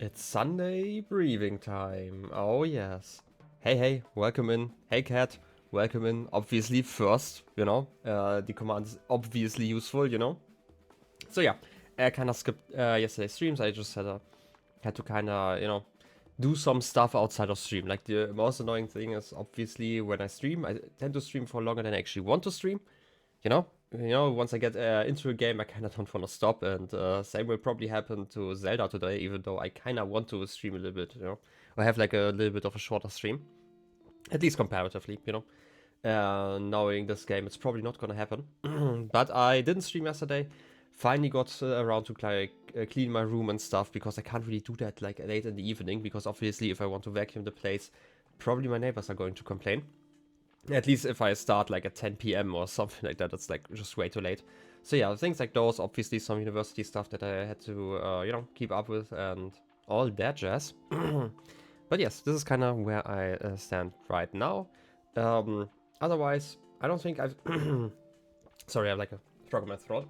It's Sunday breathing time. Oh yes. Hey, welcome in. Hey cat, welcome in. Obviously first, the command is obviously useful. So yeah, I kind of skipped yesterday's streams. I just had to kind of do some stuff outside of stream. Like the most annoying thing is obviously when I stream, I tend to stream for longer than I actually want to stream. Once I get into a game, I kind of don't want to stop, and same will probably happen to Zelda today, even though I kind of want to stream a little bit, or have like a little bit of a shorter stream, at least comparatively. Knowing this game, it's probably not gonna happen. But I didn't stream yesterday. Finally got around to clean my room and stuff because I can't really do that like late in the evening because obviously if I want to vacuum the place, probably my neighbors are going to complain. At least if I start like at 10 p.m. or something like that, it's like just way too late. So yeah, things like those, obviously some university stuff that I had to, keep up with and all that jazz. But yes, this is kind of where I stand right now. Otherwise, I don't think I've... Sorry, I have like a frog in my throat.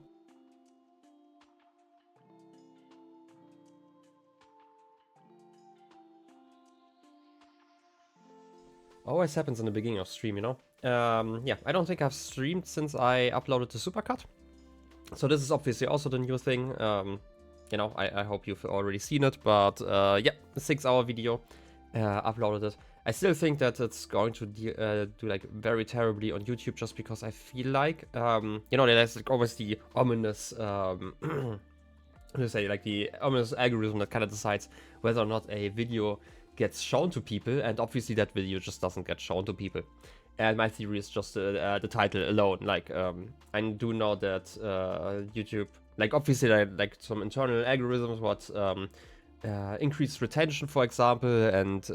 Always happens in the beginning of stream. Yeah, I don't think I've streamed since I uploaded the supercut. So this is obviously also the new thing. I hope you've already seen it, but yeah, a 6-hour video, uploaded it. I still think that it's going to do like very terribly on YouTube just because I feel like, there's like always the ominous, the ominous algorithm that kind of decides whether or not a video gets shown to people, and obviously that video just doesn't get shown to people. And my theory is just the title alone. Like, I do know that YouTube, like, obviously, like some internal algorithms, what increased retention, for example, and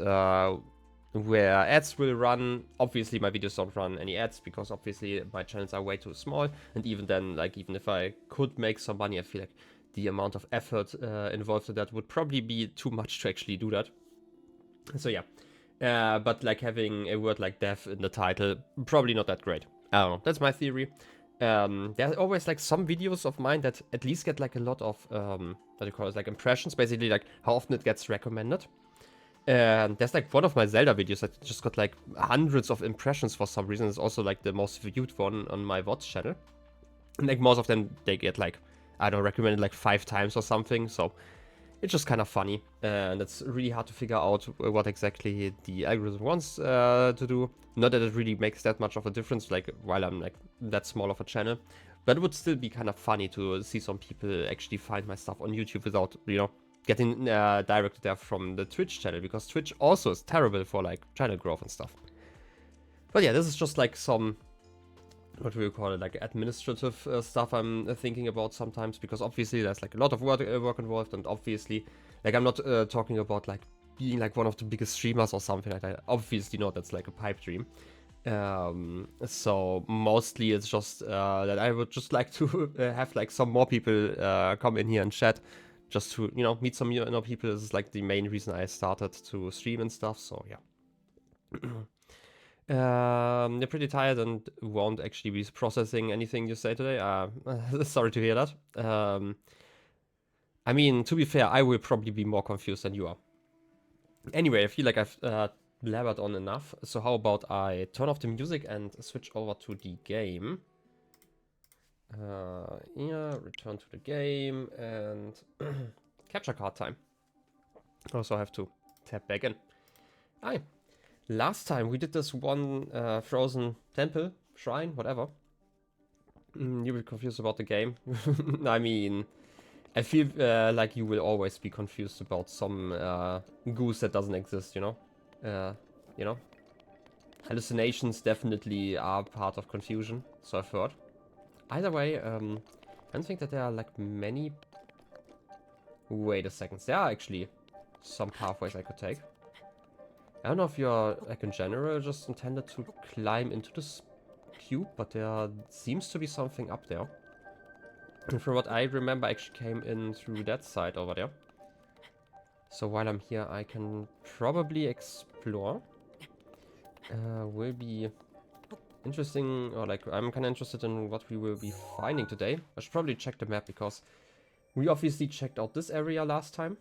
where ads will run. Obviously, my videos don't run any ads because obviously my channels are way too small. And even then, like, even if I could make some money, I feel like the amount of effort involved in that would probably be too much to actually do that. So yeah. But like having a word like death in the title, probably not that great. I don't know, that's my theory. There are always like some videos of mine that at least get like a lot of, what do you call it, like impressions, basically like how often it gets recommended. And there's like one of my Zelda videos that just got like hundreds of impressions for some reason. It's also like the most viewed one on my VOD channel. And like most of them, they get like, I don't know, recommended like 5 times or something, so it's just kind of funny, and it's really hard to figure out what exactly the algorithm wants to do. Not that it really makes that much of a difference, like, while I'm like that small of a channel, but it would still be kind of funny to see some people actually find my stuff on YouTube without, getting directed there from the Twitch channel, because Twitch also is terrible for like channel growth and stuff. But yeah, this is just like some, what do you call it, like administrative stuff I'm thinking about sometimes, because obviously there's like a lot of work involved, and obviously, like, I'm not talking about like being like one of the biggest streamers or something like that. Obviously not, that's like a pipe dream. So mostly it's just that I would just like to have like some more people come in here and chat, just to meet some people. This is like the main reason I started to stream and stuff, so yeah. You're pretty tired and won't actually be processing anything you say today. Sorry to hear that. I mean, to be fair, I will probably be more confused than you are. Anyway, I feel like I've blabbered on enough. So how about I turn off the music and switch over to the game. Yeah, return to the game and capture card time. Also have to tap back in. Hi. Last time we did this one frozen temple, shrine, whatever. You were confused about the game. I mean, I feel like you will always be confused about some goose that doesn't exist, you know? Hallucinations definitely are part of confusion, so I've heard. Either way, I don't think that there are like many... Wait a second, there are actually some pathways I could take. I don't know if you're, like, in general just intended to climb into this cube, but there seems to be something up there. And from what I remember, I actually came in through that side over there. So while I'm here, I can probably explore. Will be interesting, or like, I'm kind of interested in what we will be finding today. I should probably check the map, because we obviously checked out this area last time.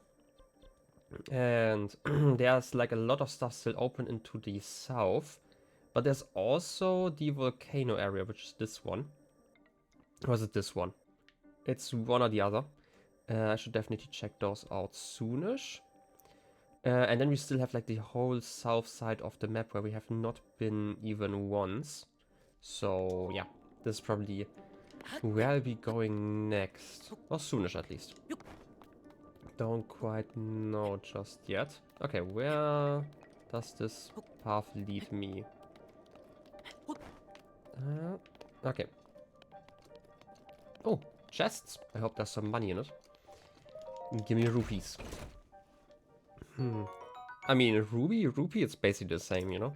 And there's like a lot of stuff still open into the south. But there's also the volcano area, which is this one. Or is it this one? It's one or the other. I should definitely check those out soonish. And then we still have like the whole south side of the map where we have not been even once. So yeah, this is probably where I'll be going next. Or soonish at least. Don't quite know just yet. Okay, where does this path lead me? Okay. Oh, chests. I hope there's some money in it. Give me rupees. I mean, rupee, it's basically the same, you know?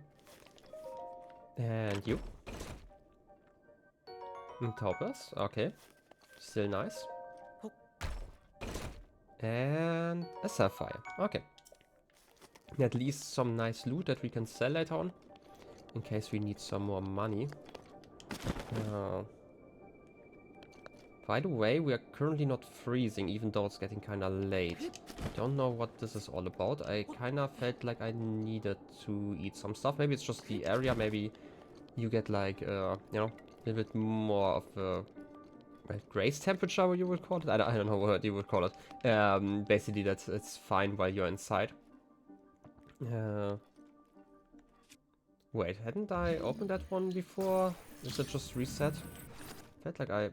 And you? Topaz, okay. Still nice. And a sapphire, okay. At least some nice loot that we can sell later on. In case we need some more money. By the way, we are currently not freezing, even though it's getting kind of late. Don't know what this is all about. I kind of felt like I needed to eat some stuff. Maybe it's just the area. Maybe you get like, you know, a little bit more of a grace temperature, what you would call it. I don't know what you would call it. Basically, it's fine while you're inside. Wait, hadn't I opened that one before? Is it just reset? Felt like I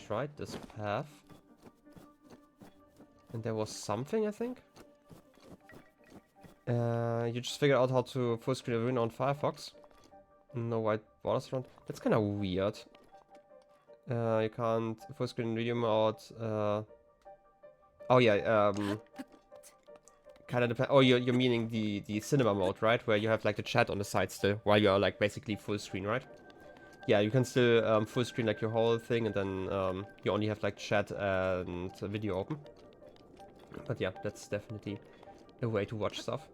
tried this path. And there was something, I think. You just figured out how to full screen a window on Firefox. No white borders around. That's kind of weird. You can't full screen video mode. Oh yeah. Kind of depends. Oh, you're meaning the cinema mode, right? Where you have like the chat on the side still, while you're like basically full screen, right? Yeah, you can still full screen like your whole thing, and then you only have like chat and video open. But yeah, that's definitely a way to watch stuff.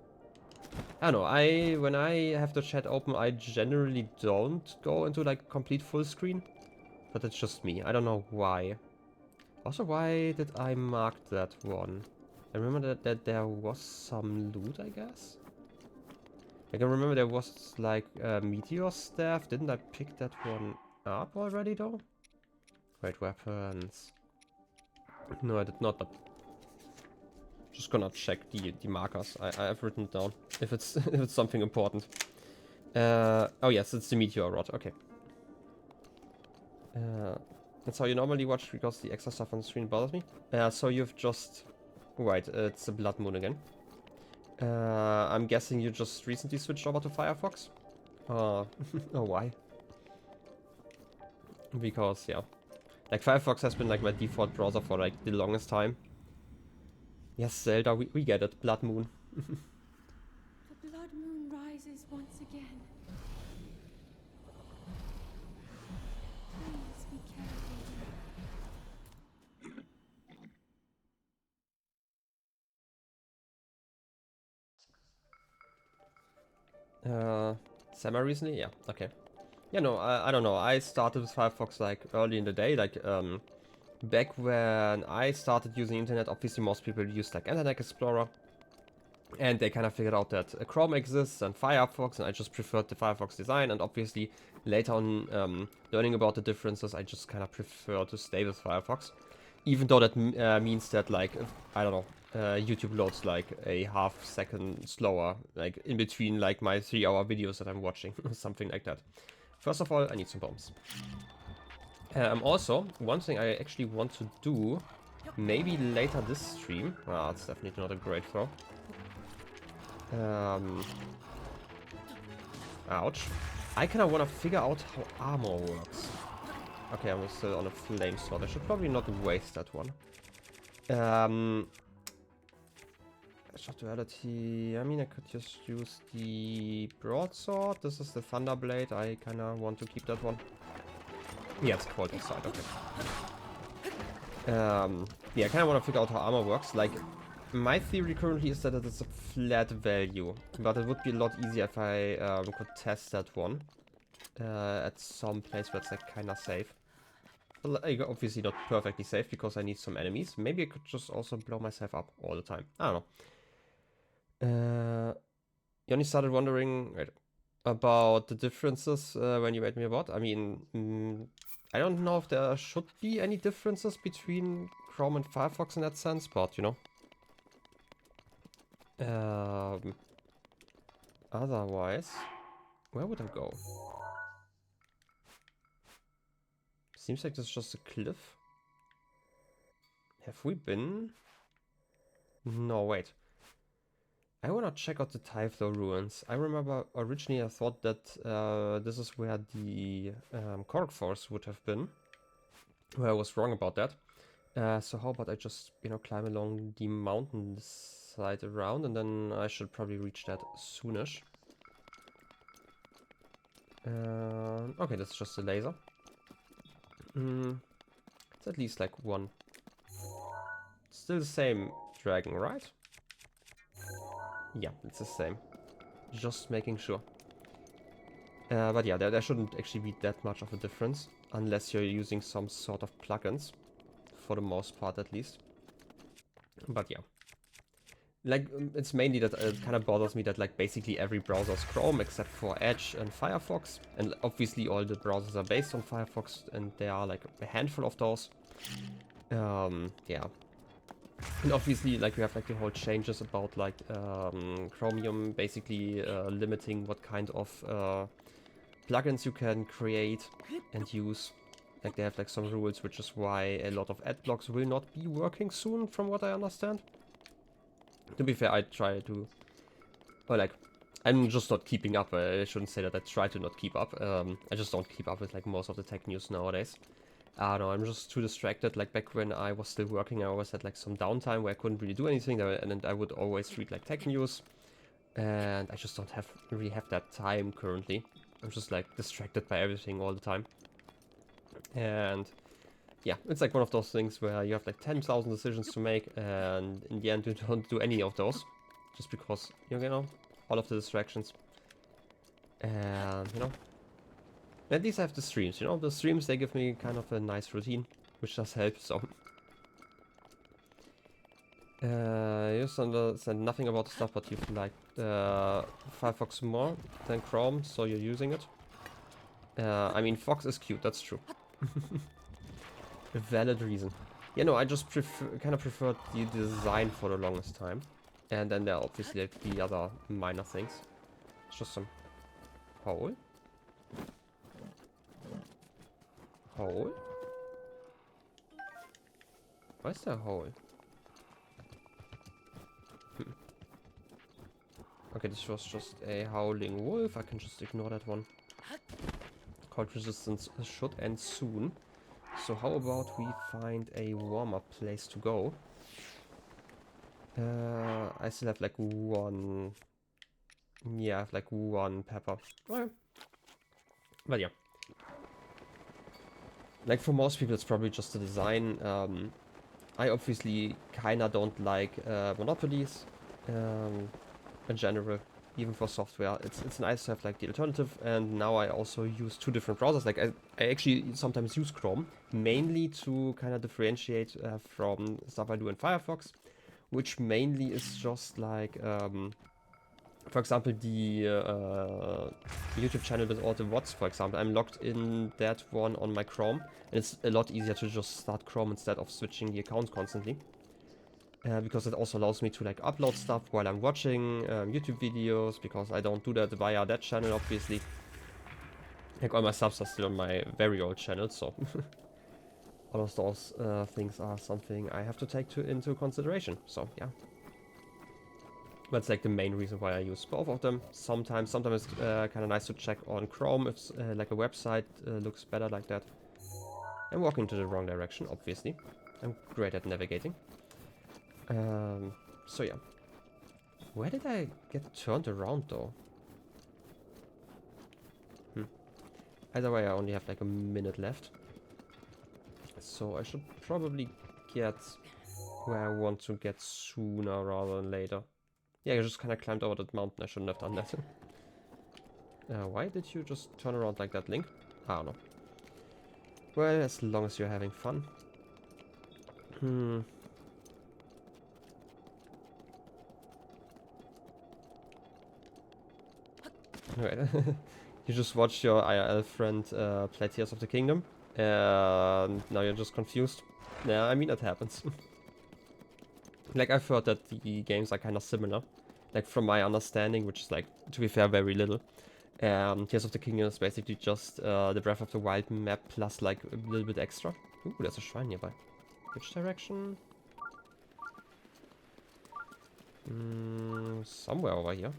I don't know, when I have the chat open, I generally don't go into like complete full screen. But it's just me. I don't know why. Also, why did I mark that one? I remember that there was some loot, I guess? I can remember there was like meteor staff. Didn't I pick that one up already though? Great weapons. No, I did not. But just gonna check the markers. I have written it down if it's if it's something important. Oh yes, it's the meteor rod. Okay. That's how you normally watch because the extra stuff on the screen bothers me. So you've just... Right, it's a blood moon again. I'm guessing you just recently switched over to Firefox? Oh, why? Because, yeah. Like, Firefox has been like my default browser for like the longest time. Yes, Zelda, we get it. Blood moon. The blood moon rises once again. Please be careful. Semi recently? Yeah, okay. Yeah, no, I don't know. I started with Firefox like early in the day, like back when I started using internet. Obviously most people used like Internet Explorer, and they kind of figured out that Chrome exists and Firefox, and I just preferred the Firefox design. And obviously later on, learning about the differences, I just kind of prefer to stay with Firefox, even though that means that like I don't know, YouTube loads like a half second slower, like in between like my 3-hour videos that I'm watching, something like that. First of all, I need some bombs. Also, one thing I actually want to do, maybe later this stream. Well, it's definitely not a great throw. Ouch. I kind of want to figure out how armor works. Okay, I'm still on a flame slot. I should probably not waste that one. Shot duality. I mean, I could just use the broadsword. This is the thunderblade. I kind of want to keep that one. Yeah, it's cold inside. Okay. Yeah, I kind of want to figure out how armor works. Like, my theory currently is that it is a flat value, but it would be a lot easier if I could test that one at some place where it's like kind of safe. Like, obviously not perfectly safe because I need some enemies. Maybe I could just also blow myself up all the time. I don't know. You only started wondering about the differences when you made me a bot. I mean, I don't know if there should be any differences between Chrome and Firefox in that sense, but you know. Otherwise, where would I go? Seems like there's just a cliff. Have we been? No, wait. I wanna check out the Thyphlo ruins. I remember originally I thought that this is where the Korg Force would have been. Well, I was wrong about that. So how about I just, you know, climb along the mountain side around, and then I should probably reach that soonish. Okay, that's just a laser. It's at least like one. Still the same dragon, right? Yeah, it's the same. Just making sure. But yeah, there shouldn't actually be that much of a difference, unless you're using some sort of plugins, for the most part at least. But yeah. Like, it's mainly that it kind of bothers me that like basically every browser is Chrome except for Edge and Firefox. And obviously all the browsers are based on Firefox, and there are like a handful of those. Yeah. And obviously, like, we have like the whole changes about like Chromium basically limiting what kind of plugins you can create and use. Like, they have like some rules, which is why a lot of ad blocks will not be working soon, from what I understand. To be fair, I try to, or like, I'm just not keeping up. I shouldn't say that I try to not keep up. I just don't keep up with like most of the tech news nowadays. I don't know, I'm just too distracted. Like, back when I was still working, I always had like some downtime where I couldn't really do anything, and then I would always read like tech news, and I just don't really have that time currently. I'm just like distracted by everything all the time. And yeah, it's like one of those things where you have like 10,000 decisions to make, and in the end you don't do any of those, just because, you know, all of the distractions. And, you know, at least I have the streams, you know, the streams, they give me kind of a nice routine, which does help, so. You just understand nothing about the stuff, but you've liked Firefox more than Chrome, so you're using it. I mean, Fox is cute, that's true. A valid reason. Yeah, no, I just kind of preferred the design for the longest time. And then there are obviously like the other minor things. It's just some hole. Hole? Where's the hole? Okay, this was just a howling wolf. I can just ignore that one. Cold resistance should end soon. So how about we find a warmer place to go? I still have like one... Yeah, I have like one pepper. Okay. But yeah. Like, for most people it's probably just the design. I obviously kinda don't like monopolies in general, even for software. It's nice to have like the alternative, and now I also use two different browsers. Like, I actually sometimes use Chrome, mainly to kind of differentiate from stuff I do in Firefox, which mainly is just like, for example, the YouTube channel with all the VODs, for example. I'm logged in that one on my Chrome, and it's a lot easier to just start Chrome instead of switching the account constantly. Because it also allows me to like upload stuff while I'm watching YouTube videos, because I don't do that via that channel, obviously. Like, all my subs are still on my very old channel, so all of those things are something I have to take into consideration. So yeah. That's like the main reason why I use both of them. Sometimes it's kind of nice to check on Chrome if like a website looks better like that. I'm walking to the wrong direction, obviously. I'm great at navigating. So yeah. Where did I get turned around though? Either way, I only have like a minute left. So I should probably get where I want to get sooner rather than later. Yeah, I just kind of climbed over that mountain. I shouldn't have done that. Why did you just turn around like that, Link? I don't know. Well, as long as you're having fun. Right. You just watched your IRL friend play Tears of the Kingdom, and now you're just confused. Yeah, I mean, it happens. Like, I've heard that the games are kind of similar. Like, from my understanding, which is, like, to be fair, very little. Tears of the Kingdom is basically just the Breath of the Wild map plus, like, a little bit extra. Ooh, there's a shrine nearby. Which direction? Somewhere over here.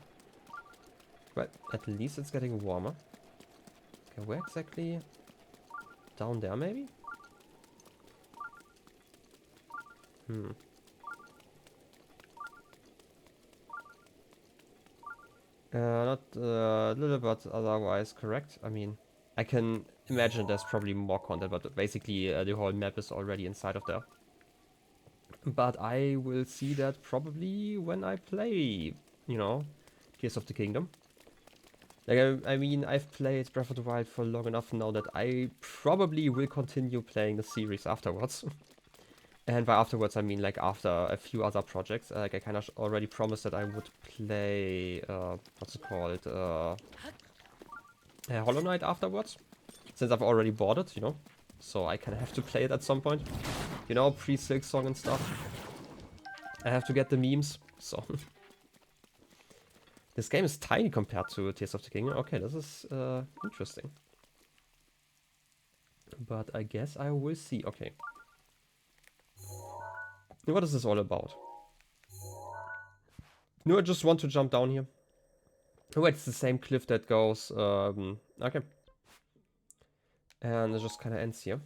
But at least it's getting warmer. Okay, where exactly? Down there, maybe? Not little, but otherwise correct. I mean, I can imagine there's probably more content, but basically the whole map is already inside of there. But I will see that probably when I play, you know, Tears of the Kingdom. Like, I mean, I've played Breath of the Wild for long enough now that I probably will continue playing the series afterwards. And by afterwards, I mean, like, after a few other projects. Like, I kind of already promised that I would play, what's it called, Hollow Knight afterwards. Since I've already bought it, you know. So I kind of have to play it at some point. You know, pre-Silk Song and stuff. I have to get the memes, so... This game is tiny compared to Tears of the Kingdom. Okay, this is interesting. But I guess I will see. Okay. What is this all about? No, I just want to jump down here. Oh, wait, it's the same cliff that goes... okay. And it just kind of ends here.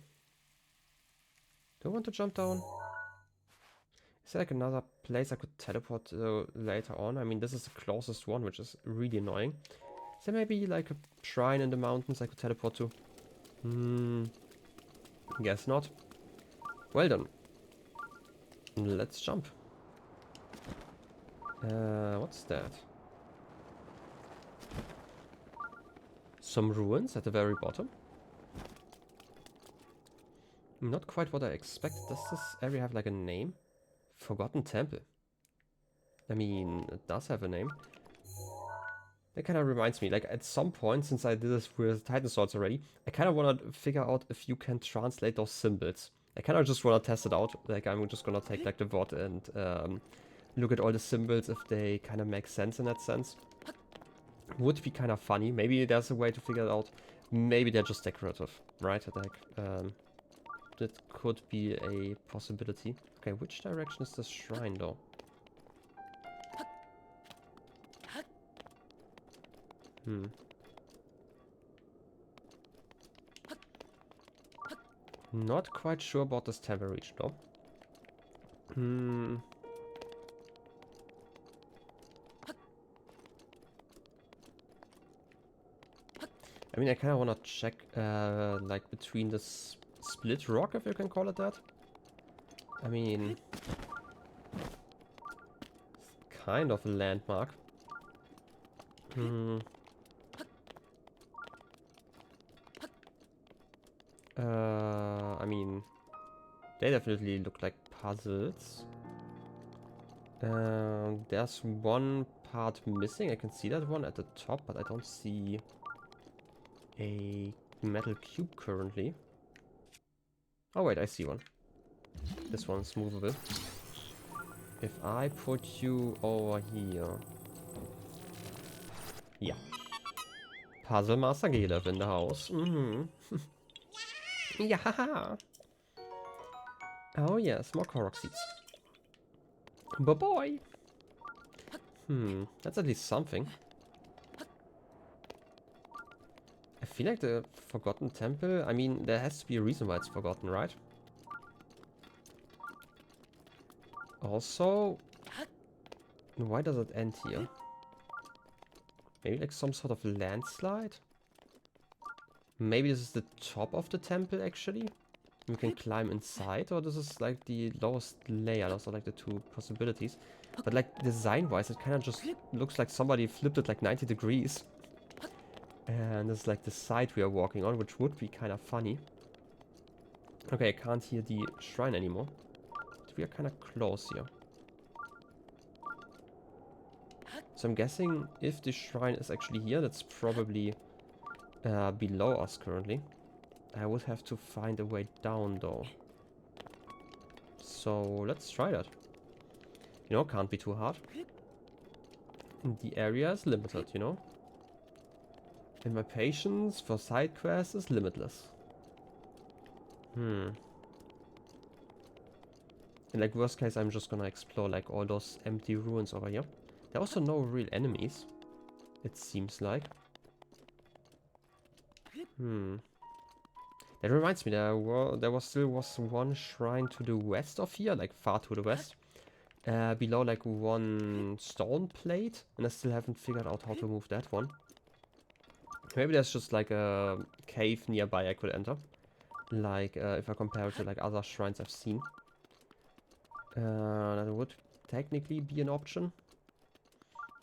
Do I want to jump down? Is there like another place I could teleport to later on? I mean, this is the closest one, which is really annoying. Is there maybe like a shrine in the mountains I could teleport to? Guess not. Well done. Let's jump. What's that? Some ruins at the very bottom. Not quite what I expected. Does this area have like a name? Forgotten Temple. I mean, it does have a name. That kind of reminds me, like, at some point, since I did this with Titan Swords already, I kind of want to figure out if you can translate those symbols. I kind of just want to test it out. Like, I'm just gonna take, like, the VOD and look at all the symbols if they kind of make sense in that sense. Would be kind of funny. Maybe there's a way to figure it out. Maybe they're just decorative, right? Like, that could be a possibility. Okay, which direction is this shrine, though? Not quite sure about this temple region, though. I mean, I kind of want to check, like, between this split rock, if you can call it that. I mean, it's kind of a landmark. I mean, they definitely look like puzzles. There's one part missing. I can see that one at the top, but I don't see a metal cube currently. Oh wait, I see one. This one's movable. If I put you over here... Yeah. Puzzle Master Gelef in the house. Yeah. Oh yes, more Korok seeds. Boy. That's at least something. I feel like the Forgotten Temple, I mean, there has to be a reason why it's forgotten, right? Also, why does it end here? Maybe like some sort of landslide? Maybe this is the top of the temple, actually? We can climb inside, or this is like the lowest layer. Those are like the two possibilities. But like design-wise, it kind of just looks like somebody flipped it like 90 degrees. And this is like the side we are walking on, which would be kind of funny. Okay, I can't hear the shrine anymore. We are kind of close here. So I'm guessing if the shrine is actually here, that's probably below us currently. I would have to find a way down though. So let's try that. You know, can't be too hard. And the area is limited, you know. And my patience for side quests is limitless. And like worst case, I'm just gonna explore like all those empty ruins over here. There are also no real enemies, it seems like. That reminds me, there still was one shrine to the west of here, like far to the west. Below like one stone plate, and I still haven't figured out how to move that one. Maybe there's just like a cave nearby I could enter. Like if I compare it to like other shrines I've seen. That would technically be an option.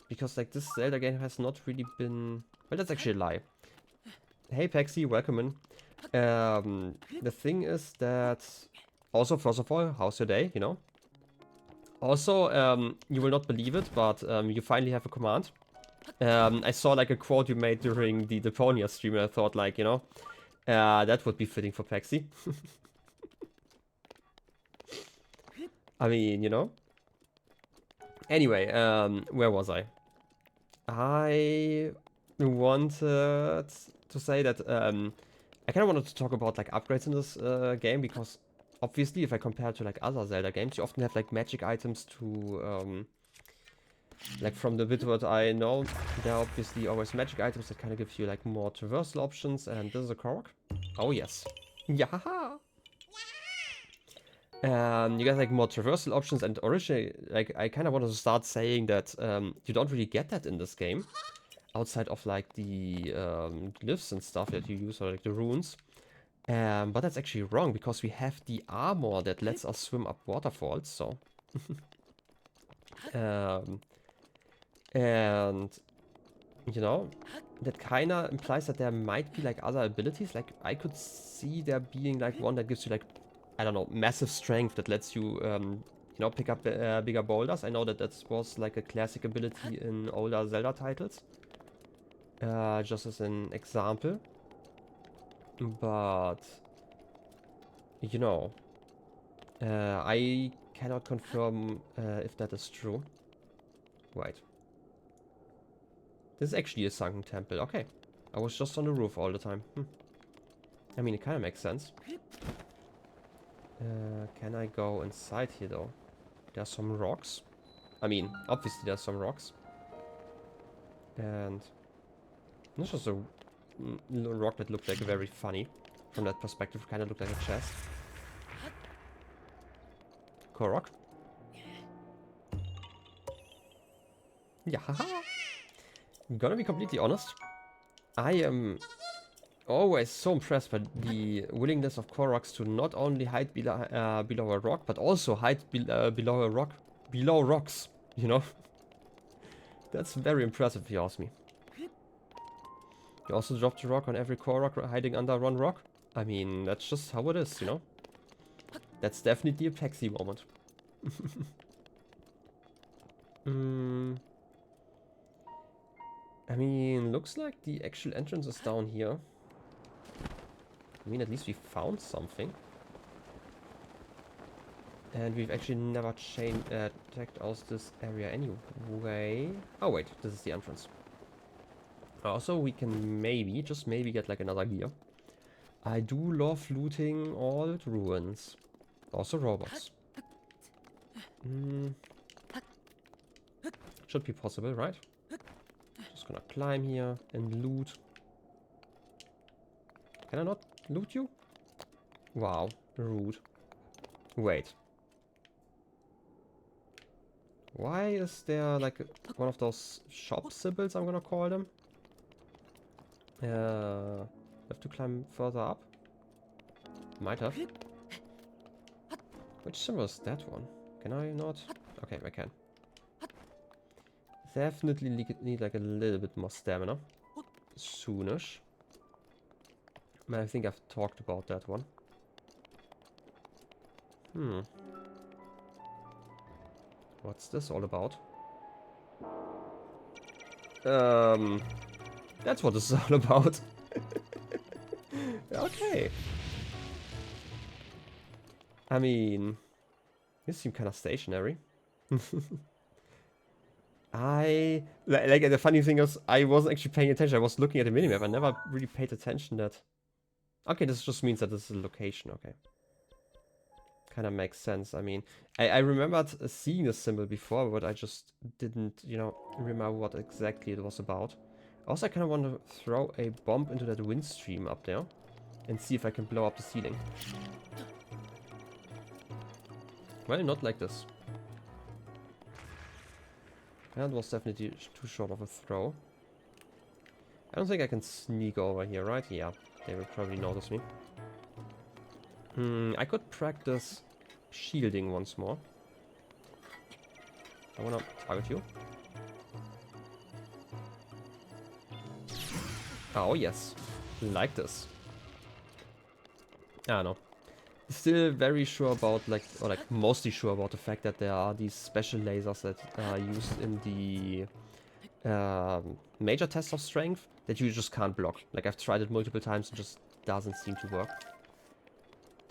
Because like this Zelda game has not really been... Well, that's actually a lie. Hey Pexi, welcome in. The thing is that... Also, first of all, how's your day, you know? Also, you will not believe it, but you finally have a command. I saw like a quote you made during the Deponia stream, and I thought like, you know, that would be fitting for Pexi. I mean, you know. Anyway, where was I? I wanted to say that I kind of wanted to talk about like upgrades in this game, because obviously if I compare it to like other Zelda games, you often have like magic items to like from the bit what I know, there are obviously always magic items that kind of give you like more traversal options, and this is a Korok. Oh yes. Yeah. You get like more traversal options, and originally like I kind of wanted to start saying that you don't really get that in this game. Outside of like the glyphs and stuff that you use, or like the runes. But that's actually wrong, because we have the armor that lets us swim up waterfalls, so. And, you know, that kind of implies that there might be like other abilities. Like I could see there being like one that gives you like, I don't know, massive strength that lets you, you know, pick up bigger boulders. I know that that was like a classic ability in older Zelda titles. Just as an example. But, you know, I cannot confirm if that is true. Wait. This is actually a sunken temple. Okay. I was just on the roof all the time. I mean, it kind of makes sense. Can I go inside here, though? There's some rocks. I mean, obviously there's some rocks. And this was a little rock that looked like very funny. From that perspective, kind of looked like a chest. Korok. Yeah, haha. Gonna be completely honest. I am always so impressed by the willingness of Koroks to not only hide below a rock, but also hide below a rock, below rocks, you know? That's very impressive if you ask me. You also dropped a rock on every Korok hiding under one rock? I mean, that's just how it is, you know? That's definitely a Pexi moment. I mean, looks like the actual entrance is down here. I mean, at least we found something. And we've actually never checked out this area anyway. Oh wait, this is the entrance. Also, we can maybe, just maybe, get like another gear. I do love looting old ruins. Also robots. Should be possible, right? Just gonna climb here and loot. Can I not loot you? Wow, rude. Wait. Why is there like one of those shop symbols, I'm gonna call them? Have to climb further up? Might have. Which symbol is that one? Can I not? Okay, I can. Definitely need like a little bit more stamina. Soonish. I think I've talked about that one. What's this all about? That's what this is all about. Okay. I mean, you seem kind of stationary. Like the funny thing is, I wasn't actually paying attention. I was looking at the minimap. I never really paid attention that. Okay, this just means that this is a location. Okay. Kind of makes sense. I mean, I remembered seeing this symbol before, but I just didn't, you know, remember what exactly it was about. Also, I kind of want to throw a bomb into that wind stream up there and see if I can blow up the ceiling. Well, not like this. That was definitely too short of a throw. I don't think I can sneak over here, right? Yeah, they will probably notice me. I could practice shielding once more. I wanna target you. Oh yes, like this. I don't know. Still very sure about like mostly sure about the fact that there are these special lasers that are used in the major test of strength that you just can't block. Like I've tried it multiple times and just doesn't seem to work.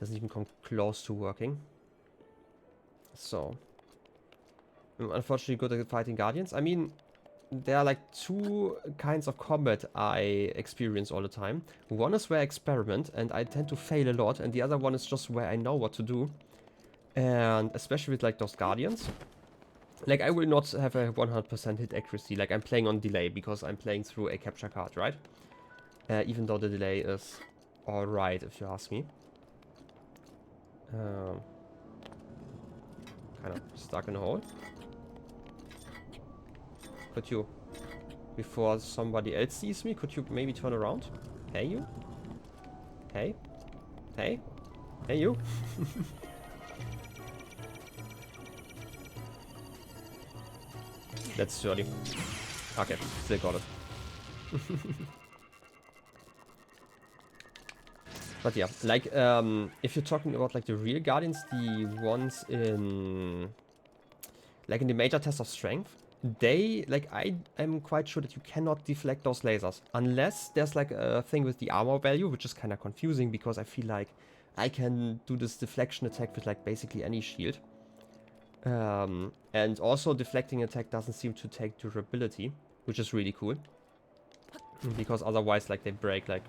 Doesn't even come close to working. So I'm unfortunately good at fighting guardians. I mean, there are like two kinds of combat I experience all the time. One is where I experiment and I tend to fail a lot, and the other one is just where I know what to do. And especially with like those guardians, like I will not have a 100% hit accuracy. Like I'm playing on delay because I'm playing through a capture card, right? Even though the delay is alright if you ask me. Kind of stuck in a hole. Could you, before somebody else sees me, could you maybe turn around? Hey, you? Hey? Hey? Hey, you? That's sturdy. Okay, still got it. But yeah, like, if you're talking about, like, the real guardians, the ones in, like, in the major test of strength, they, like, I'm quite sure that you cannot deflect those lasers. Unless there's, like, a thing with the armor value, which is kind of confusing, because I feel like I can do this deflection attack with, like, basically any shield. And also, deflecting attack doesn't seem to take durability, which is really cool. Because otherwise, like, they break, like,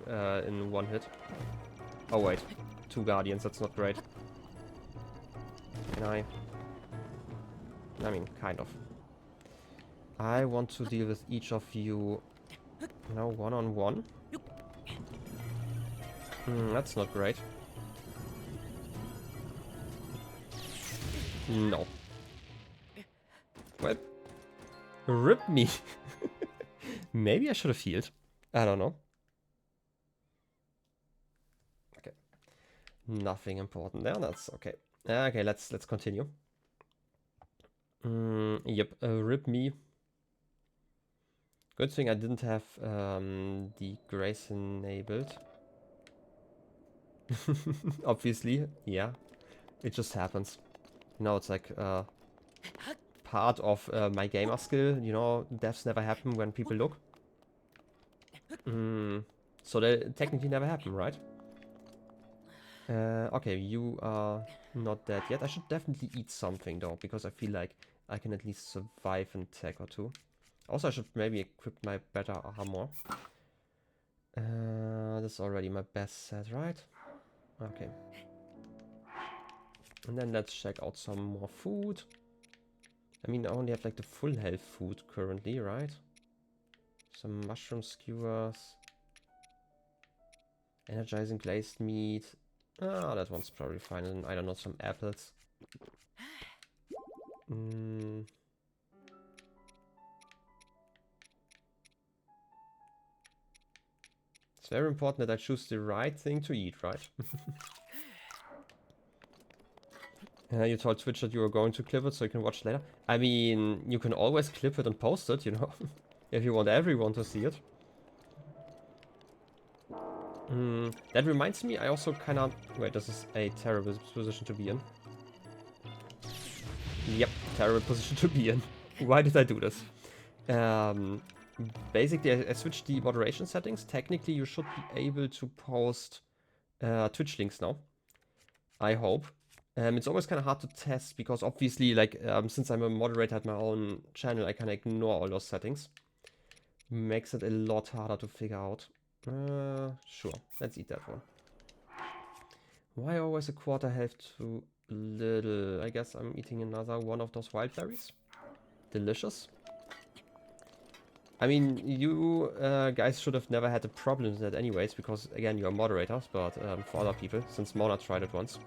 in one hit. Oh wait, 2 guardians, that's not great. Can I mean, kind of. I want to deal with each of you, you know, one-on-one. That's not great. No. Well, rip me. Maybe I should have healed. I don't know. Okay. Nothing important there, that's okay. Okay, let's continue. Yep, rip me. Good thing I didn't have the grace enabled. Obviously, yeah. It just happens. You know, it's like part of my gamer skill. You know, deaths never happen when people look. So they technically never happen, right? Okay, you are not dead yet. I should definitely eat something though, because I feel like I can at least survive an attack or two. Also, I should maybe equip my better armor. This is already my best set, right? Okay. And then let's check out some more food. I mean, I only have like the full health food currently, right? Some mushroom skewers. Energizing glazed meat. Ah, that one's probably fine. And I don't know, some apples. It's very important that I choose the right thing to eat, right? You told Twitch that you were going to clip it so you can watch later. I mean, you can always clip it and post it, you know? If you want everyone to see it. That reminds me, I also kind of... Wait, this is a terrible position to be in. Yep, terrible position to be in. Why did I do this? Basically, I switched the moderation settings. Technically, you should be able to post Twitch links now. I hope. It's always kind of hard to test because obviously, like, since I'm a moderator at my own channel, I can ignore all those settings. Makes it a lot harder to figure out. Sure, let's eat that one. Why always a quarter health too little? I guess I'm eating another one of those wild berries. Delicious. I mean, you guys should have never had a problem with that anyways, because again, you're moderators, but for other people, since Mona tried it once.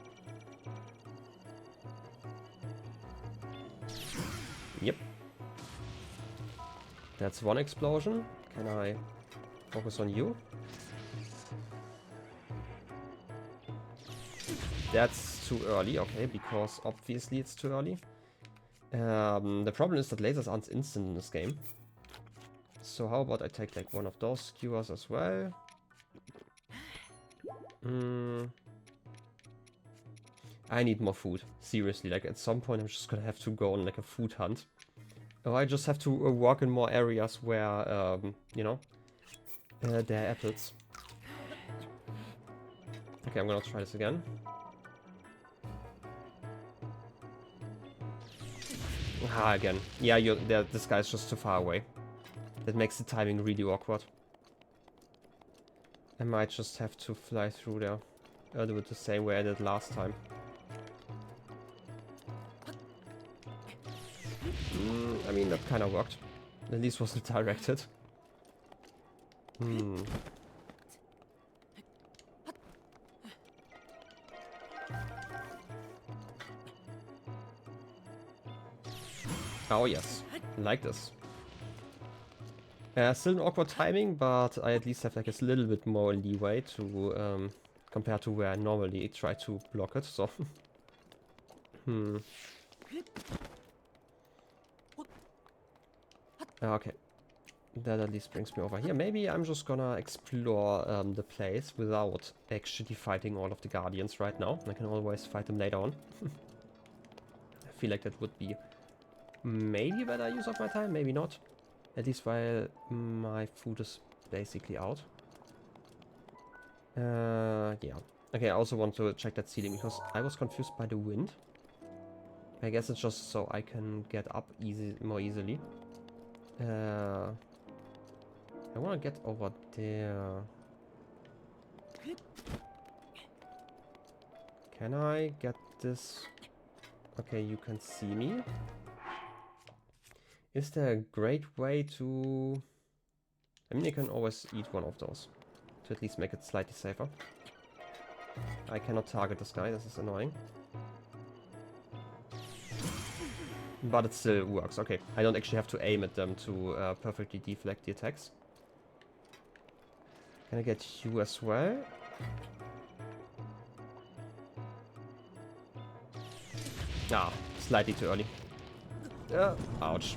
Yep. That's one explosion. Can I focus on you? That's too early, okay, because obviously it's too early. The problem is that lasers aren't instant in this game. So how about I take like one of those skewers as well? I need more food. Seriously, like at some point I'm just gonna have to go on like a food hunt. Or I just have to walk in more areas where, you know, there are apples. Okay, I'm gonna try this again. Ah, again. Yeah, this guy's just too far away. That makes the timing really awkward. I might just have to fly through there. I'll do it the same way I did last time. I mean, that kind of worked. At least wasn't directed. Oh yes, like this. Still an awkward timing, but I at least have like a little bit more leeway to compared to where I normally try to block it. So, Okay, that at least brings me over here. Maybe I'm just gonna explore the place without actually fighting all of the guardians right now. I can always fight them later on. I feel like that would be maybe a better use of my time, maybe not. At least while my food is basically out. Yeah. Okay, I also want to check that ceiling because I was confused by the wind. I guess it's just so I can get up more easily. I want to get over there. Can I get this? Okay, you can see me. Is there a great way to... I mean, you can always eat one of those to at least make it slightly safer. I cannot target this guy, this is annoying. But it still works, okay. I don't actually have to aim at them to perfectly deflect the attacks. Can I get you as well? Ah, slightly too early. Ouch.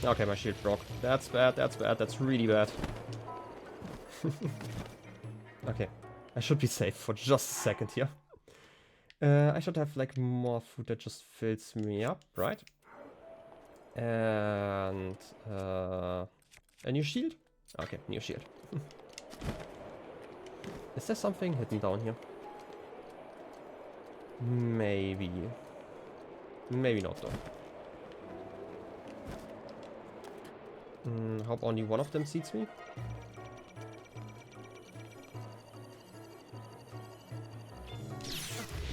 Okay, my shield broke. That's bad, that's bad, that's really bad. Okay, I should be safe for just a second here. I should have like more food that just fills me up, right? And a new shield? Okay, new shield. Is there something hidden down here? Maybe. Maybe not though. Hope only one of them seats me.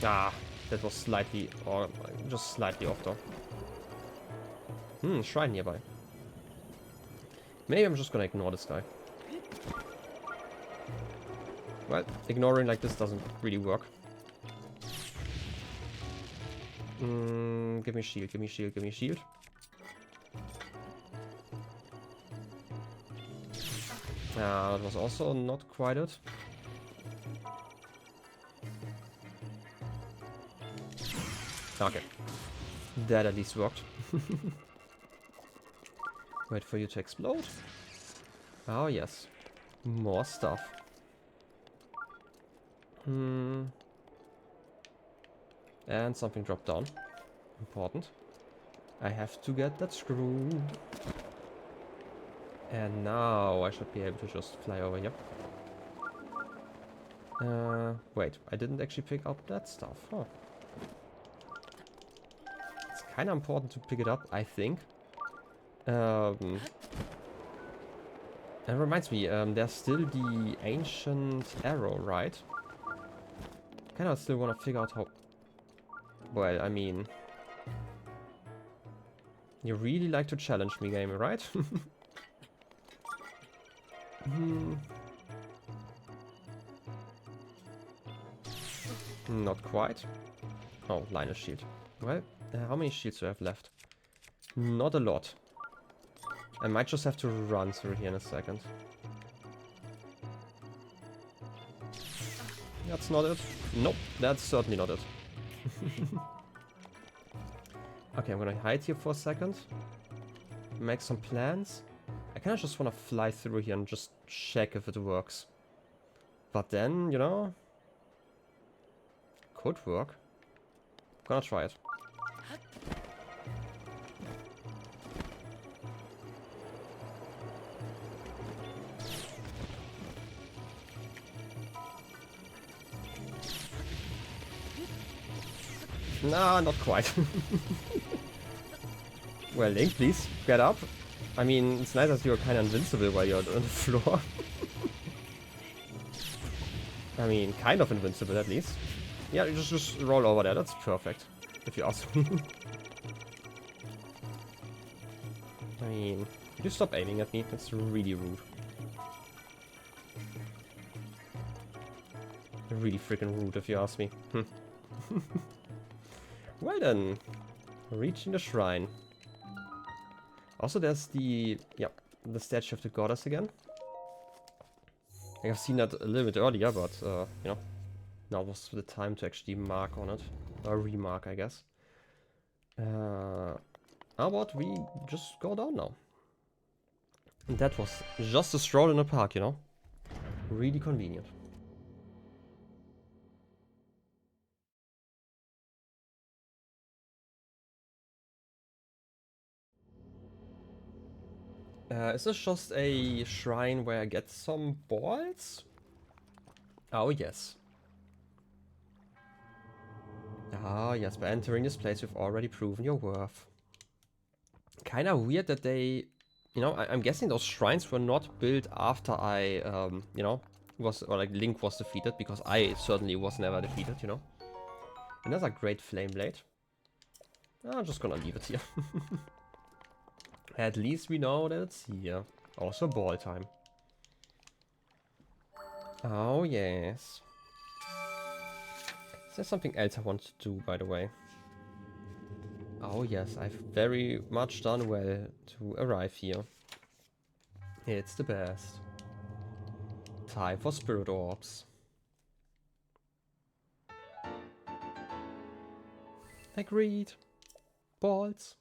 Ah, that was slightly, or just slightly off though. Shrine nearby. Maybe I'm just gonna ignore this guy. Well, ignoring like this doesn't really work. Give me shield, give me shield, give me shield. That was also not quite it. Okay. That at least worked. Wait for you to explode. Oh yes. More stuff. And something dropped down. Important. I have to get that screwed. And now I should be able to just fly over here. Wait, I didn't actually pick up that stuff, huh? It's kind of important to pick it up, I think. That reminds me, there's still the ancient arrow, right? Kind of still want to figure out how... Well, I mean... You really like to challenge me, game, right? Not quite. Oh, Linus shield. Well, how many shields do I have left? Not a lot. I might just have to run through here in a second. That's not it. Nope, that's certainly not it. Okay, I'm gonna hide here for a second. Make some plans. I kinda just wanna fly through here and just check if it works. But then, you know... Could work. Gonna try it. Nah, not quite. Well, Link, please, get up. I mean, it's nice that you're kind of invincible while you're on the floor. I mean, kind of invincible at least. Yeah, you just roll over there, that's perfect. If you ask me. I mean, you stop aiming at me, that's really rude. Really freaking rude if you ask me. Well then, reaching the shrine. Also there's the, the statue of the goddess again. I've seen that a little bit earlier, but, you know, now was the time to actually mark on it. Or remark, I guess. How about we just go down now? And that was just a stroll in the park, you know? Really convenient. Is this just a shrine where I get some balls? Oh, yes. Ah, yes, by entering this place, you've already proven your worth. Kinda weird that they... You know, I'm guessing those shrines were not built after I, you know, Link was defeated, because I certainly was never defeated, you know. Another great flame blade. I'm just gonna leave it here. At least we know that it's here. Also ball time. Oh, yes. Is there something else I want to do, by the way? Oh, yes, I've very much done well to arrive here. It's the best. Time for spirit orbs. Agreed. Balls.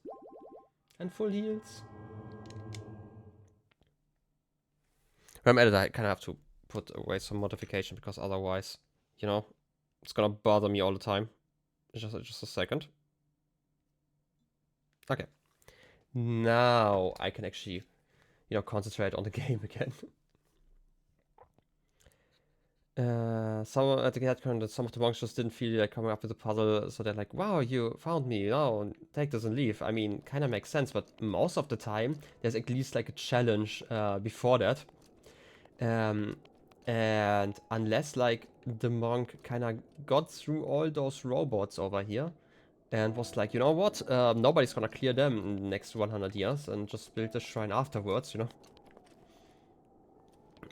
And full heals. When I'm at it, I kind of have to put away some modification, because otherwise, you know, it's gonna bother me all the time. Just a second. Okay. Now I can actually, you know, concentrate on the game again. Some at the get-con that some of the monks just didn't feel like coming up with a puzzle, so they're like, wow, you found me, oh, take this and leave. I mean, kind of makes sense, but most of the time, there's at least like a challenge before that. And unless like the monk kind of got through all those robots over here and was like, you know what, nobody's gonna clear them in the next 100 years, and just build the shrine afterwards, you know.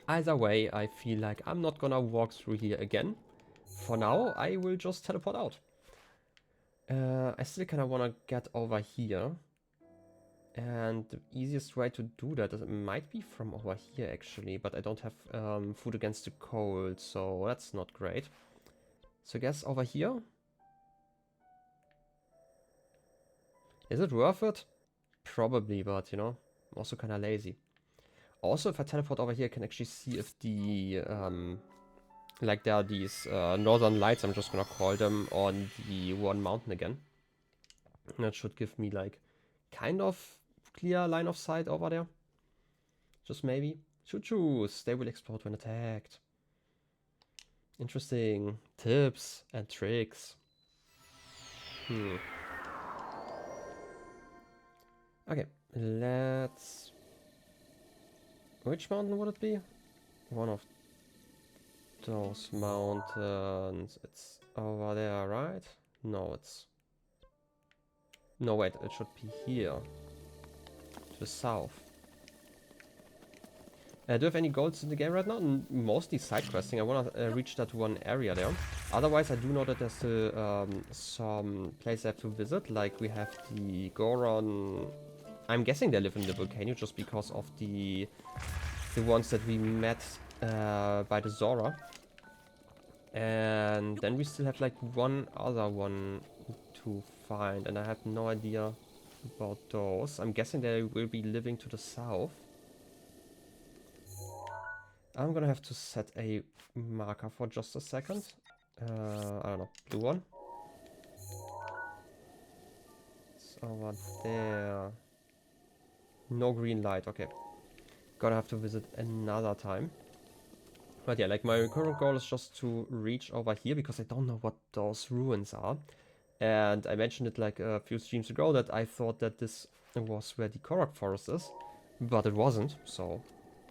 Either way, I feel like I'm not gonna walk through here again. For now, I will just teleport out. I still kind of want to get over here. And the easiest way to do that is, it might be from over here actually, but I don't have food against the cold, so that's not great. So I guess over here? Is it worth it? Probably, but you know, I'm also kind of lazy. Also, if I teleport over here, I can actually see if the, like there are these northern lights, I'm just gonna call them, on the one mountain again. And that should give me like kind of clear line of sight over there. Just maybe. Choo-choos, they will explode when attacked. Interesting. Tips and tricks. Okay, let's... Which mountain would it be? One of those mountains. It's over there, right? No, it's... No, wait, it should be here. To the south. Do you have any goals in the game right now? Mostly side questing. I want to reach that one area there. Otherwise, I do know that there's still some places I have to visit. Like we have the Goron. I'm guessing they live in the volcano just because of the ones that we met by the Zora. And then we still have like one other one to find, and I have no idea about those. I'm guessing they will be living to the south. I'm gonna have to set a marker for just a second. I don't know, blue one. It's over there. No green light, okay. Gonna have to visit another time. But yeah, like my current goal is just to reach over here because I don't know what those ruins are. And I mentioned it like a few streams ago that I thought that this was where the Korok forest is, but it wasn't, so...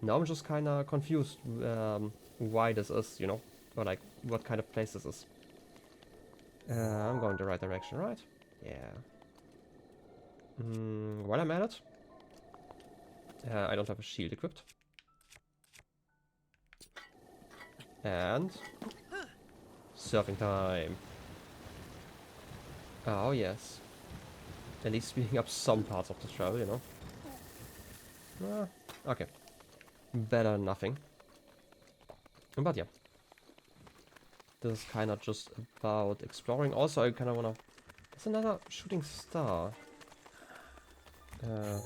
Now I'm just kind of confused why this is, you know, or like what kind of place this is. I'm going the right direction, right? Yeah. While I'm at it, I don't have a shield equipped. And surfing time. Oh yes. At least speeding up some parts of the travel, you know. Okay. Better than nothing. But yeah. This is kind of just about exploring. Also, I kind of want to... There's another shooting star. Can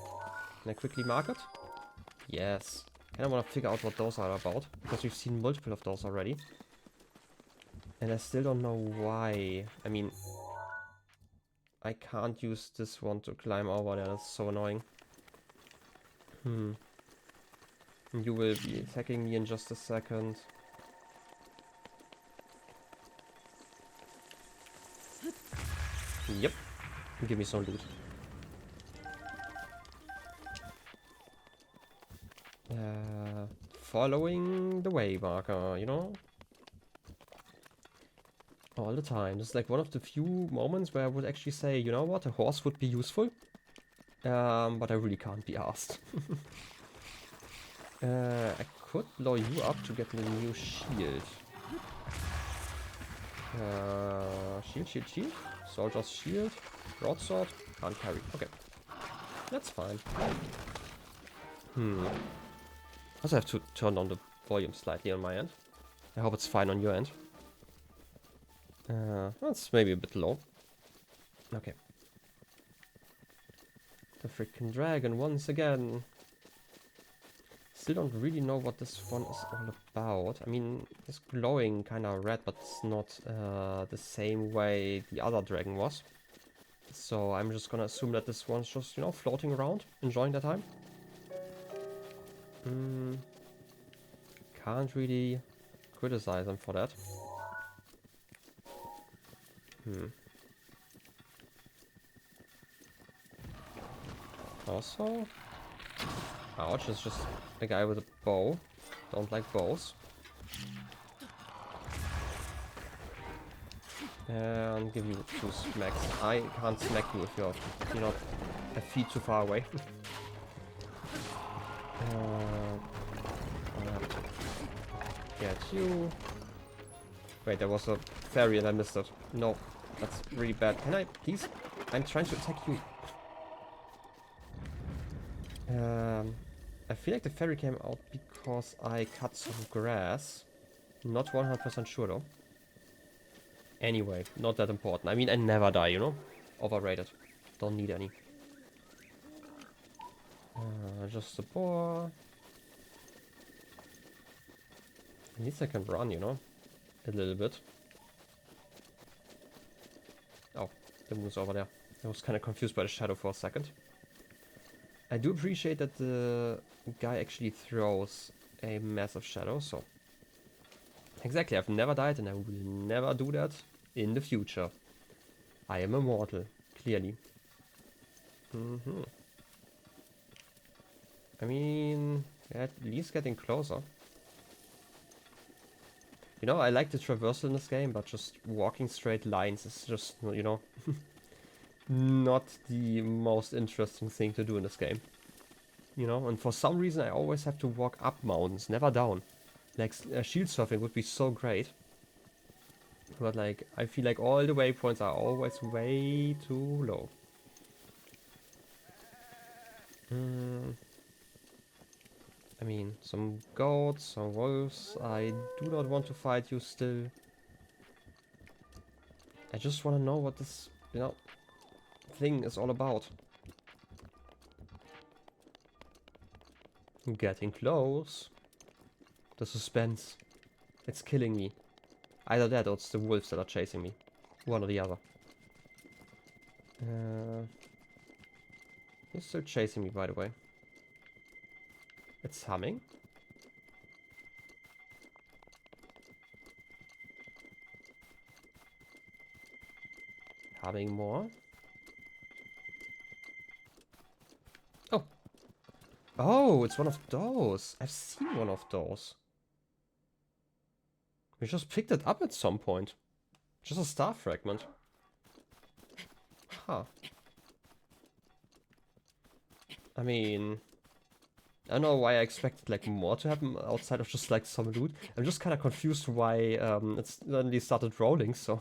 I quickly mark it? Yes. Kind of want to figure out what those are about. Because we've seen multiple of those already. And I still don't know why. I mean... I can't use this one to climb over there. That's so annoying. You will be attacking me in just a second. Yep. Give me some loot. Following the way marker, you know? All the time. This is like one of the few moments where I would actually say, you know what, a horse would be useful. But I really can't be asked. I could blow you up to get a new shield. Shield. Soldier's shield. Broadsword. Can't carry. Okay. That's fine. Also have to turn down the volume slightly on my end. I hope it's fine on your end. That's maybe a bit low. Okay. The freaking dragon once again. Still don't really know what this one is all about. I mean, it's glowing kind of red, but it's not the same way the other dragon was. So I'm just gonna assume that this one's just, you know, floating around, enjoying the time. Can't really criticize them for that. Also... Ouch, it's just a guy with a bow. Don't like bows. And give you 2 smacks. I can't smack you if you're not a feet too far away. Get you. Wait, there was a fairy and I missed it. No, that's really bad. Can I please? I'm trying to attack you. I feel like the fairy came out because I cut some grass. Not 100% sure though. Anyway, not that important. I mean, I never die, you know? Overrated. Don't need any. Just a boar. At least I can run, you know? A little bit. Oh, the moon's over there. I was kind of confused by the shadow for a second. I do appreciate that the guy actually throws a massive shadow, so... Exactly, I've never died and I will never do that in the future. I am immortal, clearly. I mean, at least getting closer. You know, I like the traversal in this game, but just walking straight lines is just, you know, not the most interesting thing to do in this game. You know, and for some reason I always have to walk up mountains, never down. Like, shield surfing would be so great. But, like, I feel like all the waypoints are always way too low. I mean, some goats, some wolves. I do not want to fight you still. I just want to know what this, you know, thing is all about. Getting close. The suspense. It's killing me. Either that or it's the wolves that are chasing me. One or the other. He's still chasing me, by the way. It's humming. Humming more. Oh. Oh, it's one of those. I've seen one of those. We just picked it up at some point. Just a star fragment. Huh. I mean... I don't know why I expected like more to happen outside of just like some loot. I'm just kind of confused why it suddenly started rolling, so...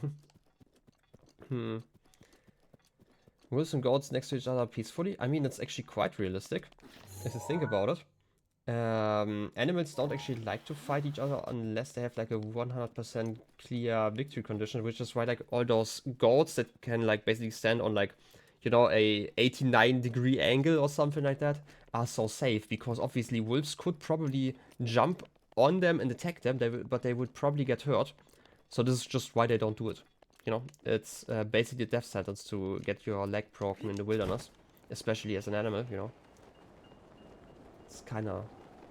Wolves and goats next to each other peacefully. I mean, it's actually quite realistic, if you think about it. Animals don't actually like to fight each other unless they have like a 100% clear victory condition, which is why like all those goats that can like basically stand on like, you know, a 89-degree angle or something like that are so safe, because obviously wolves could probably jump on them and attack them, but they would probably get hurt. So this is just why they don't do it. You know, it's basically a death sentence to get your leg broken in the wilderness, especially as an animal, you know. It's kind of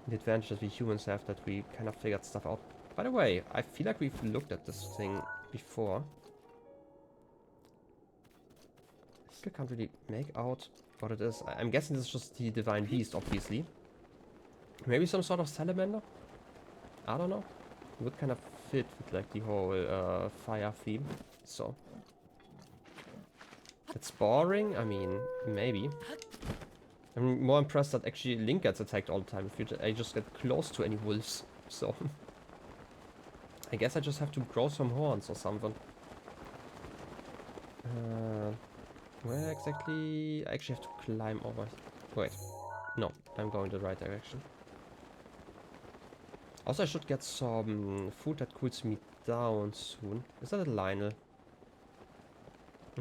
the advantage that we humans have, that we kind of figured stuff out. By the way, I feel like we've looked at this thing before. I still can't really make out what it is. I'm guessing this is just the divine beast, obviously. Maybe some sort of salamander? I don't know. It would kind of fit with like the whole fire theme. So it's boring. I mean, maybe. I'm more impressed that actually Link gets attacked all the time. If I just get close to any wolves, so I guess I just have to grow some horns or something. Where exactly? I actually have to climb over. Wait, no, I'm going the right direction. Also, I should get some food that cools me down soon. Is that a Lionel?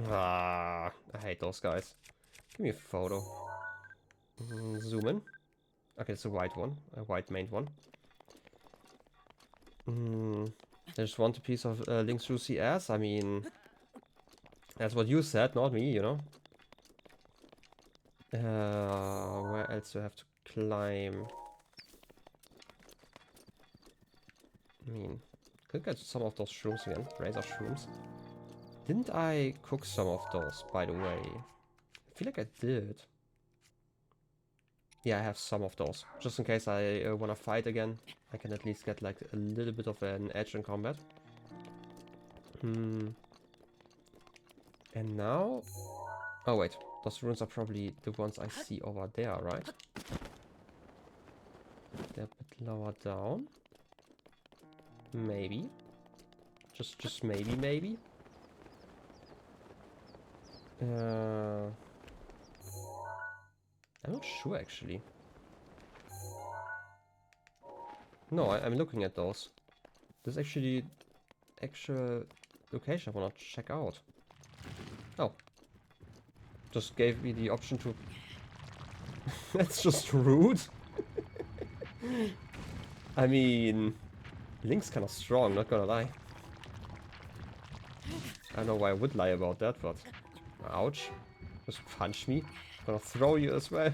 Ah, I hate those guys. Give me a photo. Zoom in. Okay, it's a white one. A white maned one. I just want a piece of Link's juicy ass. I mean, that's what you said, not me, you know. Where else do I have to climb? I mean, could get some of those shrooms again. Razor shrooms. Didn't I cook some of those, by the way? I feel like I did. Yeah, I have some of those. Just in case I want to fight again, I can at least get like a little bit of an edge in combat. And now... Oh wait, those runes are probably the ones I see over there, right? They're a bit lower down. Maybe. Just maybe. I'm not sure actually. No, I'm looking at those. This is actually actual location I wanna check out. Oh. Just gave me the option to... That's just rude. I mean... Link's kinda strong, not gonna lie. I don't know why I would lie about that, but... Ouch. Just punch me. I'm gonna throw you as well.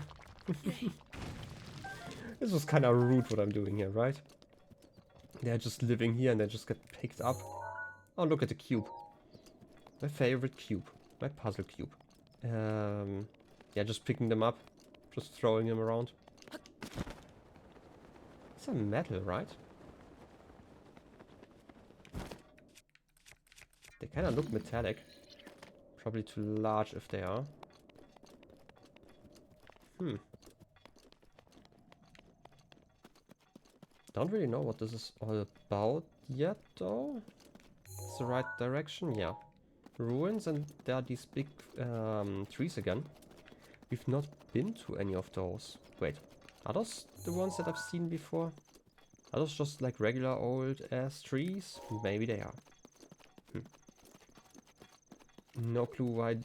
This was kind of rude what I'm doing here, right? They're just living here and they just get picked up. Oh, look at the cube. My favorite cube. My puzzle cube. Yeah, just picking them up. Just throwing them around. It's a metal, right? They kind of look metallic. Probably too large if they are. Don't really know what this is all about yet, though. It's the right direction, yeah. Ruins, and there are these big trees again. We've not been to any of those. Wait, are those the ones that I've seen before? Are those just like regular old ass trees? Maybe they are. No clue why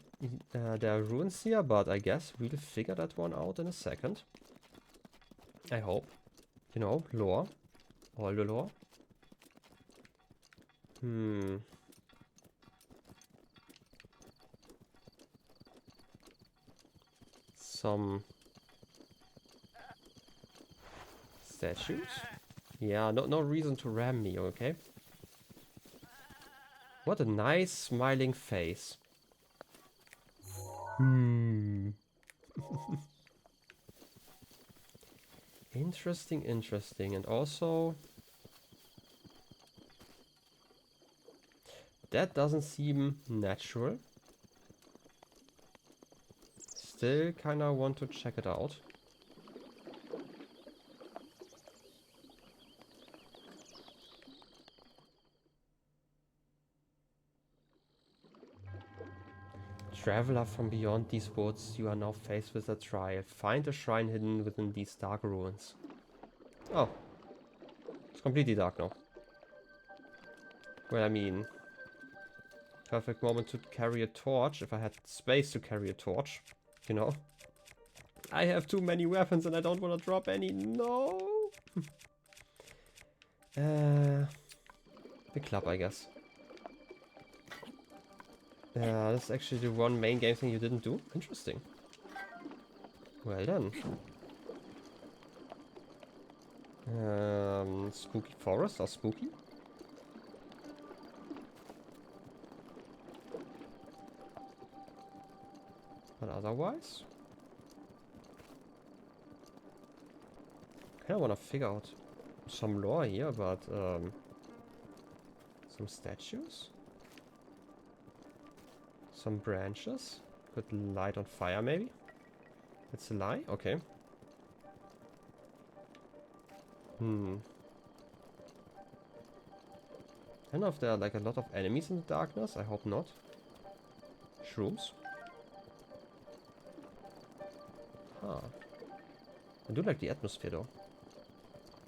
there are ruins here, but I guess we'll figure that one out in a second. I hope. You know, lore. All the lore. Some statues? Yeah, no reason to ram me, okay? What a nice smiling face. Interesting, interesting. And also, that doesn't seem natural. Still kinda want to check it out. Traveler from beyond these woods, you are now faced with a trial. Find a shrine hidden within these dark ruins. Oh. It's completely dark now. Well, I mean... perfect moment to carry a torch, if I had space to carry a torch. You know? I have too many weapons and I don't want to drop any. No! The club, I guess. That's actually the one main game thing you didn't do. Interesting. Well done. Spooky forests are spooky. But otherwise, I kind of want to figure out some lore here, but some statues. Some branches. Could light on fire, maybe? It's a lie? Okay. I don't know if there are like a lot of enemies in the darkness. I hope not. Shrooms. Huh. I do like the atmosphere though.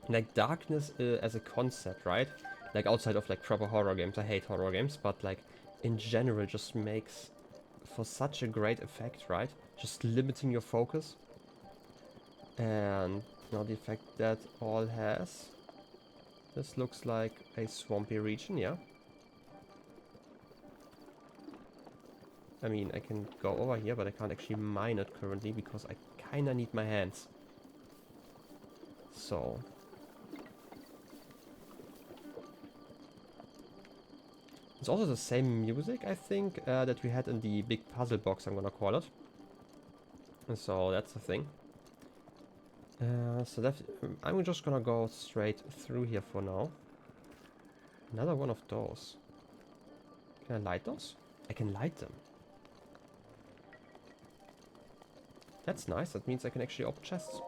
Like darkness as a concept, right? Like outside of like proper horror games. I hate horror games, but like in general just makes for such a great effect, right? Just limiting your focus. And now the effect that all has. This looks like a swampy region, yeah. I mean, I can go over here, but I can't actually mine it currently because I kinda need my hands. So... it's also the same music, I think, that we had in the big puzzle box, I'm gonna call it. And so that's the thing. So that I'm just gonna go straight through here for now. Another one of those. Can I light those? I can light them. That's nice. That means I can actually open chests.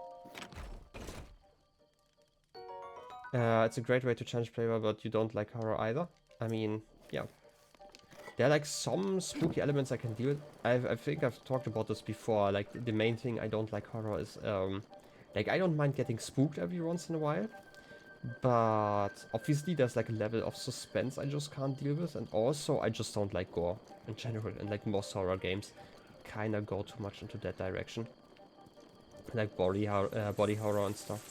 It's a great way to change flavor, but you don't like horror either. I mean, yeah. There are like some spooky elements I can deal with. I think I've talked about this before. Like the main thing I don't like horror is like I don't mind getting spooked every once in a while. But obviously there's like a level of suspense I just can't deal with. And also I just don't like gore in general. And like most horror games kinda go too much into that direction. Like body horror and stuff.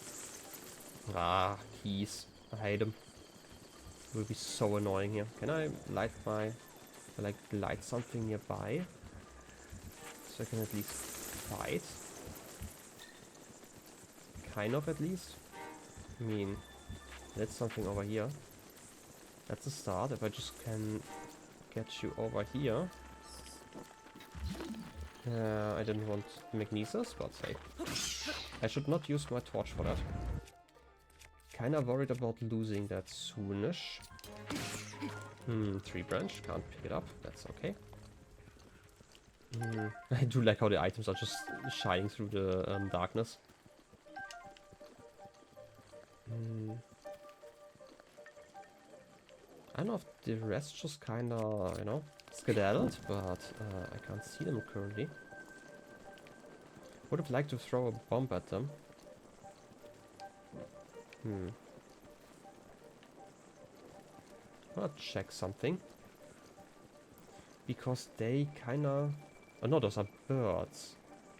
Ah, keys. I hate them. It will be so annoying here. Can I light my... like light something nearby? So I can at least fight. kind of at least. I mean, that's something over here. That's a start. If I just can get you over here. I didn't want magnesis, but hey. I should not use my torch for that. Kinda worried about losing that soonish. 3 branch, can't pick it up, that's okay. I do like how the items are just shining through the darkness. I don't know if the rest just kinda, you know, skedaddled, but I can't see them currently. Would have liked to throw a bomb at them. I'll check something. Because they kinda... Oh no, those are birds.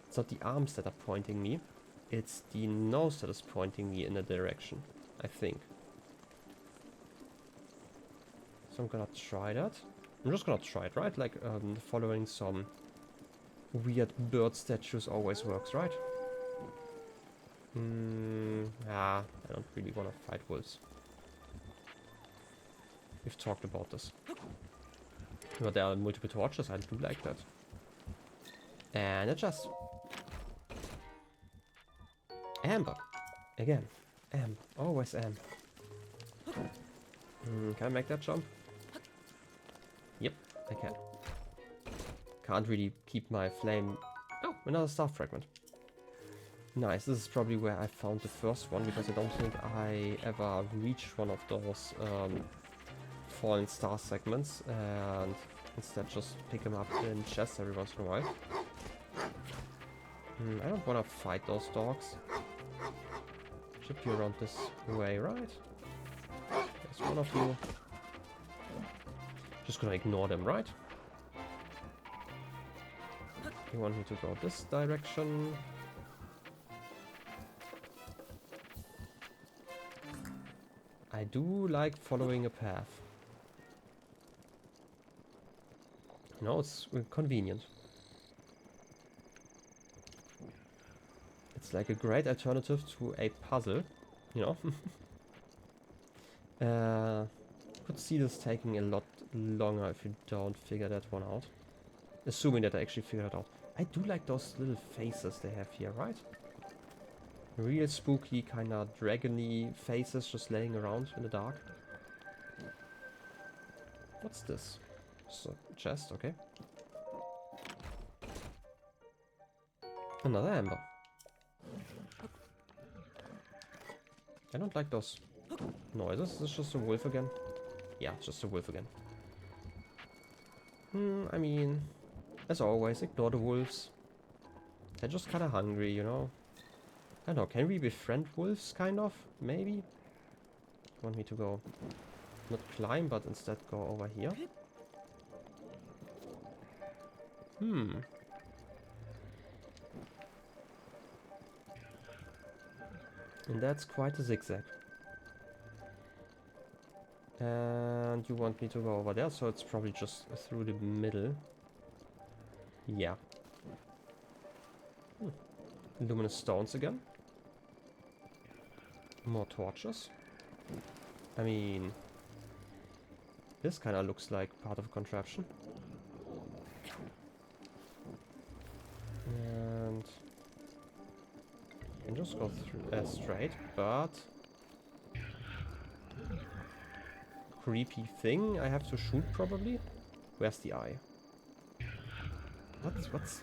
It's not the arms that are pointing me. It's the nose that is pointing me in a direction, I think. So I'm gonna try that. I'm just gonna try it, right? Like, following some weird bird statues always works, right? I don't really want to fight wolves. We've talked about this. But there are multiple torches, I do like that. And a chest. Amber. Again. Amber. Always amber. Can I make that jump? Yep, I can. Can't really keep my flame... Oh, another star fragment. Nice, this is probably where I found the first one, because I don't think I ever reached one of those fallen star segments, and instead just pick them up in chests every once in a while. I don't want to fight those dogs. Should be around this way, right? There's one of you. Just gonna ignore them, right? You want me to go this direction? I do like following a path. No, it's convenient. It's like a great alternative to a puzzle, you know? Could see this taking a lot longer if you don't figure that one out. Assuming that I actually figured it out. I do like those little faces they have here, right? Real spooky, kinda dragony faces just laying around in the dark. What's this? Just a chest, okay. Another amber. I don't like those noises. Is this just a wolf again? Yeah, it's just a wolf again. I mean, as always, ignore the wolves. They're just kinda hungry, you know? I don't know, can we befriend wolves, kind of? Maybe? Want me to go... not climb, but instead go over here? And that's quite a zigzag. And you want me to go over there, so it's probably just through the middle. Yeah. Luminous stones again. More torches. I mean... this kinda looks like part of a contraption. And... I can just go through straight, but... creepy thing I have to shoot, probably? Where's the eye? What's...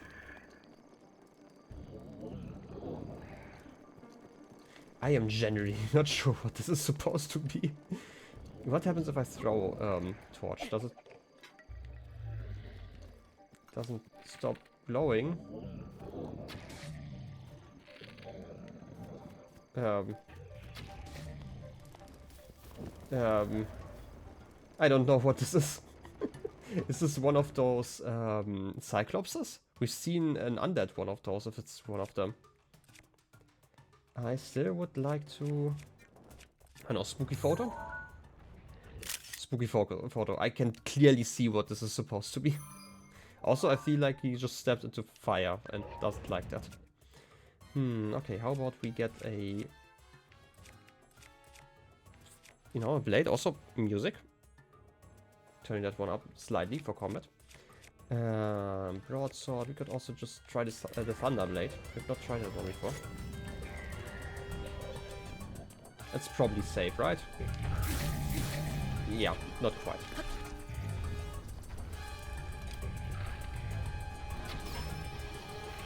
I am genuinely not sure what this is supposed to be. What happens if I throw torch? Does it... doesn't stop glowing? I don't know what this is. Is this one of those cyclopses? We've seen an undead one of those, if it's one of them. I still would like to... I know, spooky photo? Spooky photo. I can clearly see what this is supposed to be. Also, I feel like he just stepped into fire and doesn't like that. Okay, how about we get a... You know, a blade, also music. Turning that one up slightly for combat. Broadsword, we could also just try this, the Thunder Blade. We've not tried that one before. That's probably safe, right? Yeah, not quite.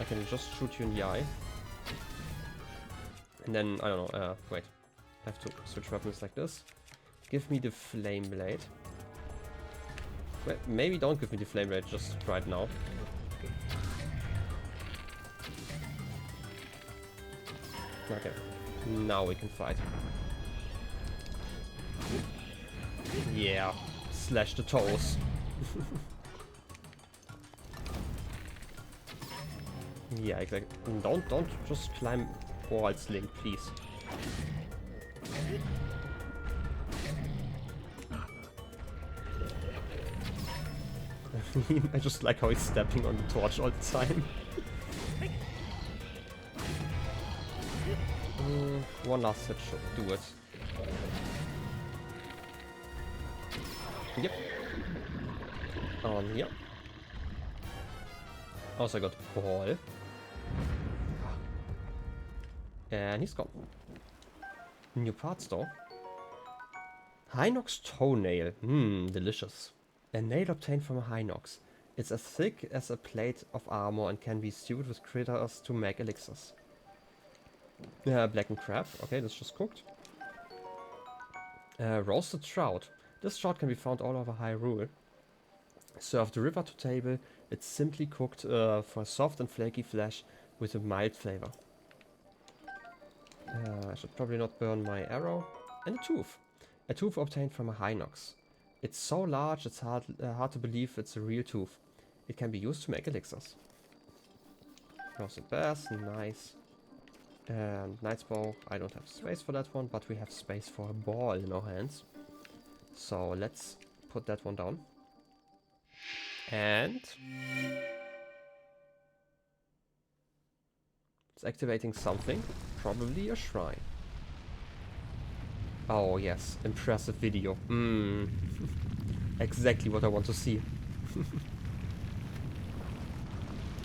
I can just shoot you in the eye. And then, I don't know, wait. I have to switch weapons like this. Give me the Flame Blade. Wait, maybe don't give me the Flame Blade just right now. Okay, now we can fight. Yeah, slash the toes. Yeah, exactly. Don't just climb walls, Link, please. I just like how he's stepping on the torch all the time. One last hit should do it. Yep. On here. Also got Ball. And he's gone. New parts though. Hinox toenail. Delicious. A nail obtained from a Hinox. It's as thick as a plate of armor and can be stewed with critters to make elixirs. Blackened crab. Okay, that's just cooked. Roasted trout. This trout can be found all over Hyrule. Served river to table. It's simply cooked for soft and flaky flesh with a mild flavor. I should probably not burn my arrow. And a tooth. A tooth obtained from a Hinox. It's so large it's hard to believe it's a real tooth. It can be used to make elixirs. Roasted bass, nice. And Knight's Bow, I don't have space for that one, but we have space for a ball in our hands. So let's put that one down. And... it's activating something, probably a shrine. Oh yes, impressive video. Exactly what I want to see.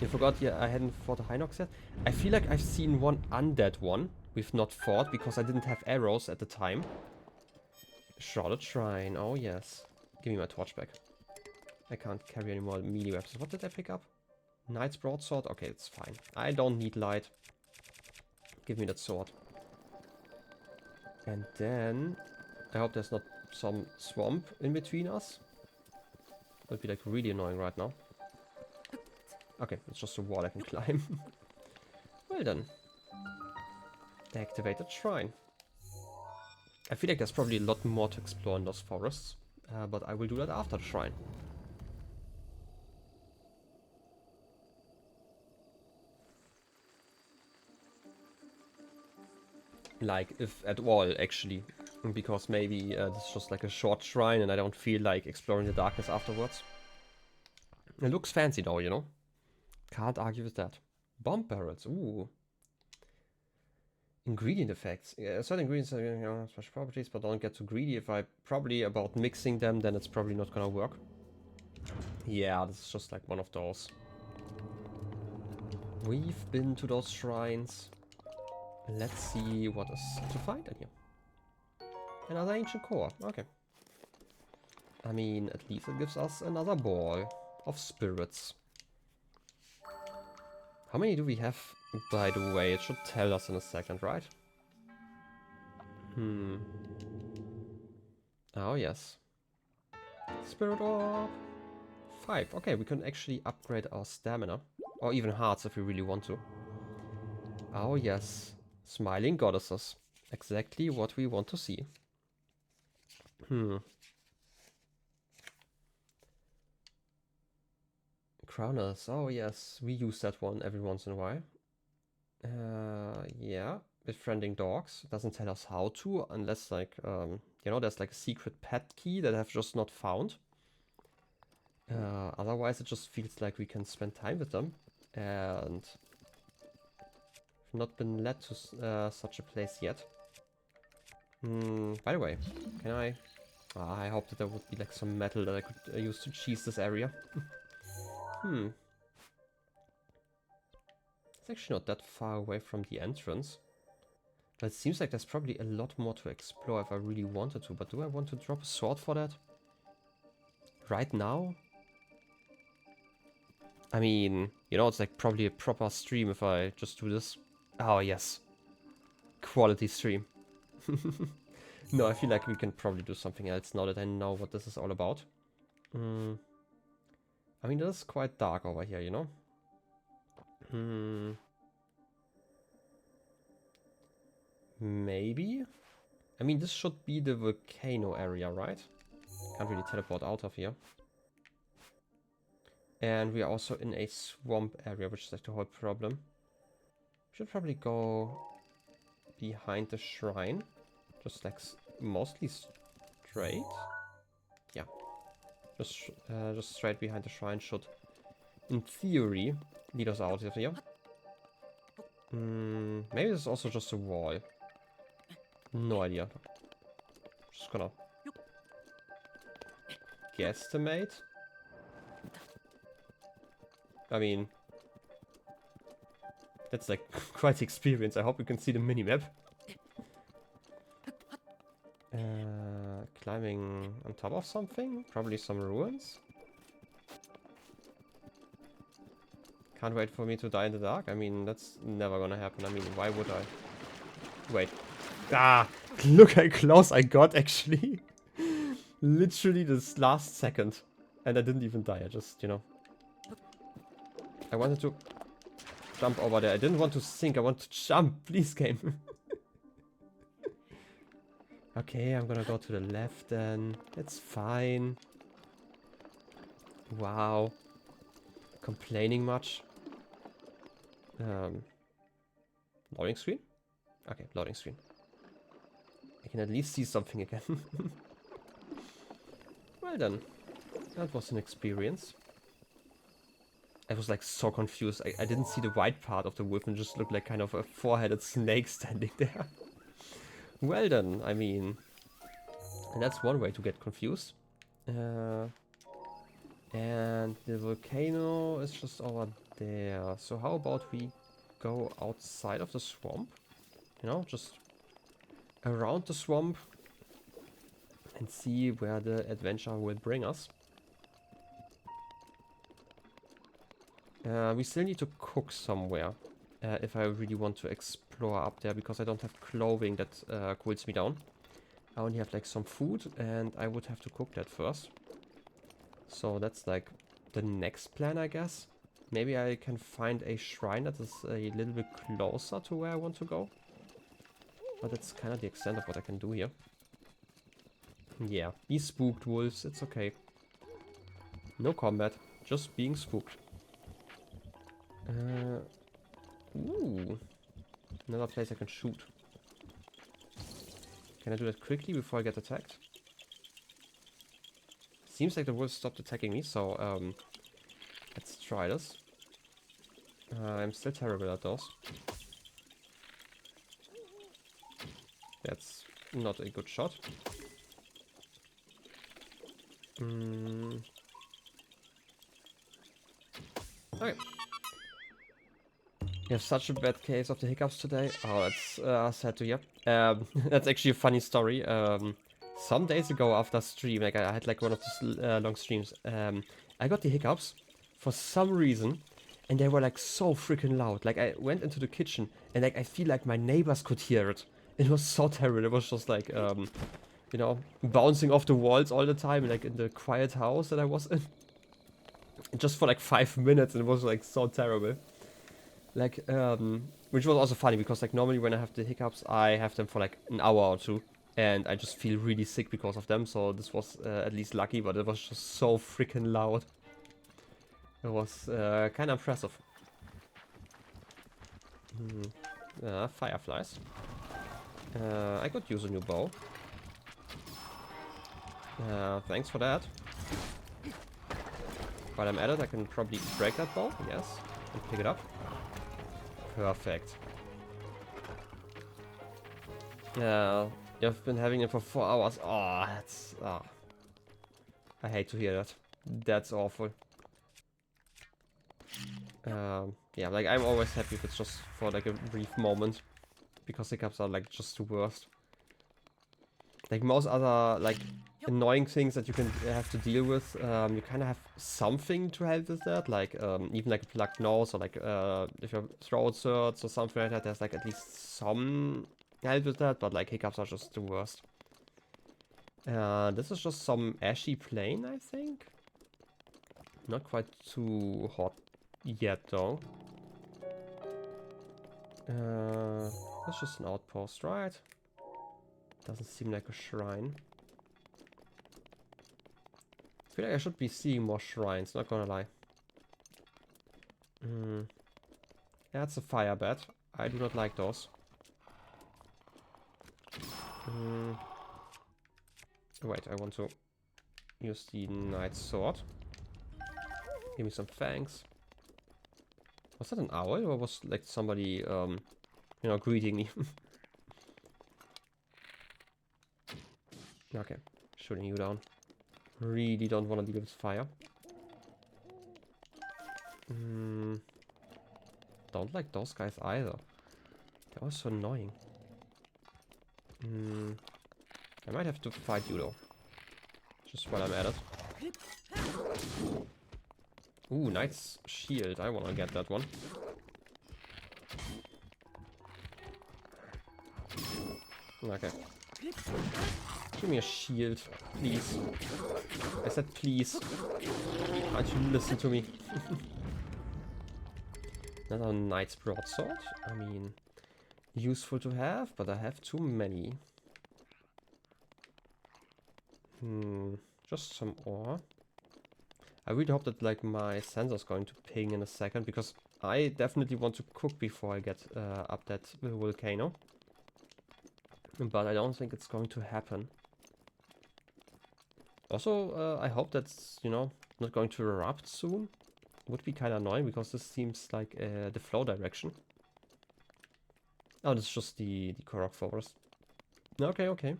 You forgot, yeah, I hadn't fought a Hinox yet. I feel like I've seen one undead one we've not fought because I didn't have arrows at the time. Shrouded Shrine, oh yes. Give me my torch back. I can't carry any more melee weapons. What did I pick up? Knight's Broadsword? Okay, it's fine. I don't need light. Give me that sword. And then... I hope there's not some swamp in between us. That would be like really annoying right now. Okay, it's just a wall I can climb. Well then. Activated shrine. I feel like there's probably a lot more to explore in those forests. But I will do that after the shrine. Like, if at all, actually. Because maybe this is just like a short shrine and I don't feel like exploring the darkness afterwards. It looks fancy though, you know? Can't argue with that. Bomb barrels, ooh. Ingredient effects. Yeah, certain ingredients have, you know, special properties, but don't get too greedy. If I probably about mixing them, then it's probably not gonna work. Yeah, this is just like one of those. We've been to those shrines. Let's see what is to find in here. Another ancient core, okay. I mean, at least it gives us another ball of spirits. How many do we have, by the way? It should tell us in a second, right? Oh, yes. Spirit Orb. 5. Okay, we can actually upgrade our stamina. Or even hearts if we really want to. Oh, yes. Smiling goddesses. Exactly what we want to see. Crowners. Oh, yes. We use that one every once in a while. Yeah. Befriending dogs. Doesn't tell us how to, unless, like, you know, there's like a secret pet key that I've just not found. Otherwise, it just feels like we can spend time with them. And not been led to such a place yet. By the way, can I... I hope that there would be like some metal that I could use to cheese this area. It's actually not that far away from the entrance. But it seems like there's probably a lot more to explore if I really wanted to. But do I want to drop a sword for that? Right now? I mean, you know, it's like probably a proper stream if I just do this. Oh, yes. Quality stream. No, I feel like we can probably do something else now that I know what this is all about. I mean, it is quite dark over here, you know? Maybe? I mean, this should be the volcano area, right? Can't really teleport out of here. And we are also in a swamp area, which is like the whole problem. Should probably go behind the shrine. Just like mostly straight. Yeah. Just straight behind the shrine should, in theory, lead us out of here. Maybe this is also just a wall. No idea. Just gonna guesstimate. I mean, that's like quite the experience. I hope you can see the minimap. Climbing on top of something? Probably some ruins? Can't wait for me to die in the dark. I mean, that's never gonna happen. I mean, why would I? Wait. Ah! Look how close I got, actually. Literally this last second. And I didn't even die. I just, you know. I wanted to jump over there. I didn't want to sink. I want to jump. Please, game. Okay, I'm gonna go to the left then. It's fine. Wow. Complaining much? Loading screen? Okay, loading screen. I can at least see something again. Well then. That was an experience. I was like so confused. I didn't see the white part of the wolf and just looked like kind of a four-headed snake standing there. Well then, I mean, and that's one way to get confused. And the volcano is just over there. So how about we go outside of the swamp? You know, just around the swamp and see where the adventure will bring us. We still need to cook somewhere. If I really want to explore up there, because I don't have clothing that cools me down. I only have like some food, and I would have to cook that first. So that's like the next plan, I guess. Maybe I can find a shrine that is a little bit closer to where I want to go. But that's kind of the extent of what I can do here. Yeah, be spooked, wolves. It's okay. No combat, just being spooked. Ooh. Another place I can shoot. Can I do that quickly before I get attacked? Seems like the wolves stopped attacking me, so let's try this. I'm still terrible at those. That's not a good shot. Okay. You have such a bad case of the hiccups today. Oh, that's sad to hear. That's actually a funny story. Some days ago after stream, like I had like one of those long streams, I got the hiccups for some reason, and they were like so freaking loud. Like I went into the kitchen, and like I feel like my neighbors could hear it. It was so terrible. It was just like, you know, bouncing off the walls all the time, like in the quiet house that I was in. Just for like 5 minutes, and it was like so terrible. Like, which was also funny because like normally when I have the hiccups, I have them for like an hour or two, and I just feel really sick because of them. So this was at least lucky, but it was just so freaking loud. It was kind of impressive. Fireflies. I could use a new bow. Thanks for that. While I'm at it, I can probably break that bow. Yes, and pick it up. Perfect. Yeah, you've been having it for 4 hours. Oh, that's... Oh. I hate to hear that. That's awful. Yeah, like I'm always happy if it's just for like a brief moment. Because hiccups are like just the worst. Like most other like annoying things that you can have to deal with, you kind of have something to help with that, like even like a plugged nose or like if your throat hurts or something like that, there's like at least some help with that, but like hiccups are just the worst. This is just some ashy plain, I think. Not quite too hot yet though. That's just an outpost, right? Doesn't seem like a shrine. I feel like I should be seeing more shrines, not gonna lie. That's a fire bed. I do not like those. Wait, I want to use the knight's sword. Give me some fangs. Was that an owl or was like somebody, you know, greeting me? Okay, shooting you down. Really don't want to deal with fire. Don't like those guys either. They're all so annoying. I might have to fight you though. Just while I'm at it. Ooh, knight's shield. I want to get that one. Okay. Give me a shield, please. I said please. Can't you listen to me? Another knight's broadsword. I mean, useful to have, but I have too many. Just some ore. I really hope that like my sensor's going to ping in a second, because I definitely want to cook before I get up that volcano. But I don't think it's going to happen. Also, I hope that's, you know, not going to erupt soon. Would be kind of annoying, because this seems like the flow direction. Oh, this is just the Korok forest. Okay, okay.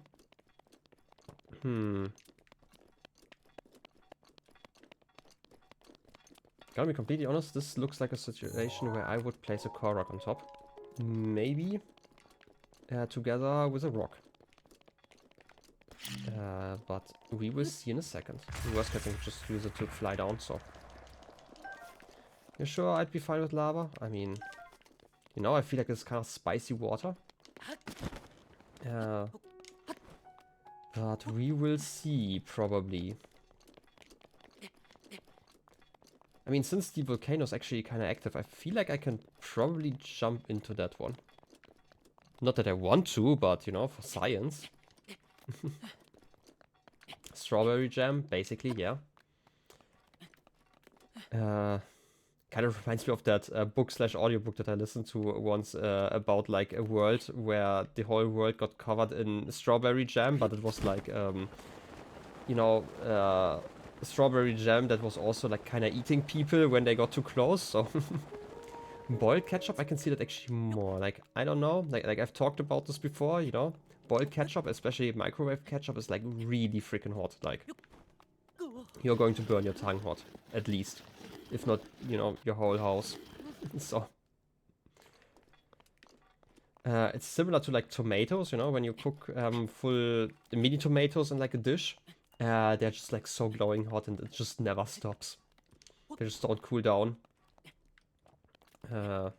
Gotta be completely honest, this looks like a situation where I would place a Korok on top. Maybe together with a rock. But we will see in a second. In worst case, I can just use it to fly down, so... You sure I'd be fine with lava? I mean, you know, I feel like it's kind of spicy water. But we will see, probably. I mean, since the volcano is actually kind of active, I feel like I can probably jump into that one. Not that I want to, but, you know, for science. Strawberry jam, basically, yeah. Kind of reminds me of that book/audiobook that I listened to once about like a world where the whole world got covered in strawberry jam, but it was like, you know, strawberry jam that was also like kind of eating people when they got too close. So boiled ketchup, I can see that actually more. Like, I don't know, like I've talked about this before, you know, boiled ketchup, especially microwave ketchup, is like really freaking hot. Like, you're going to burn your tongue hot, at least. If not, you know, your whole house. So it's similar to like tomatoes, you know, when you cook full mini tomatoes in like a dish. They're just like so glowing hot and it just never stops. They just don't cool down. Can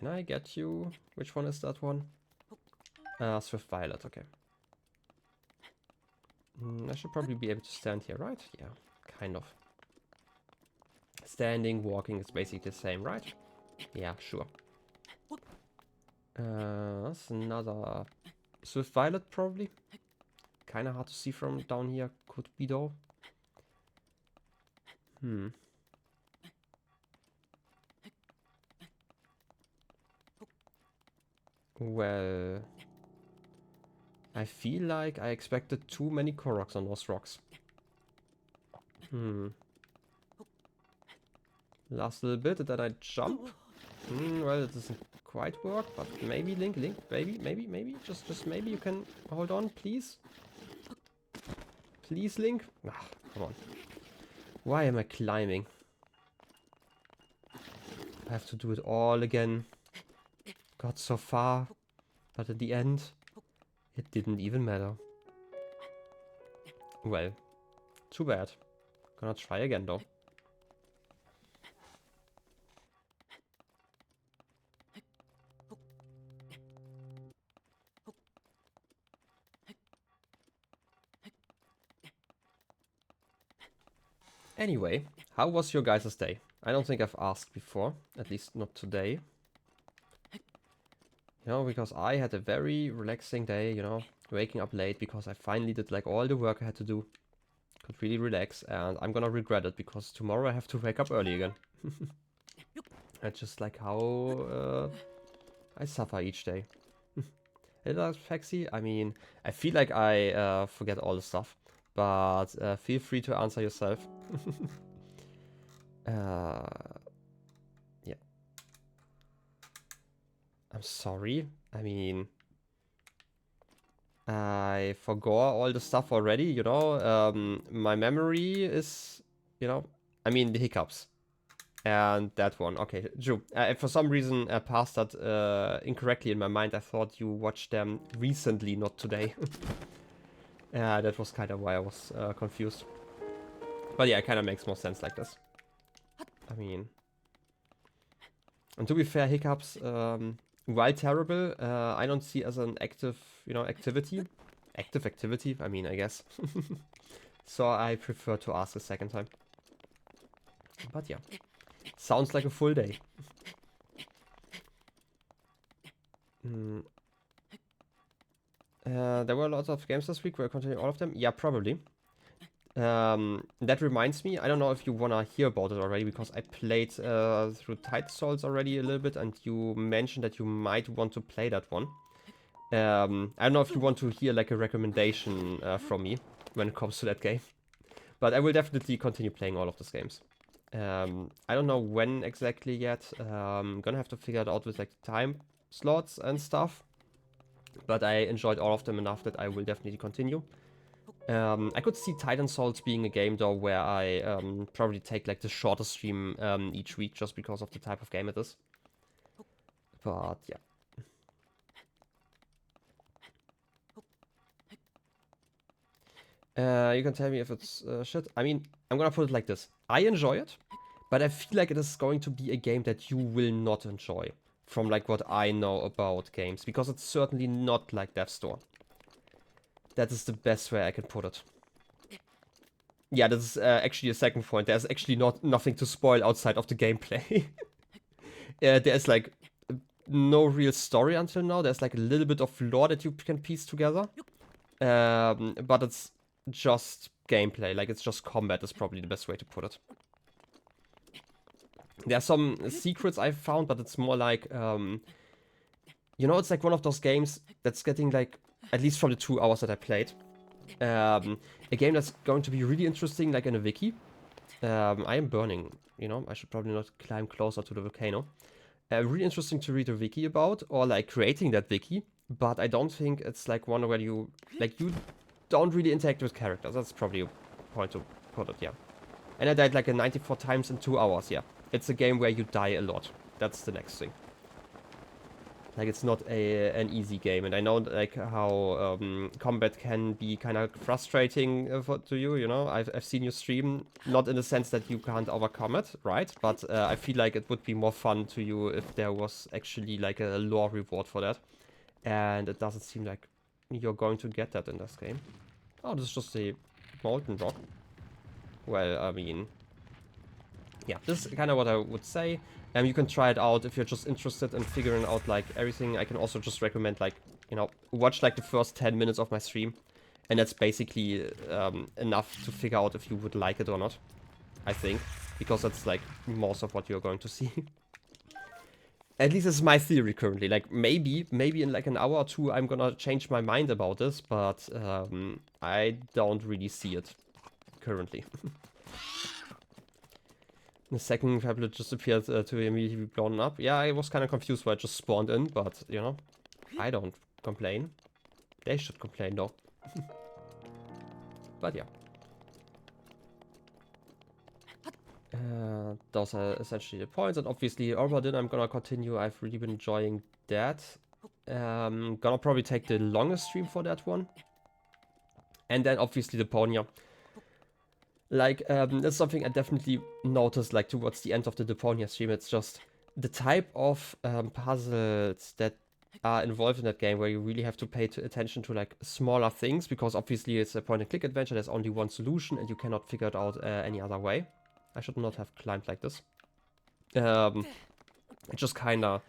I get you? Which one is that one? Swift Violet, okay. I should probably be able to stand here, right? Yeah, kind of. Standing, walking is basically the same, right? Yeah, sure. That's another Swift Violet, probably. Kind of hard to see from down here. Could be, though. Well... I feel like I expected too many Koroks on those rocks. Last little bit, and then I jump. Well, it doesn't quite work, but maybe, Link, maybe, just maybe you can hold on, please? Please, Link? Ah, come on. Why am I climbing? I have to do it all again. Got so far, but at the end, it didn't even matter. Well, too bad. Gonna try again, though. Anyway, how was your guys' day? I don't think I've asked before, at least not today. You know, because I had a very relaxing day, you know, waking up late because I finally did like all the work I had to do. Could really relax, and I'm gonna regret it because tomorrow I have to wake up early again. That's just like how I suffer each day. Hello, Faxi. I mean, I feel like I forget all the stuff, but feel free to answer yourself. Yeah. I'm sorry. I mean, I forgot all the stuff already, you know. My memory is, you know, I mean the hiccups. And that one. Okay, Drew. For some reason, I passed that incorrectly in my mind. I thought you watched them recently, not today. That was kind of why I was confused. But yeah, it kind of makes more sense like this. I mean... And to be fair, hiccups, while terrible, I don't see as an active, you know, activity. Active activity, I mean, I guess. So I prefer to ask a second time. But yeah. Sounds like a full day. There were lots of games this week. Will I continue all of them? Yeah, probably. That reminds me, I don't know if you wanna hear about it already, because I played through Tide Souls already a little bit, and you mentioned that you might want to play that one. I don't know if you want to hear like a recommendation from me when it comes to that game. But I will definitely continue playing all of these games. I don't know when exactly yet. I'm gonna have to figure it out with like time slots and stuff. But I enjoyed all of them enough that I will definitely continue. I could see Titan Souls being a game though where I probably take like the shorter stream each week just because of the type of game it is. But yeah. You can tell me if it's shit. I mean, I'm gonna put it like this. I enjoy it, but I feel like it is going to be a game that you will not enjoy from like what I know about games, because it's certainly not like Death's Door. That is the best way I can put it. Yeah, that's actually a second point. There's actually nothing to spoil outside of the gameplay. There's like no real story until now. There's like a little bit of lore that you can piece together. But it's just gameplay. Like, it's just combat is probably the best way to put it. There are some secrets I've found, but it's more like, you know, it's like one of those games that's getting like, at least from the 2 hours that I played, a game that's going to be really interesting, like in a wiki. I am burning, you know, I should probably not climb closer to the volcano. Really interesting to read a wiki about, or like creating that wiki, but I don't think it's like one where you don't really interact with characters. That's probably a point to put it, yeah. And I died like 94 times in 2 hours, yeah. It's a game where you die a lot. That's the next thing. Like, it's not an easy game, and I know like how combat can be kind of frustrating to you, you know. I've seen you stream, not in the sense that you can't overcome it, right? But I feel like it would be more fun to you if there was actually like a lore reward for that. And it doesn't seem like you're going to get that in this game. Oh, this is just a molten rock. Well, I mean... yeah, this is kind of what I would say. You can try it out if you're just interested in figuring out like everything. I can also just recommend like, you know, watch like the first 10 minutes of my stream. And that's basically enough to figure out if you would like it or not, I think. Because that's like most of what you're going to see. At least it's my theory currently. Like maybe in like an hour or two I'm gonna change my mind about this. But I don't really see it currently. The second tablet just appeared to immediately be blown up. Yeah, I was kind of confused why it just spawned in, but, you know, I don't complain. They should complain, though. But yeah. Those are essentially the points, and obviously Overworld I'm gonna continue. I've really been enjoying that. Gonna probably take the longest stream for that one. And then obviously the Deponia. Like, that's something I definitely noticed, like, towards the end of the Deponia stream. It's just the type of puzzles that are involved in that game where you really have to pay attention to, like, smaller things, because obviously it's a point-and-click adventure. There's only one solution, and you cannot figure it out any other way. I should not have climbed like this. It just kind of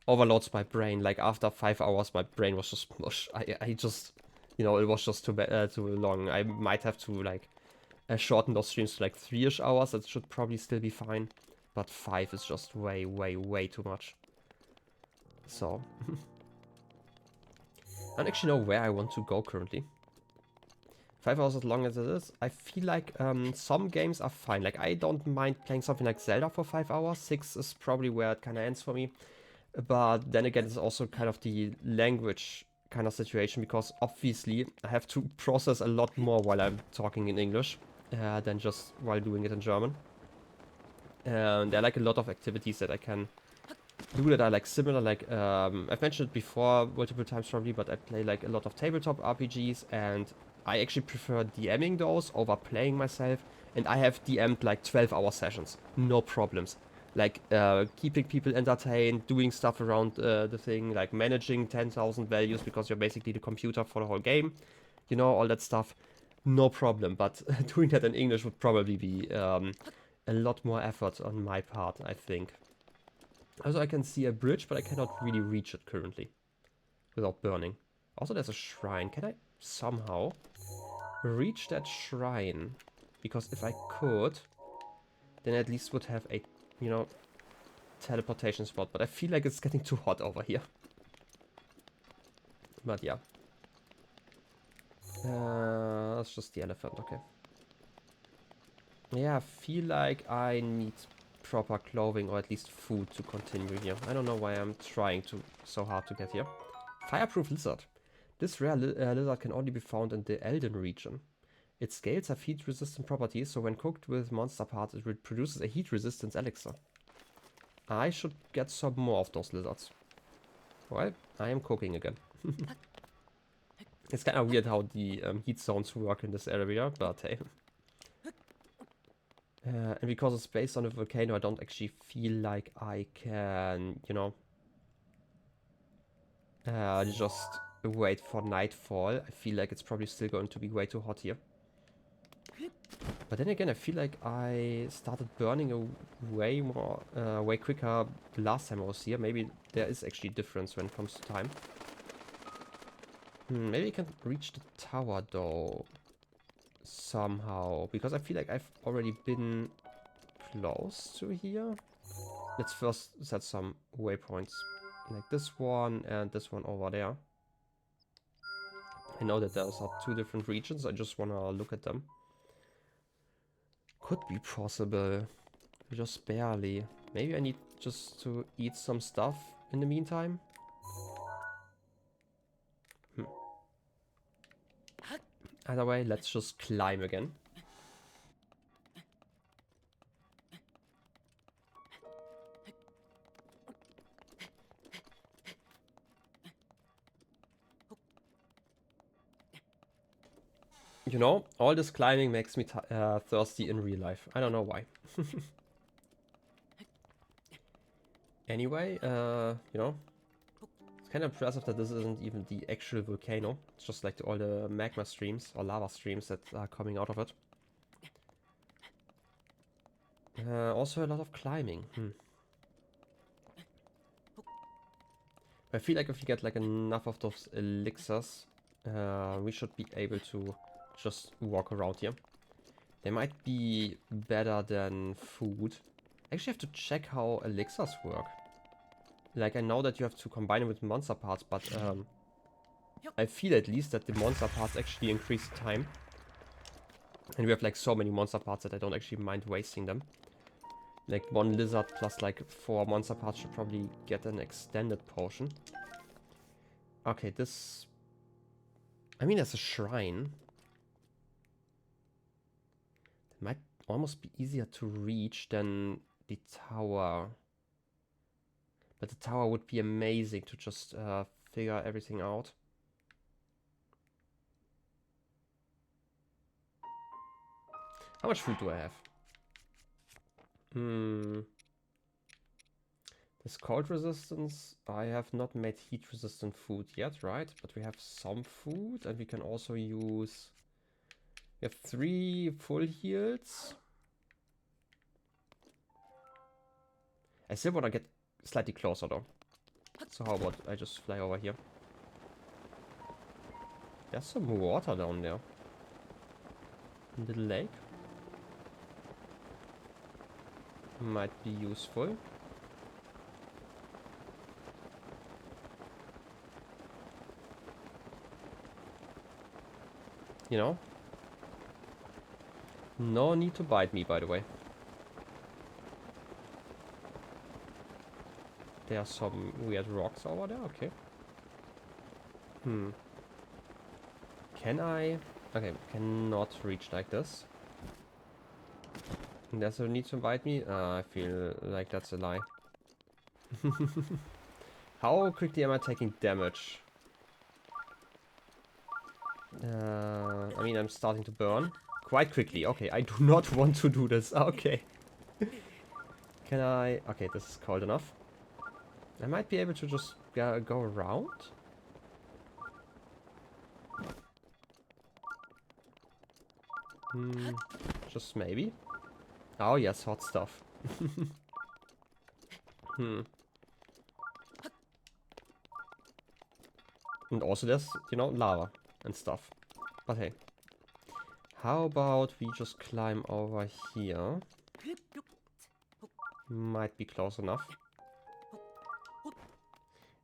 overloads my brain. Like, after 5 hours, my brain was just mush. I just, you know, it was just too long. I might have to, like, shorten those streams to, like, 3-ish hours. That should probably still be fine. But 5 is just way, way, way too much. So. I don't actually know where I want to go currently. 5 hours as long as it is. I feel like some games are fine. Like, I don't mind playing something like Zelda for 5 hours. 6 is probably where it kind of ends for me. But then again, it's also kind of the language kind of situation, because obviously I have to process a lot more while I'm talking in English than just while doing it in German. There are like a lot of activities that I can do that are like similar. Like, I've mentioned it before multiple times probably, but I play like a lot of tabletop RPGs, and I actually prefer DMing those over playing myself. And I have DM'd like 12-hour sessions, no problems. Like, keeping people entertained, doing stuff around the thing, like managing 10,000 values because you're basically the computer for the whole game. You know, all that stuff, no problem. But doing that in English would probably be a lot more effort on my part, I think. Also, I can see a bridge, but I cannot really reach it currently without burning. Also, there's a shrine. Can I somehow reach that shrine? Because if I could, then I at least would have a, you know, teleportation spot. But I feel like it's getting too hot over here. But yeah. That's just the elephant, okay. Yeah, I feel like I need proper clothing, or at least food, to continue here. I don't know why I'm trying so hard to get here. Fireproof lizard. This rare lizard can only be found in the Elden region. Its scales have heat-resistant properties, so when cooked with monster parts, it produces a heat-resistance elixir. I should get some more of those lizards. Well, I am cooking again. It's kind of weird how the heat zones work in this area, but hey. And because it's based on a volcano, I don't actually feel like I can, you know, just wait for nightfall. I feel like it's probably still going to be way too hot here. But then again, I feel like I started burning way more, way quicker the last time I was here. Maybe there is actually a difference when it comes to time. Maybe I can reach the tower though, somehow, because I feel like I've already been close to here. Let's first set some waypoints, like this one and this one over there. I know that those are two different regions. I just want to look at them. Could be possible, just barely. Maybe I need just to eat some stuff in the meantime. Either way, let's just climb again. You know, all this climbing makes me thirsty in real life. I don't know why. Anyway, you know, it's kind of impressive that this isn't even the actual volcano. It's just like all the magma streams or lava streams that are coming out of it. Also a lot of climbing. I feel like if we get like enough of those elixirs, we should be able to just walk around here. They might be better than food. I actually have to check how elixirs work. Like, I know that you have to combine it with monster parts, but I feel at least that the monster parts actually increase the time. And we have like so many monster parts that I don't actually mind wasting them. Like 1 lizard plus like 4 monster parts should probably get an extended potion. Okay, this... I mean, there's a shrine. It might almost be easier to reach than the tower. But the tower would be amazing to just figure everything out. How much food do I have? This cold resistance, I have not made heat resistant food yet, right? But we have some food and we can also use... We have 3 full heals. I still want to get slightly closer though. So how about I just fly over here? There's some water down there. In the lake. Might be useful. You know? No need to bite me, by the way. There are some weird rocks over there, okay. Can I... Okay, cannot reach like this. Does it need to bite me? I feel like that's a lie. How quickly am I taking damage? I mean, I'm starting to burn. Quite quickly. Okay, I do not want to do this. Okay. Can I... Okay, this is cold enough. I might be able to just go around. Just maybe. Oh yes, hot stuff. And also there's, you know, lava and stuff. But hey. How about we just climb over here? Might be close enough.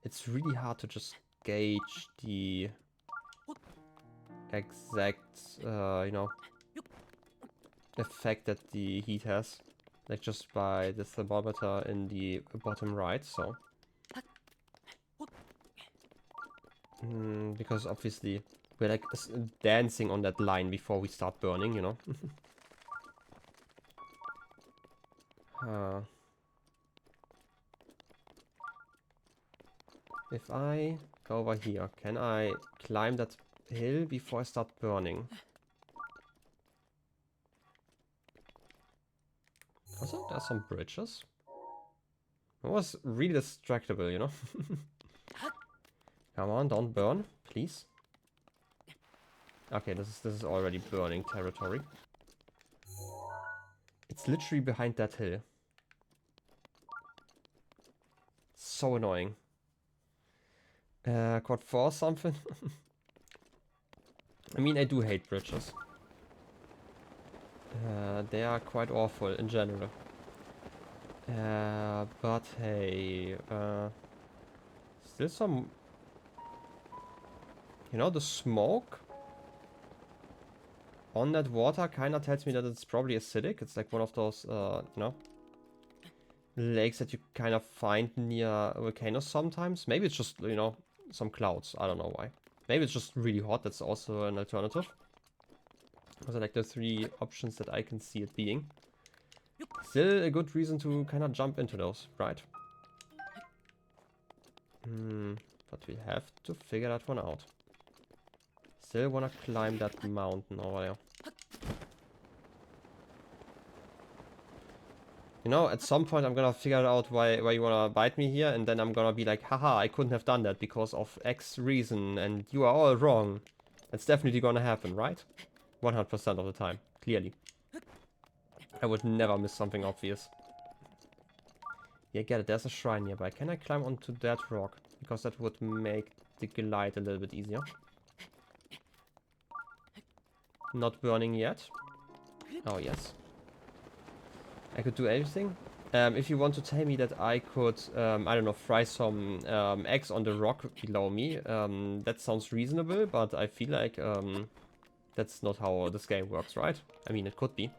It's really hard to just gauge the exact, you know, effect that the heat has. Like just by the thermometer in the bottom right, so. Because obviously we're like dancing on that line before we start burning, you know. If I go over here, can I climb that hill before I start burning? Also, there's some bridges. It was really distractible, you know. Come on, don't burn, please. Okay, this is already burning territory. It's literally behind that hill. So annoying. Code 4 something? I mean, I do hate bridges. They are quite awful in general. But hey, still some... You know, the smoke on that water kind of tells me that it's probably acidic. It's like one of those, you know, lakes that you kind of find near volcanoes sometimes. Maybe it's just, you know, some clouds. I don't know why. Maybe it's just really hot. That's also an alternative. Those are like the 3 options that I can see it being. Still a good reason to kind of jump into those, right? But we have to figure that one out. Still wanna climb that mountain over there. You know, at some point I'm gonna figure out why you wanna bite me here, and then I'm gonna be like, haha, I couldn't have done that because of X reason, and you are all wrong. That's definitely gonna happen, right? 100% of the time, clearly. I would never miss something obvious. Yeah, get it, there's a shrine nearby. Can I climb onto that rock? Because that would make the glide a little bit easier. Not burning yet. Oh, yes. I could do everything. If you want to tell me that I could, I don't know, fry some eggs on the rock below me, that sounds reasonable, but I feel like that's not how this game works, right? I mean, it could be.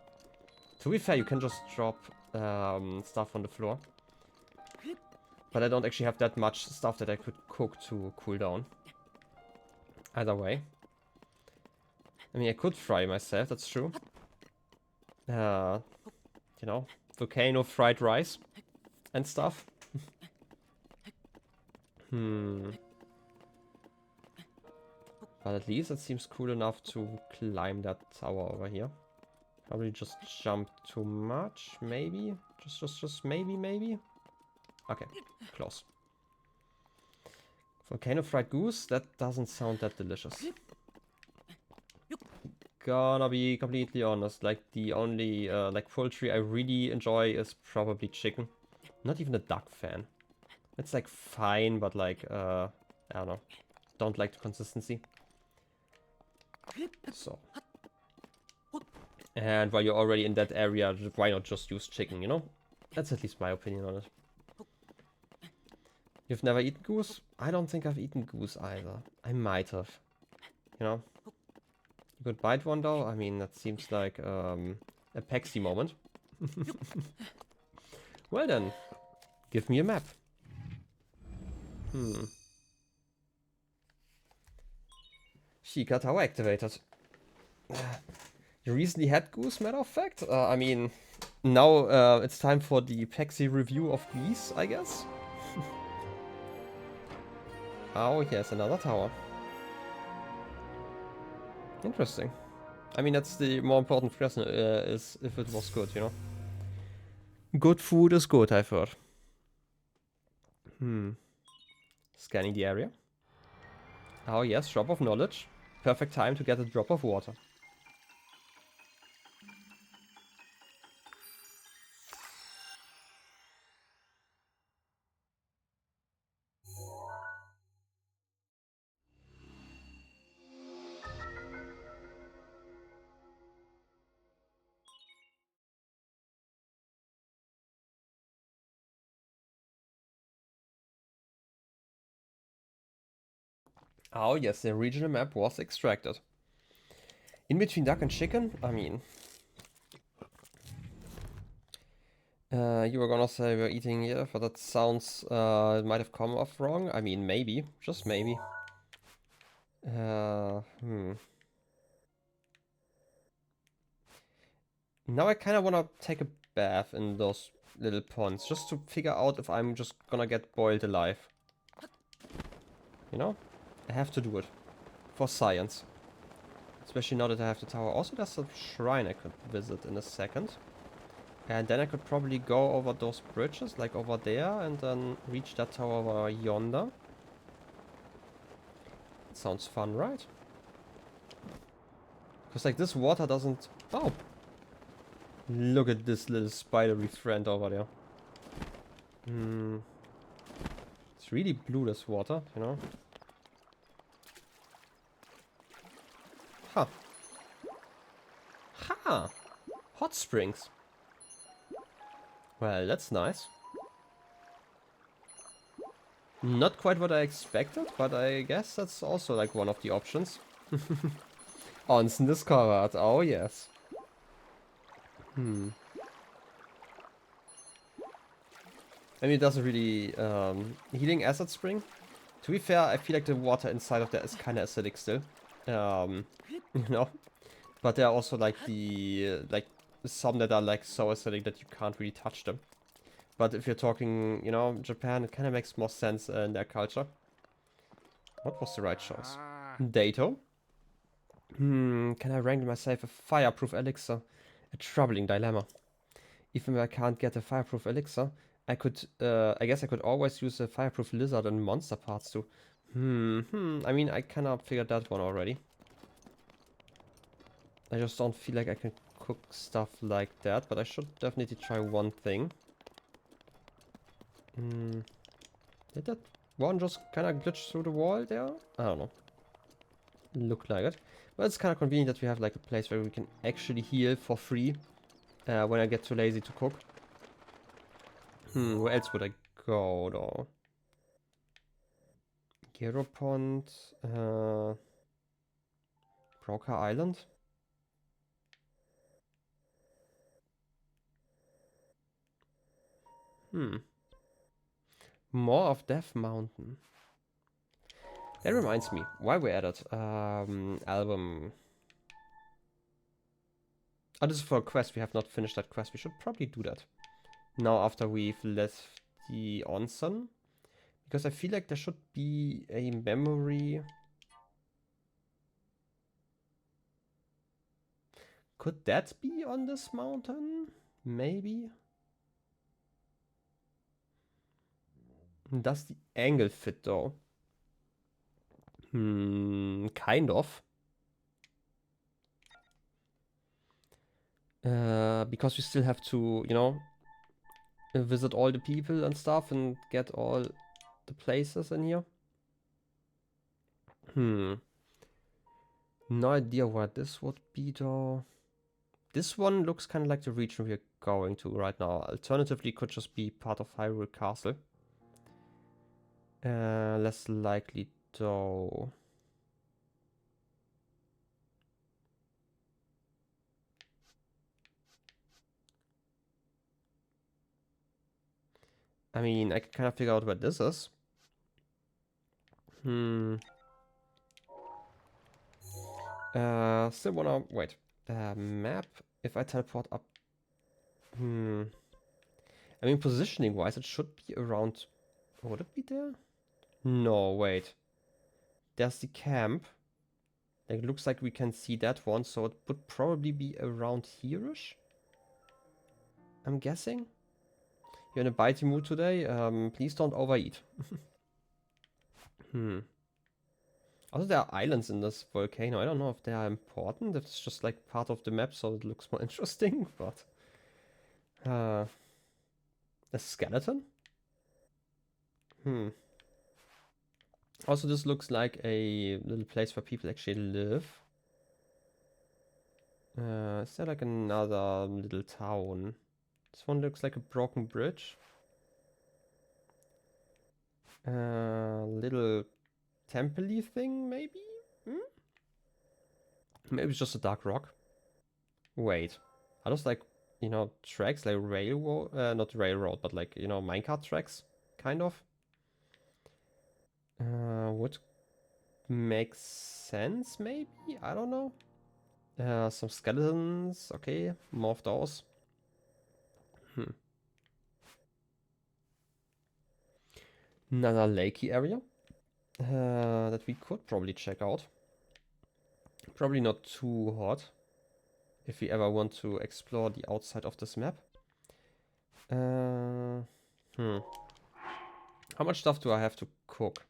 To be fair, you can just drop stuff on the floor. But I don't actually have that much stuff that I could cook to cool down. Either way. I mean, I could fry myself, that's true. You know, volcano fried rice and stuff. But at least it seems cool enough to climb that tower over here. Probably just jump too much, maybe? Just maybe? Okay, close. Volcano fried goose? That doesn't sound that delicious. Gonna be completely honest, like the only like poultry I really enjoy is probably chicken. Not even a duck fan. It's like fine, but like I don't know. Don't like the consistency. So. And while you're already in that area, why not just use chicken, you know? That's at least my opinion on it. You've never eaten goose? I don't think I've eaten goose either. I might have. You know? You could bite one though? I mean, that seems like a Pexy moment. Well then, give me a map. Sheikah Tower activated. You recently had goose, matter of fact? I mean, now it's time for the Pexy review of Greece, I guess. Oh, yes, another tower. Interesting. I mean, that's the more important question, is if it was good, you know? Good food is good, I've heard. Scanning the area. Oh yes, drop of knowledge. Perfect time to get a drop of water. Oh yes, the regional map was extracted. In between duck and chicken? I mean... you were gonna say we're eating here, but that sounds... it might have come off wrong. I mean, maybe. Just maybe. Now I kind of want to take a bath in those little ponds, just to figure out if I'm just gonna get boiled alive. You know? I have to do it. For science. Especially now that I have the tower. Also, there's a shrine I could visit in a second. And then I could probably go over those bridges, like over there, and then reach that tower over yonder. Sounds fun, right? Because like this water doesn't... Oh! Look at this little spidery friend over there. It's really blue, this water, you know? Huh. Ha! Hot springs. Well, that's nice. Not quite what I expected, but I guess that's also like one of the options. Onsen discovered. Oh, yes. I mean, it doesn't really... healing acid spring. To be fair, I feel like the water inside of there is kind of acidic still. You know? But there are also like the... like some that are like so acidic that you can't really touch them. But if you're talking, you know, Japan, it kind of makes more sense in their culture. What was the right choice? Dato. Can I wrangle myself a fireproof elixir? A troubling dilemma. Even if I can't get a fireproof elixir, I could, I guess I could always use a fireproof lizard and monster parts too. I mean, I kind of figured that one already. I just don't feel like I can cook stuff like that, but I should definitely try one thing. Did that one just kind of glitch through the wall there? I don't know. Look like it. But it's kind of convenient that we have like a place where we can actually heal for free when I get too lazy to cook. Where else would I go though? Gero Pond, Broker Island. More of Death Mountain. That reminds me, why we added album. Oh, this is for a quest. We have not finished that quest. We should probably do that now after we've left the onsen. Because I feel like there should be a memory. Could that be on this mountain? Maybe. Does the angle fit though? Kind of. Because we still have to, you know, visit all the people and stuff and get all the places in here. No idea what this would be though. This one looks kind of like the region we're going to right now. Alternatively, could just be part of Hyrule Castle. Less likely though. I mean, I can kind of figure out where this is. Still wanna wait. Map. If I teleport up. I mean, positioning wise, it should be around. Would it be there? No, wait. There's the camp. It looks like we can see that one, so it would probably be around here-ish. I'm guessing. You're in a bitey mood today? Please don't overeat. Also, there are islands in this volcano. I don't know if they are important, if it's just like part of the map so it looks more interesting, but... a skeleton? Also, this looks like a little place where people actually live. Is there like another little town? This one looks like a broken bridge. Little temple-y thing, maybe? Maybe it's just a dark rock. Wait. Are those like, you know, tracks like railroad? Not railroad, but like, you know, minecart tracks? Kind of. Would make sense, maybe? I don't know. Some skeletons. Okay, more of those. Another lakey area that we could probably check out. Probably not too hot if we ever want to explore the outside of this map. How much stuff do I have to cook?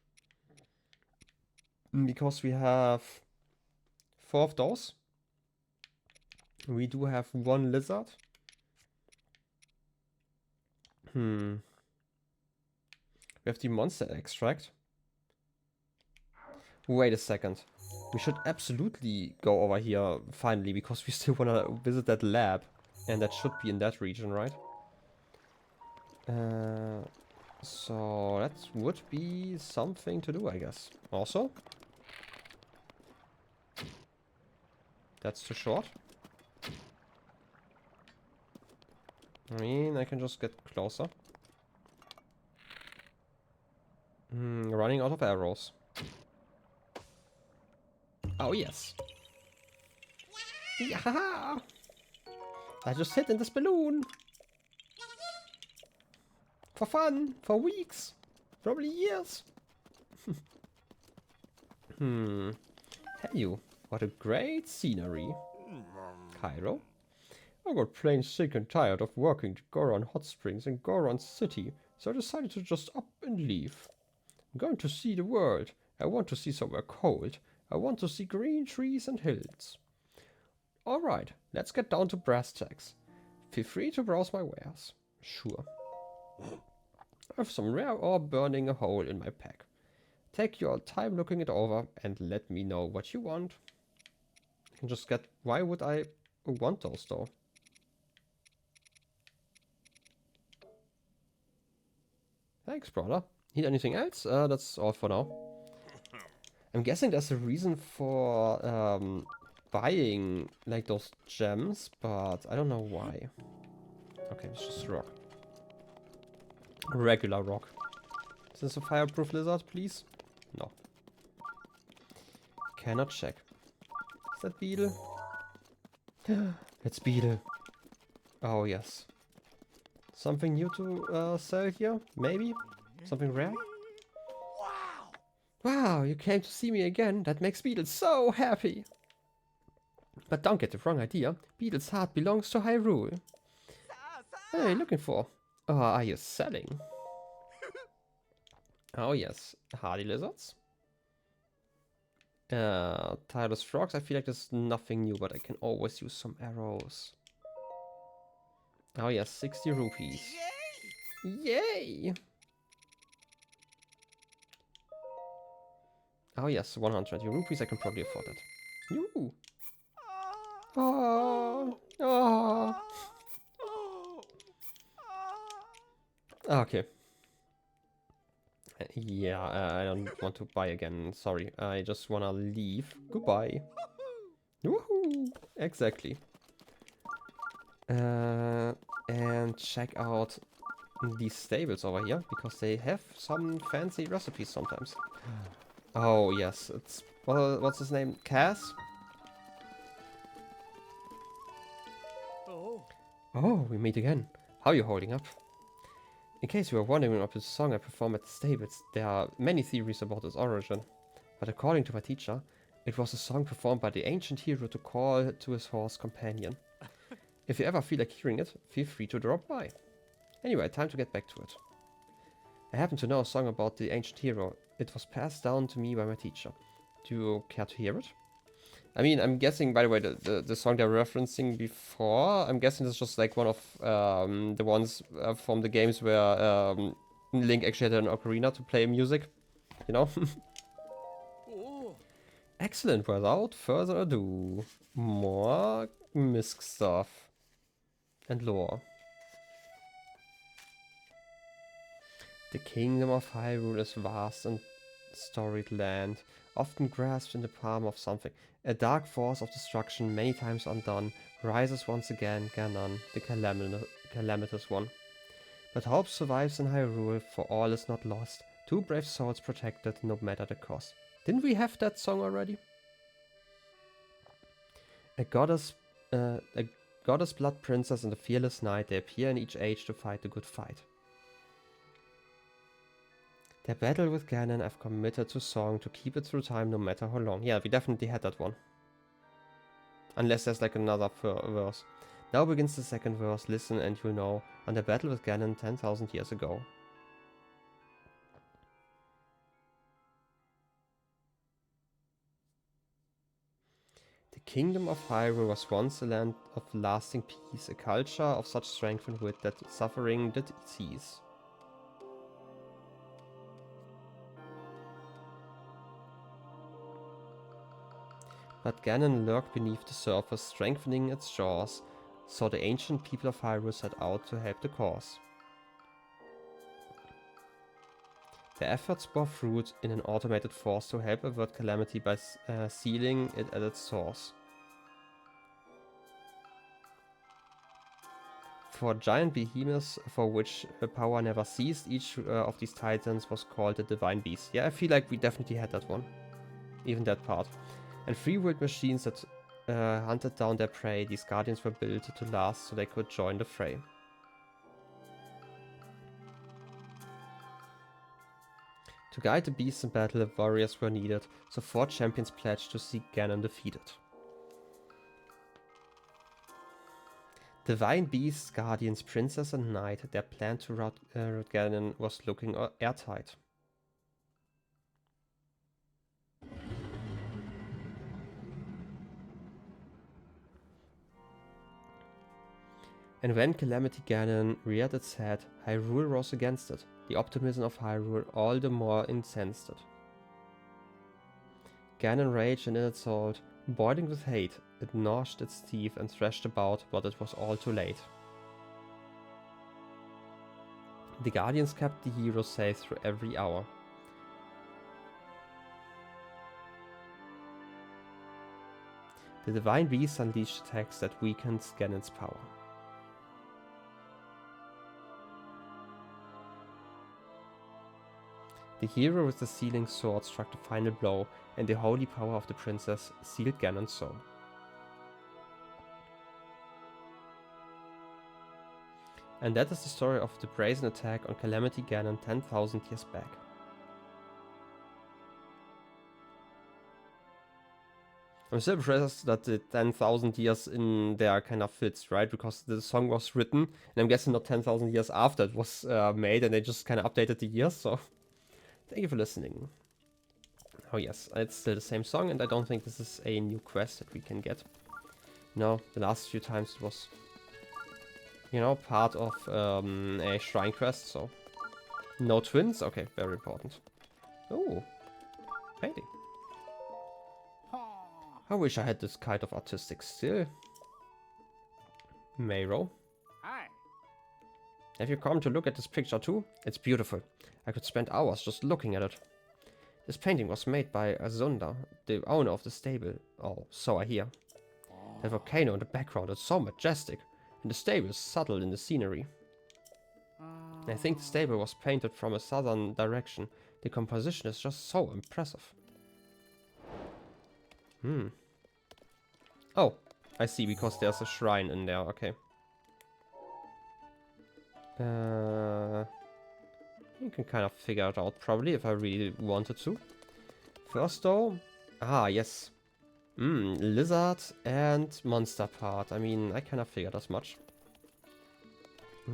Because we have 4 of those. We do have 1 lizard. We have the monster extract. Wait a second. We should absolutely go over here finally, because we still want to visit that lab. And that should be in that region, right? So that would be something to do, I guess. Also, that's too short. I mean, I can just get closer. Running out of arrows. Oh, yes. Yeah! I just hit in this balloon. For fun. For weeks. Probably years. Hey you. What a great scenery. Cairo? I got plain sick and tired of working to Goron Hot Springs and Goron City, so I decided to just up and leave. I'm going to see the world. I want to see somewhere cold. I want to see green trees and hills. Alright, let's get down to brass tacks. Feel free to browse my wares. Sure. I have some rare ore burning a hole in my pack. Take your time looking it over and let me know what you want. I can just get... Why would I want those though? Thanks, brother. Need anything else? That's all for now. I'm guessing there's a reason for buying like those gems, but I don't know why. Okay, it's just rock. Regular rock. Is this a fireproof lizard, please? No. Cannot check. Is that beetle? It's beetle. Oh, yes. Something new to sell here? Maybe? Something rare? Wow, you came to see me again. That makes Beetle so happy. But don't get the wrong idea. Beetle's heart belongs to Hyrule. What are you looking for? Or are you selling? Oh yes, hardy lizards. Tireless frogs. I feel like there's nothing new, but I can always use some arrows. Oh yes, 60 rupees. Yay! Oh yes, 120 rupees. I can probably afford that. Yoo! Oh, oh. Okay. Yeah, I don't want to buy again. Sorry, I just wanna leave. Goodbye. Woohoo! Exactly. And check out these stables over here because they have some fancy recipes sometimes. Oh yes, it's what's his name? Cass? Oh, we meet again. How are you holding up? In case you were wondering about the song I perform at the stables, there are many theories about its origin. But according to my teacher, it was a song performed by the ancient hero to call to his horse companion. If you ever feel like hearing it, feel free to drop by. Anyway, time to get back to it. I happen to know a song about the ancient hero. It was passed down to me by my teacher. Do you care to hear it? I mean, I'm guessing, by the way, the song they're referencing before, I'm guessing it's just like one of the ones from the games where Link actually had an ocarina to play music, you know? Excellent, without further ado, more Misk stuff and lore. The kingdom of Hyrule is vast and storied land, often grasped in the palm of something. A dark force of destruction, many times undone, rises once again, Ganon, the calamitous one. But hope survives in Hyrule, for all is not lost. Two brave souls protected, no matter the cost. Didn't we have that song already? A goddess blood princess and a fearless knight, they appear in each age to fight the good fight. Their battle with Ganon, I've committed to song to keep it through time no matter how long. Yeah, we definitely had that one. Unless there's like another verse. Now begins the second verse, listen and you'll know, on the battle with Ganon 10,000 years ago. The kingdom of Hyrule was once a land of lasting peace, a culture of such strength and wit that suffering did cease. But Ganon lurked beneath the surface, strengthening its jaws, so the ancient people of Hyrule set out to help the cause. Their efforts bore fruit in an automated force to help avert calamity by sealing it at its source. For giant behemoths for which power never ceased, each of these titans was called the Divine Beast. Yeah, I feel like we definitely had that one. Even that part. And free-willed machines that hunted down their prey, these guardians were built to last so they could join the fray. To guide the beasts in battle, warriors were needed, so 4 champions pledged to see Ganon defeated. Divine beasts, guardians, princess and knight, their plan to rout Ganon was looking airtight. And when Calamity Ganon reared its head, Hyrule rose against it. The optimism of Hyrule all the more incensed it. Ganon raged in its soul, boiling with hate. It gnashed its teeth and thrashed about, but it was all too late. The Guardians kept the hero safe through every hour. The Divine Beast unleashed attacks that weakened Ganon's power. The hero with the sealing sword struck the final blow, and the holy power of the princess sealed Ganon's soul. And that is the story of the brazen attack on Calamity Ganon 10,000 years back. I'm still impressed that the 10,000 years in there kind of fits, right? Because the song was written, and I'm guessing not 10,000 years after it was made, and they just kind of updated the years, so... Thank you for listening. Oh yes, it's still the same song, and I don't think this is a new quest that we can get. No, the last few times it was, you know, part of a shrine quest, so... No twins? Okay, very important. Oh, painting. I wish I had this kind of artistic skill. Mayro. Hi. Have you come to look at this picture too? It's beautiful. I could spend hours just looking at it. This painting was made by Azunda, the owner of the stable. Oh, so I hear. The volcano in the background is so majestic, and the stable is subtle in the scenery. I think the stable was painted from a southern direction. The composition is just so impressive. Oh, I see, because there's a shrine in there, okay. You can kind of figure it out, probably, if I really wanted to. First, though... Ah, yes. Lizard and monster part. I mean, I kind of figured as much. I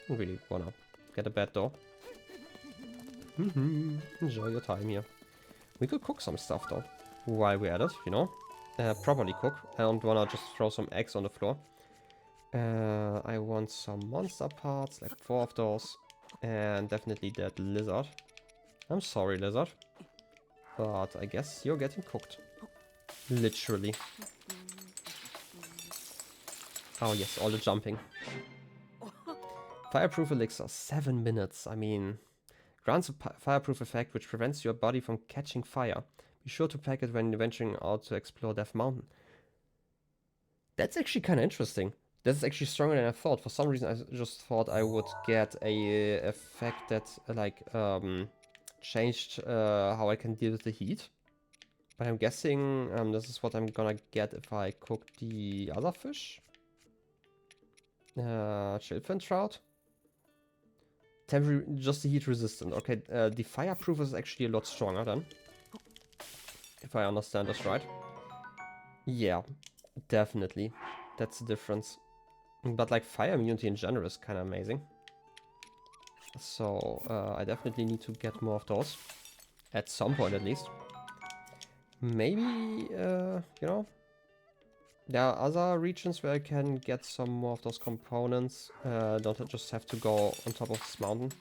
really wanna get a bed, though. Enjoy your time here. We could cook some stuff, though, while we're at it, you know? Properly cook. I don't wanna just throw some eggs on the floor. I want some monster parts, like 4 of those. And definitely that lizard. I'm sorry, lizard. But I guess you're getting cooked. Literally. Oh yes, all the jumping. Fireproof elixir, 7 minutes. I mean, grants a fireproof effect which prevents your body from catching fire. Be sure to pack it when venturing out to explore Death Mountain. That's actually kind of interesting. That's actually stronger than I thought. For some reason, I just thought I would get a effect that like changed how I can deal with the heat. But I'm guessing this is what I'm gonna get if I cook the other fish. Chillfin trout. Temporary, just the heat resistant. Okay, the fireproof is actually a lot stronger then. If I understand this right. Yeah, definitely. That's the difference. But like fire immunity in general is kind of amazing. So I definitely need to get more of those. At some point at least. Maybe, you know, there are other regions where I can get some more of those components. Don't just have to go on top of this mountain.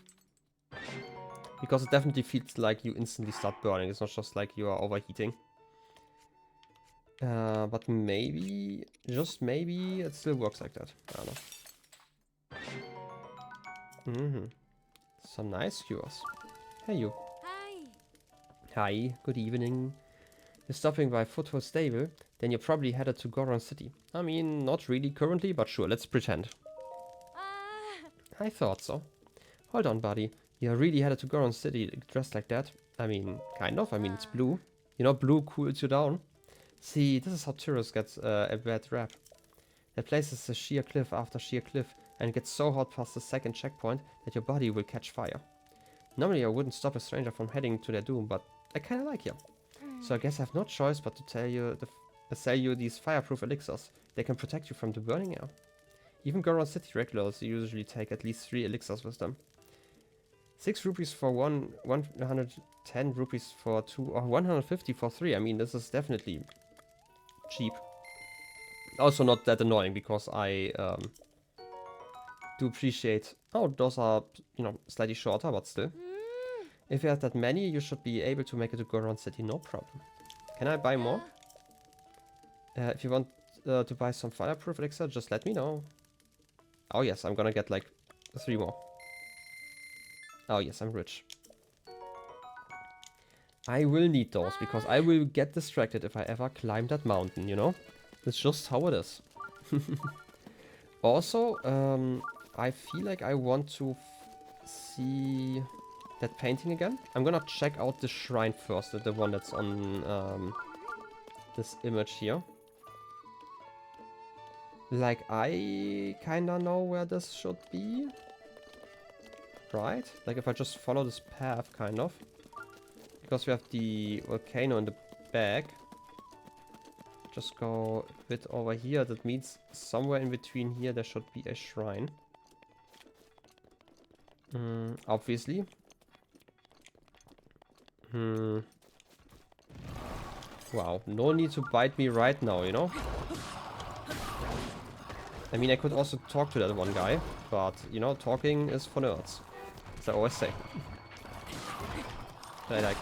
Because it definitely feels like you instantly start burning. It's not just like you are overheating. But maybe, just maybe, it still works like that. I don't know. Some nice cures. Hey you. Hi. Hi, good evening. You're stopping by Foothill Stable, then you're probably headed to Goron City. I mean, not really currently, but sure, let's pretend. I thought so. Hold on, buddy. You're really headed to Goron City dressed like that? I mean, kind of. I mean, it's blue. You know, blue cools you down. See, this is how Tyrus gets a bad rap. That place is a sheer cliff after sheer cliff, and it gets so hot past the second checkpoint that your body will catch fire. Normally I wouldn't stop a stranger from heading to their doom, but I kinda like you. So I guess I have no choice but to sell you these fireproof elixirs. They can protect you from the burning air. Even Goron City regulars usually take at least 3 elixirs with them. 6 rupees for 1, 110 rupees for 2, or 150 for 3. I mean, this is definitely cheap. Also not that annoying, because I do appreciate... Oh, those are, you know, slightly shorter, but still. If you have that many, you should be able to make it to Goron City, no problem. Can I buy more? If you want to buy some fireproof elixir, just let me know. Oh yes, I'm gonna get like 3 more. Oh yes, I'm rich. I will need those, because I will get distracted if I ever climb that mountain, you know? It's just how it is. Also, I feel like I want to see... that painting again. I'm gonna check out the shrine first, the one that's on this image here. Like, I kinda know where this should be. Right? Like, if I just follow this path, kind of. Because we have the volcano in the back. Just go a bit over here. That means somewhere in between here there should be a shrine. Obviously. Wow, no need to bite me right now, you know? I mean, I could also talk to that one guy, but, you know, talking is for nerds. As I always say. I like,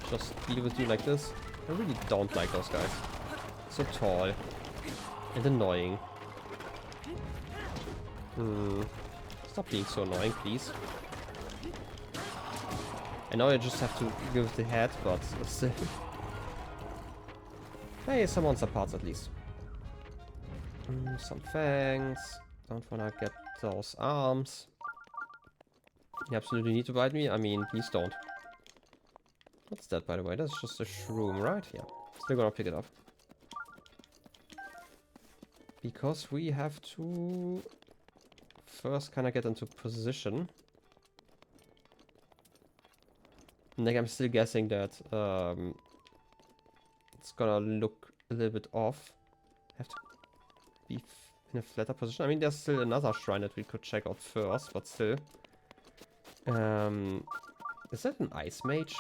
just deal with you like this. I really don't like those guys. So tall. And annoying. Stop being so annoying, please. I know I just have to give the head, but still. Hey, some monster parts at least. Some fangs. Don't wanna get those arms. You absolutely need to bite me? I mean, please don't. What's that, by the way? That's just a shroom, right? Yeah. Still gonna pick it up. Because we have to first kind of get into position. Like, I'm still guessing that it's gonna look a little bit off. Have to be in a flatter position. I mean, there's still another shrine that we could check out first, but still. Is that an ice mage?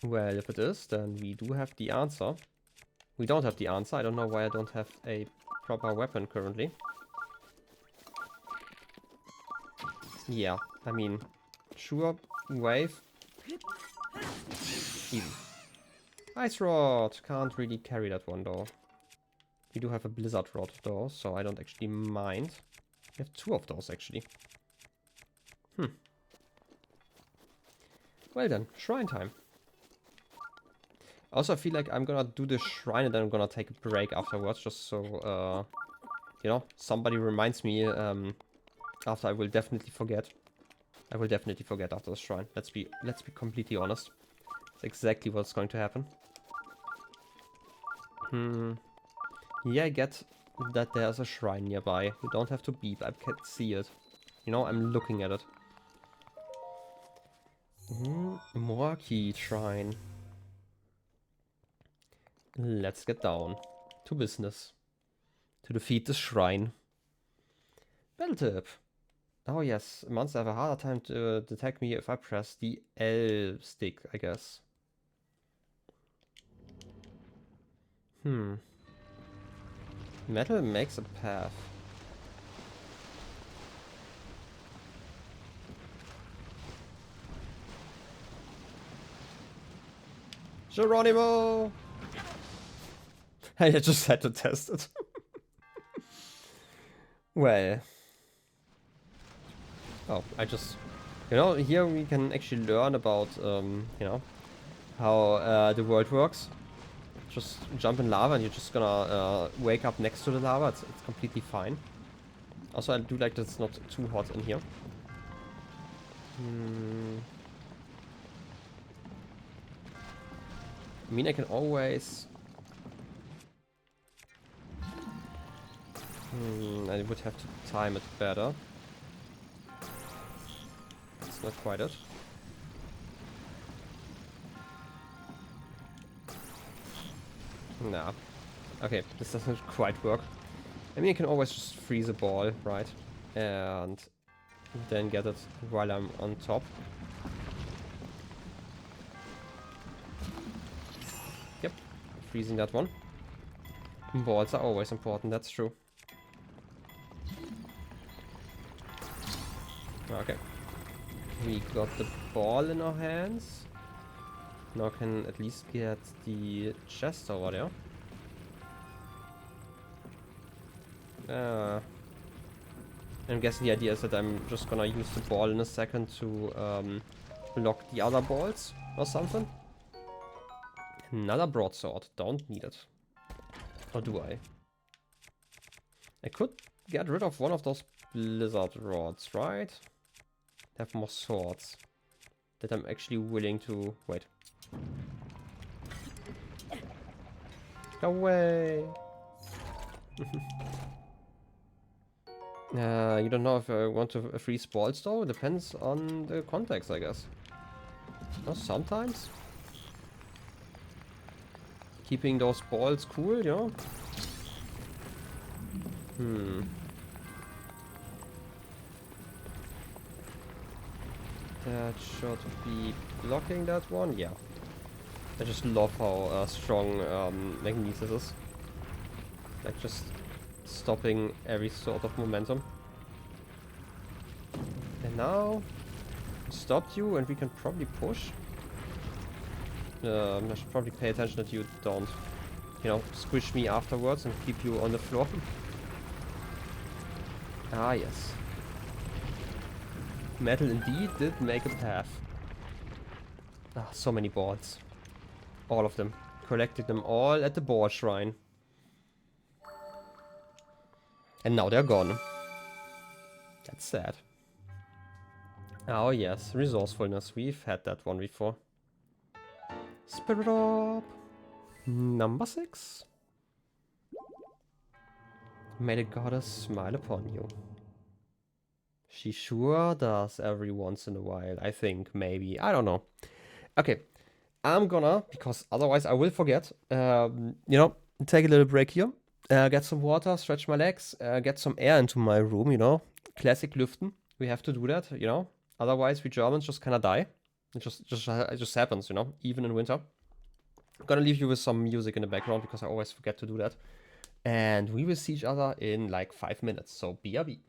Well, if it is, then we do have the answer. We don't have the answer. I don't know why I don't have a proper weapon currently. Yeah, I mean, sure, wave. Easy. Ice rod! Can't really carry that one though. We do have a blizzard rod though, so I don't actually mind. We have 2 of those actually. Well then, shrine time. Also, I feel like I'm gonna do the shrine and then I'm gonna take a break afterwards, just so, you know, somebody reminds me, after I will definitely forget. I will definitely forget after the shrine. Let's be completely honest. It's exactly what's going to happen. Yeah, I get that there's a shrine nearby. You don't have to beep, I can see it. You know, I'm looking at it. More key shrine. Let's get down to business. To defeat the shrine. Battle tip. Oh yes, monsters have a harder time to detect me if I press the L stick, I guess. Metal makes a path. Geronimo! I just had to test it. Well. Oh, I just... You know, here we can actually learn about, you know, how the world works. Just jump in lava and you're just gonna wake up next to the lava. It's completely fine. Also, I do like that it's not too hot in here. I mean, I can always... I would have to time it better. It's not quite it. Nah. Okay, this doesn't quite work. I mean, I can always just freeze a ball, right? And then get it while I'm on top. Yep, freezing that one. Balls are always important, that's true. Okay. We got the ball in our hands. Now can at least get the chest over there. I'm guessing the idea is that I'm just gonna use the ball in a second to block the other balls or something. Another broadsword. Don't need it. Or do I? I could get rid of one of those blizzard rods, right? have more swords that I'm actually willing to... Wait. Go away! You don't know if I want to freeze balls though? It depends on the context, I guess. No, sometimes. Keeping those balls cool, you know? That should be blocking that one, yeah. I just love how strong magnesis is. Like just stopping every sort of momentum. And now stopped you and we can probably push. I should probably pay attention that you don't, you know, squish me afterwards and keep you on the floor. Ah, yes. Metal indeed did make a path. Ah, so many boards. All of them. Collected them all at the board shrine. And now they're gone. That's sad. Oh yes, resourcefulness. We've had that one before. Spirit Orb. Number 6. May the goddess smile upon you. She sure does every once in a while, I think, maybe. I don't know. Okay, I'm gonna, because otherwise I will forget, you know, take a little break here. Get some water, stretch my legs, get some air into my room, you know. Classic lüften. We have to do that, you know. Otherwise, we Germans just kind of die. It just happens, you know, even in winter. I'm gonna leave you with some music in the background because I always forget to do that. And we will see each other in like 5 minutes. So BRB.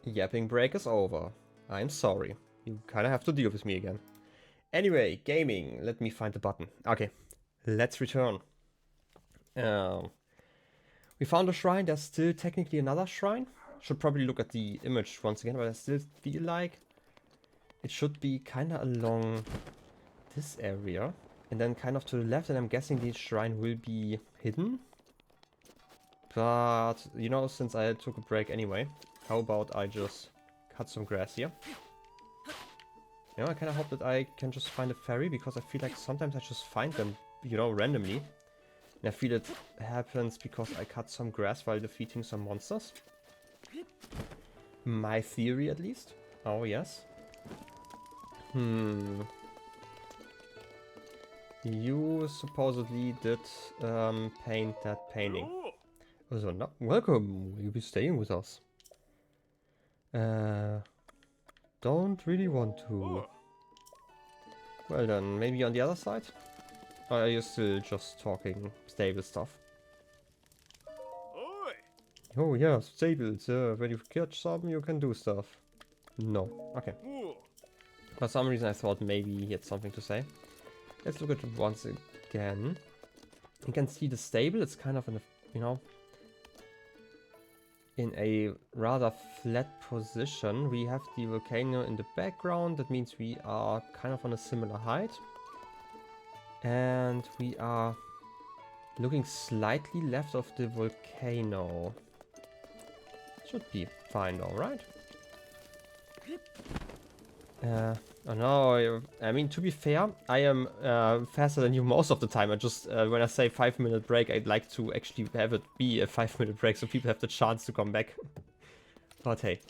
Yapping break is over. I'm sorry. You kind of have to deal with me again. Anyway, gaming. Let me find the button. Okay, let's return. We found a shrine. There's still technically another shrine. Should probably look at the image once again, but I still feel like it should be kind of along this area. And then kind of to the left, and I'm guessing the shrine will be hidden. But, you know, since I took a break anyway, how about I just cut some grass here? You know, I kind of hope that I can just find a ferry, because I feel like sometimes I just find them, you know, randomly. And I feel it happens because I cut some grass while defeating some monsters. My theory, at least. Oh, yes. You supposedly did paint that painting. So, no, welcome. Will you be staying with us? Don't really want to. Well then, maybe on the other side? Or are you still just talking stable stuff? Oh yeah, stables. When you catch some, you can do stuff. No. Okay. For some reason I thought maybe he had something to say. Let's look at it once again. You can see the stable. It's kind of in a, you know, in a rather flat position. We have the volcano in the background. That means we are kind of on a similar height. And we are looking slightly left of the volcano. Should be fine though, right? Oh no, I mean, to be fair, I am faster than you most of the time. I just, when I say 5-minute break, I'd like to actually have it be a 5-minute break so people have the chance to come back. But hey.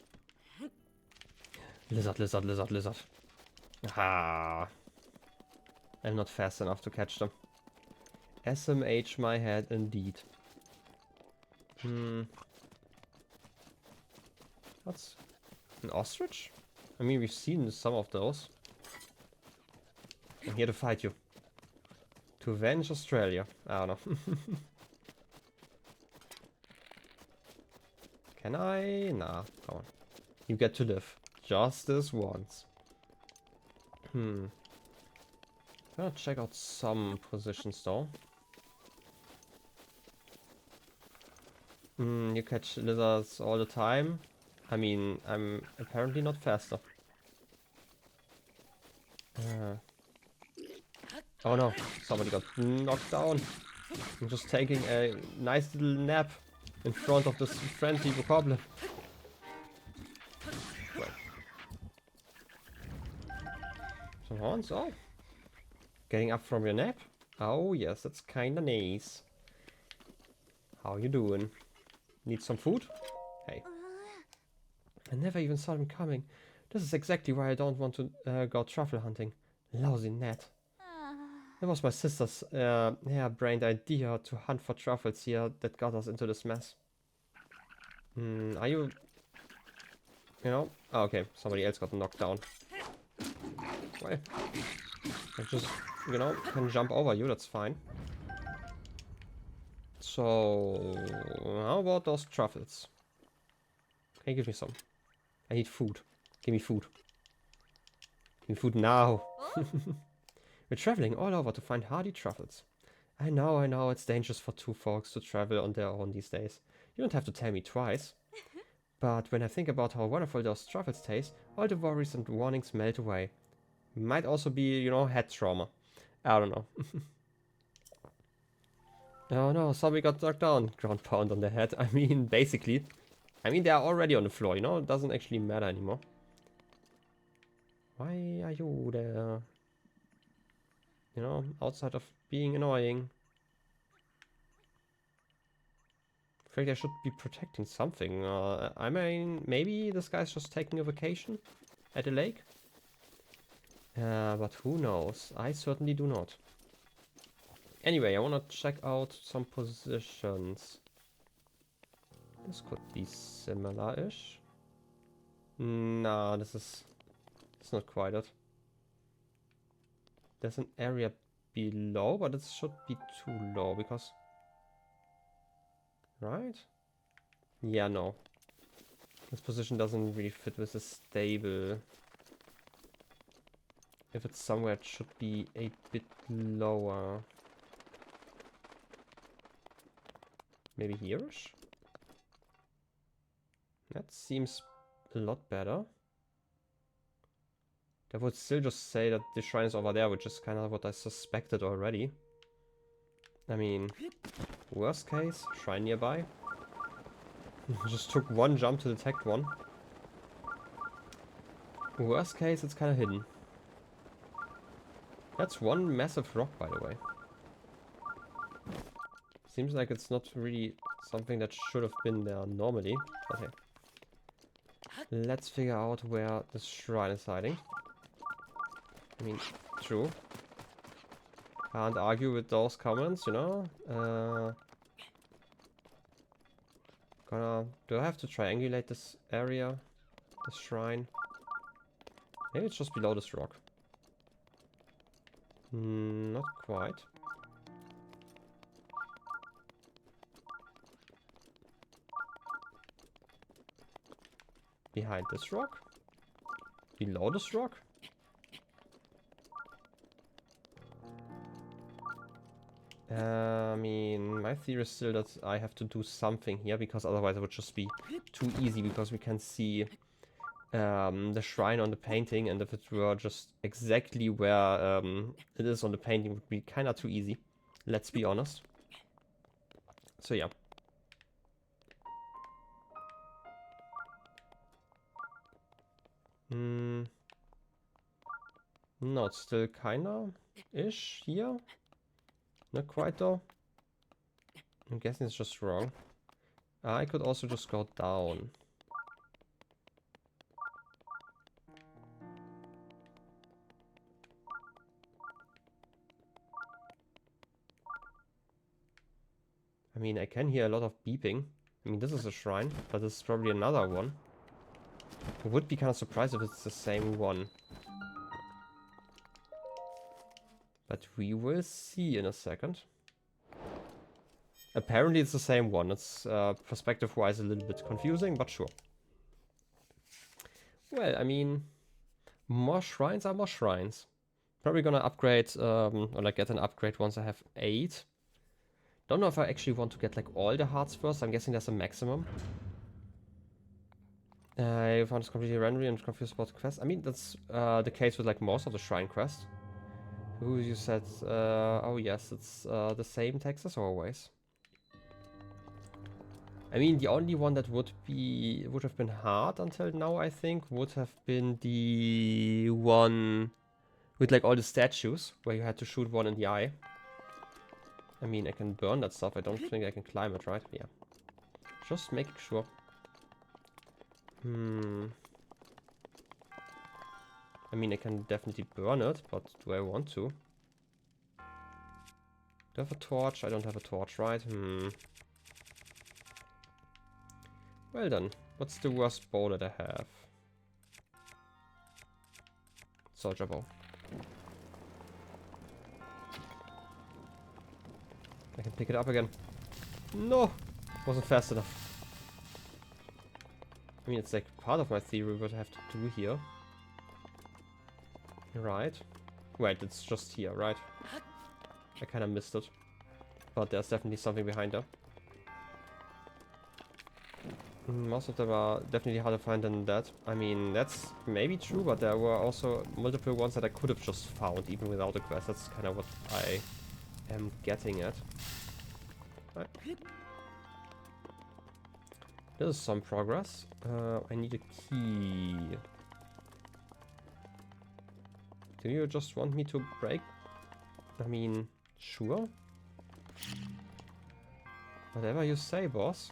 Lizard, lizard, lizard, lizard. Ah. I'm not fast enough to catch them. SMH my head indeed. What's an ostrich? I mean, we've seen some of those. I'm here to fight you. To avenge Australia. I don't know. Can I? Nah, come on. You get to live. Just this once. I'm gonna check out some positions though. You catch lizards all the time. I mean, I'm apparently not faster. Oh no, somebody got knocked down. I'm just taking a nice little nap in front of this friendly goblin. Right. Some horns, oh. Getting up from your nap? Oh yes, that's kinda nice. How you doing? Need some food? Hey. I never even saw them coming. This is exactly why I don't want to go truffle hunting. Lousy net. It was my sister's harebrained idea to hunt for truffles here that got us into this mess. Are you... You know? Oh, okay, somebody else got knocked down. Well, I just, you know, can jump over you, that's fine. So, how about those truffles? Can you give me some? I need food. Give me food. Give me food now. We're traveling all over to find hardy truffles. I know, it's dangerous for two folks to travel on their own these days. You don't have to tell me twice. But when I think about how wonderful those truffles taste, all the worries and warnings melt away. Might also be, you know, head trauma. I don't know. Oh no, somebody got knocked down. Ground pound on the head. I mean, basically. I mean, they are already on the floor, you know? It doesn't actually matter anymore. Why are you there? You know, outside of being annoying. I think I should be protecting something. I mean, maybe this guy's just taking a vacation at a lake? But who knows? I certainly do not. Anyway, I want to check out some positions. This could be similar-ish. Nah, it's not quite it. There's an area below, but it should be too low because... Right? Yeah, no. This position doesn't really fit with the stable. If it's somewhere, it should be a bit lower. Maybe here-ish? That seems a lot better. That would still just say that the shrine is over there, which is kind of what I suspected already. I mean, worst case, shrine nearby. Just took one jump to detect one. Worst case, it's kind of hidden. That's one massive rock, by the way. Seems like it's not really something that should have been there normally. Okay. Let's figure out where the shrine is hiding. I mean, true. Can't argue with those comments, you know. Do I have to triangulate this area? This shrine? Maybe it's just below this rock. Not quite. Behind this rock? Below this rock? I mean, my theory is still that I have to do something here, because otherwise it would just be too easy, because we can see the shrine on the painting, and if it were just exactly where it is on the painting, it would be kind of too easy. Let's be honest. So yeah. No, it's still kinda-ish here. Not quite though. I'm guessing it's just wrong. I could also just go down. I mean, I can hear a lot of beeping. I mean, this is a shrine, but this is probably another one. I would be kind of surprised if it's the same one. But we will see in a second. Apparently it's the same one. It's perspective-wise a little bit confusing, but sure. Well, I mean, more shrines are more shrines. Probably gonna upgrade, or like get an upgrade once I have 8. Don't know if I actually want to get like all the hearts first. I'm guessing there's a maximum. I found this completely randomly and confused about the quest. I mean, that's the case with like most of the shrine quests. Who you said, oh yes, it's the same text as always. I mean, the only one that would have been hard until now, I think, would have been the one with like all the statues, where you had to shoot one in the eye. I mean, I can burn that stuff. I don't think I can climb it, right? Yeah. Just making sure. I mean, I can definitely burn it, but do I want to? Do I have a torch? I don't have a torch, right? Well then, what's the worst bow that I have? Soldier bow. I can pick it up again. No! Wasn't fast enough. I mean, it's like part of my theory what I have to do here. Right. Wait, it's just here, right? I kind of missed it. But there's definitely something behind there. Most of them are definitely harder to find than that. I mean, that's maybe true, but there were also multiple ones that I could have just found even without a quest. That's kind of what I am getting at. Right. There's some progress. I need a key. Do you just want me to break? I mean, sure. Whatever you say, boss.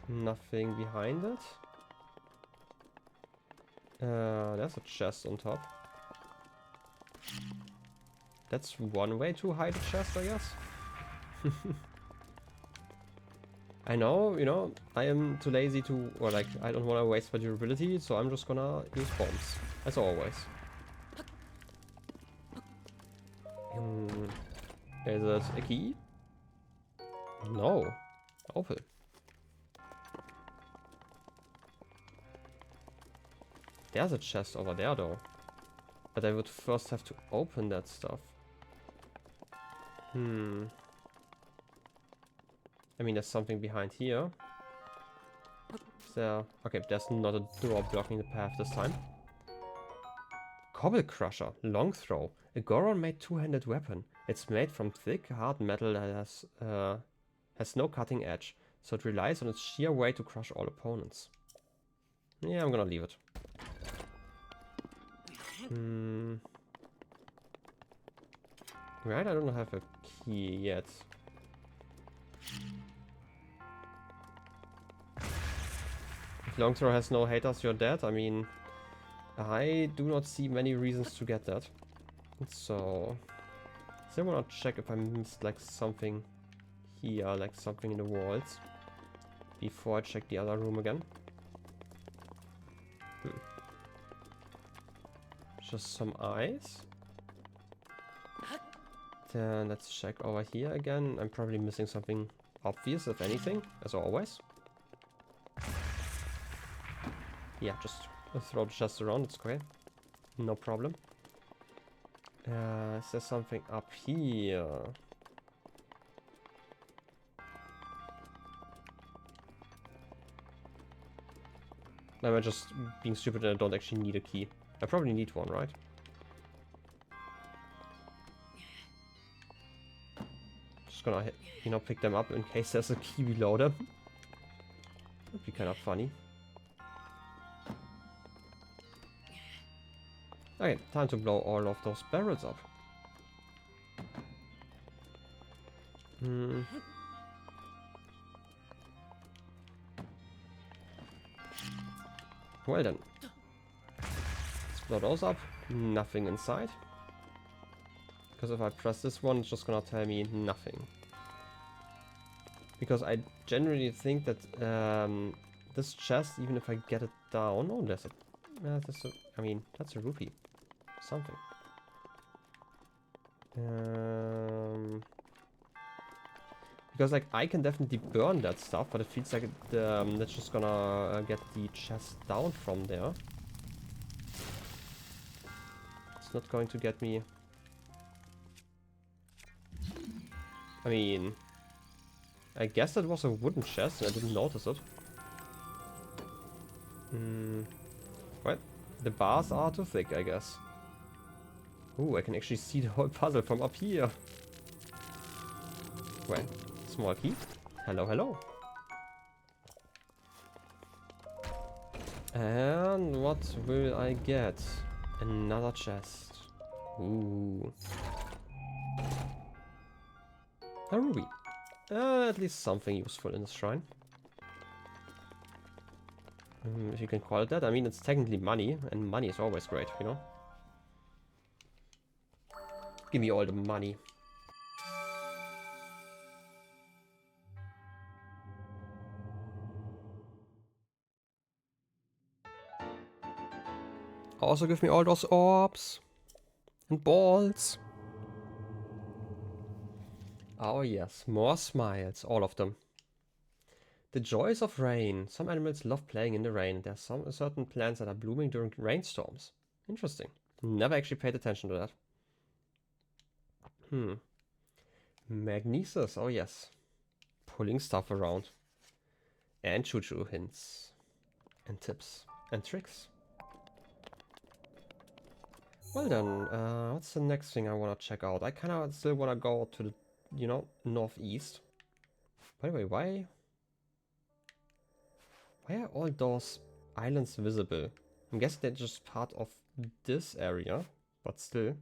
Nothing behind it. There's a chest on top. That's one way to hide a chest, I guess. I know, you know, I am too lazy to, or like, I don't want to waste my durability, so I'm just gonna use bombs, as always. Is it a key? No. Open. There's a chest over there though. But I would first have to open that stuff. I mean, there's something behind here. Is there... Okay, there's not a door blocking the path this time. Cobble Crusher, long throw. A Goron-made two-handed weapon. It's made from thick, hard metal that has no cutting edge, so it relies on its sheer weight to crush all opponents. Yeah, I'm gonna leave it. Right, I don't have a key yet. If long throw has no haters, you're dead. I mean, I do not see many reasons to get that. So I wanna check if I missed like something here, like something in the walls, before I check the other room again. Just some eyes. Then let's check over here again. I'm probably missing something obvious, if anything, as always. Yeah, just throw the chest around, it's great. No problem. Is there something up here? Am I just being stupid and I don't actually need a key? I probably need one, right? Just gonna, you know, pick them up in case there's a key below them. Would be kind of funny. Okay, time to blow all of those barrels up. Well then. Let's blow those up. Nothing inside. Because if I press this one, it's just gonna tell me nothing. Because I generally think that this chest, even if I get it down... Oh, there's a... I mean, that's a rupee. Something. Because like I can definitely burn that stuff, but it feels like that's just gonna get the chest down from there. It's not going to get me. I mean, I guess that was a wooden chest and I didn't notice it. Well, the bars are too thick, I guess. Ooh, I can actually see the whole puzzle from up here. Well, small key. Hello, hello. And what will I get? Another chest. Ooh. A ruby. At least something useful in this shrine. If you can call it that. I mean, it's technically money, and money is always great, you know? Give me all the money. Also give me all those orbs. And balls. Oh yes, more smiles, all of them. The joys of rain. Some animals love playing in the rain. There are some certain plants that are blooming during rainstorms. Interesting. Never actually paid attention to that. Magnesis, oh yes. Pulling stuff around. And choo-choo hints. And tips. And tricks. Well then, what's the next thing I want to check out? I kind of still want to go to the, you know, northeast. By the way, why are all those islands visible? I'm guessing they're just part of this area, but still.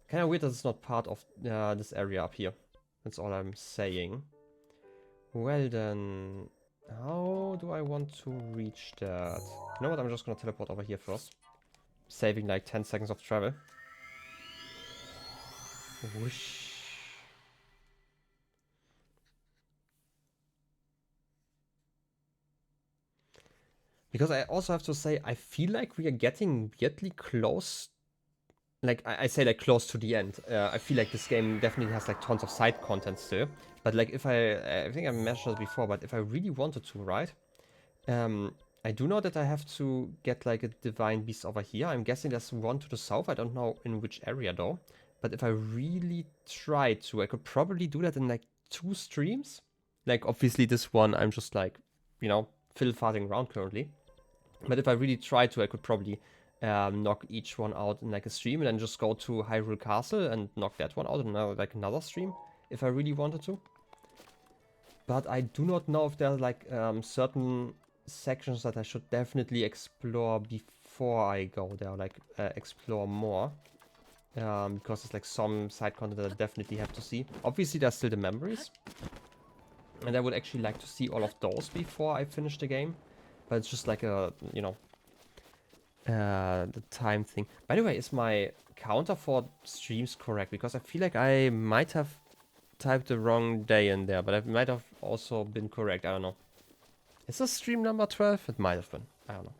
Kind of weird that it's not part of this area up here. That's all I'm saying. Well then, how do I want to reach that? You know what, I'm just gonna teleport over here first. Saving like 10 seconds of travel. Whoosh. Because I also have to say, I feel like we are getting weirdly close. Like, I say like close to the end. I feel like this game definitely has like tons of side content still. But like if I think I mentioned this before, but if I really wanted to, right? I I do know that I have to get like a divine beast over here. I'm guessing there's one to the south. I don't know in which area though. But if I really tried to, I could probably do that in like 2 streams. Like obviously this one I'm just like, you know, fiddle-farting around currently. But if I really tried to, I could probably knock each one out in like a stream and then just go to Hyrule Castle and knock that one out in like another stream if I really wanted to. But I do not know if there are like certain sections that I should definitely explore before I go there, like explore more. Because there's like some side content that I definitely have to see. Obviously there's still the memories. And I would actually like to see all of those before I finish the game. But it's just like a, you know, the time thing. By the way, is my counter for streams correct? Because I feel like I might have typed the wrong day in there, but it might have also been correct. I don't know. Is this stream number 12? It might have been. I don't know.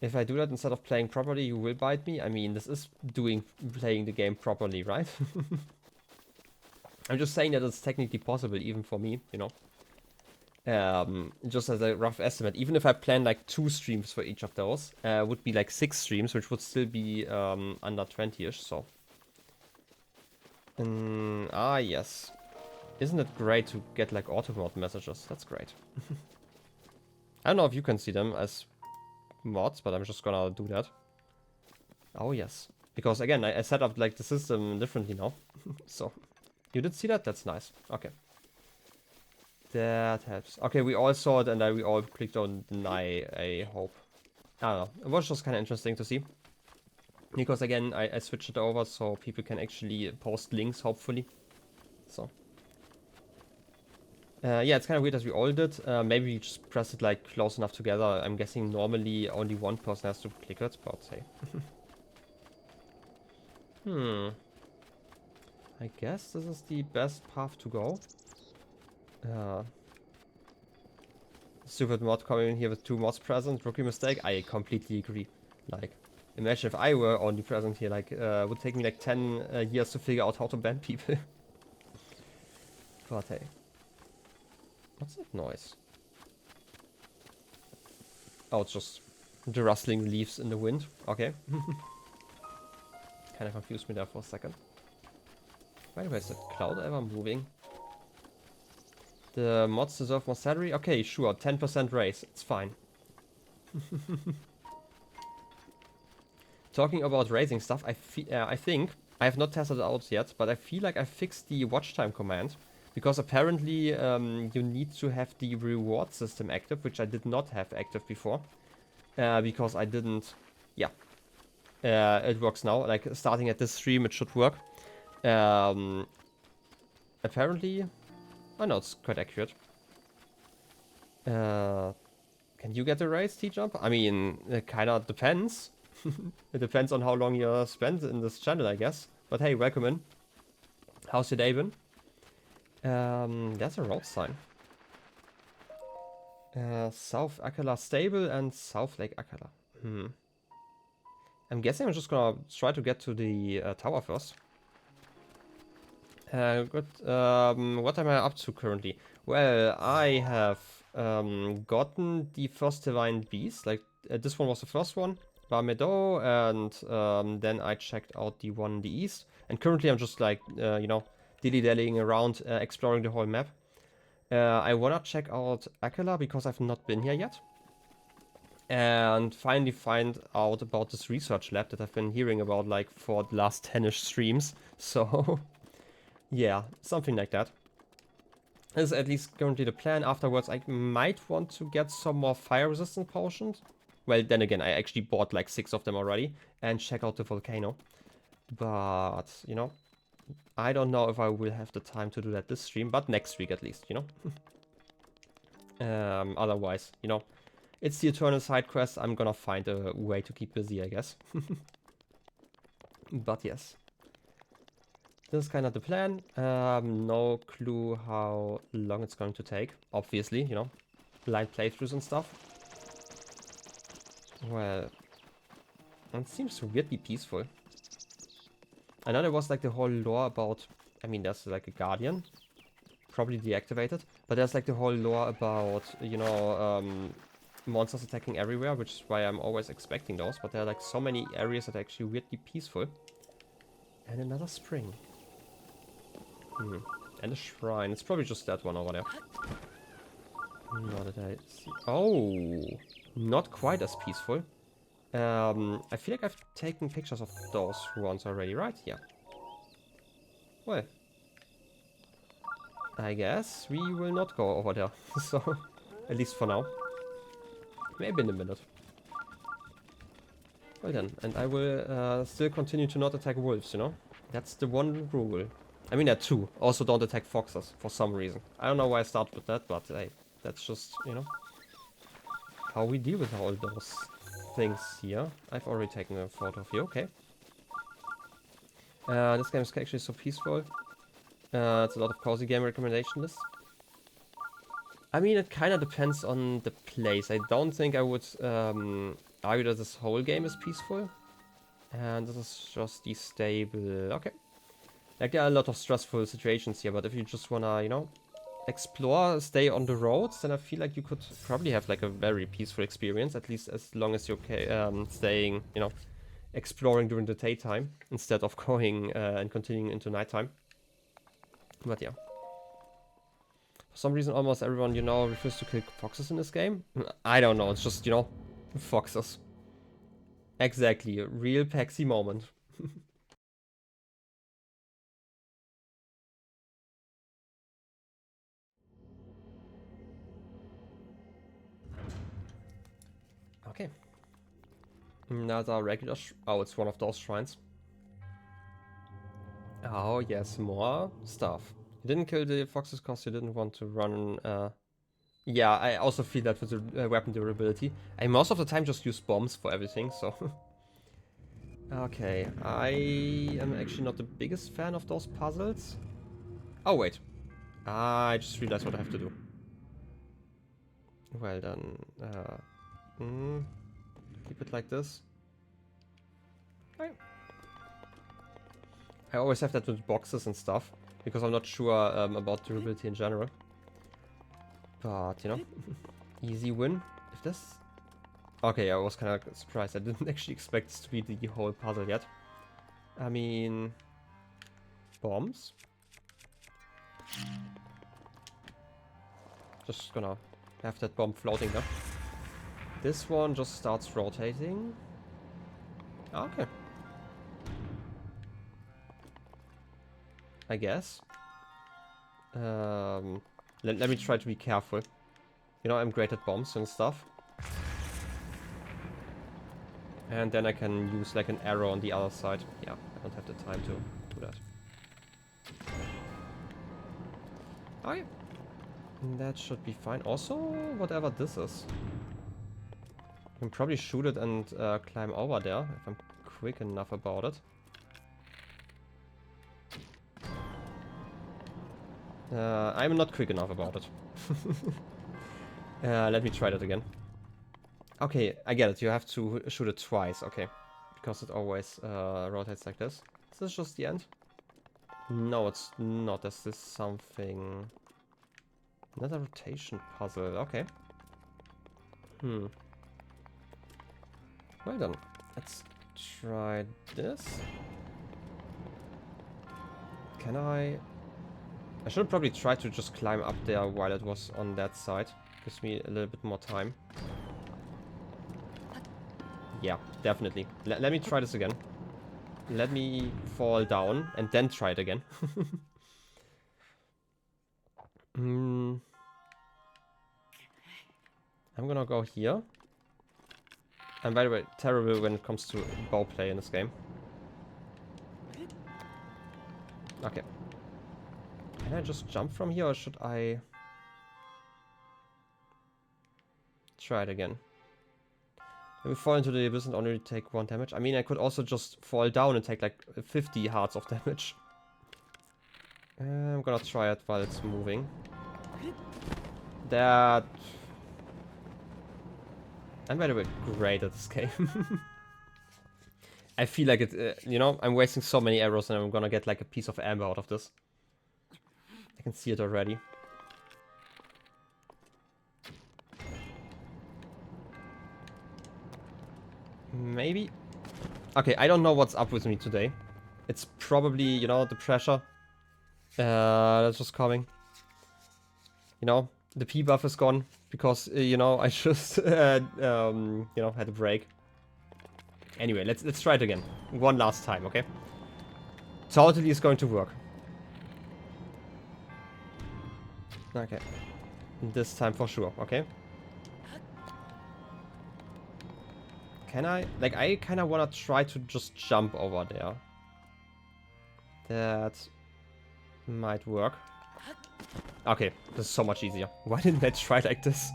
If I do that instead of playing properly, you will bite me. I mean, this is playing the game properly, right? I'm just saying that it's technically possible, even for me, you know. Just as a rough estimate, even if I plan like 2 streams for each of those, would be like 6 streams, which would still be under 20-ish, so. Yes. Isn't it great to get like auto-mod messages? That's great. I don't know if you can see them as mods, but I'm just gonna do that. Oh yes. Because again, I set up like the system differently now. So, you did see that? That's nice. Okay. That helps. Okay, we all saw it and we all clicked on deny, I hope. I don't know. It was just kind of interesting to see. Because again, I switched it over so people can actually post links, hopefully. So. Yeah, it's kind of weird as we all did. Maybe we just press it like close enough together. I'm guessing normally only one person has to click it, but hey. I guess this is the best path to go. Stupid mod coming in here with 2 mods present. Rookie mistake. I completely agree. Like, imagine if I were only present here. Like, it would take me like 10 years to figure out how to ban people. But hey. What's that noise? Oh, it's just the rustling leaves in the wind. Okay. Kind of confused me there for a second. By the way, is that cloud ever moving? The mods deserve more salary? Okay, sure. 10% raise. It's fine. Talking about raising stuff, I think, I have not tested it out yet, but I feel like I fixed the watch time command. Because apparently you need to have the reward system active, which I did not have active before. Because I didn't... Yeah. It works now. Like, starting at this stream, it should work. Apparently... Oh no, it's quite accurate. Can you get a raise, T-Jump? I mean, it kinda depends. It depends on how long you spent in this channel, I guess. But hey, welcome in. How's your day been? There's a road sign. South Akkala Stable and South Lake Akkala. I'm guessing I'm just gonna try to get to the tower first. Good. What am I up to currently? Well, I have gotten the first divine beast. Like, this one was the first one, Bar Meadow, and then I checked out the one in the east. And currently I'm just like, you know, dilly-dallying around, exploring the whole map. I wanna check out Akkala because I've not been here yet. And finally find out about this research lab that I've been hearing about like for the last 10-ish streams. So, yeah, something like that. This is at least currently the plan. Afterwards, I might want to get some more fire resistant potions. Well, then again, I actually bought like 6 of them already. And check out the volcano. But, you know, I don't know if I will have the time to do that this stream. But next week at least, you know. Otherwise, you know, it's the eternal side quest. I'm gonna find a way to keep busy, I guess. But yes. This is kind of the plan. No clue how long it's going to take. Obviously, you know, blind playthroughs and stuff. Well, it seems weirdly peaceful. I know there was like the whole lore about, I mean, there's like a guardian. probably deactivate it. But there's like the whole lore about, you know, monsters attacking everywhere, which is why I'm always expecting those. But there are like so many areas that are actually weirdly peaceful. And another spring. And a shrine. It's probably just that one over there. What did I see? Oh, not quite as peaceful. I feel like I've taken pictures of those ones already, right? Yeah. Well, I guess we will not go over there. So, at least for now. Maybe in a minute. Well then, and I will still continue to not attack wolves, you know? That's the one rule. I mean, there are two. Also, don't attack foxes for some reason. I don't know why I started with that, but hey, that's just, you know, how we deal with all those things here. I've already taken a photo of you, okay. This game is actually so peaceful. It's a lot of cozy game recommendation list. I mean, it kind of depends on the place. I don't think I would argue that this whole game is peaceful. And this is just the stable. Okay. Like, there are a lot of stressful situations here, but if you just wanna, you know, explore, stay on the roads, then I feel like you could probably have like a very peaceful experience, at least as long as you're staying, you know, exploring during the daytime instead of going and continuing into nighttime. But yeah. For some reason, almost everyone, you know, refers to kill foxes in this game. I don't know, it's just, you know, foxes. Exactly, a real Paxi moment. Okay. Another regular oh, it's one of those shrines. Oh, yes, more stuff. You didn't kill the foxes because you didn't want to run... Yeah, I also feel that with the weapon durability. I most of the time just use bombs for everything, so... Okay, I am actually not the biggest fan of those puzzles. Oh, wait. I just realized what I have to do. Well then, keep it like this. Okay. I always have that with boxes and stuff, because I'm not sure about durability in general. But, you know, easy win. If this... Okay, I was kind of surprised. I didn't actually expect this to be the whole puzzle yet. I mean... Bombs? Just gonna have that bomb floating there. This one just starts rotating. Okay. I guess. Let me try to be careful. You know, I'm great at bombs and stuff. And then I can use like an arrow on the other side. Yeah, I don't have the time to do that. Okay. That should be fine. Also, whatever this is. I can probably shoot it and climb over there if I'm quick enough about it. I'm not quick enough about it. Let me try that again. Okay, I get it. You have to shoot it twice. Okay. Because it always rotates like this. Is this just the end? No, it's not. Is this something... Another rotation puzzle. Okay. Well then. Let's try this. Can I... I should probably try to just climb up there while it was on that side. Gives me a little bit more time. Yeah, definitely. Let me try this again. Let me fall down and then try it again. I'm gonna go here. And by the way, terrible when it comes to bow play in this game. Okay. Can I just jump from here or should I try it again? Let me fall into the abyss and only take 1 damage. I mean, I could also just fall down and take like 50 hearts of damage. I'm gonna try it while it's moving. That... I'm by the way great at this game. I feel like it, you know, I'm wasting so many arrows and I'm gonna get like a piece of amber out of this. I can see it already. Maybe. Okay, I don't know what's up with me today. It's probably, you know, the pressure. That's just coming. You know, the P buff is gone because, you know, I just, you know, had a break. Anyway, let's try it again. One last time, okay? Totally is going to work. Okay. This time for sure, okay? Can I? Like, I kind of want to try to just jump over there. That might work. Okay, this is so much easier. Why didn't I try like this?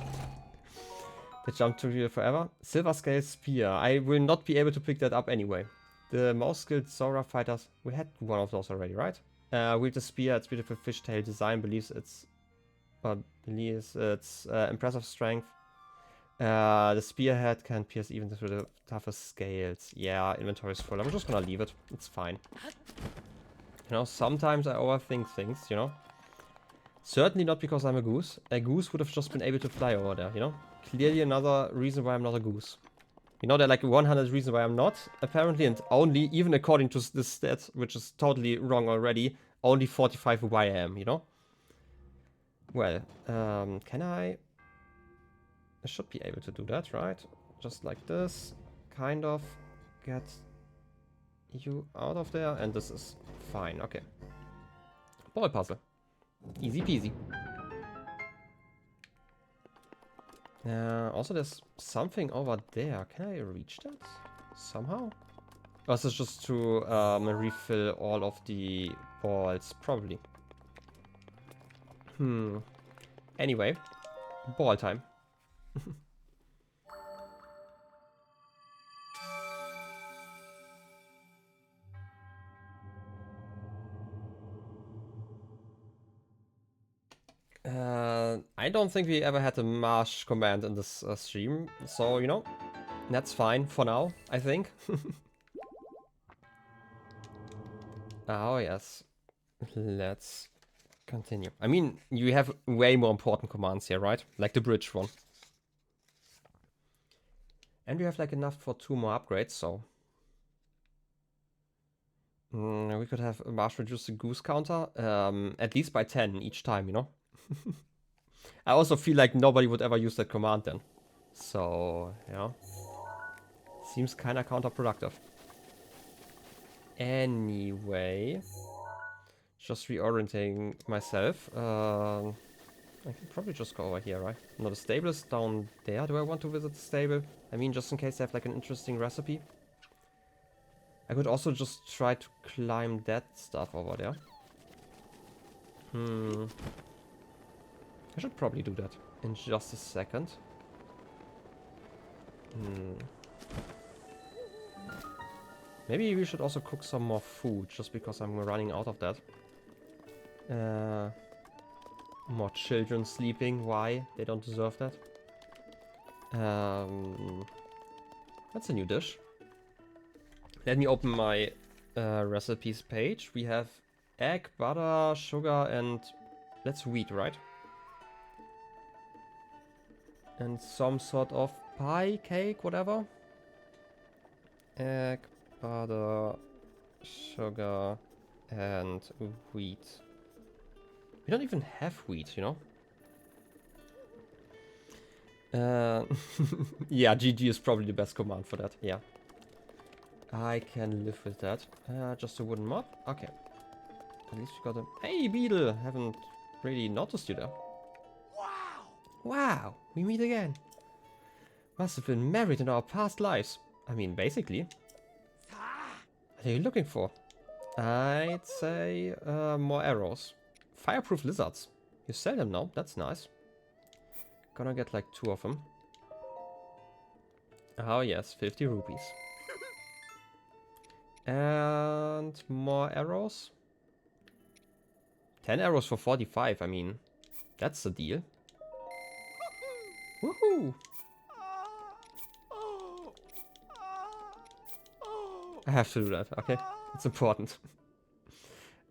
The jump to here forever. Silver scale spear. I will not be able to pick that up anyway. The most skilled Zora fighters. We had one of those already, right? With the spear, its beautiful fishtail design believes it's impressive strength. The spearhead can pierce even through the toughest scales. Yeah, inventory is full. I'm just gonna leave it. It's fine. You know, sometimes I overthink things, you know. Certainly not because I'm a goose. A goose would have just been able to fly over there, you know. Clearly another reason why I'm not a goose. You know, there are like 100 reasons why I'm not, apparently, and only, even according to this stat, which is totally wrong already, only 45 why I am, you know? Well, can I should be able to do that, right? Just like this, kind of get you out of there, and this is fine, okay. Ball puzzle. Easy peasy. Also, there's something over there. Can I reach that somehow? Or is this just to refill all of the balls? Probably. Anyway, ball time. I don't think we ever had a marsh command in this stream, so, you know, that's fine for now, I think. Oh, yes. Let's continue. I mean, you have way more important commands here, right? Like the bridge one. And we have like enough for 2 more upgrades, so... we could have a marsh reduce the goose counter, at least by 10 each time, you know? I also feel like nobody would ever use that command then. So, yeah. Seems kinda counterproductive. Anyway. Just reorienting myself. I can probably just go over here, right? No, the stable is down there. Do I want to visit the stable? I mean, just in case they have like an interesting recipe. I could also just try to climb that stuff over there. I should probably do that in just a second. Maybe we should also cook some more food, just because I'm running out of that. More children sleeping. Why? They don't deserve that. That's a new dish. Let me open my recipes page. We have egg, butter, sugar, and that's wheat, right? And some sort of pie, cake, whatever. Egg, butter, sugar, and wheat. We don't even have wheat, you know? Yeah, GG is probably the best command for that, yeah. I can live with that. Just a wooden mod? Okay. At least we got a... Hey, Beetle! Haven't really noticed you there. Wow! Wow! We meet again. Must have been married in our past lives. I mean, basically. What are you looking for? I'd say more arrows. Fireproof lizards. You sell them now? That's nice. Gonna get like 2 of them. Oh yes, 50 rupees. And more arrows. 10 arrows for 45, I mean, that's the deal. Woohoo! I have to do that, okay? It's important.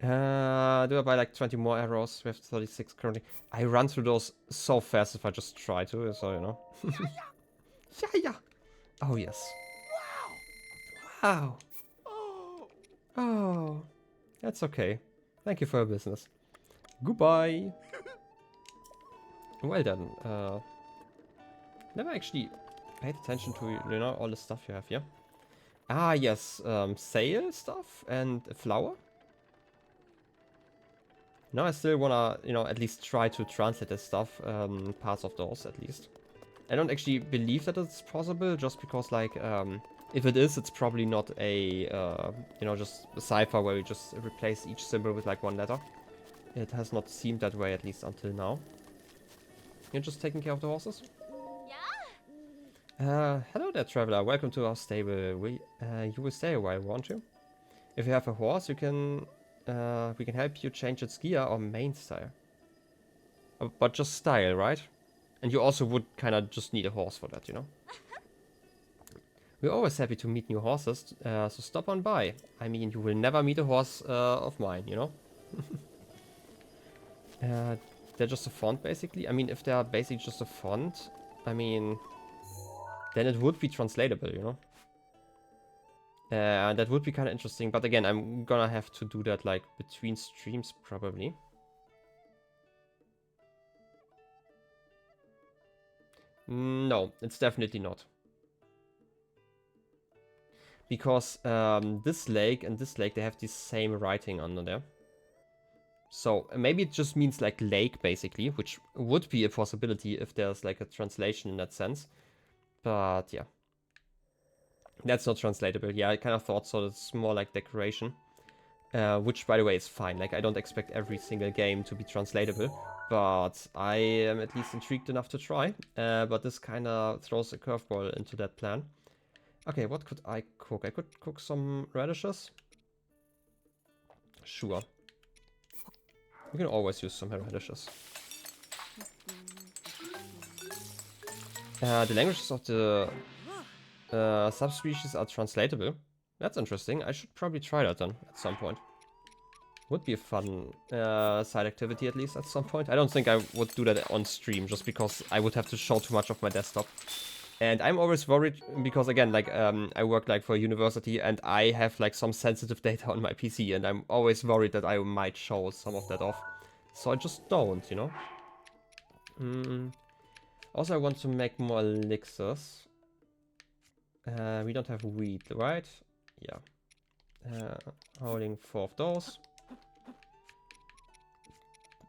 Do I buy like 20 more arrows? We have 36 currently. I run through those so fast if I just try to, so you know. Yeah, yeah. Oh, yes. Wow. Oh, that's okay. Thank you for your business. Goodbye. Well done. Never actually paid attention to, you know, all the stuff you have here. Ah, yes. Sail stuff and a flower. No, I still wanna, you know, at least try to translate this stuff. Parts of those, at least. I don't actually believe that it's possible, just because, like, if it is, it's probably not a, you know, just a cipher where we just replace each symbol with, like, one letter. It has not seemed that way, at least until now. You're just taking care of the horses? Hello there, traveler. Welcome to our stable. You will stay a while, won't you? If you have a horse, we can help you change its gear or main style. But just style, right? And you also would kind of just need a horse for that, you know? We're always happy to meet new horses, so stop on by. I mean, you will never meet a horse of mine, you know? They're just a font, basically. I mean, if they're basically just a font, I mean, then it would be translatable, you know? That would be kind of interesting, but again, I'm gonna have to do that, like, between streams, probably. No, it's definitely not. Because this lake and this lake, they have the same writing under there. So maybe it just means like lake, basically, which would be a possibility if there's like a translation in that sense. But yeah. That's not translatable. Yeah, I kind of thought so. It's more like decoration. Which, by the way, is fine. Like, I don't expect every single game to be translatable. But I am at least intrigued enough to try. But this kind of throws a curveball into that plan. Okay, what could I cook? I could cook some radishes. Sure. We can always use some radishes. The languages of the subspecies are translatable. That's interesting. I should probably try that then at some point. Would be a fun side activity, at least at some point. I don't think I would do that on stream, just because I would have to show too much of my desktop. And I'm always worried because, again, like, I work like for a university and I have like some sensitive data on my PC, and I'm always worried that I might show some of that off. So I just don't, you know? Also, I want to make more elixirs. We don't have wheat, right? Yeah. Holding 4 of those.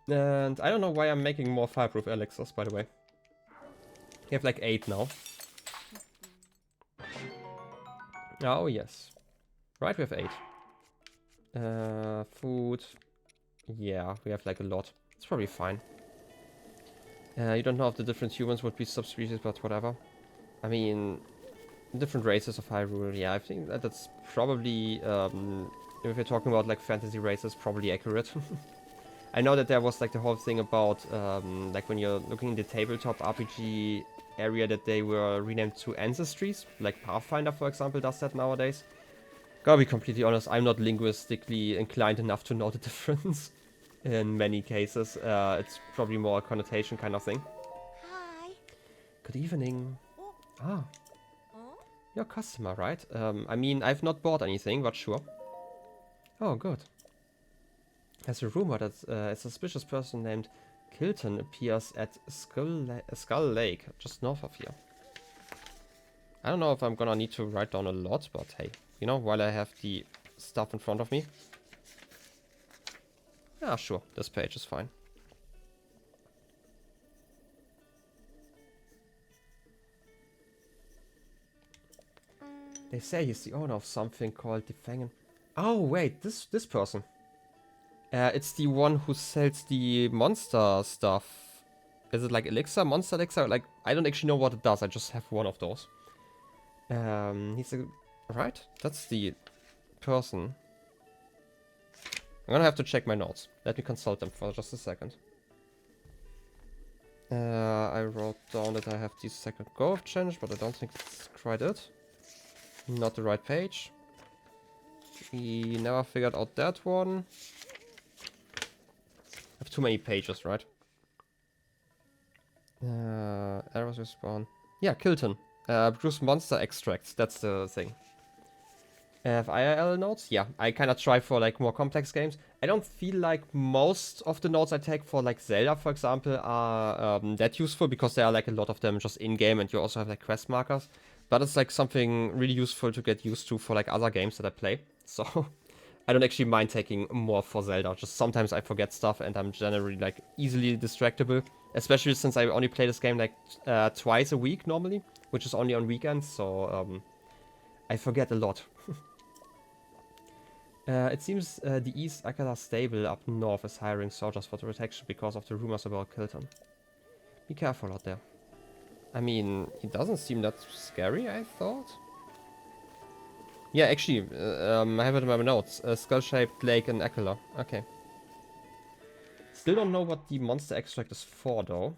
And I don't know why I'm making more fireproof elixirs, by the way. We have like 8 now. Oh, yes. Right, we have 8. Food. Yeah, we have like a lot. It's probably fine. You don't know if the different humans would be subspecies, but whatever. I mean, different races of Hyrule. Yeah, I think that's probably, if you're talking about like fantasy races, probably accurate. I know that there was like the whole thing about, like when you're looking in the tabletop RPG area, that they were renamed to ancestries. Like Pathfinder, for example, does that nowadays. Gotta be completely honest, I'm not linguistically inclined enough to know the difference. In many cases, it's probably more a connotation kind of thing. Hi. Good evening. Ah. You're a customer, right? I mean, I've not bought anything, but sure. Oh, good. There's a rumor that a suspicious person named Kilton appears at Skull Lake, just north of here. I don't know if I'm gonna need to write down a lot, but hey, you know, while I have the stuff in front of me. Yeah, sure, this page is fine. They say he's the owner of something called the Fangen. Oh wait, this person. It's the one who sells the monster stuff. Is it like elixir, monster elixir? Like, I don't actually know what it does. I just have one of those. He's a... Right? That's the person. I'm gonna have to check my notes. Let me consult them for just a second. I wrote down that I have the second go of change, but I don't think it's quite it. Not the right page. We never figured out that one. have too many pages, right? Arrows respawn. Yeah, Kilton. Produce monster extracts, that's the thing. Have IRL nodes? Yeah, I kind of try for like more complex games. I don't feel like most of the nodes I take for like Zelda, for example, are that useful because there are like a lot of them just in-game and you also have like quest markers. But it's like something really useful to get used to for like other games that I play. So I don't actually mind taking more for Zelda. Just sometimes I forget stuff and I'm generally like easily distractible. Especially since I only play this game like twice a week normally, which is only on weekends. So I forget a lot. It seems the East Akkala stable up north is hiring soldiers for the protection because of the rumors about Kilton. Be careful out there. I mean, it doesn't seem that scary, I thought. Yeah, actually, I have it in my notes. A skull-shaped lake in Akkala. Okay. Still don't know what the monster extract is for, though.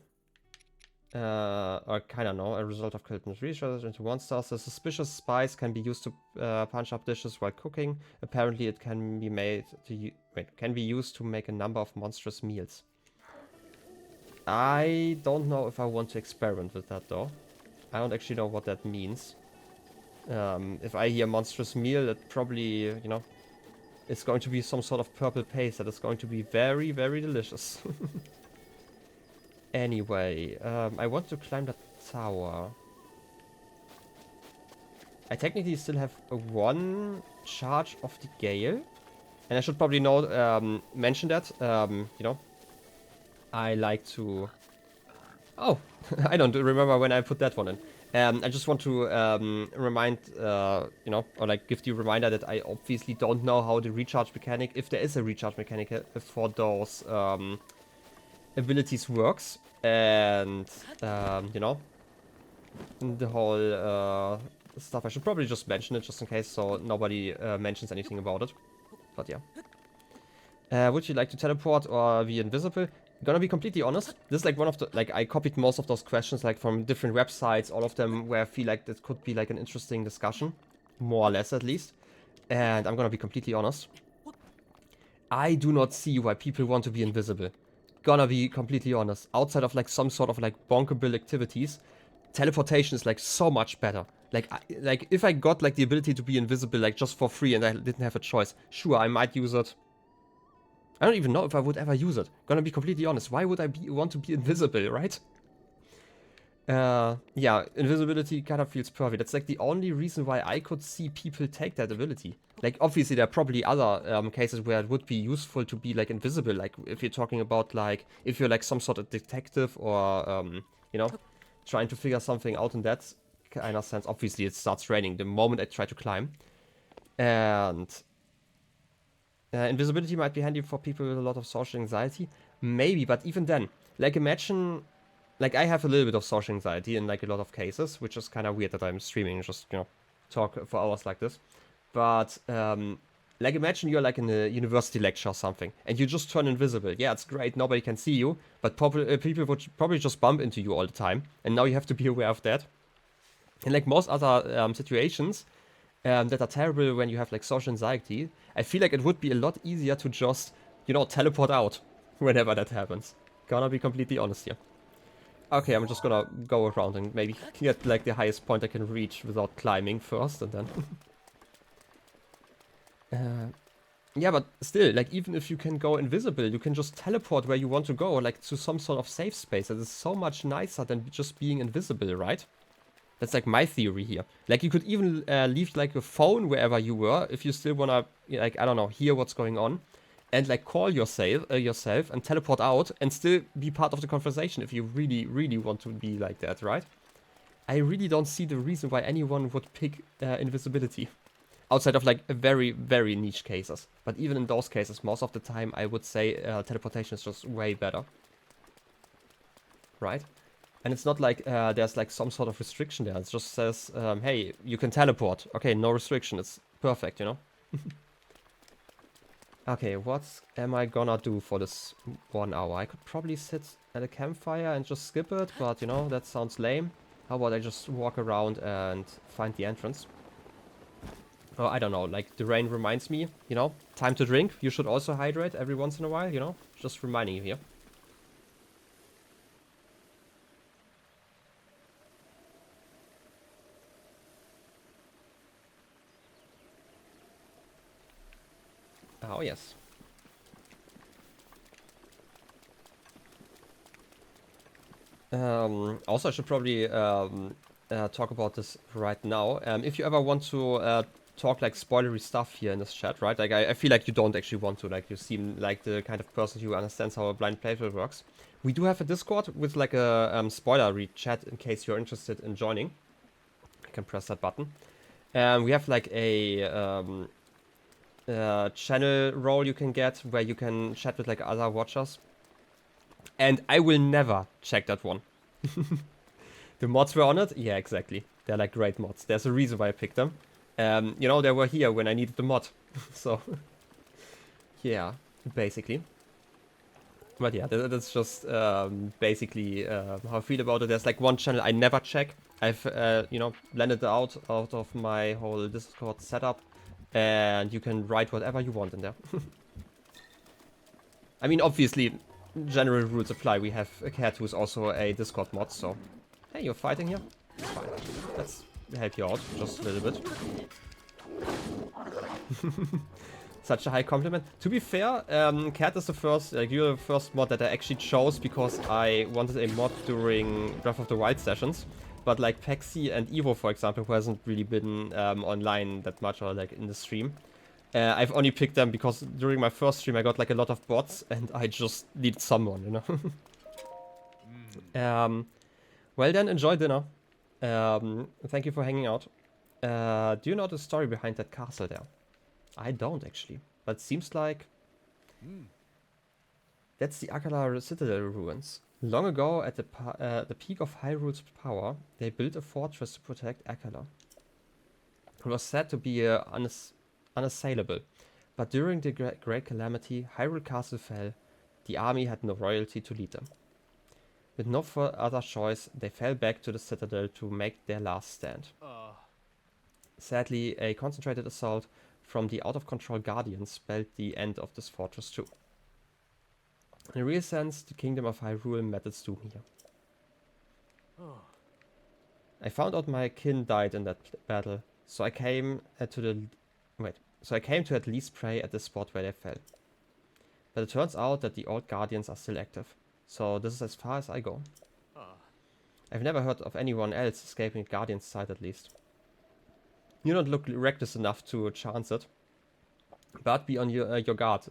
Or kinda know, a result of Kilton's research into monsters. The suspicious spice can be used to punch up dishes while cooking. Apparently it can be made to can be used to make a number of monstrous meals. I don't know if I want to experiment with that though. I don't actually know what that means. If I hear monstrous meal, it probably, you know, it's going to be some sort of purple paste that is going to be very, very delicious. Anyway, I want to climb that tower. I technically still have one charge of the gale. And I should probably mention that, you know, I like to... Oh, I don't remember when I put that one in. I just want to remind, you know, or like give the reminder that I obviously don't know how the recharge mechanic, if there is a recharge mechanic for those abilities works. And, you know, the whole stuff. I should probably just mention it just in case so nobody mentions anything about it. But yeah. Would you like to teleport or be invisible? Gonna be completely honest, this is like one of the, like, I copied most of those questions like from different websites, all of them where I feel like this could be like an interesting discussion, more or less at least. And I'm gonna be completely honest, I do not see why people want to be invisible. Gonna be completely honest, outside of like some sort of like bonkable activities, teleportation is like so much better. Like if I got like the ability to be invisible like just for free and I didn't have a choice, sure, I might use it. I don't even know if I would ever use it. Gonna be completely honest. Why would I want to be invisible, right? Yeah, invisibility kind of feels perfect. That's like the only reason why I could see people take that ability. Like, obviously, there are probably other cases where it would be useful to be, like, invisible. Like, if you're talking about, like, if you're, like, some sort of detective or, you know, trying to figure something out in that kind of sense. Obviously, it starts raining the moment I try to climb. And... invisibility might be handy for people with a lot of social anxiety. Maybe, but even then, like imagine, like I have a little bit of social anxiety in like a lot of cases, which is kind of weird that I'm streaming and just, you know, talk for hours like this. But, like imagine you're like in a university lecture or something, and you just turn invisible. Yeah, it's great, nobody can see you, but people would probably just bump into you all the time, and now you have to be aware of that. And like most other situations, that are terrible when you have like social anxiety, I feel like it would be a lot easier to just, you know, teleport out whenever that happens. Gonna be completely honest here. Okay, I'm just gonna go around and maybe get like the highest point I can reach without climbing first and then... yeah, but still, like even if you can go invisible, you can just teleport where you want to go, like to some sort of safe space. That is so much nicer than just being invisible, right? That's like my theory here. Like you could even leave like a phone wherever you were if you still wanna, like, I don't know, hear what's going on, and like call yourself and teleport out and still be part of the conversation if you really, really want to be like that, right? I really don't see the reason why anyone would pick invisibility. Outside of like very, very niche cases. But even in those cases, most of the time I would say teleportation is just way better. Right? And it's not like there's like some sort of restriction there. It just says, hey, you can teleport. Okay, no restriction. It's perfect, you know? Okay, what am I gonna do for this 1 hour? I could probably sit at a campfire and just skip it, but you know, that sounds lame. How about I just walk around and find the entrance? Oh, I don't know, like the rain reminds me, you know, time to drink. You should also hydrate every once in a while, you know? Just reminding you here. Oh, yes. Also, I should probably talk about this right now. If you ever want to talk like spoilery stuff here in this chat, right? Like I feel like you don't actually want to. Like you seem like the kind of person who understands how a blind playthrough works. We do have a Discord with like a spoilery chat in case you're interested in joining. You can press that button. We have like a channel role you can get where you can chat with like other watchers. And I will never check that one. The mods were on it? Yeah, exactly. They're like great mods. There's a reason why I picked them. You know, they were here when I needed the mod. So, yeah, basically. But yeah, that's just basically how I feel about it. There's like one channel I never check. I've, you know, blended it out of my whole Discord setup. And you can write whatever you want in there. I mean, obviously, general rules apply. We have a cat who's also a Discord mod, so... Hey, you're fighting here? Fine. Let's help you out, just a little bit. Such a high compliment. To be fair, Cat is the first, you're the first mod that I actually chose because I wanted a mod during Breath of the Wild sessions. But like Pexi and Evo, for example, who hasn't really been online that much or like in the stream, I've only picked them because during my first stream I got like a lot of bots and I just needed someone, you know. Well then, enjoy dinner. Thank you for hanging out. Do you know the story behind that castle there? I don't actually, but it seems like that's the Akkala citadel ruins. Long ago, at the peak of Hyrule's power, they built a fortress to protect Akkala. It was said to be unassailable, but during the Great Calamity, Hyrule Castle fell. The army had no royalty to lead them. With no other choice, they fell back to the citadel to make their last stand. Sadly, a concentrated assault from the out-of-control Guardians spelled the end of this fortress too. In a real sense, the kingdom of Hyrule met its doom here. I found out my kin died in that battle, so I came to at least pray at the spot where they fell. But it turns out that the old Guardians are still active, so this is as far as I go. I've never heard of anyone else escaping Guardian's side, at least. You don't look reckless enough to chance it, but be on your guard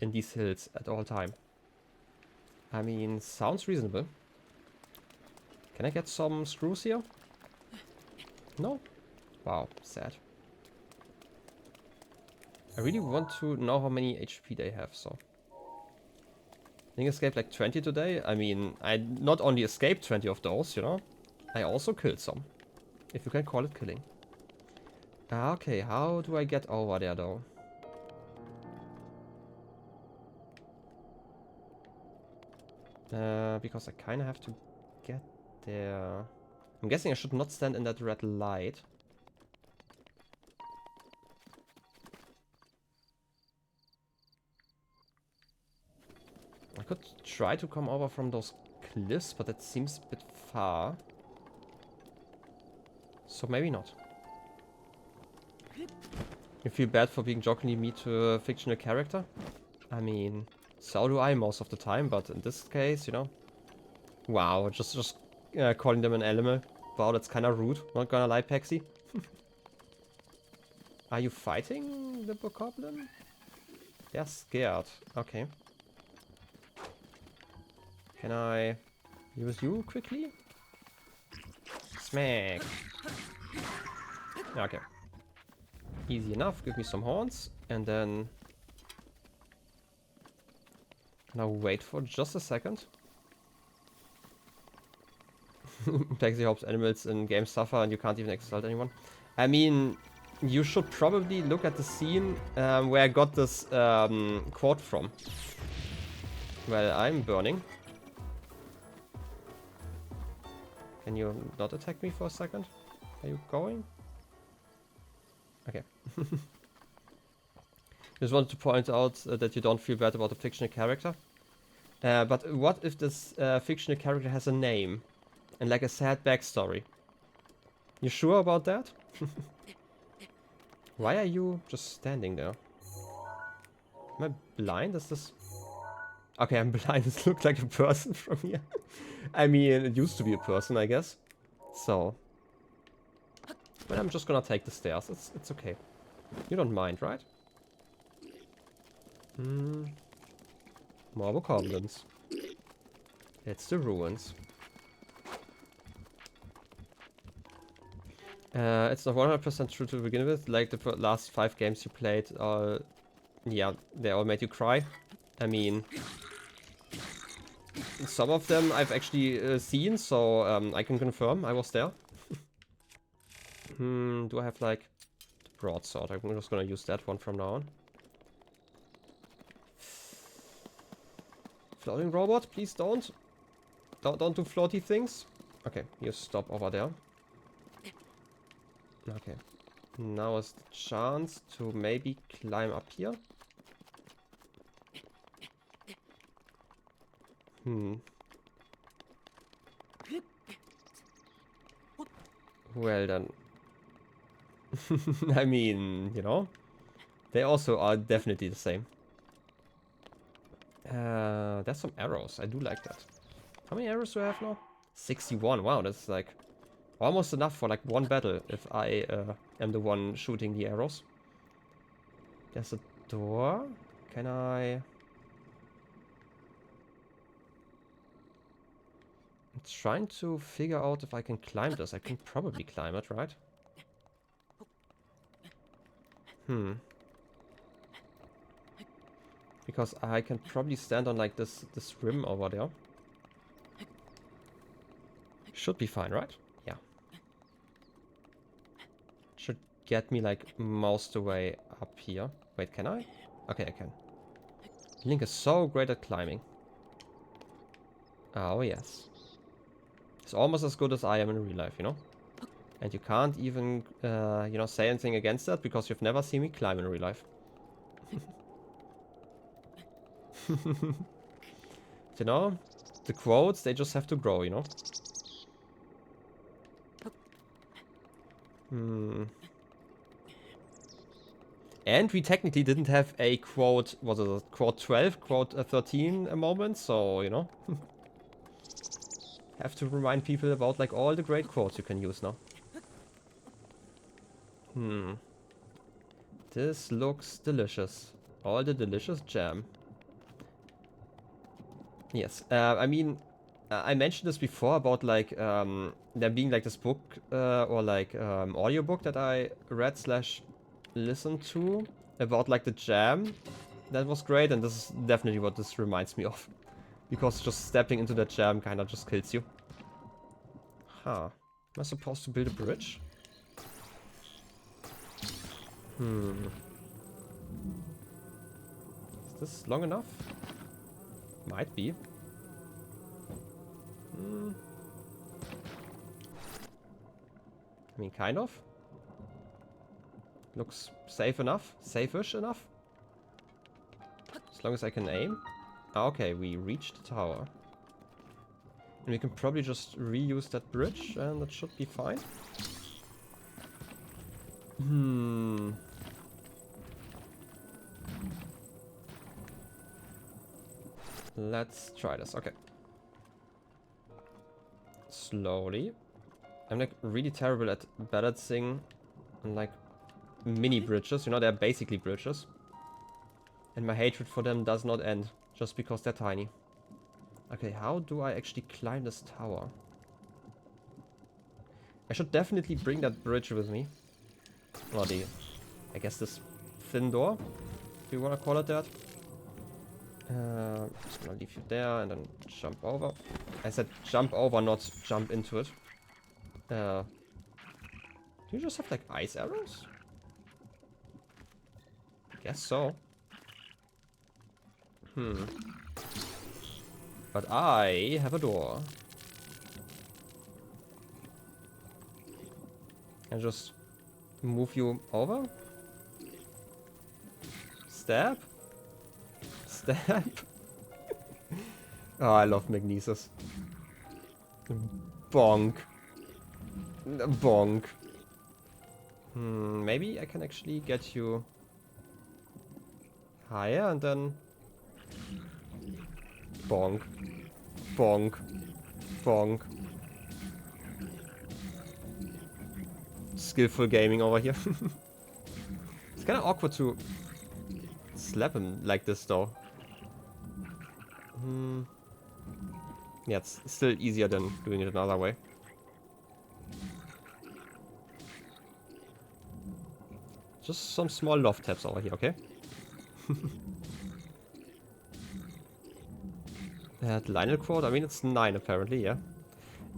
in these hills at all time. I mean, sounds reasonable. Can I get some screws here? No? Wow, sad. I really want to know how many HP they have, so... I think I escaped like 20 today. I mean, I not only escaped 20 of those, you know, I also killed some. If you can call it killing. Okay, how do I get over there though? Because I kind of have to get there. I'm guessing I should not stand in that red light. I could try to come over from those cliffs, but that seems a bit far. So maybe not. You feel bad for being jokingly mean to a fictional character? I mean, so do I most of the time, but in this case, you know. Wow, just calling them an animal. Wow, that's kind of rude. Not gonna lie, Pexi. Are you fighting the bokoblin? They're scared. Okay. Can I use you quickly? Smack. Okay. Easy enough. Give me some horns. And then... Now wait for just a second. Pexi hopes animals in games suffer and you can't even insult anyone. I mean, you should probably look at the scene where I got this quote from. Well, I'm burning. Can you not attack me for a second? Are you going? Okay. Just wanted to point out that you don't feel bad about a fictional character. But what if this fictional character has a name and like a sad backstory? You sure about that? Why are you just standing there? Am I blind? Is this... Okay, I'm blind. This looks like a person from here. I mean, it used to be a person, I guess. So... But I'm just gonna take the stairs. It's okay. You don't mind, right? More goblins. It's the ruins. It's not 100% true to begin with. Like the last 5 games you played, yeah, they all made you cry. I mean, some of them I've actually seen, so I can confirm I was there. Do I have like the broadsword? I'm just gonna use that one from now on. Floating robot, please don't. Don't do floaty things. Okay, you stop over there. Okay. Now is the chance to maybe climb up here. Well then. I mean, you know. They also are definitely the same. There's some arrows. I do like that. How many arrows do I have now? 61. Wow, that's like almost enough for like one battle if I am the one shooting the arrows. There's a door. Can I... I'm trying to figure out if I can climb this. I can probably climb it, right? Because I can probably stand on like this rim over there. Should be fine, right? Yeah. Should get me like most of the way up here. Wait, can I? Okay, I can. Link is so great at climbing. Oh yes. It's almost as good as I am in real life, you know? And you can't even, you know, say anything against that because you've never seen me climb in real life. You know, the quotes, they just have to grow, you know? And we technically didn't have a quote, was it a quote 12, quote 13 moment, so, you know. Have to remind people about, like, all the great quotes you can use now. This looks delicious. All the delicious jam. Yes, I mean, I mentioned this before about, like, there being, like, this book, or, like, audiobook that I read / listened to about, like, the jam. That was great, and this is definitely what this reminds me of. Because just stepping into that jam kind of just kills you. Huh. Am I supposed to build a bridge? Is this long enough? Might be. I mean, kind of. Looks safe enough. Safe-ish enough. As long as I can aim. Okay, we reached the tower. And we can probably just reuse that bridge and that should be fine. Let's try this. Okay. Slowly. I'm like really terrible at balancing on like mini bridges. You know, they're basically bridges. And my hatred for them does not end just because they're tiny. Okay, how do I actually climb this tower? I should definitely bring that bridge with me. Or the, I guess this thin door, if you want to call it that. Just gonna leave you there and then jump over. I said jump over, not jump into it. Do you just have like ice arrows? Guess so. But I have a door. And just move you over. Stab. Stab. Oh, I love magnesis. Bonk. Bonk. Maybe I can actually get you higher and then... Bonk. Bonk. Bonk. Skillful gaming over here. It's kind of awkward to slap him like this though. Yeah, it's still easier than doing it another way. Just some small love taps over here, okay? Lionel quote, I mean it's 9 apparently, yeah.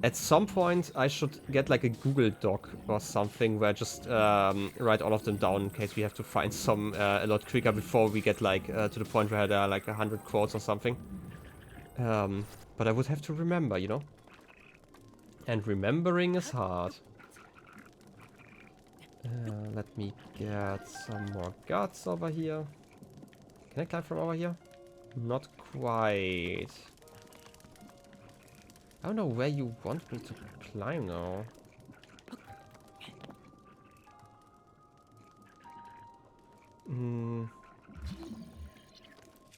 At some point I should get like a Google Doc or something where I just write all of them down in case we have to find some a lot quicker before we get like to the point where there are like 100 quotes or something. But I would have to remember, you know? And remembering is hard. Let me get some more guts over here. Can I climb from over here? Not quite. I don't know where you want me to climb now.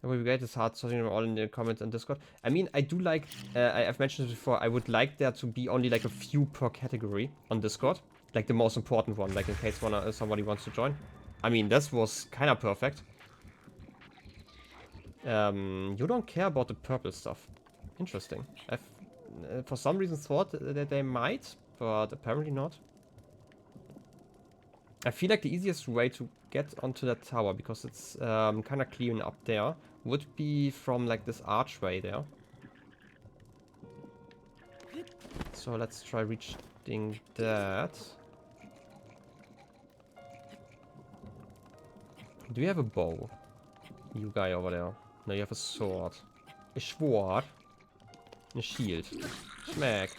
It would be great, it's hard sorting them all in the comments on Discord. I mean, I do like, I've mentioned this before, I would like there to be only like a few per category on Discord. Like the most important one, like in case somebody wants to join. I mean, this was kind of perfect. You don't care about the purple stuff. Interesting. I've for some reason thought that they might, but apparently not. I feel like the easiest way to get onto that tower, because it's kind of clean up there, would be from like this archway there. So let's try reaching that. Do you have a bow? You guy over there. No, you have a sword. A sword. A shield. Schmack.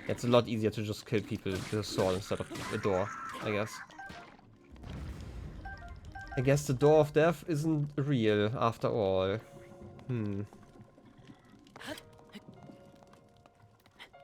It's a lot easier to just kill people with a sword instead of a door, I guess. I guess the door of death isn't real after all. And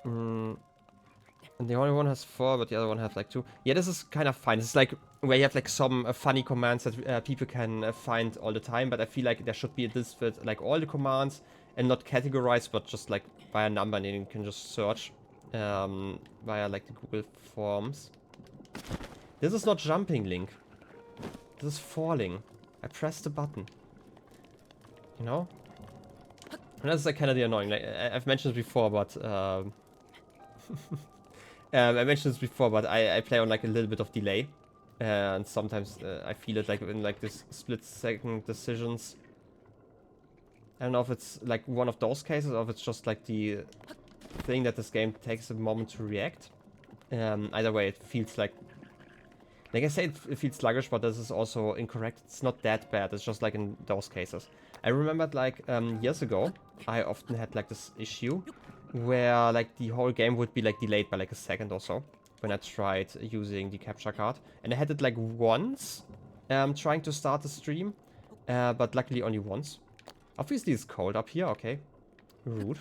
the only one has 4, but the other one has like 2. Yeah, this is kind of fine. It's like where you have like some funny commands that people can find all the time, but I feel like there should be a list with like all the commands and not categorized, but just like by a number, and then you can just search via like the Google Forms. This is not jumping, Link. This is falling. I pressed the button. You know? And that's like kind of the annoying. Like I've mentioned this before, but I mentioned this before, but I play on like a little bit of delay, and sometimes I feel it like in like this split-second decisions. I don't know if it's like one of those cases, or if it's just like the thing that this game takes a moment to react. Either way, it feels like I say, it feels sluggish, but this is also incorrect. It's not that bad. It's just like in those cases. I remembered like years ago, I often had like this issue where like the whole game would be like delayed by like a second or so when I tried using the capture card. And I had it like once trying to start the stream, but luckily only once. Obviously it's cold up here, okay. Rude.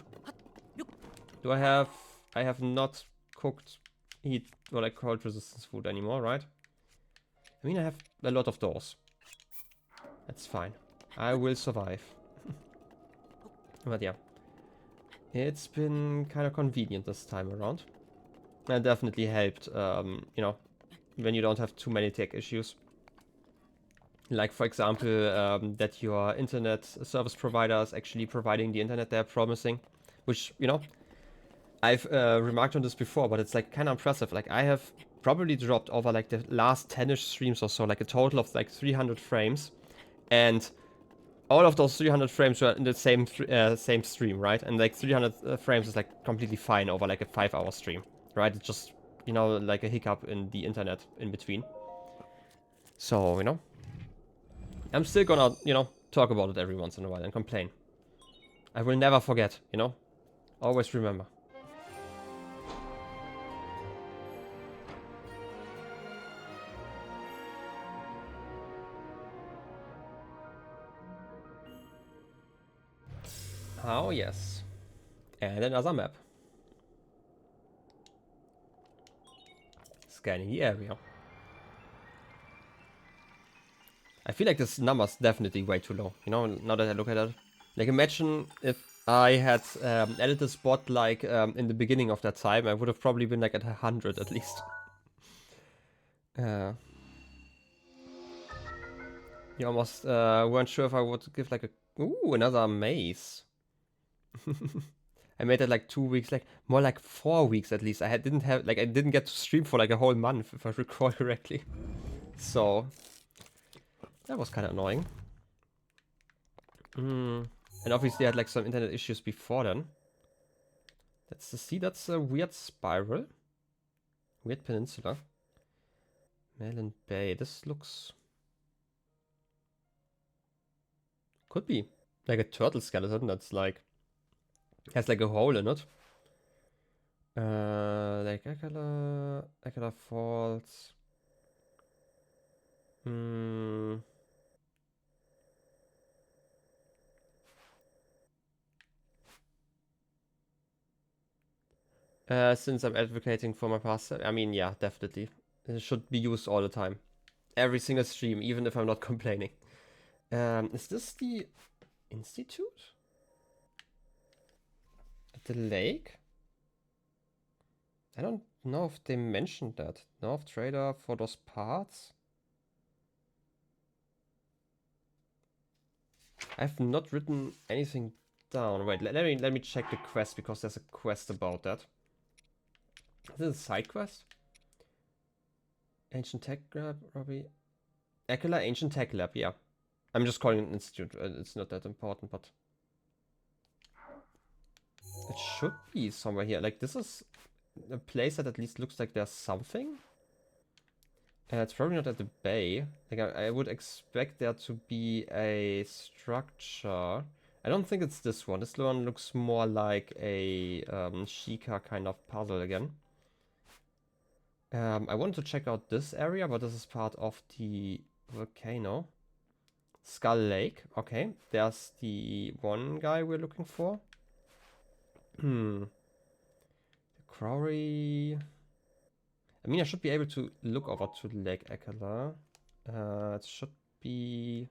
Do I have not cooked heat or like cold resistance food anymore, right? I mean, I have a lot of doors. That's fine. I will survive. But yeah. It's been kind of convenient this time around. And definitely helped, you know, when you don't have too many tech issues. Like, for example, that your internet service provider is actually providing the internet they're promising. Which, you know, I've remarked on this before, but it's like kind of impressive. Like, I have probably dropped over like the last 10-ish streams or so, like a total of like 300 frames. And all of those 300 frames were in the same stream, right? And like 300 frames is like completely fine over like a 5-hour stream, right? It's just, you know, like a hiccup in the internet in between. So, you know, I'm still gonna, you know, talk about it every once in a while and complain. I will never forget, you know? Always remember. Oh, yes. And another map. Scanning the area. I feel like this number's definitely way too low. You know, now that I look at it. Like, imagine if I had added this bot, like, in the beginning of that time, I would have probably been, like, at 100 at least. You almost weren't sure if I would give, like, a... Ooh, another maze. I made it, like, 2 weeks, like, more like 4 weeks at least. I didn't get to stream for, like, a whole month, if I recall correctly. So, that was kind of annoying. And obviously I had like some internet issues before then. That's a weird spiral. Weird peninsula. Melon Bay. This looks... Could be like a turtle skeleton that's like... has like a hole in it. Like Akkala Falls. Since I'm advocating for my past, I mean, yeah, definitely. It should be used all the time. Every single stream, even if I'm not complaining. Is this the Institute? At the lake? I don't know if they mentioned that. North Trader for those parts? I've not written anything down. Wait, let me check the quest, because there's a quest about that. Is this a side quest? Ancient Tech Lab, Robbie. Akkala Ancient Tech Lab, yeah. I'm just calling it an institute. It's not that important, but it should be somewhere here. Like, this is a place that at least looks like there's something. It's probably not at the bay. Like, I would expect there to be a structure. I don't think it's this one. This one looks more like a Sheikah kind of puzzle again. I wanted to check out this area, but this is part of the volcano. Skull Lake. Okay, there's the one guy we're looking for. The quarry. I mean, I should be able to look over to Lake Akkala. It should be...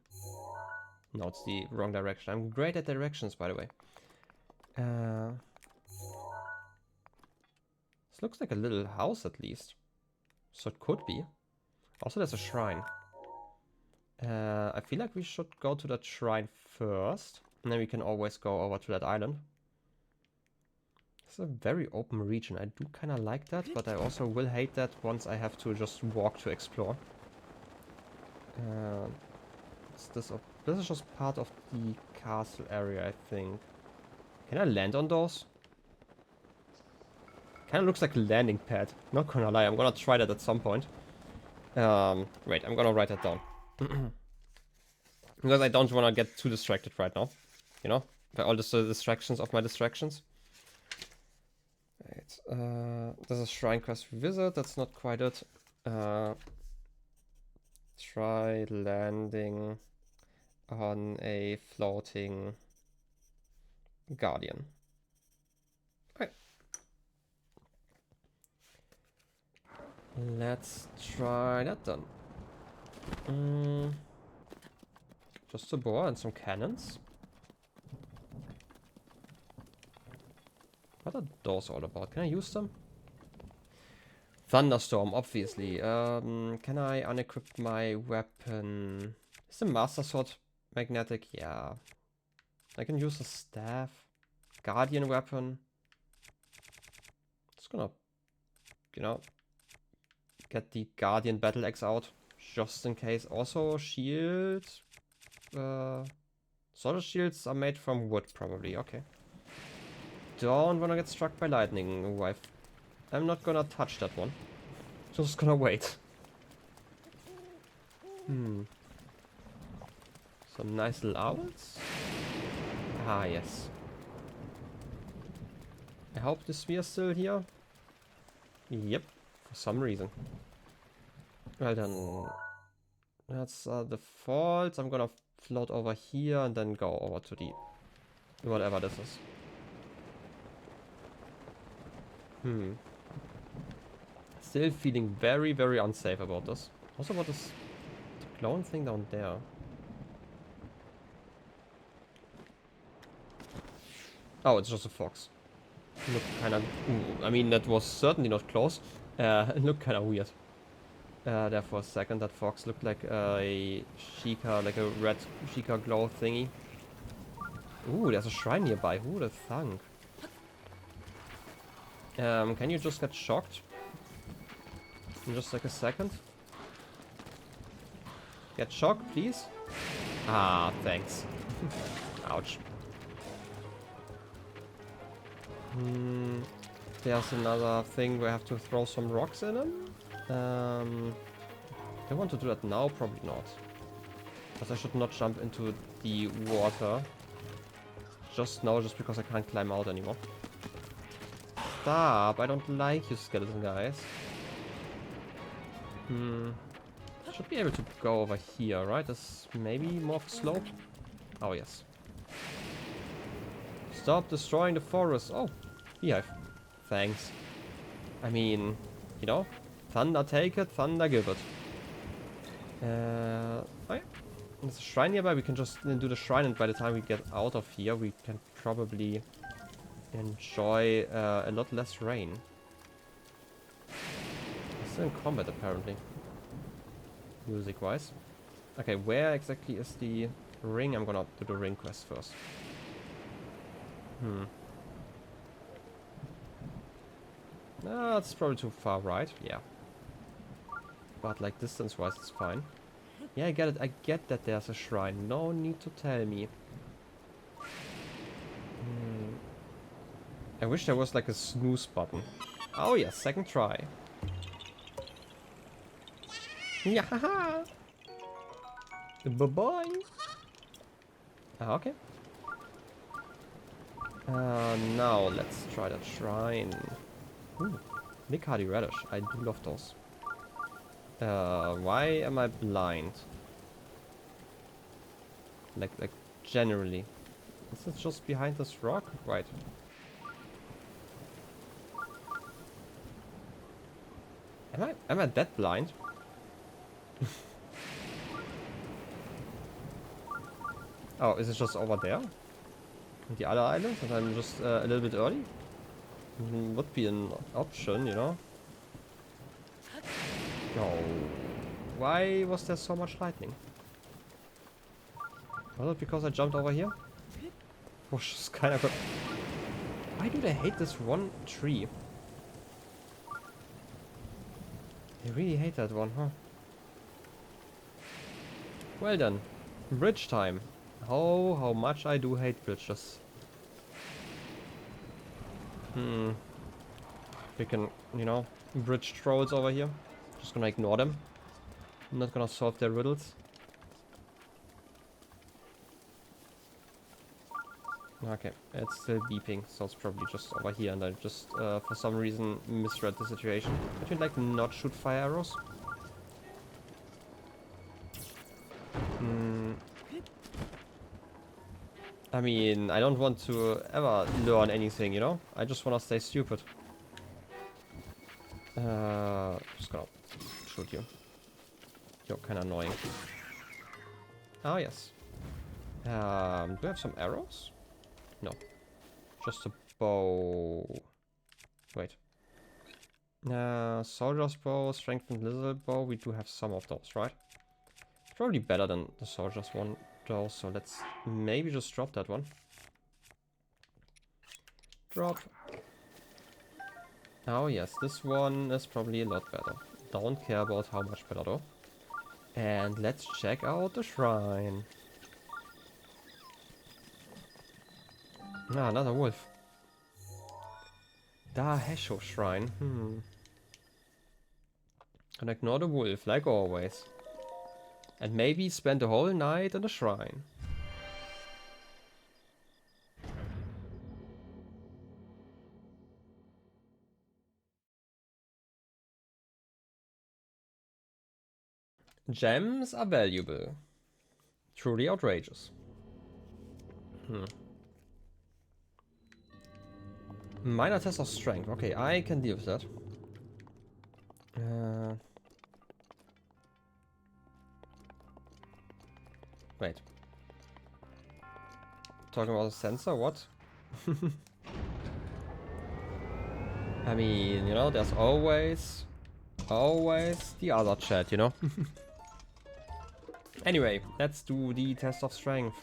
No, it's the wrong direction. I'm great at directions, by the way. This looks like a little house, at least. So it could be. Also, there's a shrine. I feel like we should go to that shrine first. And then we can always go over to that island. It's a very open region. I do kind of like that, but I also will hate that once I have to just walk to explore. This is just part of the castle area, I think. Can I land on those? Kind of looks like a landing pad. Not gonna lie, I'm gonna try that at some point. Wait, I'm gonna write that down. Because I don't want to get too distracted right now. You know? By all the distractions of my distractions. Right, there's a shrine quest visit. That's not quite it. Try landing on a floating guardian. Okay. Let's try that then. Just a boar and some cannons. What are those all about? Can I use them? Thunderstorm, obviously. Can I unequip my weapon? Is the Master Sword magnetic? Yeah. I can use a staff. Guardian weapon. Just gonna, you know, get the Guardian Battle Axe out. Just in case. Also, shield. Sword shields are made from wood, probably. Okay. Don't wanna get struck by lightning, wife. I'm not gonna touch that one. Just gonna wait. Some nice little owls. Ah, yes. I hope the sphere is still here. Yep, for some reason. Well then, that's the fault. I'm gonna float over here and then go over to the Whatever this is. Still feeling very, very unsafe about this. Also, what is the clone thing down there? Oh, it's just a fox. Look kind of... I mean, that was certainly not close. It looked kind of weird. There for a second, that fox looked like a Sheikah, like a red Sheikah glow thingy. Ooh, there's a shrine nearby. Who would have thunk? Can you just get shocked? In just like a second? Get shocked, please? Ah, thanks. Ouch. There's another thing where I have to throw some rocks in them. Do I want to do that now? Probably not. Because I should not jump into the water. Just now, just because I can't climb out anymore. Stop! I don't like you skeleton guys. Should be able to go over here, right? There's maybe more of a slope. Oh, yes. Stop destroying the forest. Oh, beehive. Thanks. I mean, you know, thunder take it, thunder give it. Oh yeah. There's a shrine nearby. We can just do the shrine, and by the time we get out of here, we can probably enjoy a lot less rain. I'm still in combat, apparently. Music-wise. Okay, where exactly is the ring? I'm gonna do the ring quest first. No, it's probably too far right. Yeah. But like distance-wise, it's fine. Yeah, I get it. I get that there's a shrine. No need to tell me. I wish there was like a snooze button. Oh yeah, second try. Yeah, haha. Bye-bye. Okay. Now let's try that shrine. Ooh, big hardy radish. I do love those. Why am I blind? Like generally. Is it just behind this rock? Right. Am I that blind? Oh, is it just over there? The other island? And I'm just a little bit early? Would be an option, you know? No. Why was there so much lightning? Was it because I jumped over here? Was just kind of good. Why do they hate this one tree? They really hate that one, huh? Well then. Bridge time. Oh, how much I do hate bridges. We can, you know, bridge trolls over here. Just gonna ignore them. I'm not gonna solve their riddles. Okay, it's still beeping, so it's probably just over here, and I just, for some reason, misread the situation. Could you, like, not shoot fire arrows? I mean, I don't want to ever learn anything, you know? I just wanna stay stupid. Just gonna shoot you. You're kinda annoying. Oh, yes. Do I have some arrows? No. Just a bow. Wait. Soldier's bow, strengthened lizard bow. We do have some of those, right? Probably better than the soldier's one, though. So let's maybe just drop that one. Drop. Oh yes, this one is probably a lot better. Don't care about how much better though. And let's check out the shrine. Ah, another wolf. Da Hesho shrine. And ignore the wolf, like always. And maybe spend the whole night in the shrine. Gems are valuable. Truly outrageous. Minor test of strength. Okay, I can deal with that. Wait. Talking about a sensor? What? I mean, you know, there's always the other chat, you know? Anyway, let's do the test of strength.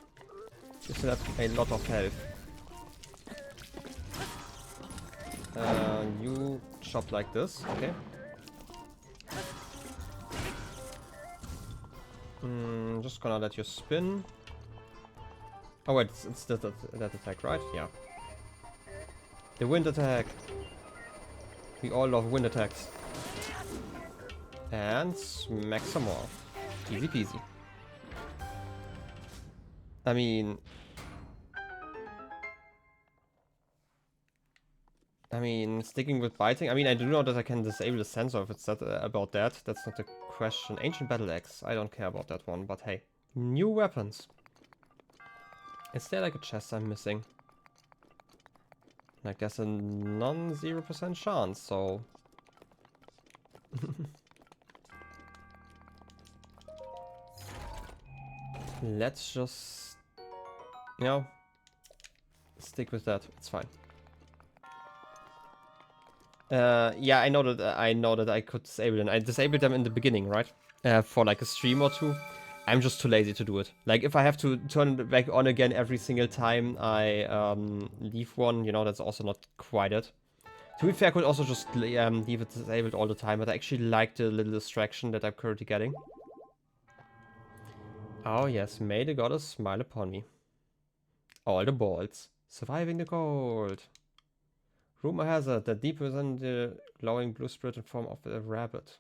You still have a lot of health. You chop like this, okay? Just gonna let you spin. Oh wait, it's that attack, right? Yeah. The wind attack. We all love wind attacks. And smack some more. Easy peasy. I mean, sticking with biting. I mean, I do know that I can disable the sensor if it's that, about that. That's not the question. Ancient battle axe. I don't care about that one, but hey. New weapons. Is there like a chest I'm missing? Like there's a non-0% chance, so... Let's just... You know... Stick with that. It's fine. Yeah, I know that I could disable them. I disabled them in the beginning, right? For like a stream or two. I'm just too lazy to do it. Like if I have to turn it back on again every single time I leave one, you know, that's also not quite it. To be fair, I could also just leave it disabled all the time, but I actually like the little distraction that I'm currently getting. Oh yes, may the goddess smile upon me. All the balls. Surviving the cold. Rumor has it that deep within the glowing blue spirit in form of a rabbit.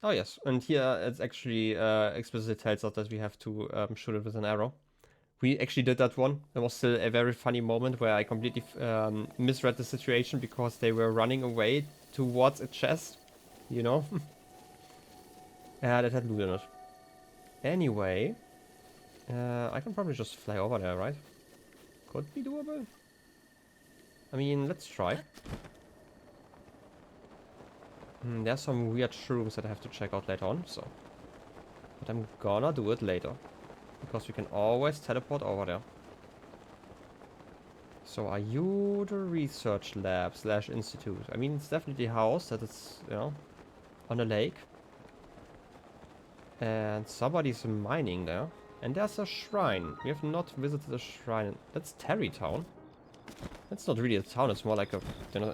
Oh yes, and here it's actually explicitly tells us that we have to shoot it with an arrow. We actually did that one. There was still a very funny moment where I completely misread the situation because they were running away towards a chest, you know? That had loot in it. Anyway, I can probably just fly over there, right? Could be doable. I mean, let's try. There's some weird shrooms that I have to check out later on, so... But I'm gonna do it later. Because we can always teleport over there. So are you the research lab / institute? I mean, it's definitely a house that is, you know, on a lake. And somebody's mining there. And there's a shrine. We have not visited a shrine. That's Tarrey Town. That's not really a town, it's more like a, you know,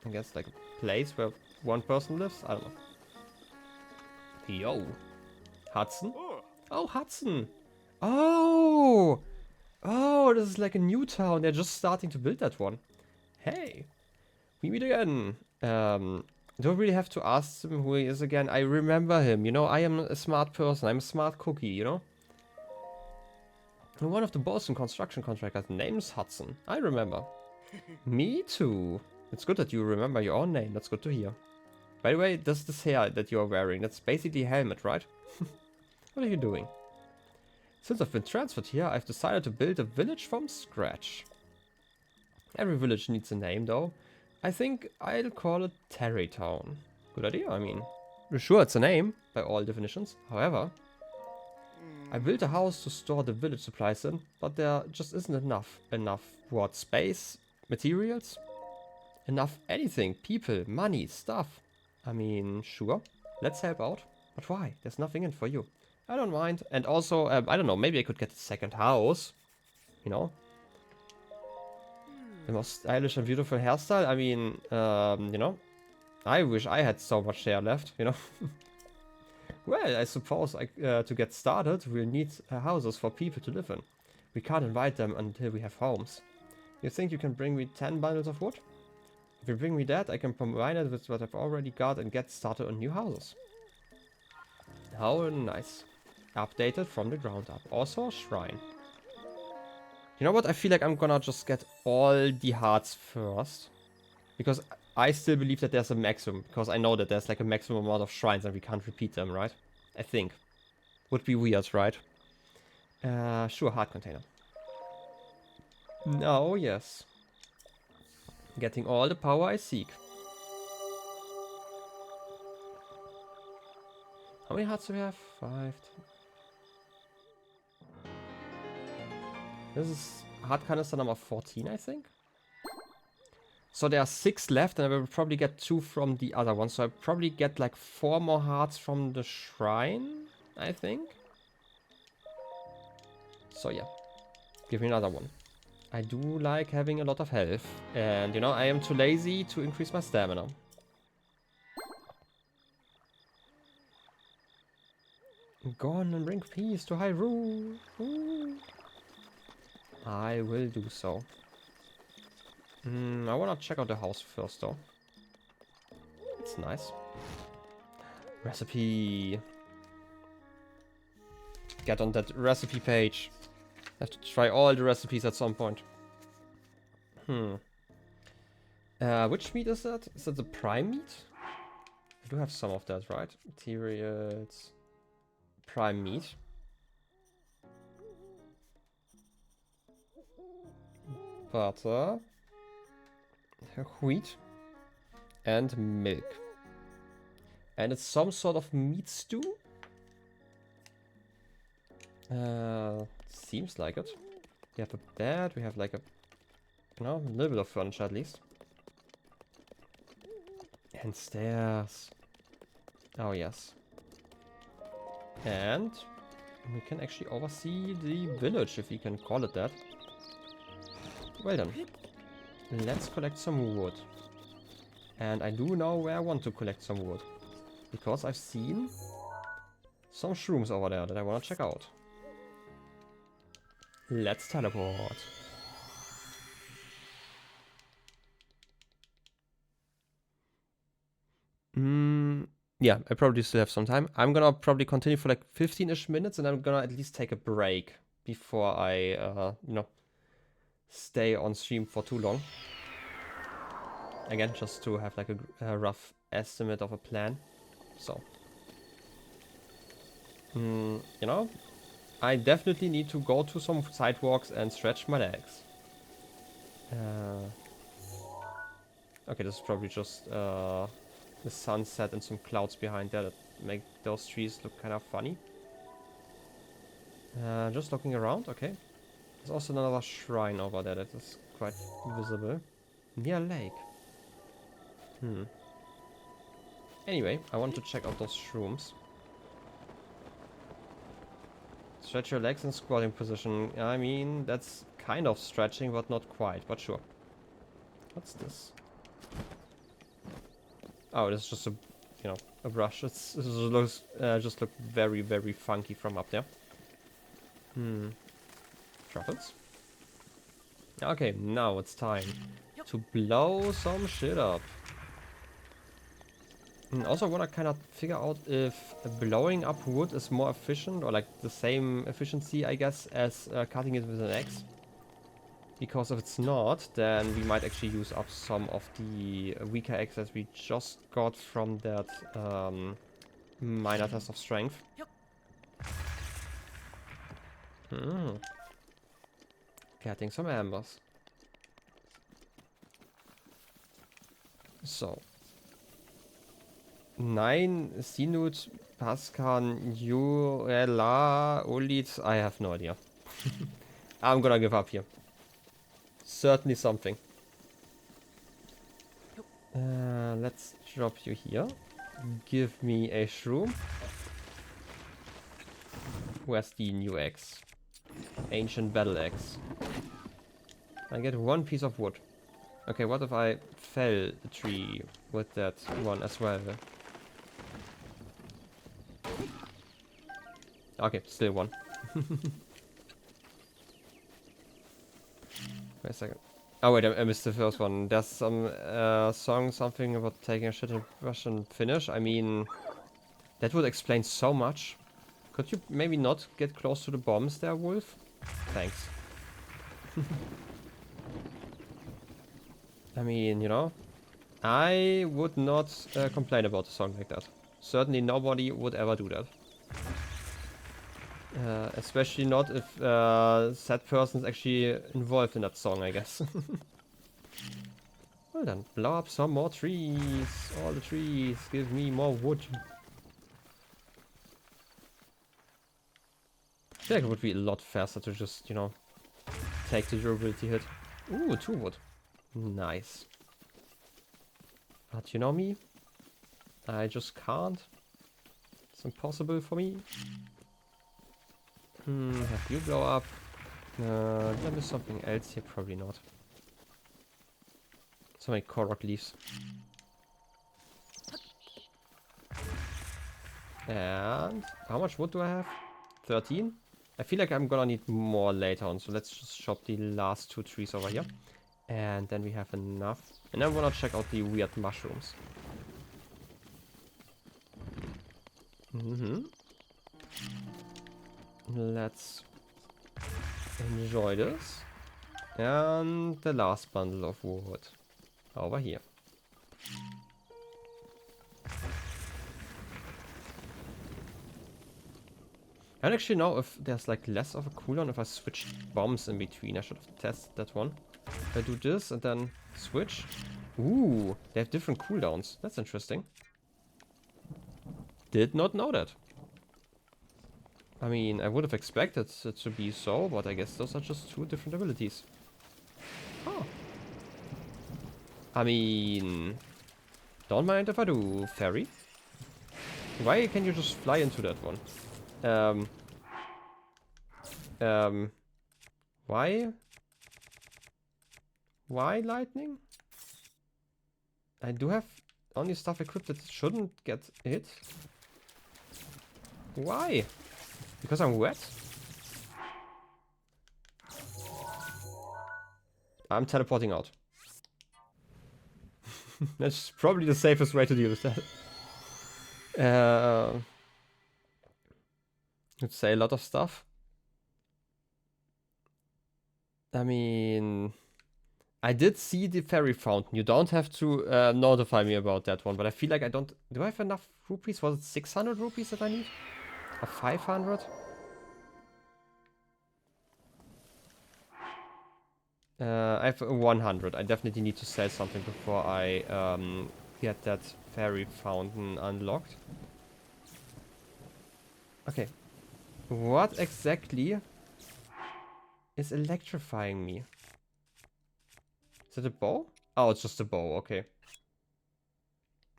I guess like a place where one person lives? I don't know. Yo. Hudson? Oh, Hudson! Oh! Oh, this is like a new town. They're just starting to build that one. Hey. We meet again. Don't really have to ask him who he is again. I remember him, you know. I am a smart person. I'm a smart cookie, you know. And one of the Boston construction contractors' name's Hudson. I remember. Me too. It's good that you remember your own name. That's good to hear. By the way, this hair that you're wearing, that's basically a helmet, right? What are you doing? Since I've been transferred here, I've decided to build a village from scratch. Every village needs a name, though. I think I'll call it Tarrey Town. Good idea, I mean. Sure, it's a name, by all definitions. However, I built a house to store the village supplies in, but there just isn't enough. Enough what? Space? Materials? Enough anything. People, money, stuff. I mean, sure. Let's help out. But why? There's nothing in for you. I don't mind. And also, I don't know, maybe I could get a second house. You know? The most stylish and beautiful hairstyle? I mean, you know? I wish I had so much hair left, you know? Well, I suppose to get started, we'll need houses for people to live in. We can't invite them until we have homes. You think you can bring me 10 bundles of wood? If you bring me that, I can combine it with what I've already got and get started on new houses. How nice. Updated from the ground up. Also a shrine. You know what? I feel like I'm gonna just get all the hearts first. Because I still believe that there's a maximum. Because I know that there's like a maximum amount of shrines and we can't repeat them, right? I think. Would be weird, right? Sure, heart container. Now, yes. Getting all the power I seek. How many hearts do we have? 5. This is heart canister number 14, I think. So there are 6 left, and I will probably get 2 from the other one. So I probably get like 4 more hearts from the shrine, I think. So yeah, give me another one. I do like having a lot of health. And you know, I am too lazy to increase my stamina. Go on and bring peace to Hyrule. Ooh. I will do so. I wanna check out the house first though. It's nice. Recipe. Get on that recipe page. Have to try all the recipes at some point. Which meat is that? Is that the prime meat? I do have some of that, right? Materials. Prime meat. Butter. Wheat. And milk. And it's some sort of meat stew? Seems like it. We have a bed, we have like a, you know, a little bit of furniture at least. And stairs. Oh yes. And we can actually oversee the village, if we can call it that. Well done. Let's collect some wood. And I do know where I want to collect some wood. Because I've seen some shrooms over there that I want to check out. Let's teleport. Yeah, I probably still have some time. I'm gonna probably continue for like 15-ish minutes, and I'm gonna at least take a break before I, you know, stay on stream for too long. Again, just to have like a rough estimate of a plan. So, you know, I definitely need to go to some sidewalks and stretch my legs. Okay, this is probably just the sunset and some clouds behind there that make those trees look kind of funny. Just looking around, okay. There's also another shrine over there that is quite visible. Near a lake. Anyway, I want to check out those shrooms. Stretch your legs in squatting position. I mean, that's kind of stretching, but not quite, but sure. What's this? Oh, this is just a, you know, a brush. This looks, just look very, very funky from up there. Truffles? Okay, now it's time to blow some shit up. And also want to kind of figure out if blowing up wood is more efficient, or like the same efficiency, I guess, as cutting it with an axe. Because if it's not, then we might actually use up some of the weaker axes we just got from that minor test of strength. Getting some embers. So. 9 Sinut Pascan Jurela Olit. I have no idea. I'm gonna give up here. Certainly something. Let's drop you here. Give me a shroom. Where's the new axe? Ancient battle axe. I get 1 piece of wood. Okay, what if I fell a tree with that one as well? Okay, still 1. Wait a second. Oh wait, I missed the first one. There's some song, something about taking a shit in Russian Finnish. I mean, that would explain so much. Could you maybe not get close to the bombs there, Wolf? Thanks. I mean, you know, I would not complain about a song like that. Certainly nobody would ever do that. Especially not if said person is actually involved in that song, I guess. Well then, blow up some more trees. All the trees, give me more wood. I feel like it would be a lot faster to just, you know, take the durability hit. Ooh, 2 wood. Nice. But you know me? I just can't. It's impossible for me. Have you blow up? Did I miss something else here? Probably not. So many Korok leaves. And how much wood do I have? 13? I feel like I'm gonna need more later on, so let's just chop the last 2 trees over here. And then we have enough. And then I wanna check out the weird mushrooms. Let's enjoy this. And the last bundle of wood over here. I don't actually know if there's like less of a cooldown if I switch bombs in between. I should have tested that one. If I do this and then switch. Ooh, they have different cooldowns. That's interesting. Did not know that. I mean, I would have expected it to be so, but I guess those are just 2 different abilities. Oh. I mean, don't mind if I do, fairy. Why can you just fly into that one? Why? Why lightning? I do have only stuff equipped that shouldn't get hit. Why? Because I'm wet? I'm teleporting out. That's probably the safest way to deal with that. Let's say a lot of stuff. I mean, I did see the fairy fountain. You don't have to notify me about that one, but I feel like I don't... Do I have enough rupees? Was it 600 rupees that I need? Or 500? I have 100. I definitely need to sell something before I get that fairy fountain unlocked. Okay. What exactly is electrifying me? Is it a bow? Oh, it's just a bow, okay.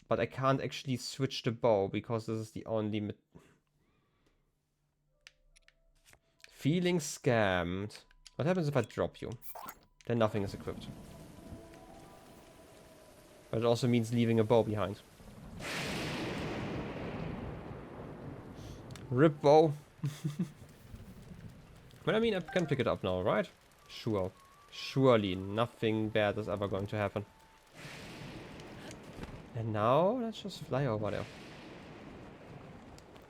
But I can't actually switch the bow because this is the only... Feeling scammed. What happens if I drop you? Then nothing is equipped. But it also means leaving a bow behind. Rip bow. But I mean, I can pick it up now, right? Sure. Surely nothing bad is ever going to happen. And now, let's just fly over there.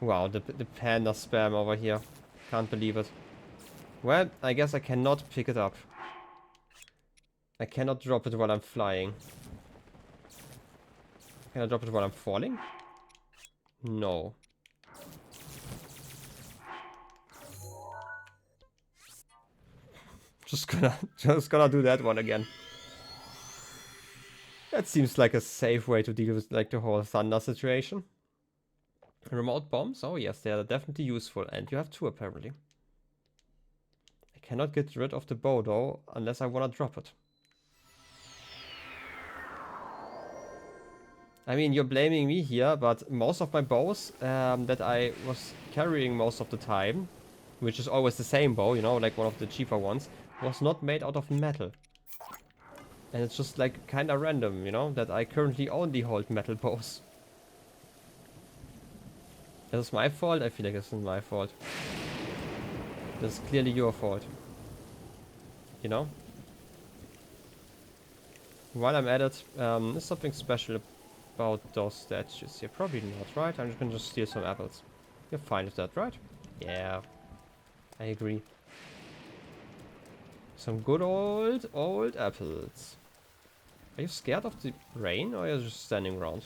Wow, the panda spam over here. Can't believe it. Well, I guess I cannot pick it up. I cannot drop it while I'm flying. Can I drop it while I'm falling? No. Just gonna do that one again. That seems like a safe way to deal with like the whole thunder situation. Remote bombs? Oh yes, they are definitely useful. And you have 2 apparently. I cannot get rid of the bow though, unless I wanna drop it. I mean, you're blaming me here, but most of my bows that I was carrying most of the time, which is always the same bow, you know, like one of the cheaper ones, was not made out of metal. And it's just like kinda random, you know, that I currently only hold metal bows. Is this my fault? I feel like it's not my fault. This is clearly your fault. You know? While I'm at it, there's something special about those statues here. Probably not, right? I'm just gonna steal some apples. You're fine with that, right? Yeah. I agree. Some good old apples. Are you scared of the rain or are you just standing around?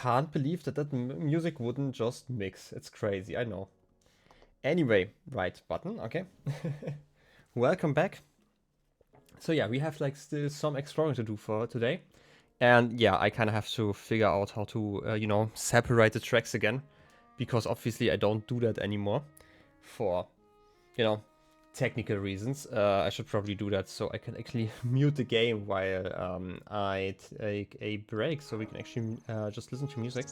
can't believe that music wouldn't just mix. It's crazy, I know. Anyway, right button, okay. Welcome back. So yeah, we have like still some exploring to do for today. And yeah, I kind of have to figure out how to, you know, separate the tracks again. Because obviously I don't do that anymore. For, you know, technical reasons. I should probably do that so I can actually mute the game while I take a break. So we can actually just listen to music.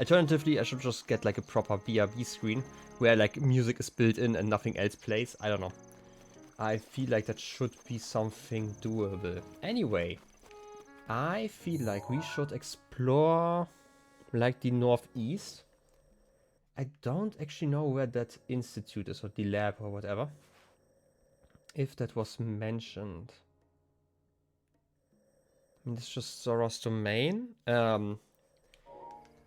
Alternatively, I should just get like a proper BRB screen where like music is built in and nothing else plays. I don't know. I feel like that should be something doable. Anyway, I feel like we should explore like the northeast. I don't actually know where that institute is or the lab or whatever. If that was mentioned. I mean, it's just Zora's domain.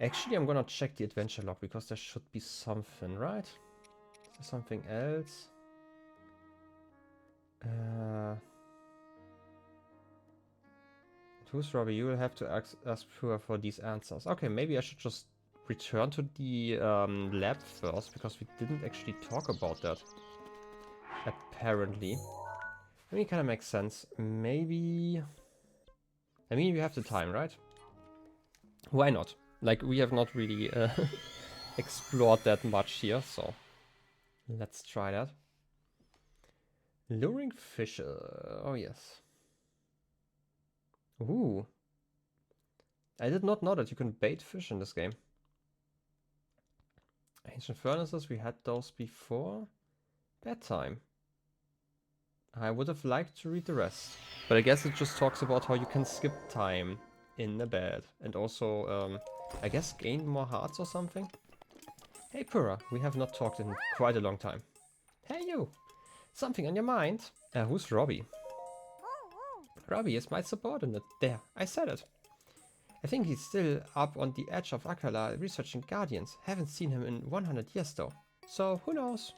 Actually, I'm gonna check the adventure log because there should be something, right? Is there something else? Who's Robbie? You will have to ask Pura for these answers. Okay, maybe I should just return to the lab first because we didn't actually talk about that. Apparently. I mean, it kind of makes sense. Maybe... I mean, we have the time, right? Why not? Like, we have not really explored that much here, so... Let's try that. Luring fish. Oh, yes. Ooh. I did not know that you can bait fish in this game. Ancient furnaces, we had those before. Bedtime. I would have liked to read the rest. But I guess it just talks about how you can skip time in the bed. And also, I guess gain more hearts or something? Hey Pura, we have not talked in quite a long time. Hey you! Something on your mind? Who's Robbie? Robbie is my subordinate. There, I said it. I think he's still up on the edge of Akkala researching Guardians. Haven't seen him in 100 years though. So, who knows?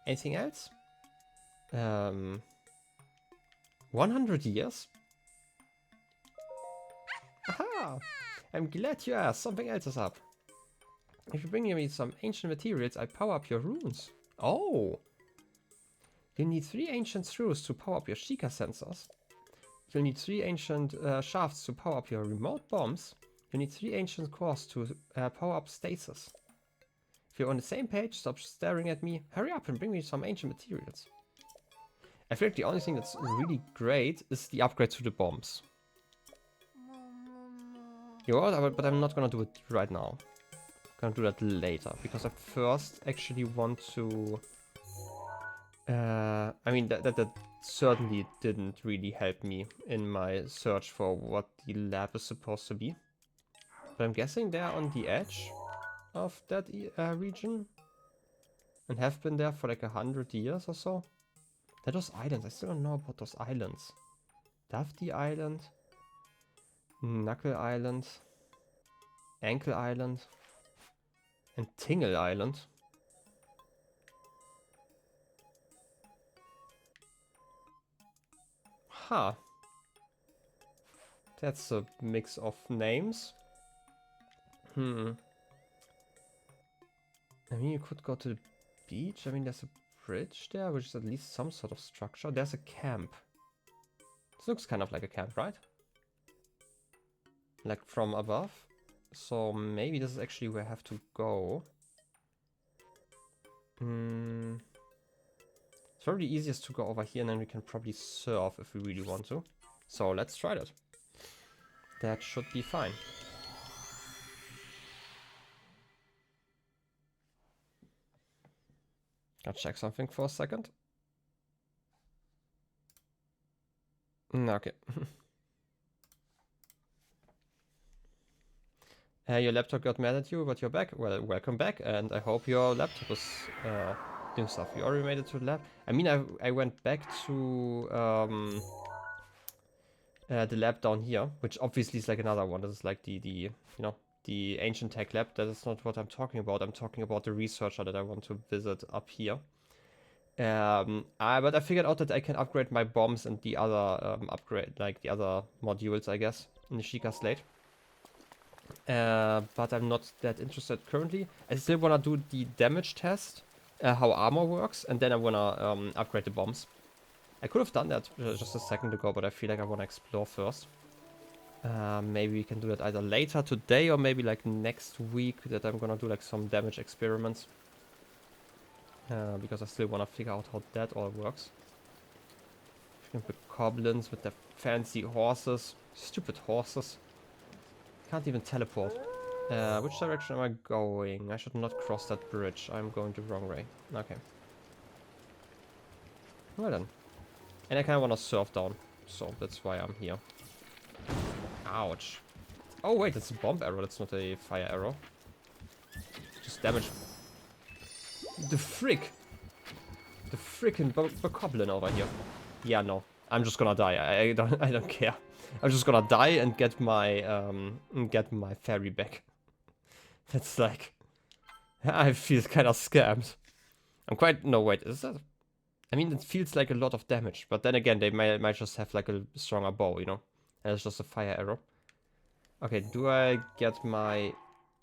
Anything else? 100 years? Aha! I'm glad you asked. Something else is up. If you bring me some ancient materials, I power up your runes. Oh! You need 3 ancient screws to power up your Sheikah sensors. You'll need 3 ancient shafts to power up your remote bombs. You need 3 ancient cores to power up stasis. If you're on the same page, stop staring at me. Hurry up and bring me some ancient materials. I feel like the only thing that's really great is the upgrade to the bombs. You are, but I'm not gonna do it right now. I'm gonna do that later because I first actually want to. I mean that certainly didn't really help me in my search for what the lab is supposed to be. But I'm guessing they're on the edge of that region and have been there for like 100 years or so. They're those islands. I still don't know about those islands. Dafty Island, Knuckle Island, Ankle Island, and Tingle Island. Huh. That's a mix of names. I mean, you could go to the beach. I mean, there's a bridge there, which is at least some sort of structure. There's a camp. This looks kind of like a camp, right? Like from above. So maybe this is actually where I have to go. It's probably easiest to go over here and then we can probably surf if we really want to. So let's try that. That should be fine. I'll check something for a second. Okay. Your laptop got mad at you, but you're back. Well, welcome back, and I hope your laptop is doing stuff. You already made it to the lab. I mean, I went back to the lab down here, which obviously is like another one. This is like the you know, the ancient tech lab. That is not what I'm talking about. I'm talking about the researcher that I want to visit up here. But I figured out that I can upgrade my bombs and the other upgrade, like the other modules, I guess, in the Sheikah slate. but I'm not that interested currently. I still wanna do the damage test, how armor works, and then I wanna upgrade the bombs. I could have done that just a second ago, but I feel like I wanna explore first. Maybe we can do that either later today or maybe like next week, that I'm gonna do like some damage experiments. Because I still wanna figure out how that all works. The goblins with their fancy horses. Stupid horses. Can't even teleport. Which direction am I going? I should not cross that bridge. I'm going the wrong way. Okay. Well then. And I kind of want to surf down. So that's why I'm here. Ouch. Oh wait, it's a bomb arrow. That's not a fire arrow. Just damage. The frick! The frickin' goblin over here. Yeah, no. I'm just gonna die. I don't care. I'm just gonna die and get my ferry back. That's like, I feel kind of scammed. I'm quite, no wait, is that? I mean, it feels like a lot of damage, but then again, they might just have like a stronger bow, you know? And it's just a fire arrow. Okay, do I get my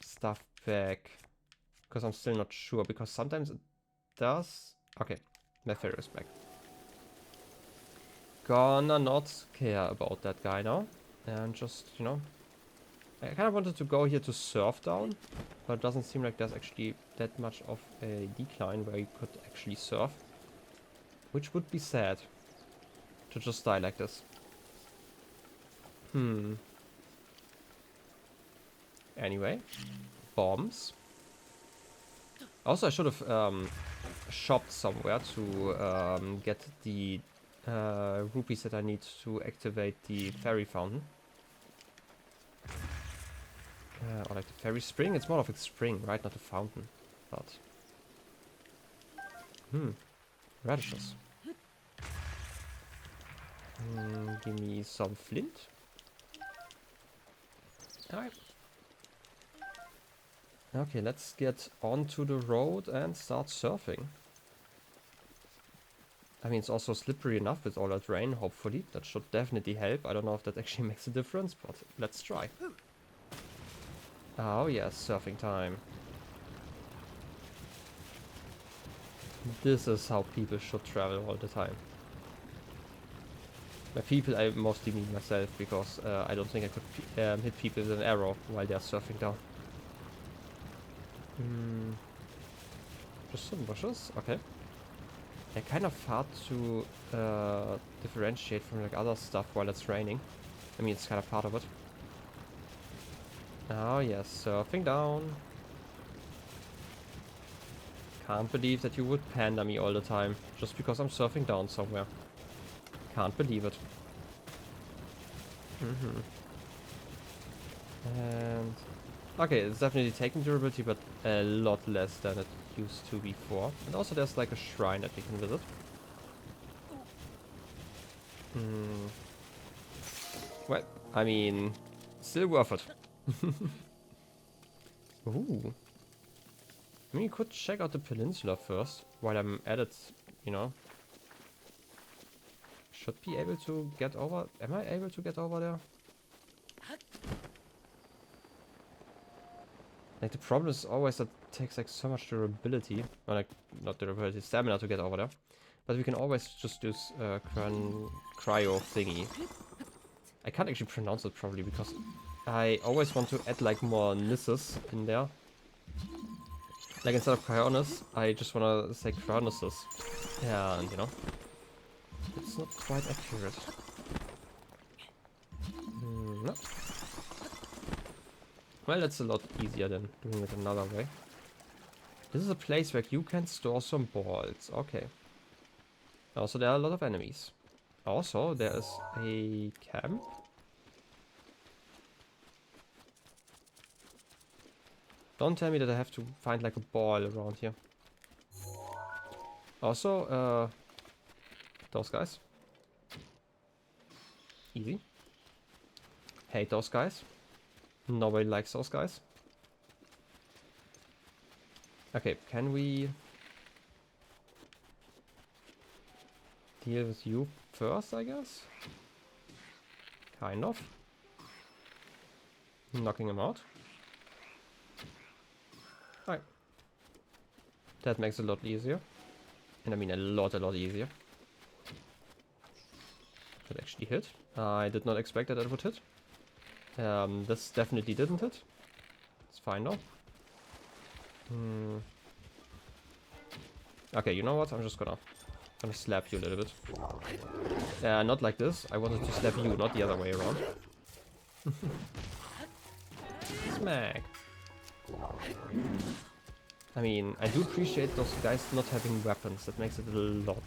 stuff back? Because I'm still not sure, because sometimes it does. Okay, my ferry is back. Gonna not care about that guy now. And just, you know, I kind of wanted to go here to surf down, but it doesn't seem like there's actually that much of a decline where you could actually surf. Which would be sad, to just die like this. Anyway, bombs. Also, I should have shopped somewhere to get the rupees that I need to activate the fairy fountain. Or like the fairy spring? It's more of a spring, right? Not a fountain. But... radishes. Give me some flint. Alright. Okay, let's get onto the road and start surfing. I mean, it's also slippery enough with all that rain, hopefully. That should definitely help. I don't know if that actually makes a difference, but let's try. Oh yes, surfing time. This is how people should travel all the time. By people, I mostly mean myself, because I don't think I could hit people with an arrow while they're surfing down. Just some bushes? Okay. They're kind of hard to differentiate from like other stuff while it's raining. I mean, it's kind of part of it. Oh yes, surfing down. Can't believe that you would panda me all the time, just because I'm surfing down somewhere. Can't believe it. And... okay, it's definitely taking durability, but a lot less than it used to before. And also there's like a shrine that you can visit. Well, I mean, still worth it. Ooh. I mean, you could check out the peninsula first, while I'm at it, you know. Should be able to get over... am I able to get over there? Like, the problem is always that it takes like so much durability, or like, not durability, stamina to get over there. But we can always just use cryo thingy. I can't actually pronounce it properly because I always want to add like more nisses in there. Like instead of cryonis, I just want to say cryonises. Yeah, and you know, it's not quite accurate. No. Well, that's a lot easier than doing it another way. This is a place where you can store some balls. Okay. Also, there are a lot of enemies. Also, there is a camp. Don't tell me that I have to find like a ball around here. Also, those guys. Easy. Hate those guys. Nobody likes those guys. Okay, can we deal with you first, I guess? Kind of. Knocking him out. Hi. That makes it a lot easier. And I mean a lot easier. That actually hit. I did not expect that it would hit. This definitely didn't hit. It's fine now. Okay, you know what? I'm just gonna slap you a little bit. Not like this. I wanted to slap you, not the other way around. Smack. I mean, I do appreciate those guys not having weapons. That makes it a lot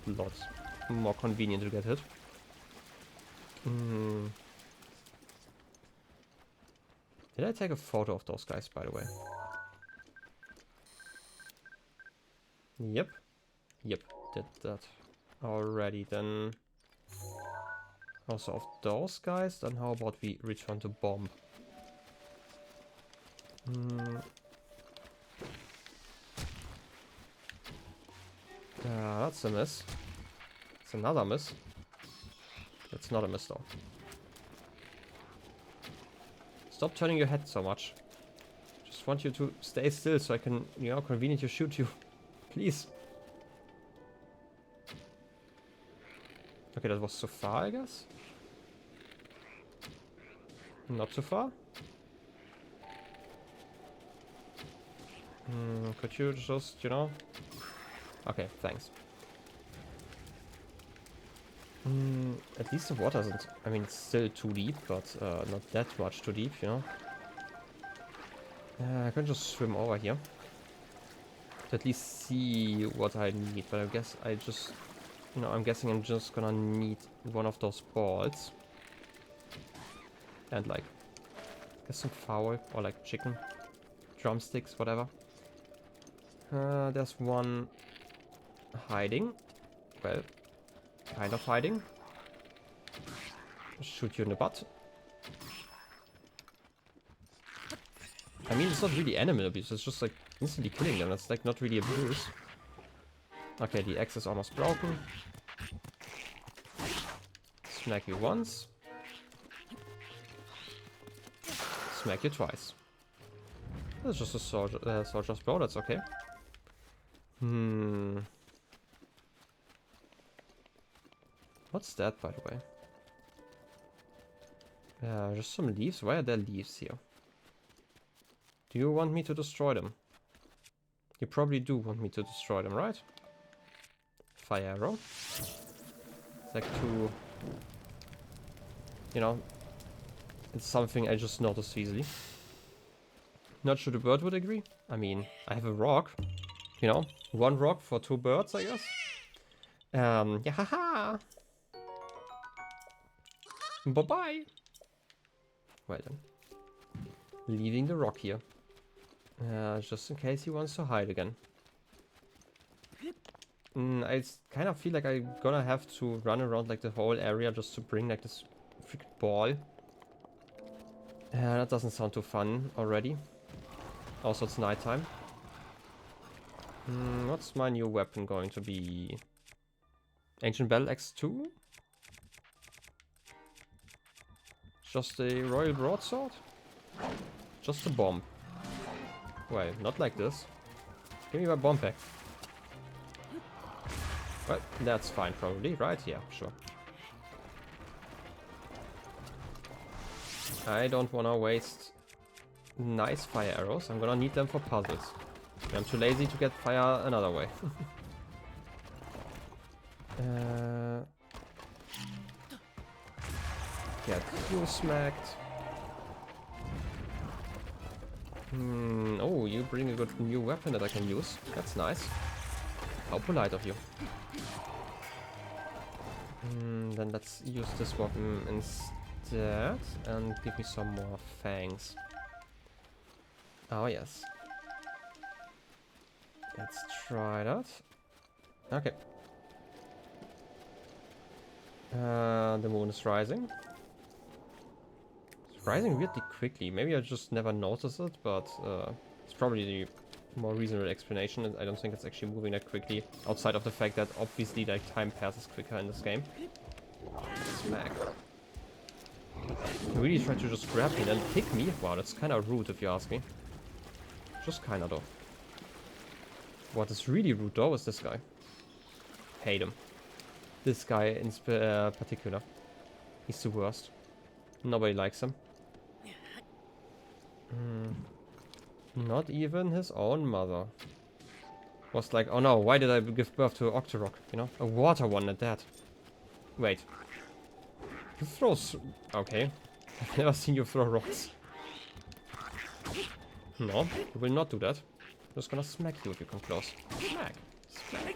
more convenient to get hit. Did I take a photo of those guys, by the way? Yep. Yep, did that already. Then also of those guys, then how about we return to bomb? That's a miss. It's another miss. That's not a miss though. Stop turning your head so much. Just want you to stay still so I can, you know, conveniently shoot you. Please. Okay, that was so far, I guess. Not too far. Could you just, you know... Okay, thanks. At least the water isn't... I mean, it's still too deep, but not that much too deep, you know. I can just swim over here. To at least see what I need, but I guess I just... You know, I'm guessing I'm just gonna need one of those balls. And like... Guess some fowl, or like chicken. Drumsticks, whatever. There's one... hiding. Well, kind of hiding. Shoot you in the butt. I mean, it's not really animal abuse, it's just like instantly killing them. That's like not really abuse. Okay, the axe is almost broken. Smack you once. Smack you twice. That's just a soldier's blow, that's okay. What's that, by the way? Just some leaves. Why are there leaves here? Do you want me to destroy them? You probably do want me to destroy them, right? Fire arrow. It's like too... You know, it's something I just noticed easily. Not sure the bird would agree. I mean, I have a rock. You know, one rock for two birds, I guess. Yeah, haha! Bye-bye! Well then. Leaving the rock here. Just in case he wants to hide again. I kind of feel like I'm gonna have to run around like the whole area just to bring like this freaking ball. That doesn't sound too fun already. Also, it's nighttime. What's my new weapon going to be? Ancient Battle X2? Just a Royal Broadsword? Just a bomb. Well, not like this. Give me my bomb pack. Well, that's fine probably, right? Yeah, sure. I don't wanna waste nice fire arrows. I'm gonna need them for puzzles. I'm too lazy to get fire another way. Get you smacked. Oh, you bring a good new weapon that I can use. That's nice. How polite of you. Then let's use this weapon instead and give me some more fangs. Oh yes. Let's try that. Okay. The moon is rising. It's rising weirdly quickly. Maybe I just never noticed it, but it's probably the more reasonable explanation. I don't think it's actually moving that quickly, outside of the fact that obviously like time passes quicker in this game. Smack. You really tried to just grab me and then kick me? Wow, that's kind of rude if you ask me. Just kinda though. What is really rude though is this guy. Hate him. This guy in particular. He's the worst. Nobody likes him. Not even his own mother. Was like, oh no, why did I give birth to an Octorok? You know? A water one at that. Wait. You throw... Okay. I've never seen you throw rocks. No, you will not do that. I'm just gonna smack you if you come close. Smack. Smack.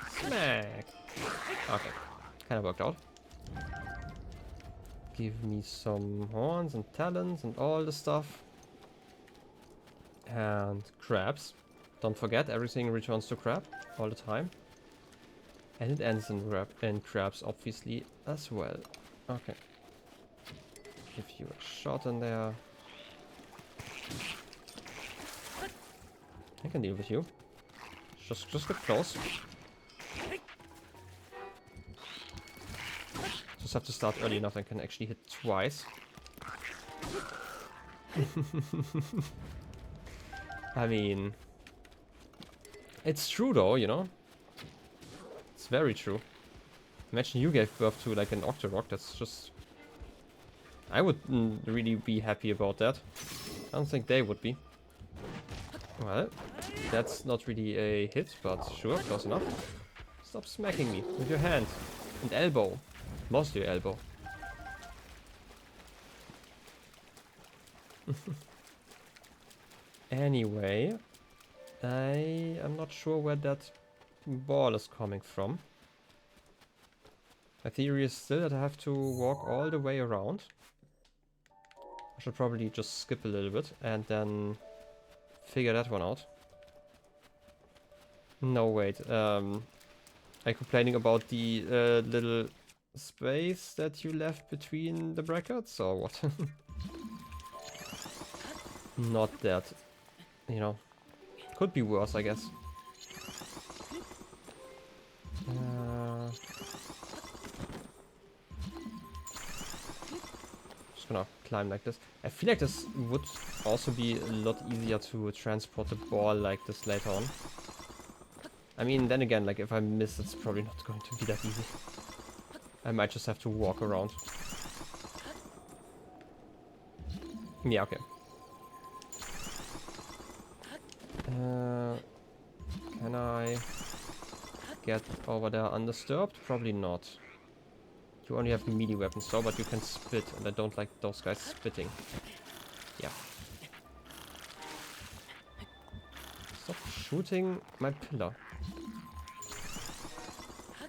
Smack. Okay. Kinda worked out. Give me some horns and talons and all the stuff. And crabs. Don't forget, everything returns to crab all the time. And it ends in crabs, obviously, as well. Okay. Give you a shot in there. I can deal with you. Just get close. Just have to start early enough and can actually hit twice. I mean... It's true though, you know? It's very true. Imagine you gave birth to like an Octorok, that's just... I wouldn't really be happy about that. I don't think they would be. Well, that's not really a hit, but sure, close enough. Stop smacking me with your hand and elbow. Mostly your elbow. Anyway, I am not sure where that ball is coming from. My theory is still that I have to walk all the way around. I should probably just skip a little bit and then figure that one out. No, wait. Are you complaining about the little space that you left between the brackets or what? Not that. You know. Could be worse, I guess. Just gonna climb like this. I feel like this would also be a lot easier to transport the ball like this later on. I mean, then again, like if I miss, it's probably not going to be that easy. I might just have to walk around. Yeah, okay. Can I get over there undisturbed? Probably not. You only have melee weapons though, but you can spit, and I don't like those guys spitting. Yeah. Stop shooting my pillar.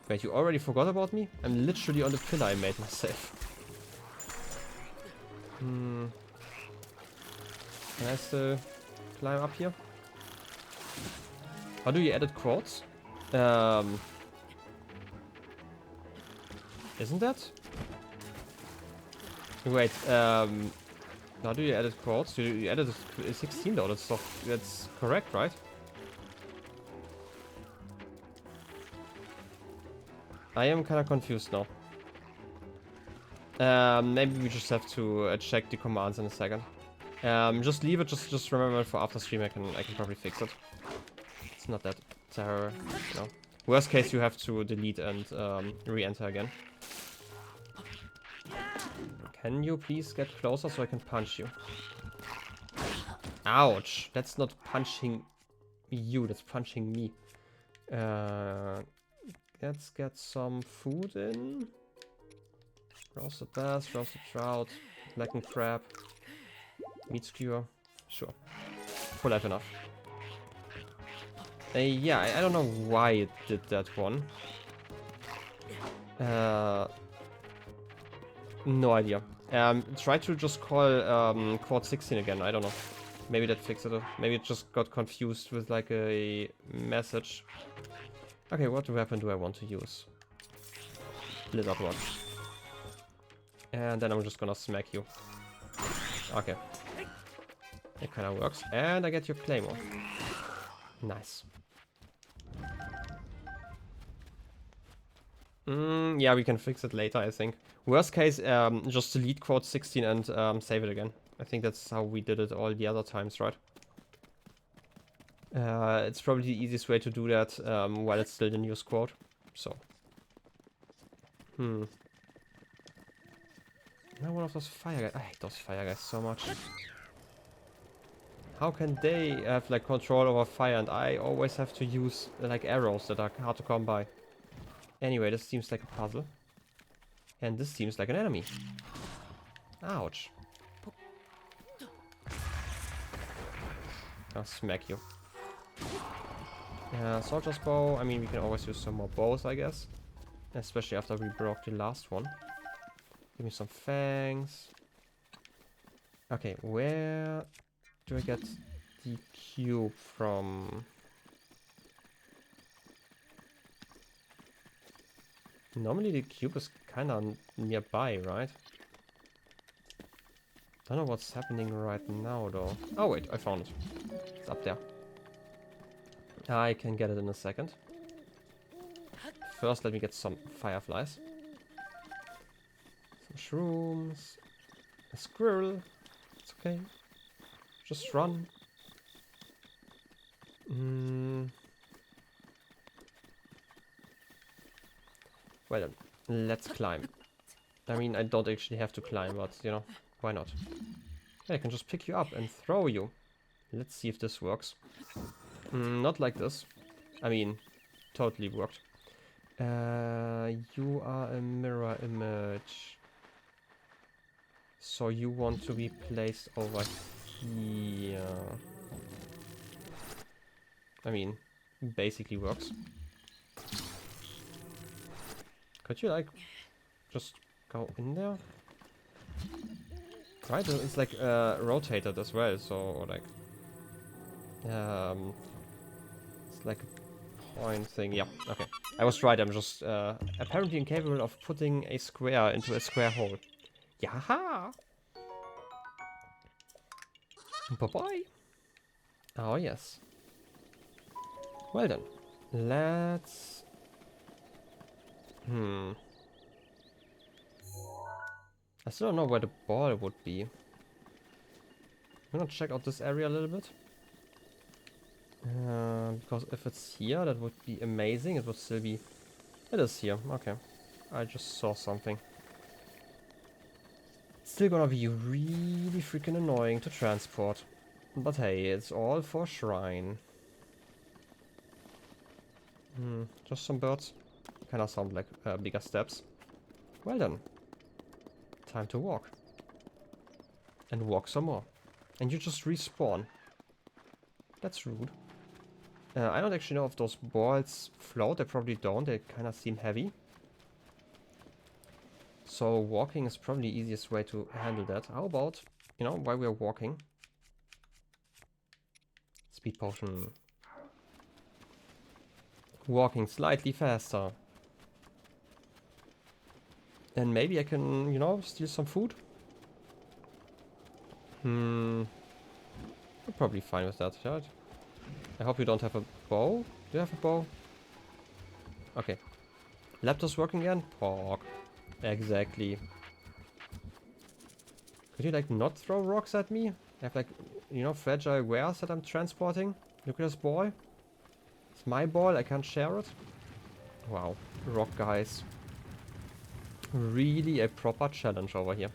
Wait, you already forgot about me? I'm literally on the pillar I made myself. Can I still climb up here? How do you edit quotes? Isn't that? Wait, how do you edit quotes? You edited 16 though, that's correct, right? I am kind of confused now. Maybe we just have to check the commands in a second. Just leave it. Just remember it for after stream. I can probably fix it. It's not that terror. No. Worst case, you have to delete and re-enter again. Can you please get closer so I can punch you? Ouch! That's not punching you. That's punching me. Let's get some food in. Roasted bass, roasted trout, blackened crab, meat skewer. Sure. Full life enough. Yeah, I don't know why it did that one. No idea. Try to just call quad 16 again. I don't know. Maybe that fixed it. Maybe it just got confused with like a message. Okay, what weapon do I want to use? Blizzard one. And then I'm just gonna smack you. Okay. It kinda works. And I get your claymore. Nice. Yeah, we can fix it later, I think. Worst case, just delete quote 16 and save it again. I think that's how we did it all the other times, right? It's probably the easiest way to do that while it's still the news quote. So. Now one of those fire guys. I hate those fire guys so much. How can they have like control over fire and I always have to use like arrows that are hard to come by? Anyway, this seems like a puzzle. And this seems like an enemy. Ouch. I'll smack you. Soldier's bow. I mean, we can always use some more bows, I guess. Especially after we broke the last one. Give me some fangs. Okay, where do I get the cube from? Normally the cube is kind of nearby, right? Don't know what's happening right now, though. Oh wait, I found it. It's up there. I can get it in a second. First, let me get some fireflies. Some shrooms. A squirrel. It's okay. Just run. Well then, let's climb. I mean, I don't actually have to climb, but, you know, why not? I can just pick you up and throw you. Let's see if this works. Not like this. I mean, totally worked. You are a mirror image. So you want to be placed over here. I mean, basically works. Could you like just go in there? Right, it's like rotated as well, so like it's like a point thing. Yeah, okay. I was right, I'm just apparently incapable of putting a square into a square hole. Yaha! Bye-bye! Oh yes. Well then, let's... I still don't know where the ball would be. I'm gonna check out this area a little bit. Because if it's here, that would be amazing. It would still be... It is here, okay. I just saw something. It's still gonna be really freaking annoying to transport. But hey, it's all for shrine. Just some birds. Kinda sound like bigger steps. Well then. Time to walk. And walk some more. And you just respawn. That's rude. I don't actually know if those balls float. They probably don't. They kind of seem heavy. So walking is probably the easiest way to handle that. How about, you know, while we're walking. Speed potion. Walking slightly faster. And maybe I can, you know, steal some food. I'm probably fine with that, right? I hope you don't have a bow. Do you have a bow? Okay. Laptop's working again? Pork. Exactly. Could you like not throw rocks at me? I have like, you know, fragile wares that I'm transporting. Look at this ball. It's my ball, I can't share it. Wow. Rock guys. Really a proper challenge over here.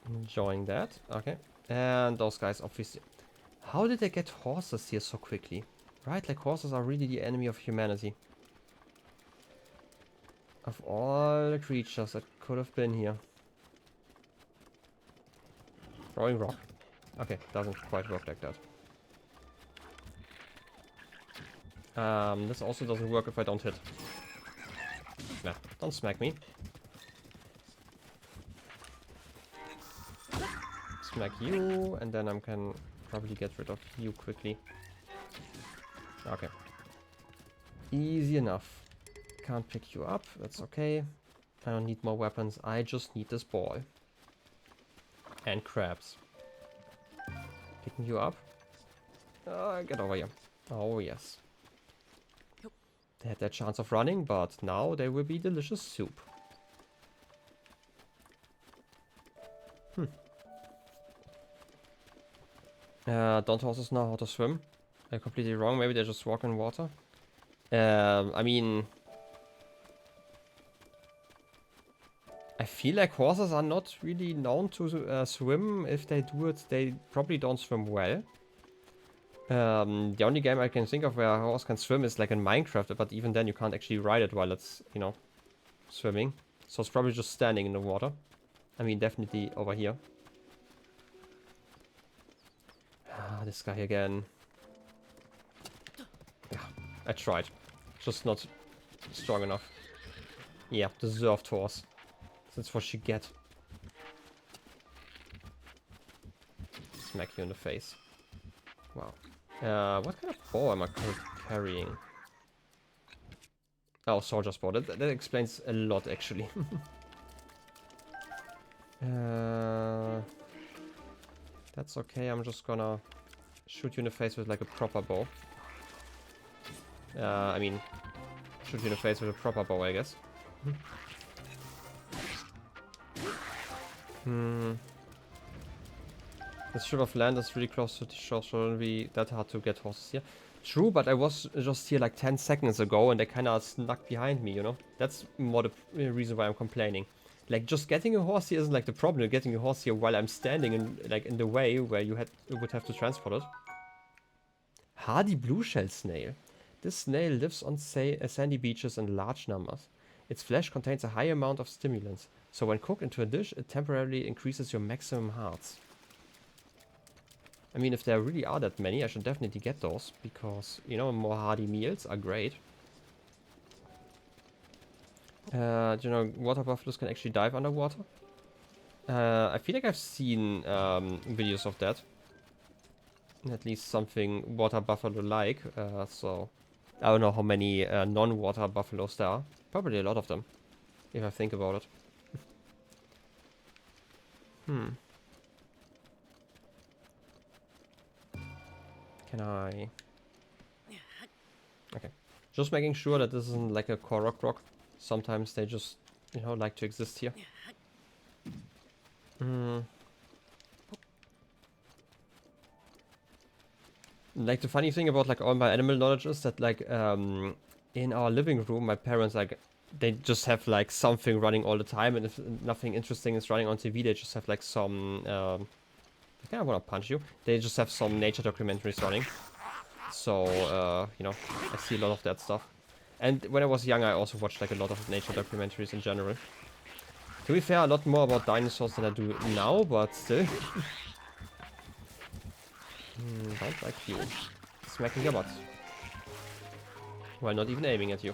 Enjoying that. Okay. And those guys obviously... How did they get horses here so quickly? Right, like horses are really the enemy of humanity. Of all the creatures that could have been here. Throwing rock. Okay, doesn't quite work like that. This also doesn't work if I don't hit. Nah, don't smack me. Smack you, and then I can probably get rid of you quickly. Okay. Easy enough. Can't pick you up, that's okay. I don't need more weapons, I just need this ball. And crabs. Picking you up. Get over here. Oh yes. They had their chance of running, but now they will be delicious soup. Don't horses know how to swim? They're completely wrong. Maybe they just walk in water. I mean, I feel like horses are not really known to swim. If they do it, they probably don't swim well. The only game I can think of where a horse can swim is like in Minecraft, but even then you can't actually ride it while it's, you know, swimming. So it's probably just standing in the water. I mean, definitely over here. Ah, this guy again. Yeah, I tried. Just not strong enough. Yeah, deserved horse. That's what she get. Smack you in the face. Wow. What kind of bow am I carrying? Oh, soldier's bow. That explains a lot, actually. That's okay. I'm just gonna shoot you in the face with like a proper bow. I mean, shoot you in the face with a proper bow, I guess. The strip of land is really close to the shore, so it wouldn't be that hard to get horses here. True, but I was just here like 10 seconds ago and they kind of snuck behind me, you know? That's more the reason why I'm complaining. Like, just getting a horse here isn't like the problem. Getting a horse here while I'm standing in, like, in the way where you would have to transport it. Hardy blue shell snail. This snail lives on sandy beaches in large numbers. Its flesh contains a high amount of stimulants, so when cooked into a dish, it temporarily increases your maximum hearts. I mean, if there really are that many, I should definitely get those, because, you know, more hearty meals are great. Do you know, water buffaloes can actually dive underwater? I feel like I've seen videos of that. At least something water buffalo-like, so... I don't know how many non-water buffaloes there are. Probably a lot of them, if I think about it. Can I... Okay. Just making sure that this isn't like a Korok rock. Sometimes they just, you know, like to exist here. Like, the funny thing about like all my animal knowledge is that like in our living room, my parents, like, they just have like something running all the time, and if nothing interesting is running on TV, they just have like some I kind of want to punch you. They just have some nature documentaries running. So, you know, I see a lot of that stuff. And when I was young, I also watched like a lot of nature documentaries in general. To be fair, a lot more about dinosaurs than I do now, but still. Don't like you. Smacking your butt. While not even aiming at you.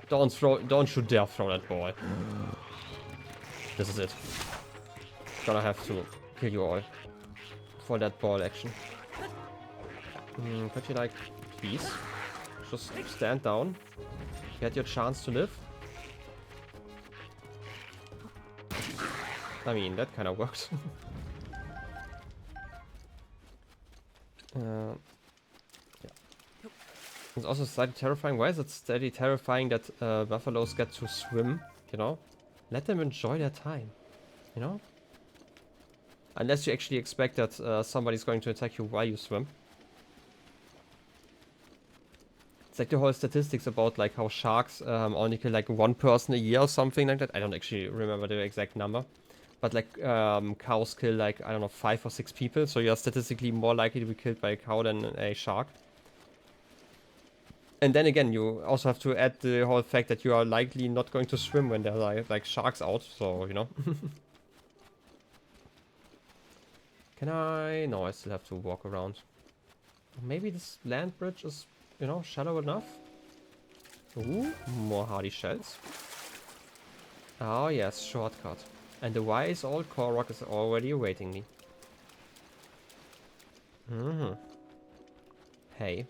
Don't you dare throw that ball. This is it. Gonna have to kill you all. For that ball action. Could you, like, please just stand down, get your chance to live? I mean, that kind of works. Yeah. It's also slightly terrifying. Why is it slightly terrifying that buffaloes get to swim, you know? Let them enjoy their time, you know? Unless you actually expect that somebody's going to attack you while you swim. It's like the whole statistics about like how sharks only kill like one person a year or something like that. I don't actually remember the exact number. But like cows kill like, I don't know, 5 or 6 people. So you're statistically more likely to be killed by a cow than a shark. And then again, you also have to add the whole fact that you are likely not going to swim when there are like sharks out. So, you know. Can I? No, I still have to walk around. Maybe this land bridge is, you know, shallow enough. Ooh, more hardy shells. Oh yes, shortcut. And the wise old Korok is already awaiting me. Hey.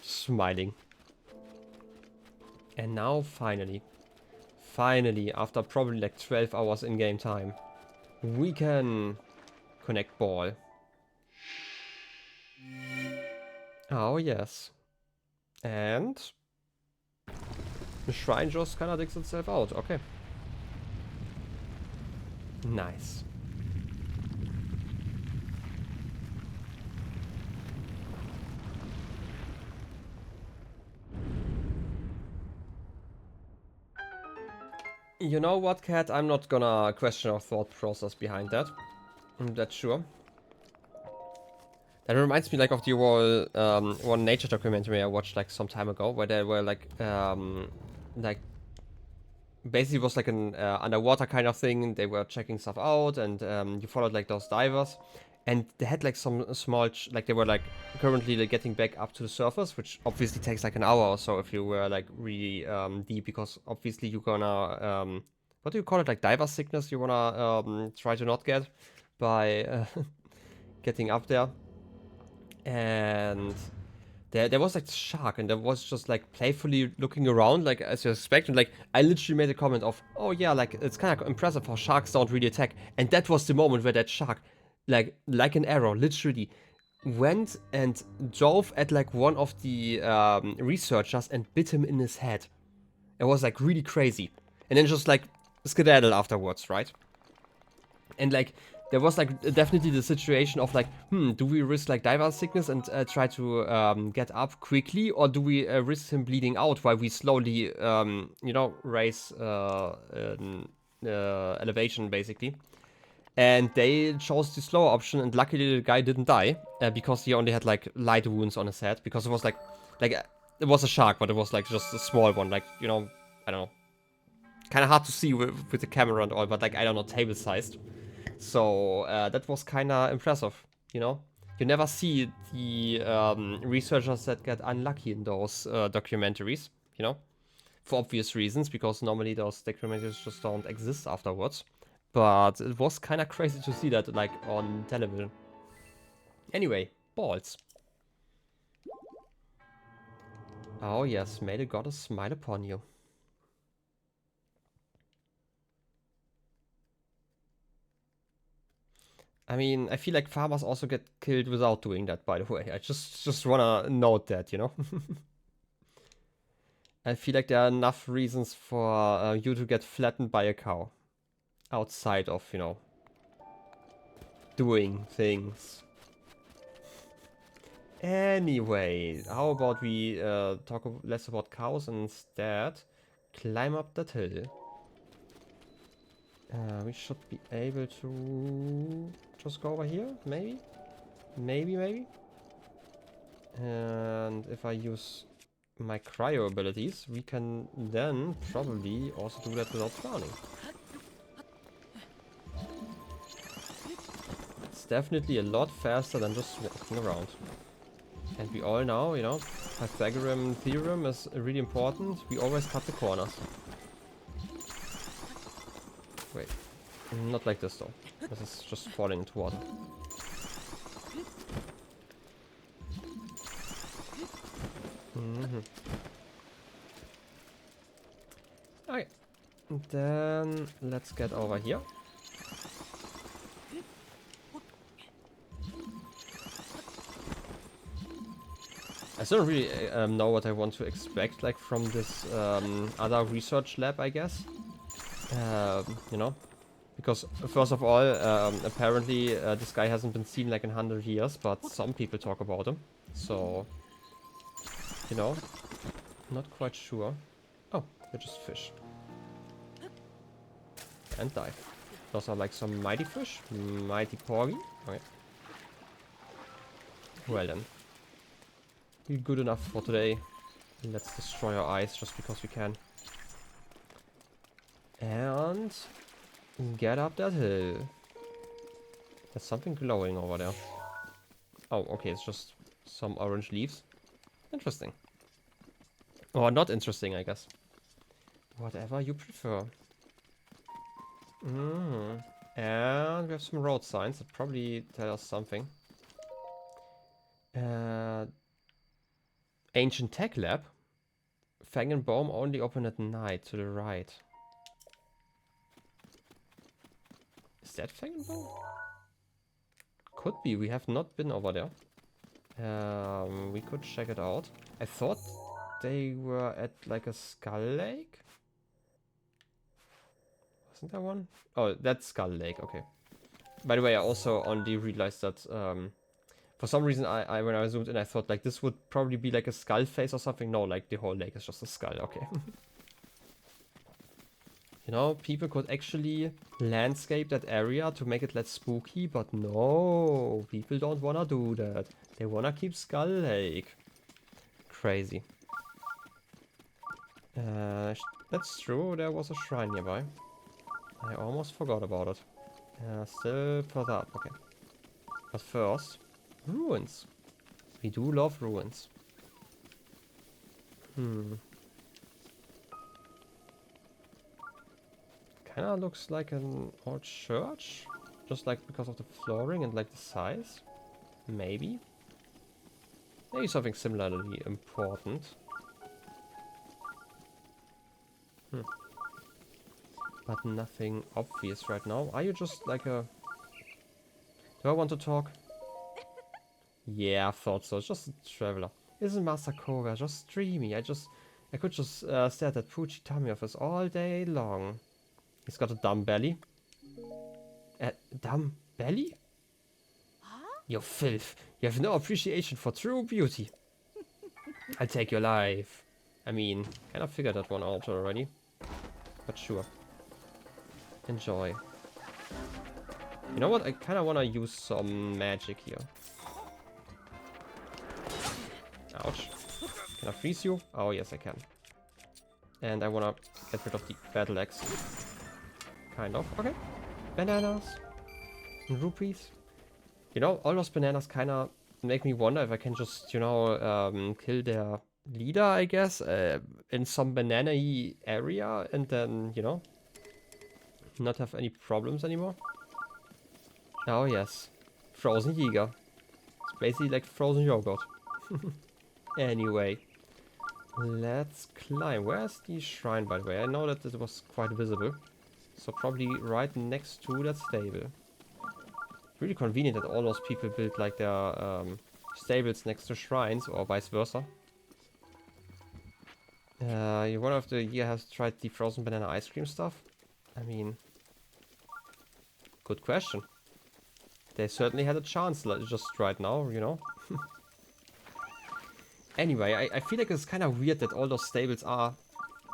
Smiling. And now finally, after probably like 12 hours in game time, we can connect ball. Oh yes. And the shrine just kinda digs itself out. Okay. Nice. You know what, Cat? I'm not gonna question our thought process behind that. That's sure. That reminds me like of the whole one nature documentary I watched like some time ago, where they were like basically it was like an underwater kind of thing. They were checking stuff out, and you followed like those divers, and they had like some small like they were like currently like, getting back up to the surface, which obviously takes like an hour or so if you were like really deep, because obviously you're gonna what do you call it, like diver sickness, you wanna try to not get by getting up there. And there was like a shark, and there was just like playfully looking around like as you expect, and like I literally made a comment of, oh yeah, like it's kind of impressive how sharks don't really attack. And that was the moment where that shark, like an arrow, literally went and dove at like one of the researchers and bit him in his head. It was like really crazy, and then just like skedaddle afterwards, right? And like there was like definitely the situation of like, do we risk like diver sickness and try to get up quickly, or do we risk him bleeding out while we slowly, you know, raise elevation basically? And they chose the slower option, and luckily the guy didn't die because he only had like light wounds on his head, because it was like it was a shark, but it was like just a small one, like, you know, I don't know, kind of hard to see with the camera and all, but like, I don't know, table sized. So that was kind of impressive, you know? You never see the researchers that get unlucky in those documentaries, you know? For obvious reasons, because normally those documentaries just don't exist afterwards. But it was kind of crazy to see that, like, on television. Anyway, balls. Oh yes, may the goddess smile upon you. I mean, I feel like farmers also get killed without doing that, by the way. I just wanna note that, you know? I feel like there are enough reasons for you to get flattened by a cow. Outside of, you know, doing things. Anyway, how about we talk less about cows and instead climb up that hill. We should be able to just go over here, maybe? Maybe? And if I use my cryo abilities, we can then probably also do that without drowning. It's definitely a lot faster than just walking around. And we all know, you know, Pythagorean theorem is really important. We always cut the corners. Wait, not like this though. This is just falling into water. Okay, then let's get over here. I still don't really know what I want to expect, like, from this other research lab, I guess. You know, because first of all, apparently this guy hasn't been seen like in 100 years, but some people talk about him. So, you know, not quite sure. Oh, they're just fish. And dive. Those are like some mighty fish. Mighty porgy. Okay. Well then. You're good enough for today. Let's destroy our eyes just because we can. And get up that hill. There's something glowing over there. Oh, okay, it's just some orange leaves. Interesting. Or not interesting, I guess. Whatever you prefer. And we have some road signs that probably tell us something. Ancient Tech Lab. Fang and Baum only open at night, to the right. Is that Fang and Baum? Could be, we have not been over there. We could check it out. I thought they were at like a Skull Lake? Wasn't there one? Oh, that's Skull Lake, okay. By the way, I also only realized that for some reason I when I zoomed in I thought like this would probably be like a skull face or something. No, like the whole lake is just a skull, okay. You know, people could actually landscape that area to make it less spooky, but no, people don't wanna do that. They wanna keep Skull Lake. Crazy. That's true, there was a shrine nearby. I almost forgot about it. Still further up, okay. But first, ruins. We do love ruins. Kinda looks like an old church. Just like because of the flooring and like the size. Maybe. Maybe something similarly important. But nothing obvious right now. Are you just like a... Do I want to talk? Yeah, I thought so. It's just a traveler. Isn't Master Koga just dreamy? I could just stare at that Fuji tummy of his all day long. He's got a dumb belly. A dumb belly? Huh? You filth. You have no appreciation for true beauty. I'll take your life. I mean, kind of figured that one out already. But sure. Enjoy. You know what? I kind of want to use some magic here. Ouch. Can I freeze you? Oh, yes, I can. And I want to get rid of the battle axe. Kind of. Okay. Bananas. And rupees. You know, all those bananas kind of make me wonder if I can just, you know, kill their leader, I guess, in some banana-y area, and then, you know, not have any problems anymore. Oh, yes. Frozen Jäger. It's basically like frozen yogurt. Anyway. Let's climb. Where's the shrine, by the way? I know that it was quite visible. So probably right next to that stable. Really convenient that all those people build like their stables next to shrines, or vice versa. One of the year has tried the frozen banana ice cream stuff. I mean, good question. They certainly had a chance just right now, you know. Anyway, I feel like it's kind of weird that all those stables are,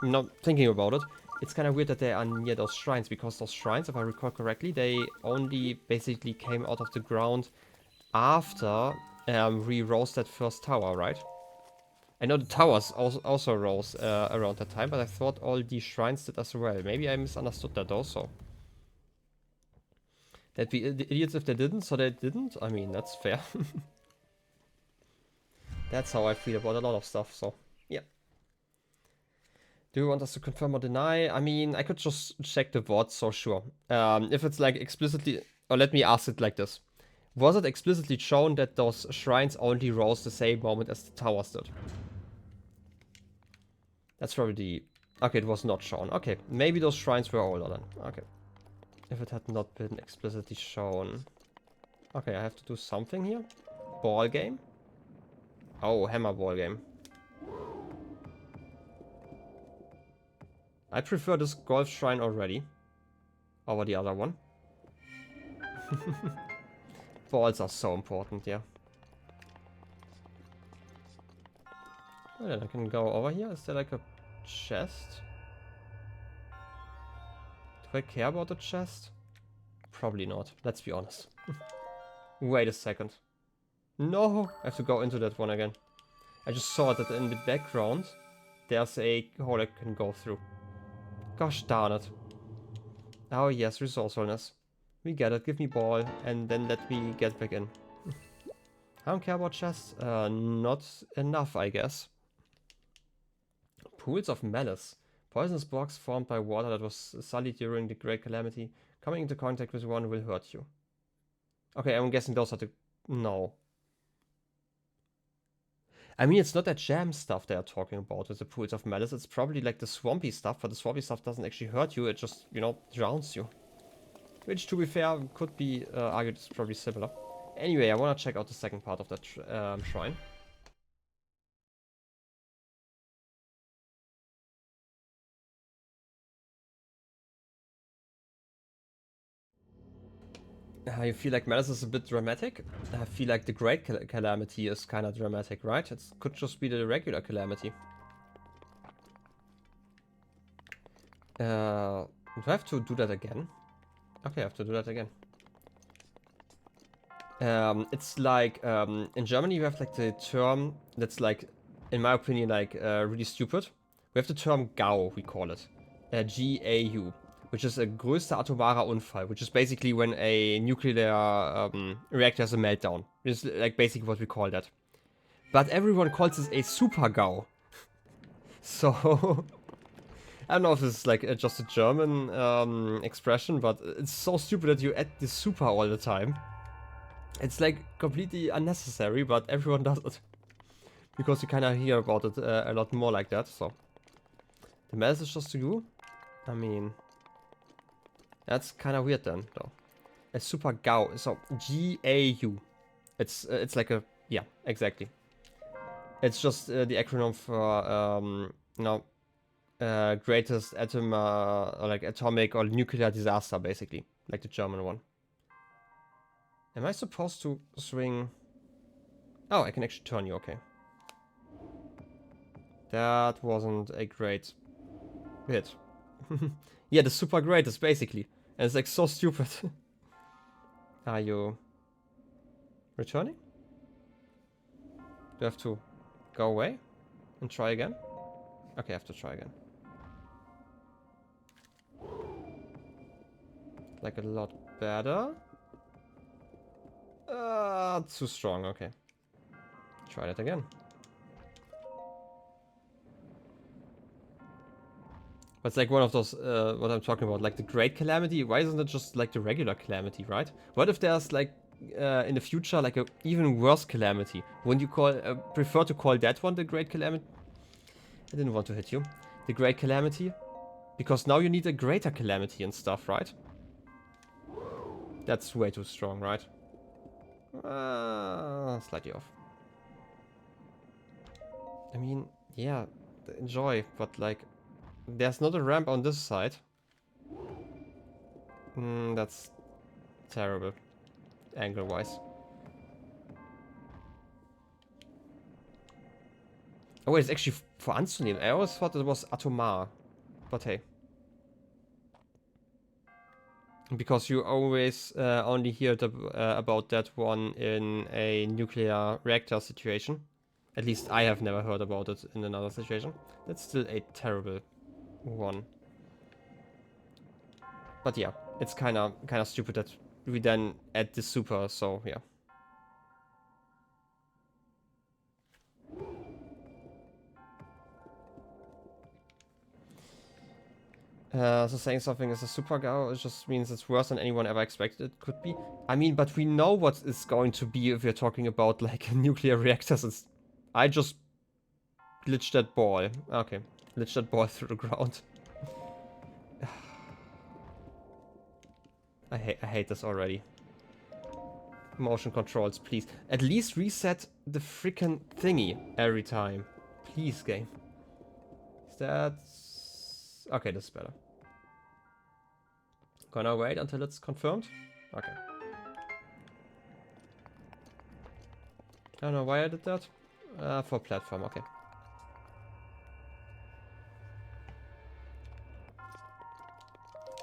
you know, thinking about it, it's kind of weird that they are near those shrines, because those shrines, if I recall correctly, they only basically came out of the ground after we rose that first tower, right? I know the towers also rose around that time, but I thought all the shrines did as well. Maybe I misunderstood that also. That'd be idiots if they didn't, so they didn't. I mean, that's fair. That's how I feel about a lot of stuff, so yeah. Do you want us to confirm or deny? I mean, I could just check the VOD, so sure. If it's like explicitly, or let me ask it like this. Was it explicitly shown that those shrines only rose the same moment as the towers did? That's probably the... Okay, it was not shown. Okay, maybe those shrines were older then. Okay. If it had not been explicitly shown. Okay, I have to do something here. Ball game. Oh, hammer ball game. I prefer this golf shrine already over the other one. Balls are so important, yeah. Well, then I can go over here. Is there like a chest? Do I care about the chest? Probably not. Let's be honest. Wait a second. No! I have to go into that one again. I just saw that in the background there's a hole I can go through. Gosh darn it. Oh yes, resourcefulness. We get it. Give me ball and then let me get back in. I don't care about chests. Not enough, I guess. Pools of malice. Poisonous box formed by water that was sullied during the Great Calamity. Coming into contact with one will hurt you. Okay, I'm guessing those are the... No. I mean, it's not that jam stuff they are talking about with the pools of malice. It's probably like the swampy stuff, but the swampy stuff doesn't actually hurt you. It just, you know, drowns you. Which, to be fair, could be argued is probably similar. Anyway, I want to check out the second part of that shrine. I feel like Malice is a bit dramatic. I feel like the Great Calamity is kind of dramatic, right? It could just be the regular Calamity. Do I have to do that again? Okay, I have to do that again. It's like, in Germany we have like the term that's like, in my opinion, like really stupid. We have the term GAU, we call it. G-A-U. Which is a größter atomarer Unfall, which is basically when a nuclear reactor has a meltdown. It's like basically what we call that. But everyone calls this a super GAU. So, I don't know if it's like just a German expression, but it's so stupid that you add this super all the time. It's like completely unnecessary, but everyone does it. Because you kind of hear about it a lot more like that, so. The message just to you? I mean, that's kind of weird then, though. A super GAU, so G-A-U. It's like a, yeah, exactly. It's just the acronym for, greatest atom, or like atomic or nuclear disaster, basically. Like the German one. Am I supposed to swing? Oh, I can actually turn you, okay. That wasn't a great hit. Yeah, the super greatest, basically. And it's like so stupid. Are you returning? Do I have to go away and try again? Okay, I have to try again. Like a lot better. Too strong, okay. Try that again. But it's like one of those, what I'm talking about, like the great calamity. Why isn't it just like the regular calamity, right? What if there's like, in the future, like a even worse calamity? Wouldn't you prefer to call that one the great calamity? I didn't want to hit you. The great calamity? Because now you need a greater calamity and stuff, right? That's way too strong, right? Slightly off. I mean, yeah, enjoy, but like, there's not a ramp on this side. That's terrible, angle-wise. Oh wait, it's actually for anzunehmen. I always thought it was atomar, but hey. Because you always only hear about that one in a nuclear reactor situation. At least I have never heard about it in another situation. That's still a terrible one. But yeah, it's kind of stupid that we then add the super, so yeah. So saying something is a super GAU, it just means it's worse than anyone ever expected it could be. I mean, but we know what it's going to be if we're talking about like nuclear reactors. I just glitched that ball. Okay, glitched that ball through the ground. I hate this already. Motion controls, please. At least reset the freaking thingy every time. Please, game. Is that... Okay, this is better. Gonna wait until it's confirmed? Okay. I don't know why I did that. For platform, okay.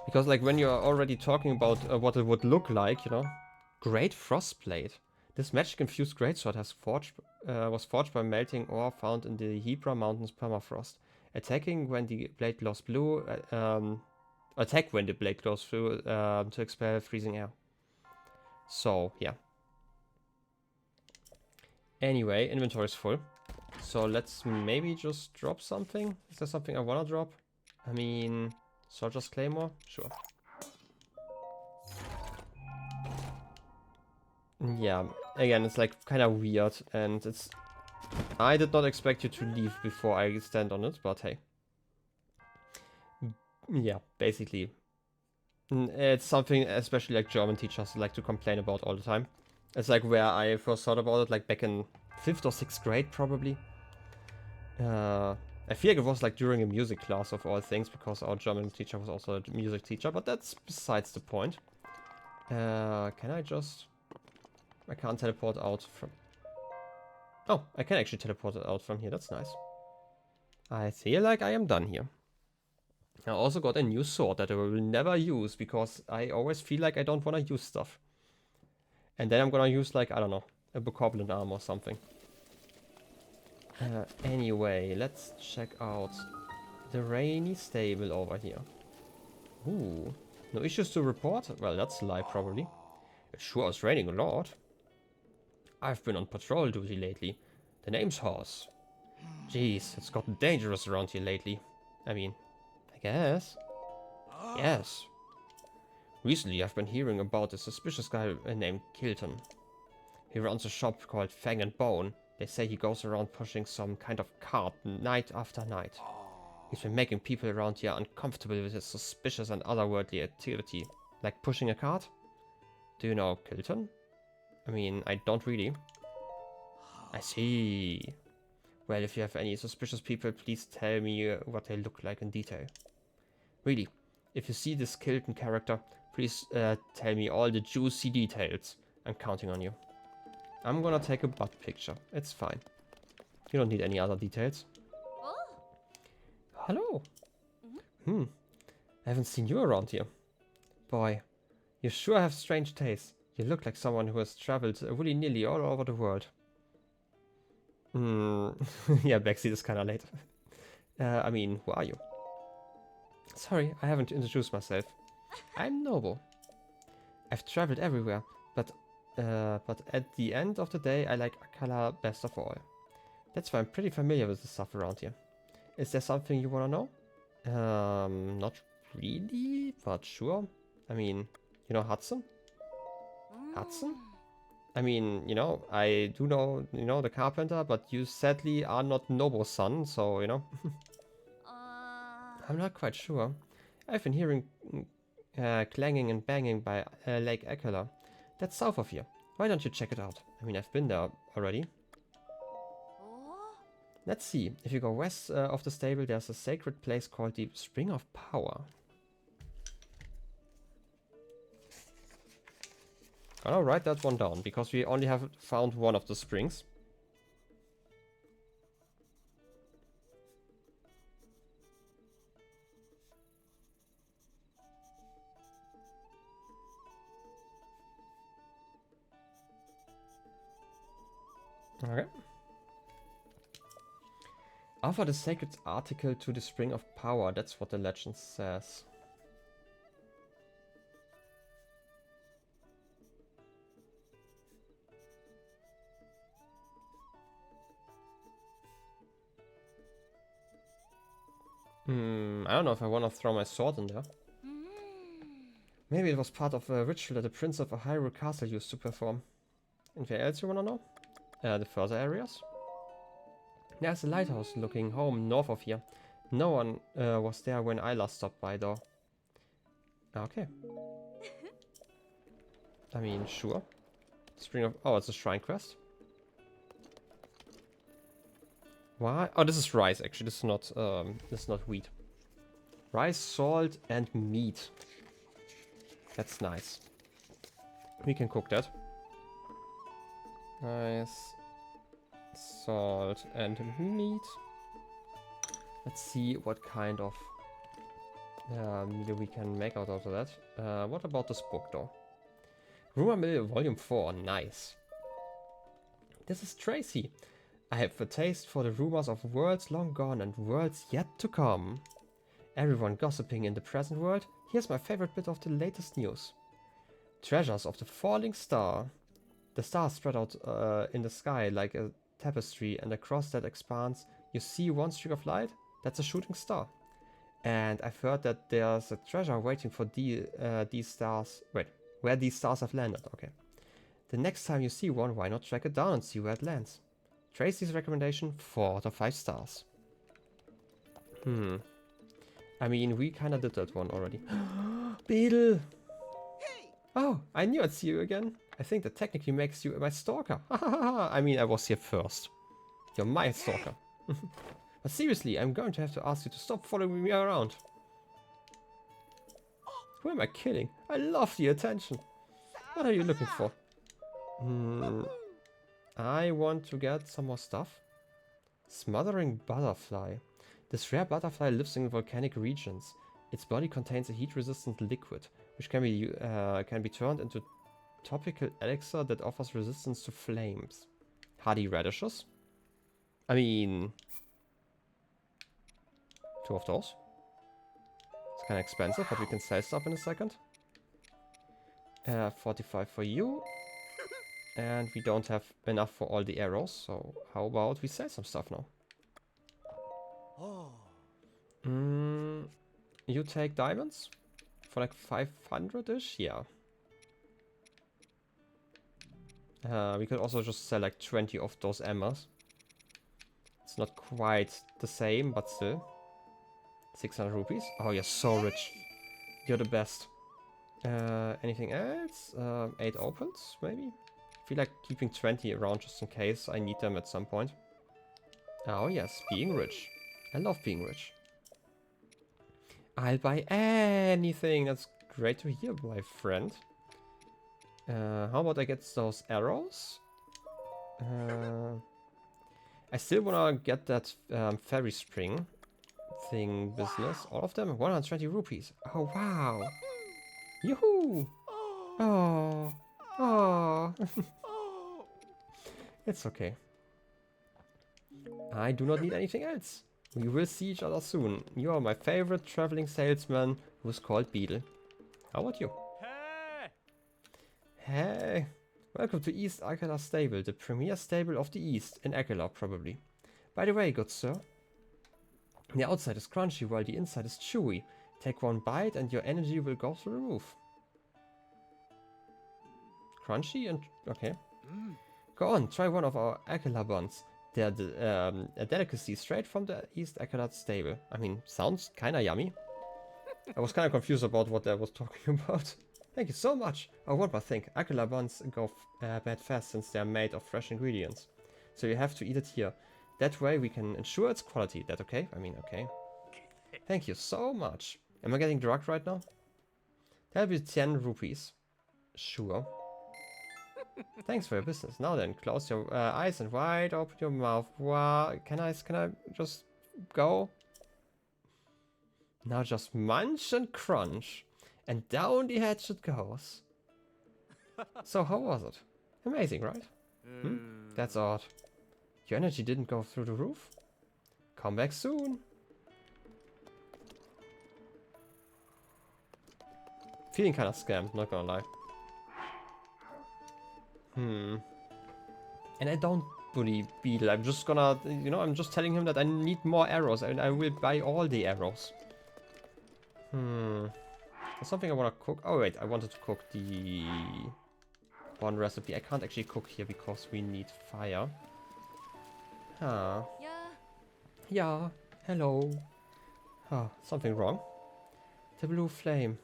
Because like when you're already talking about what it would look like, you know. Great Frostblade. This magic-infused greatsword was forged by melting ore found in the Hebra Mountains permafrost. Attacking when the blade glows blue, attack when the blade glows blue to expel freezing air. So, yeah. Anyway, inventory is full. So let's maybe just drop something. Is there something I want to drop? I mean, Soldier's Claymore? Sure. Yeah, again, it's like kind of weird, and it's... I did not expect you to leave before I stand on it, but hey. Yeah, basically. It's something especially like German teachers like to complain about all the time. It's like where I first thought about it, like back in 5th or 6th grade, probably. I feel like it was like during a music class of all things, because our German teacher was also a music teacher, but that's besides the point. Can I just... I can't teleport out from... Oh, I can actually teleport it out from here. That's nice. I feel like I am done here. I also got a new sword that I will never use because I always feel like I don't want to use stuff. And then I'm gonna use like, I don't know, a bokoblin arm or something. Anyway, let's check out the rainy stable over here. Ooh, no issues to report? Well, that's a lie probably. It sure is raining a lot. I've been on patrol duty lately. The name's Horse. Jeez, it's gotten dangerous around here lately. I mean, I guess. Yes. Recently I've been hearing about a suspicious guy named Kilton. He runs a shop called Fang and Bone. They say he goes around pushing some kind of cart night after night. He's been making people around here uncomfortable with his suspicious and otherworldly activity. Like pushing a cart? Do you know Kilton? I mean, I don't really. I see. Well, if you have any suspicious people, please tell me what they look like in detail. Really, if you see this Kilton character, please tell me all the juicy details. I'm counting on you. I'm gonna take a butt picture. It's fine. You don't need any other details. Hello. I haven't seen you around here. Boy, you sure have strange taste. You look like someone who has traveled willy-nilly all over the world. Yeah, backseat is kinda late. I mean, who are you? Sorry, I haven't introduced myself. I'm Noble. I've traveled everywhere, but at the end of the day, I like Akkala best of all. That's why I'm pretty familiar with the stuff around here. Is there something you wanna know? Not really, but sure. I mean, you know Hudson? Hudson? I mean, you know, I do know, you know, the carpenter, but you sadly are not Nobo's son, so, you know. I'm not quite sure. I've been hearing clanging and banging by Lake Akkala. That's south of here. Why don't you check it out? I mean, I've been there already. Let's see. If you go west of the stable, there's a sacred place called the Spring of Power. I'll write that one down, because we only have found one of the springs. Okay. Offer the sacred article to the Spring of Power. That's what the legend says. I don't know if I want to throw my sword in there. Maybe it was part of a ritual that the Prince of a Hyrule Castle used to perform. Anything else you want to know? The further areas? There's a lighthouse looking home north of here. No one was there when I last stopped by though. Okay. I mean, sure. Spring of... Oh, it's a shrine quest. Why? Oh, this is rice actually. This is not wheat. Rice, salt, and meat. That's nice. We can cook that. Rice, salt, and meat. Let's see what kind of meal we can make out of that. What about this book though? Rumor Mill Volume 4. Nice. This is Tracy. I have a taste for the rumors of worlds long gone and worlds yet to come. Everyone gossiping in the present world. Here's my favorite bit of the latest news. Treasures of the falling star. The stars spread out in the sky like a tapestry, and across that expanse you see one streak of light. That's a shooting star. And I've heard that there's a treasure waiting for these stars. Wait, where these stars have landed. Okay. The next time you see one, why not track it down and see where it lands? Tracy's recommendation, 4 out of 5 stars. I mean, we kind of did that one already. Beetle! Oh, I knew I'd see you again. I think that technically makes you my stalker. I mean, I was here first. You're my stalker. But seriously, I'm going to have to ask you to stop following me around. Who am I kidding? I love the attention. What are you looking for? I want to get some more stuff. Smothering butterfly. This rare butterfly lives in volcanic regions. Its body contains a heat-resistant liquid, which can be turned into topical elixir that offers resistance to flames. Hardy radishes. I mean, 2 of those. It's kind of expensive, but we can sell stuff in a second. 45 for you. And we don't have enough for all the arrows, so how about we sell some stuff now? You take diamonds? For like 500-ish? Yeah. We could also just sell like 20 of those emmers. It's not quite the same, but still. 600 rupees. Oh, you're so rich. You're the best. Anything else? 8 opals, maybe? I feel like keeping 20 around just in case I need them at some point. Oh yes, being rich. I love being rich. I'll buy anything. That's great to hear, my friend. How about I get those arrows? I still wanna get that fairy spring thing business. All of them? 120 rupees. Oh wow. Yoo-hoo! Oh. Oh. It's okay. I do not need anything else. We will see each other soon. You are my favorite traveling salesman who is called Beetle. How about you? Hey! Hey! Welcome to East Akkala Stable, the premier stable of the East, in Akkala probably. By the way, good sir, the outside is crunchy while the inside is chewy. Take one bite and your energy will go through the roof. Crunchy and... okay. Go on, try one of our Akkala buns. They're a delicacy straight from the East Akkala stable. I mean, sounds kinda yummy. I was kinda confused about what I was talking about. Thank you so much. Oh, one more thing. Akkala buns go bad fast since they are made of fresh ingredients. So you have to eat it here. That way we can ensure its quality. That okay? I mean, okay. Thank you so much. Am I getting drugged right now? That'll be 10 rupees. Sure. Thanks for your business. Now then, close your eyes and wide open your mouth. Wow. Can I just go? Now just munch and crunch. And down the hatch it goes. So how was it? Amazing, right? That's odd. Your energy didn't go through the roof? Come back soon. Feeling kind of scammed, not gonna lie. And I don't bully Beetle. I'm just gonna, you know, I'm just telling him that I need more arrows and I will buy all the arrows. There's something I want to cook. Oh wait, I wanted to cook the one recipe. I can't actually cook here because we need fire. Huh. Yeah. Hello. Huh. Something wrong? The blue flame.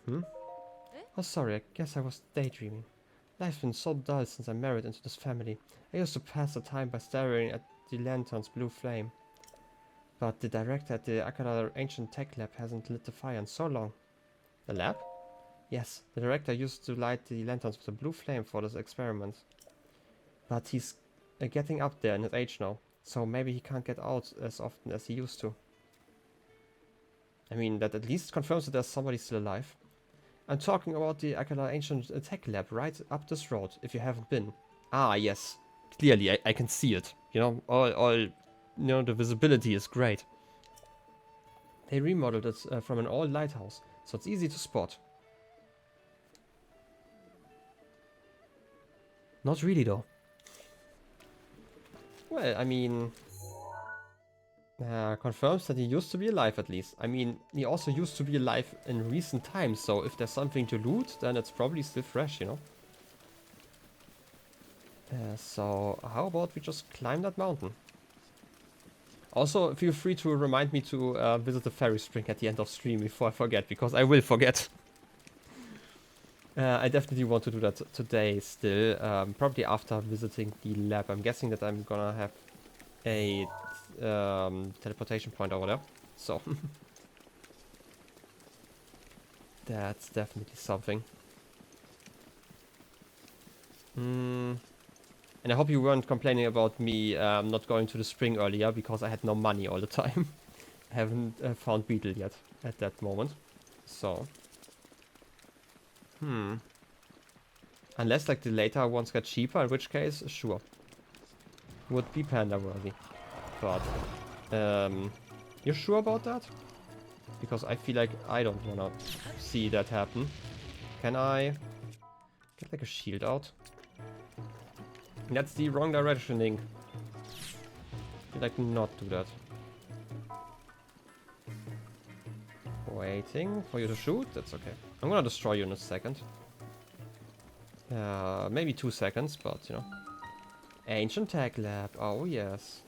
Oh, sorry. I guess I was daydreaming. Life's been so dull since I married into this family. I used to pass the time by staring at the lantern's blue flame. But the director at the Akkala Ancient Tech Lab hasn't lit the fire in so long. The lab? Yes, the director used to light the lanterns with a blue flame for this experiment. But he's getting up there in his age now, so maybe he can't get out as often as he used to. I mean, that at least confirms that there's somebody still alive. I'm talking about the Akkala Ancient Tech Lab right up this road, if you haven't been. Ah, yes. Clearly, I can see it. You know, you know, the visibility is great. They remodeled it from an old lighthouse, so it's easy to spot. Not really, though. Well, I mean... confirms that he used to be alive at least. I mean, he also used to be alive in recent times, so if there's something to loot, then it's probably still fresh, you know? So, how about we just climb that mountain? Also, feel free to remind me to visit the fairy spring at the end of stream before I forget, because I will forget. I definitely want to do that today still, probably after visiting the lab. I'm guessing that I'm gonna have a teleportation point over there, so that's definitely something. And I hope you weren't complaining about me not going to the spring earlier because I had no money all the time. I haven't found Beetle yet at that moment, So. Unless like the later ones get cheaper, in which case, sure. Would be panda worthy. But, you're sure about that? Because I feel like I don't wanna see that happen. Can I get like a shield out? That's the wrong direction, Link. Should like not do that. Waiting for you to shoot? That's okay. I'm gonna destroy you in a second. Maybe 2 seconds, but you know. Ancient tech lab. Oh yes.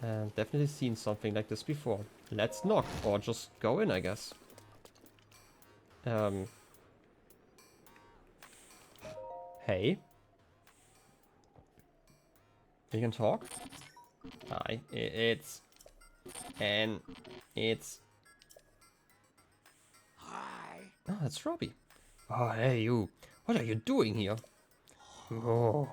Definitely seen something like this before. Let's knock or just go in, I guess. Hey. You can talk? Hi. It's Hi. Oh, that's Robbie. Oh, hey you. What are you doing here? Oh.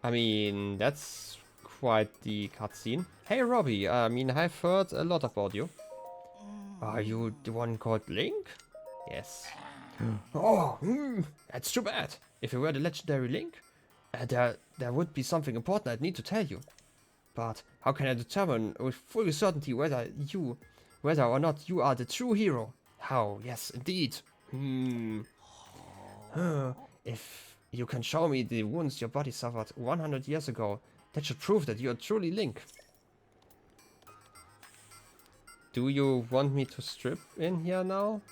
I mean, that's quite the cutscene. Hey Robbie, I mean, I've heard a lot about you. Are you the one called Link? Yes. Oh, that's too bad. If you were the legendary Link, there would be something important I'd need to tell you. But how can I determine with full certainty whether or not you are the true hero? How? Yes, indeed. If you can show me the wounds your body suffered 100 years ago, that should prove that you are truly Link. Do you want me to strip in here now?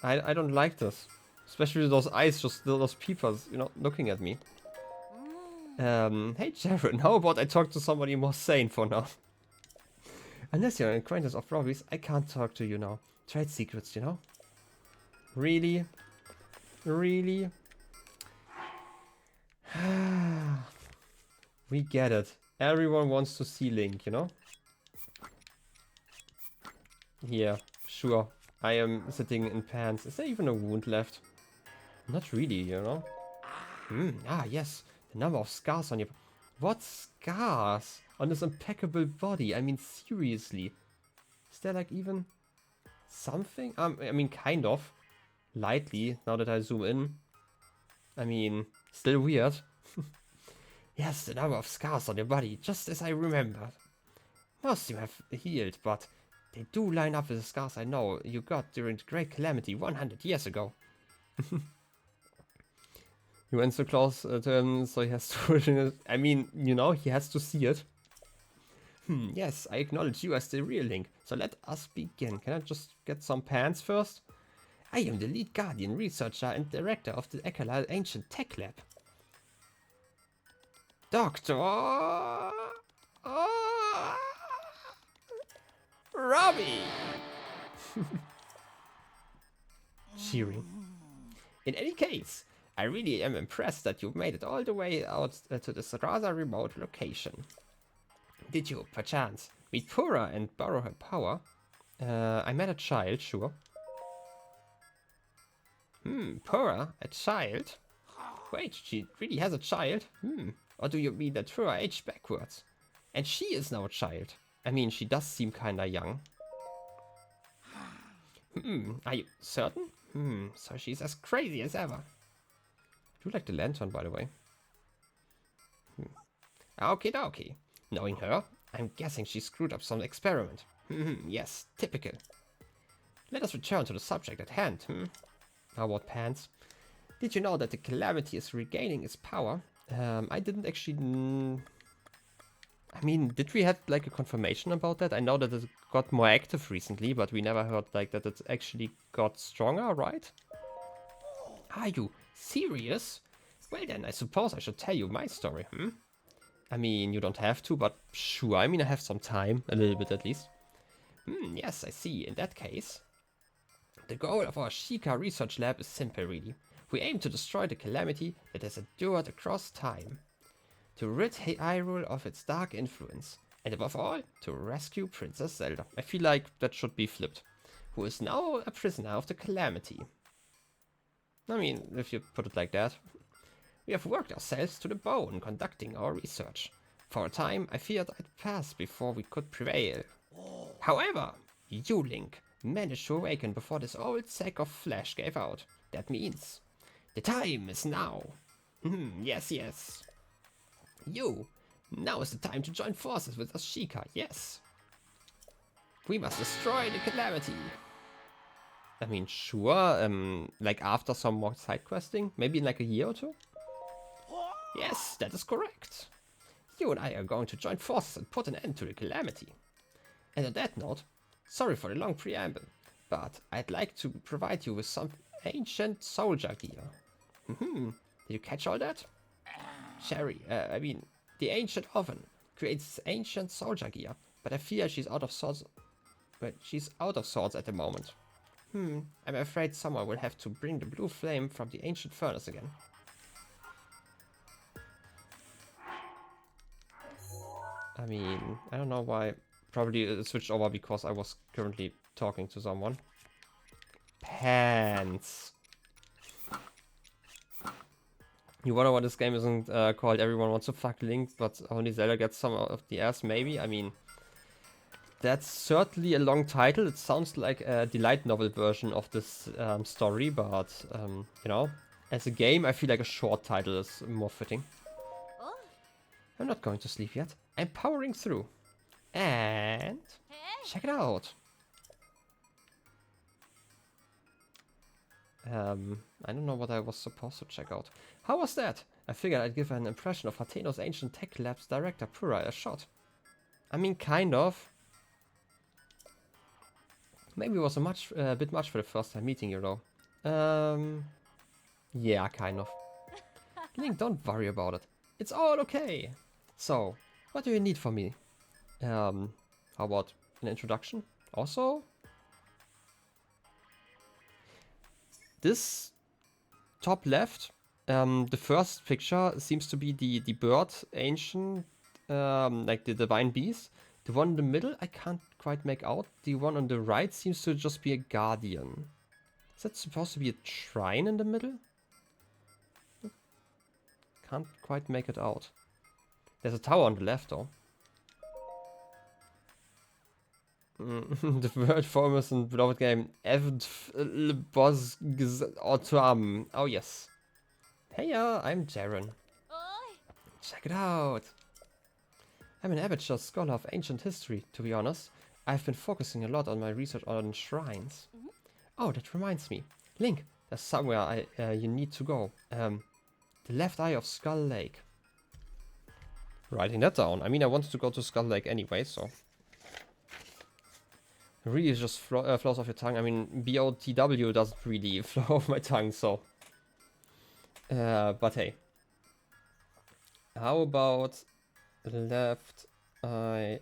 I don't like this. Especially those eyes, just those peepers, you know, looking at me. Hey Jaren, how about I talk to somebody more sane for now? Unless you're an acquaintance of Robbie's, I can't talk to you now. Trade secrets, you know? Really? Really? We get it. Everyone wants to see Link, you know? Yeah, sure. I am sitting in pants. Is there even a wound left? Not really, you know? Yes. The number of scars on your... What scars? On this impeccable body? I mean, seriously. Is there like even something? I mean, kind of. Lightly, now that I zoom in. I mean, still weird. Yes, the number of scars on your body, just as I remembered. Most you have healed, but they do line up with the scars I know you got during the Great Calamity 100 years ago. You went so close to him, so he has to... I mean, you know, he has to see it. Yes, I acknowledge you as the real Link, so let us begin. Can I just get some pants first? I am the lead guardian, researcher, and director of the Akkala Ancient Tech Lab. Doctor... Robbie! Cheering. In any case, I really am impressed that you made it all the way out to this rather remote location. Did you, perchance, meet Pura and borrow her power? I met a child, sure. Pura? A child? Wait, she really has a child? Or do you mean that Pura aged backwards? And she is now a child. I mean, she does seem kinda young. Are you certain? So she's as crazy as ever. I do like the lantern, by the way. Okie dokie. Knowing her, I'm guessing she screwed up some experiment. Yes, typical. Let us return to the subject at hand. How about pants? Did you know that the Calamity is regaining its power? I didn't actually... I mean, did we have like a confirmation about that? I know that it got more active recently, but we never heard like that it actually got stronger, right? Are you serious? Well then, I suppose I should tell you my story, I mean, you don't have to, but sure, I mean, I have some time, a little bit at least. Yes, I see. In that case, the goal of our Sheikah research lab is simple, really. We aim to destroy the Calamity that has endured across time. To rid Hyrule of its dark influence, and above all, to rescue Princess Zelda. I feel like that should be flipped. Who is now a prisoner of the Calamity. I mean, if you put it like that. We have worked ourselves to the bone conducting our research. For a time, I feared I'd pass before we could prevail. However, you, Link, managed to awaken before this old sack of flesh gave out. That means the time is now. Yes, yes. Now is the time to join forces with Ashika, yes. We must destroy the calamity. I mean, sure, like after some more side questing, maybe in like a year or two? Yes, that is correct. You and I are going to join forces and put an end to the calamity. And on that note, sorry for the long preamble, but I'd like to provide you with some ancient soldier gear. Did you catch all that? Sherry, the ancient oven creates ancient soldier gear, but I fear she's out of sorts. But she's out of sorts at the moment. I'm afraid someone will have to bring the blue flame from the ancient furnace again. I mean, I don't know why. Probably it switched over because I was currently talking to someone. Pants. You wonder why this game isn't called Everyone Wants to Fuck Link, but only Zelda gets some of the ass, maybe? I mean, that's certainly a long title. It sounds like a delight novel version of this story, but, you know, as a game, I feel like a short title is more fitting. I'm not going to sleep yet. I'm powering through. And check it out. I don't know what I was supposed to check out. How was that? I figured I'd give an impression of Hateno's Ancient Tech Lab's director Pura a shot. I mean, kind of. Maybe it was a bit much for the first time meeting you, though. Yeah, kind of. Link, don't worry about it. It's all okay. So, what do you need from me? How about an introduction? Also, this top left, the first picture seems to be the bird ancient, like the divine beast. The one in the middle I can't quite make out. The one on the right seems to just be a guardian. Is that supposed to be a shrine in the middle? Can't quite make it out. There's a tower on the left though. The word famous and beloved game boss autumn. Oh yes. Hey, I'm Jaren. Check it out. I'm an amateur scholar of ancient history, to be honest. I've been focusing a lot on my research on shrines. Oh, that reminds me. Link, there's somewhere you need to go. The left eye of Skull Lake. Writing that down. I mean, I wanted to go to Skull Lake anyway, so. It really just flows off your tongue. I mean, BOTW doesn't really flow off my tongue, so. But hey. How about the left eye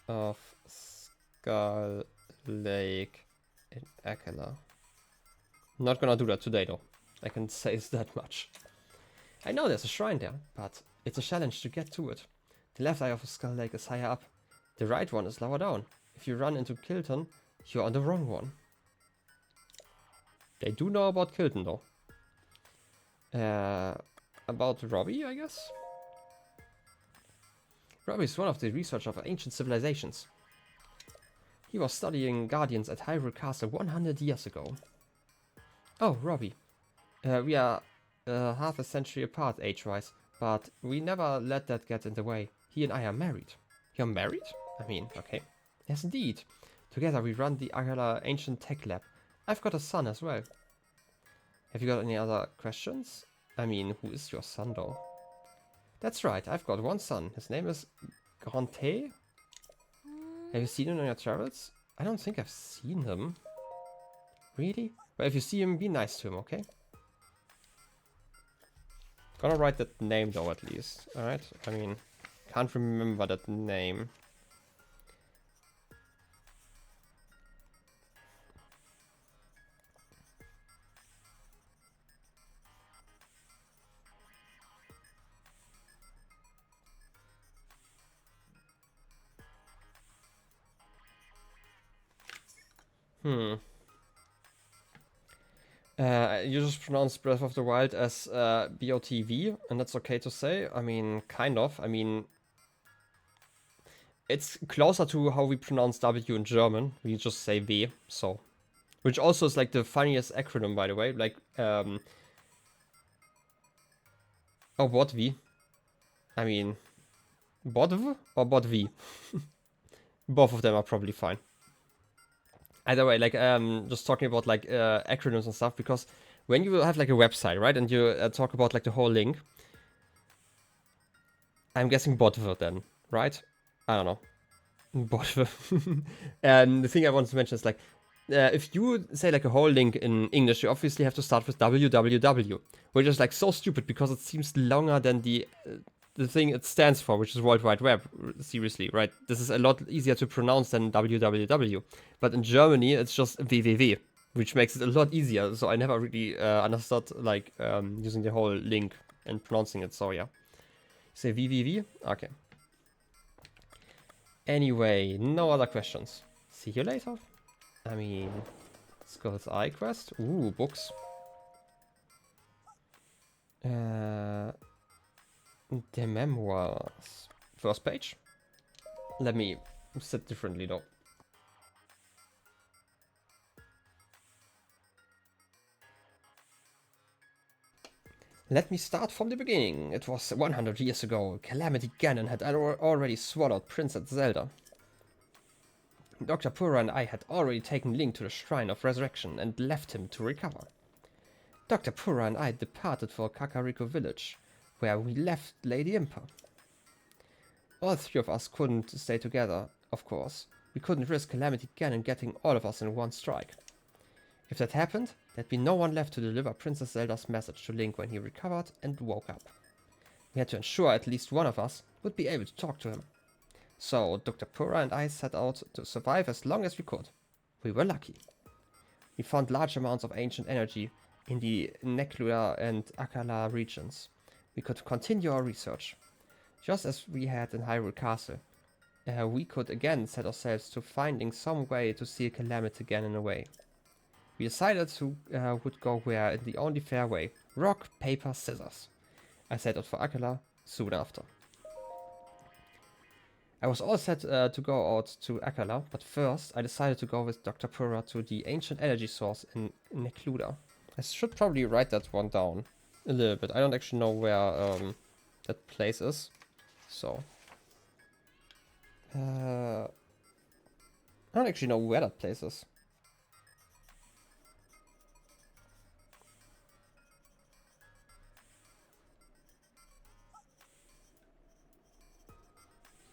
of Skull Lake in Akkala? Not gonna do that today, though. I can say that much. I know there's a shrine there, but it's a challenge to get to it. The left eye of Skull Lake is higher up. The right one is lower down. If you run into Kilton, you're on the wrong one. They do know about Kilton, though. About Robbie, I guess? Robbie is one of the researchers of ancient civilizations. He was studying Guardians at Hyrule Castle 100 years ago. Oh, Robbie. We are half a century apart age-wise, but we never let that get in the way. He and I are married. You're married? I mean, okay. Yes, indeed. Together we run the Akkala Ancient Tech Lab. I've got a son as well. Have you got any other questions? I mean, who is your son though? That's right, I've got one son. His name is Grante. Have you seen him on your travels? I don't think I've seen him. Really? Well, if you see him, be nice to him, okay? Gonna write that name though, at least. Alright? I mean, can't remember that name. You just pronounce Breath of the Wild as BOTV, and that's okay to say. I mean, kind of. I mean, it's closer to how we pronounce W in German. We just say W, so. Which also is like the funniest acronym, by the way. Like, oh, BotW. I mean, BotW or BotW? Both of them are probably fine. Either way, like, just talking about like acronyms and stuff, because when you have like a website, right, and you talk about like the whole link, I'm guessing BotW then, right? I don't know. BotW. And the thing I wanted to mention is like, if you say like a whole link in English, you obviously have to start with www, which is like so stupid because it seems longer than the thing it stands for, which is World Wide Web. Seriously, right? This is a lot easier to pronounce than www. But in Germany, it's just www, which makes it a lot easier. So I never really understood like using the whole link and pronouncing it. So yeah, say www. Okay. Anyway, no other questions. See you later. I mean, let's go with iQuest. Ooh, books. The memoirs. First page. Let me sit differently though. Let me start from the beginning. It was 100 years ago. Calamity Ganon had already swallowed Princess Zelda. Dr. Purah and I had already taken Link to the Shrine of Resurrection and left him to recover. Dr. Purah and I departed for Kakariko Village, where we left Lady Impa. All three of us couldn't stay together, of course. We couldn't risk Calamity Ganon getting all of us in one strike. If that happened, there'd be no one left to deliver Princess Zelda's message to Link when he recovered and woke up. We had to ensure at least one of us would be able to talk to him. So Dr. Purah and I set out to survive as long as we could. We were lucky. We found large amounts of ancient energy in the Necluda and Akkala regions. We could continue our research. Just as we had in Hyrule Castle, we could again set ourselves to finding some way to seal Calamity Ganon away. We decided to would go where in the only fair way. Rock, paper, scissors. I set out for Akkala soon after. I was all set to go out to Akkala, but first I decided to go with Dr. Purah to the ancient energy source in Necluda. I should probably write that one down a little bit. I don't actually know where that place is, so I don't actually know where that place is.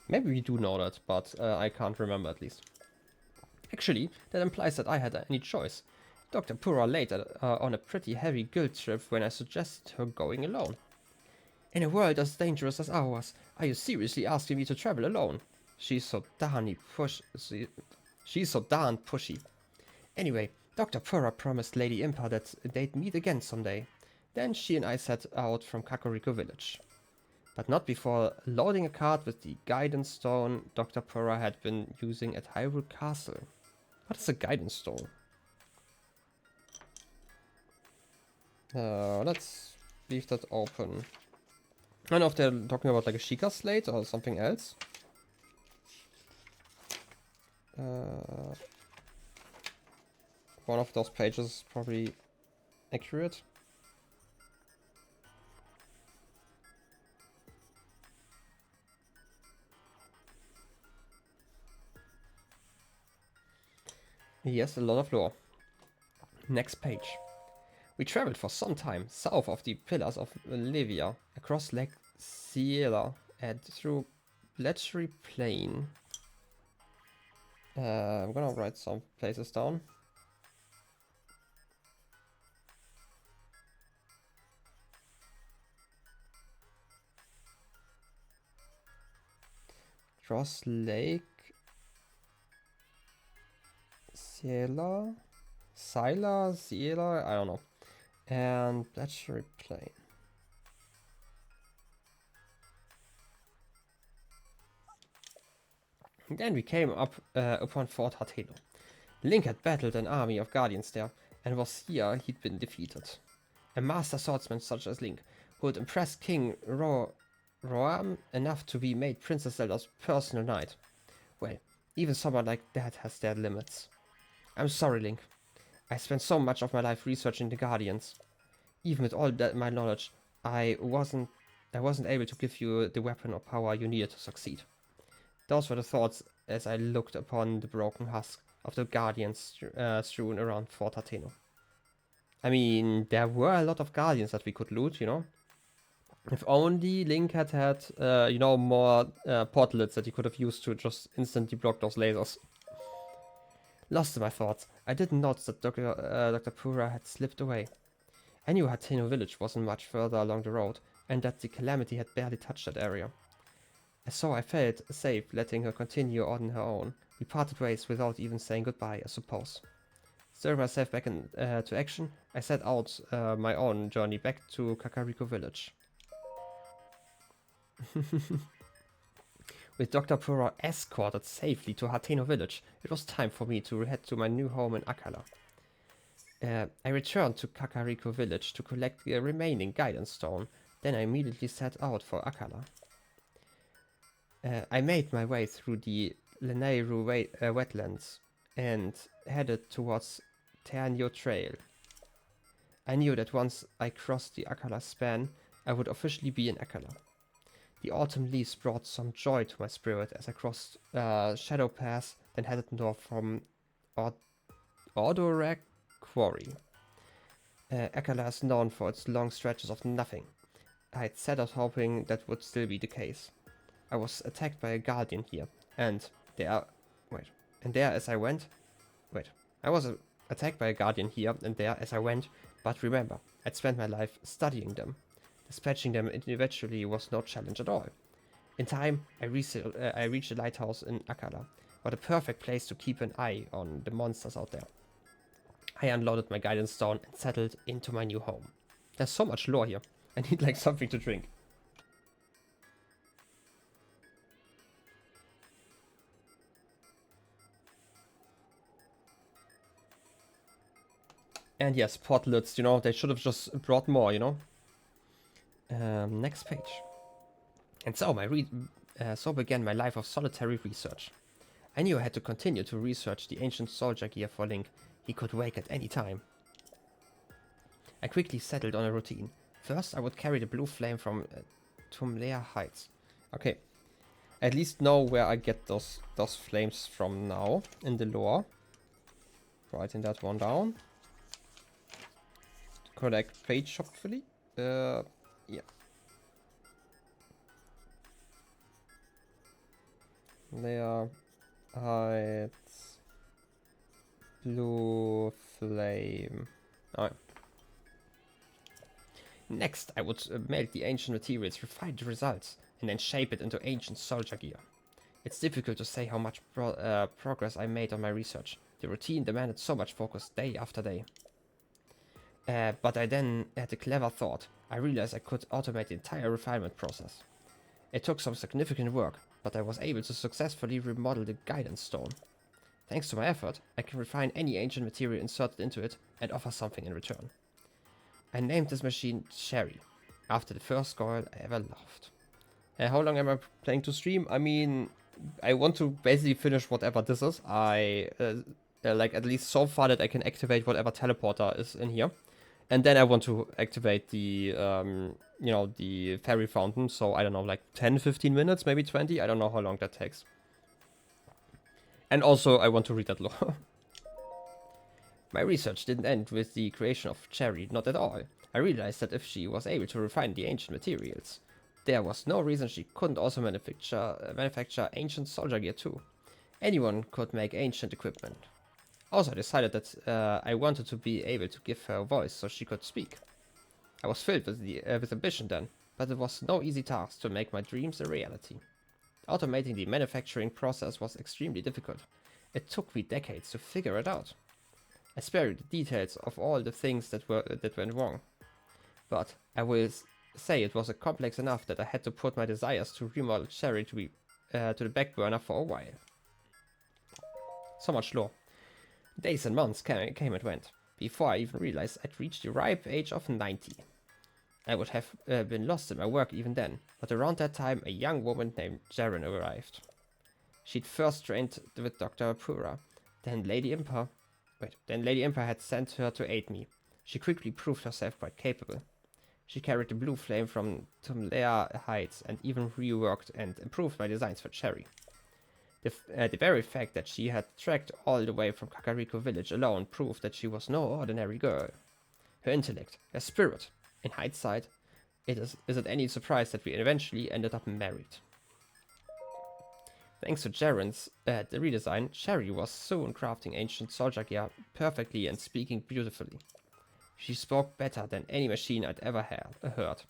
Maybe we do know that, but I can't remember at least. Actually, that implies that I had any choice. Dr. Purah later on a pretty heavy guilt trip when I suggested her going alone. In a world as dangerous as ours, are you seriously asking me to travel alone? She's so darn pushy. Anyway, Dr. Purah promised Lady Impa that they'd meet again someday. Then she and I set out from Kakariko Village. But not before loading a cart with the guidance stone Dr. Purah had been using at Hyrule Castle. What is a guidance stone? Let's leave that open. I don't know if they're talking about like a Sheikah slate or something else. One of those pages is probably accurate. Yes, a lot of lore. Next page. We traveled for some time south of the Pillars of Livia, across Lake Ciela and through Bletchley Plain. I'm gonna write some places down. Cross Lake Ciela, I don't know, and Bletchley Plain. Then we came up upon Fort Hateno. Link had battled an army of guardians there, and was here he'd been defeated. A master swordsman such as Link, who had impressed King Roam enough to be made Princess Zelda's personal knight. Well, even someone like that has their limits. I'm sorry, Link. I spent so much of my life researching the Guardians. Even with all that my knowledge, I wasn't able to give you the weapon or power you needed to succeed. Those were the thoughts as I looked upon the broken husk of the Guardians strewn around Fort Ateno. I mean, there were a lot of Guardians that we could loot, you know. If only Link had you know, more portlets that he could have used to just instantly block those lasers. Lost in my thoughts, I didn't notice that Dr. Pura had slipped away. I knew Hateno village wasn't much further along the road, and that the calamity had barely touched that area. So I felt safe letting her continue on her own. We parted ways without even saying goodbye, I suppose. Stirring myself back into action, I set out my own journey back to Kakariko village. With Dr. Pura escorted safely to Hateno village, it was time for me to head to my new home in Akkala. I returned to Kakariko village to collect the remaining guidance stone, then I immediately set out for Akkala. I made my way through the Leneiru wetlands and headed towards Ternio Trail. I knew that once I crossed the Akkala span, I would officially be in Akkala. The autumn leaves brought some joy to my spirit as I crossed Shadow Pass, then headed north from Odorak Quarry. Akkala is known for its long stretches of nothing. I had set out hoping that would still be the case. I was attacked by a guardian here, and there as I went. I was attacked by a guardian here and there as I went, but remember, I'd spent my life studying them. Dispatching them individually was no challenge at all. In time, I reached the lighthouse in Akkala, what a perfect place to keep an eye on the monsters out there. I unloaded my guidance stone and settled into my new home. There's so much lore here. I need like something to drink. And yes, portlets, you know, they should have just brought more, you know. Next page. And so so began my life of solitary research. I knew I had to continue to research the ancient soldier gear for Link. He could wake at any time. I quickly settled on a routine. First, I would carry the blue flame from Tumlea Heights. Okay, at least know where I get those flames from now in the lore. Writing that one down. Correct page, hopefully. Yeah. There, Heights, blue flame. Alright. Next, I would melt the ancient materials, refine the results, and then shape it into ancient soldier gear. It's difficult to say how much progress I made on my research. The routine demanded so much focus day after day. But I then had a clever thought. I realized I could automate the entire refinement process. It took some significant work, but I was able to successfully remodel the guidance stone. Thanks to my effort, I can refine any ancient material inserted into it and offer something in return. I named this machine Cherry, after the first girl I ever loved. How long am I planning to stream? I mean, I want to basically finish whatever this is. I like at least so far that I can activate whatever teleporter is in here. And then I want to activate the, you know, the fairy fountain. So I don't know, like 10, 15 minutes, maybe 20. I don't know how long that takes. And also I want to read that lore. My research didn't end with the creation of Cherry, not at all. I realized that if she was able to refine the ancient materials, there was no reason she couldn't also manufacture ancient soldier gear too. Anyone could make ancient equipment. Also, I decided that I wanted to be able to give her a voice so she could speak. I was filled with ambition then, but it was no easy task to make my dreams a reality. Automating the manufacturing process was extremely difficult. It took me decades to figure it out. I spare you the details of all the things that went wrong, but I will say it was complex enough that I had to put my desires to remodel Cherry to the back burner for a while. So much lore. Days and months came and went. Before I even realized I'd reached the ripe age of 90. I would have been lost in my work even then, but around that time a young woman named Jaren arrived. She'd first trained with Dr. Pura, then Lady Impa had sent her to aid me. She quickly proved herself quite capable. She carried the blue flame from Tumlea Heights and even reworked and improved my designs for Cherry. The very fact that she had trekked all the way from Kakariko village alone proved that she was no ordinary girl. Her intellect, her spirit. In hindsight, is it any surprise that we eventually ended up married? Thanks to Jaren's the redesign, Cherry was soon crafting ancient soldier gear perfectly and speaking beautifully. She spoke better than any machine I'd ever heard.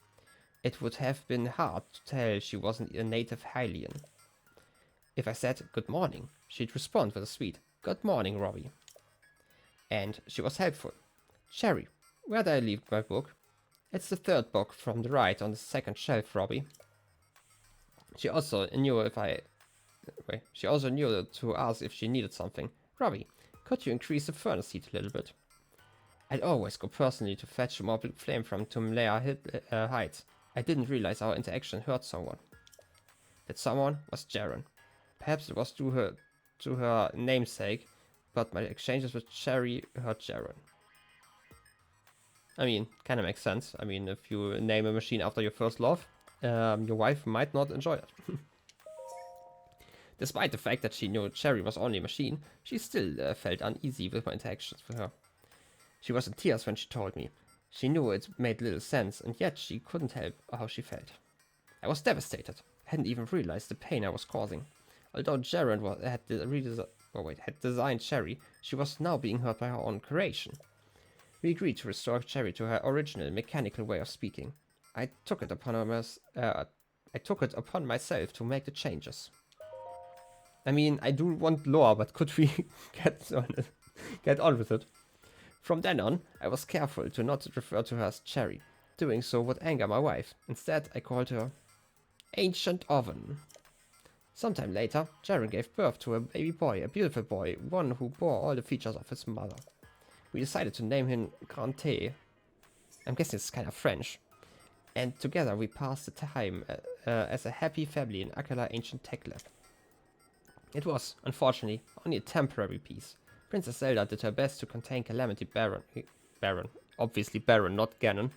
It would have been hard to tell she wasn't a native Hylian. If I said good morning, she'd respond with a sweet good morning, Robbie. And she was helpful. Cherry, where did I leave my book? It's the third book from the right on the second shelf, Robbie. She also knew to ask if she needed something. Robbie, could you increase the furnace heat a little bit? I'd always go personally to fetch more blue flame from Tumlea Heights. I didn't realize our interaction hurt someone. That someone was Jaren. Perhaps it was to her namesake, but my exchanges with Cherry hurt Jaren. I mean, kind of makes sense. I mean, if you name a machine after your first love, your wife might not enjoy it. Despite the fact that she knew Cherry was only a machine, she still felt uneasy with my interactions with her. She was in tears when she told me. She knew it made little sense, and yet she couldn't help how she felt. I was devastated. Hadn't even realized the pain I was causing. Although Jaren had designed Cherry, she was now being hurt by her own creation. We agreed to restore Cherry to her original mechanical way of speaking. I took it upon myself to make the changes. I mean, I do want lore, but could we get on with it? From then on, I was careful to not refer to her as Cherry. Doing so would anger my wife. Instead, I called her Ancient Oven. Sometime later, Jaren gave birth to a baby boy, a beautiful boy, one who bore all the features of his mother. We decided to name him Grante. I'm guessing it's kind of French. And together we passed the time as a happy family in Akkala Ancient Tech Lab. It was, unfortunately, only a temporary peace. Princess Zelda did her best to contain Calamity Baron, obviously Baron, not Ganon.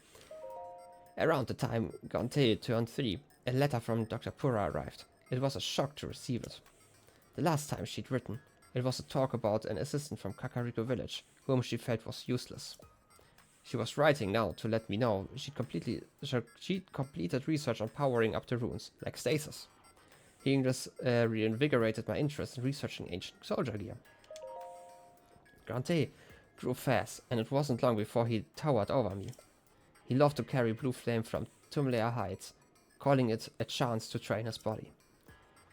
Around the time Grante turned 3, a letter from Dr. Pura arrived. It was a shock to receive it. The last time she'd written, it was a talk about an assistant from Kakariko village, whom she felt was useless. She was writing now to let me know she'd completed research on powering up the runes, like stasis. Hearing this reinvigorated my interest in researching ancient soldier gear. Grante grew fast, and it wasn't long before he towered over me. He loved to carry blue flame from Tumlea Heights, calling it a chance to train his body.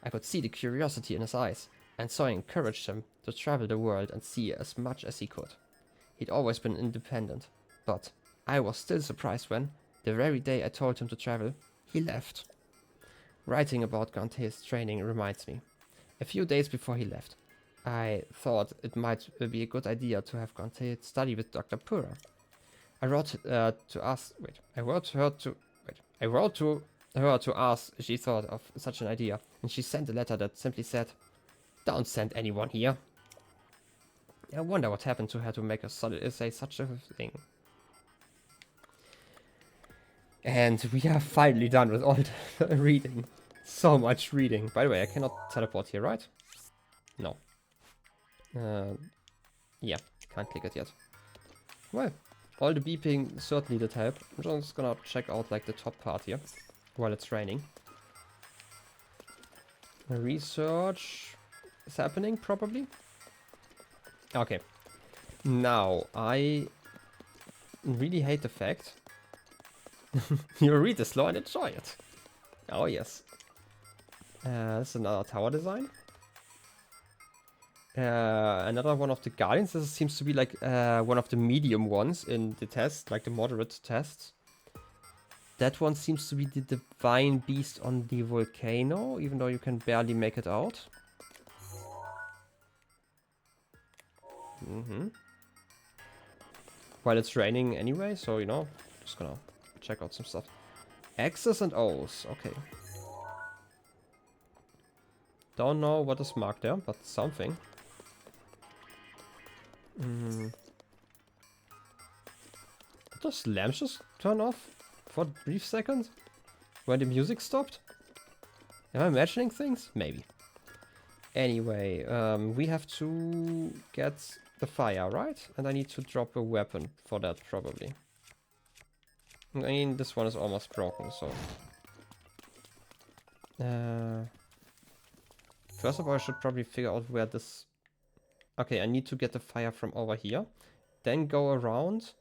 I could see the curiosity in his eyes, and so I encouraged him to travel the world and see as much as he could. He'd always been independent, but I was still surprised when, the very day I told him to travel, he left. Writing about Grante's training reminds me. A few days before he left, I thought it might be a good idea to have Grante study with Dr. Pura. I wrote her to ask if she thought of such an idea, and she sent a letter that simply said, "Don't send anyone here." I wonder what happened to her to make her say such a thing. And we are finally done with all the reading. So much reading. By the way, I cannot teleport here, right? No. Yeah, can't click it yet. Well, all the beeping certainly did help. I'm just gonna check out like the top part here while it's raining. Research is happening, probably. Okay. Now, I really hate the fact you read this law and enjoy it. Oh yes. This is another tower design. Another one of the guardians. This seems to be like one of the medium ones in the test, like the moderate tests. That one seems to be the divine beast on the volcano, even though you can barely make it out. while it's raining anyway, so you know, just gonna check out some stuff. X's and O's, okay. Don't know what is marked there, but something. Did those lamps just turn off for a brief second? When the music stopped? Am I imagining things? Maybe. Anyway, we have to get the fire, right? And I need to drop a weapon for that, probably. I mean, this one is almost broken, so... First of all, I should probably figure out where this... Okay, I need to get the fire from over here. Then go around.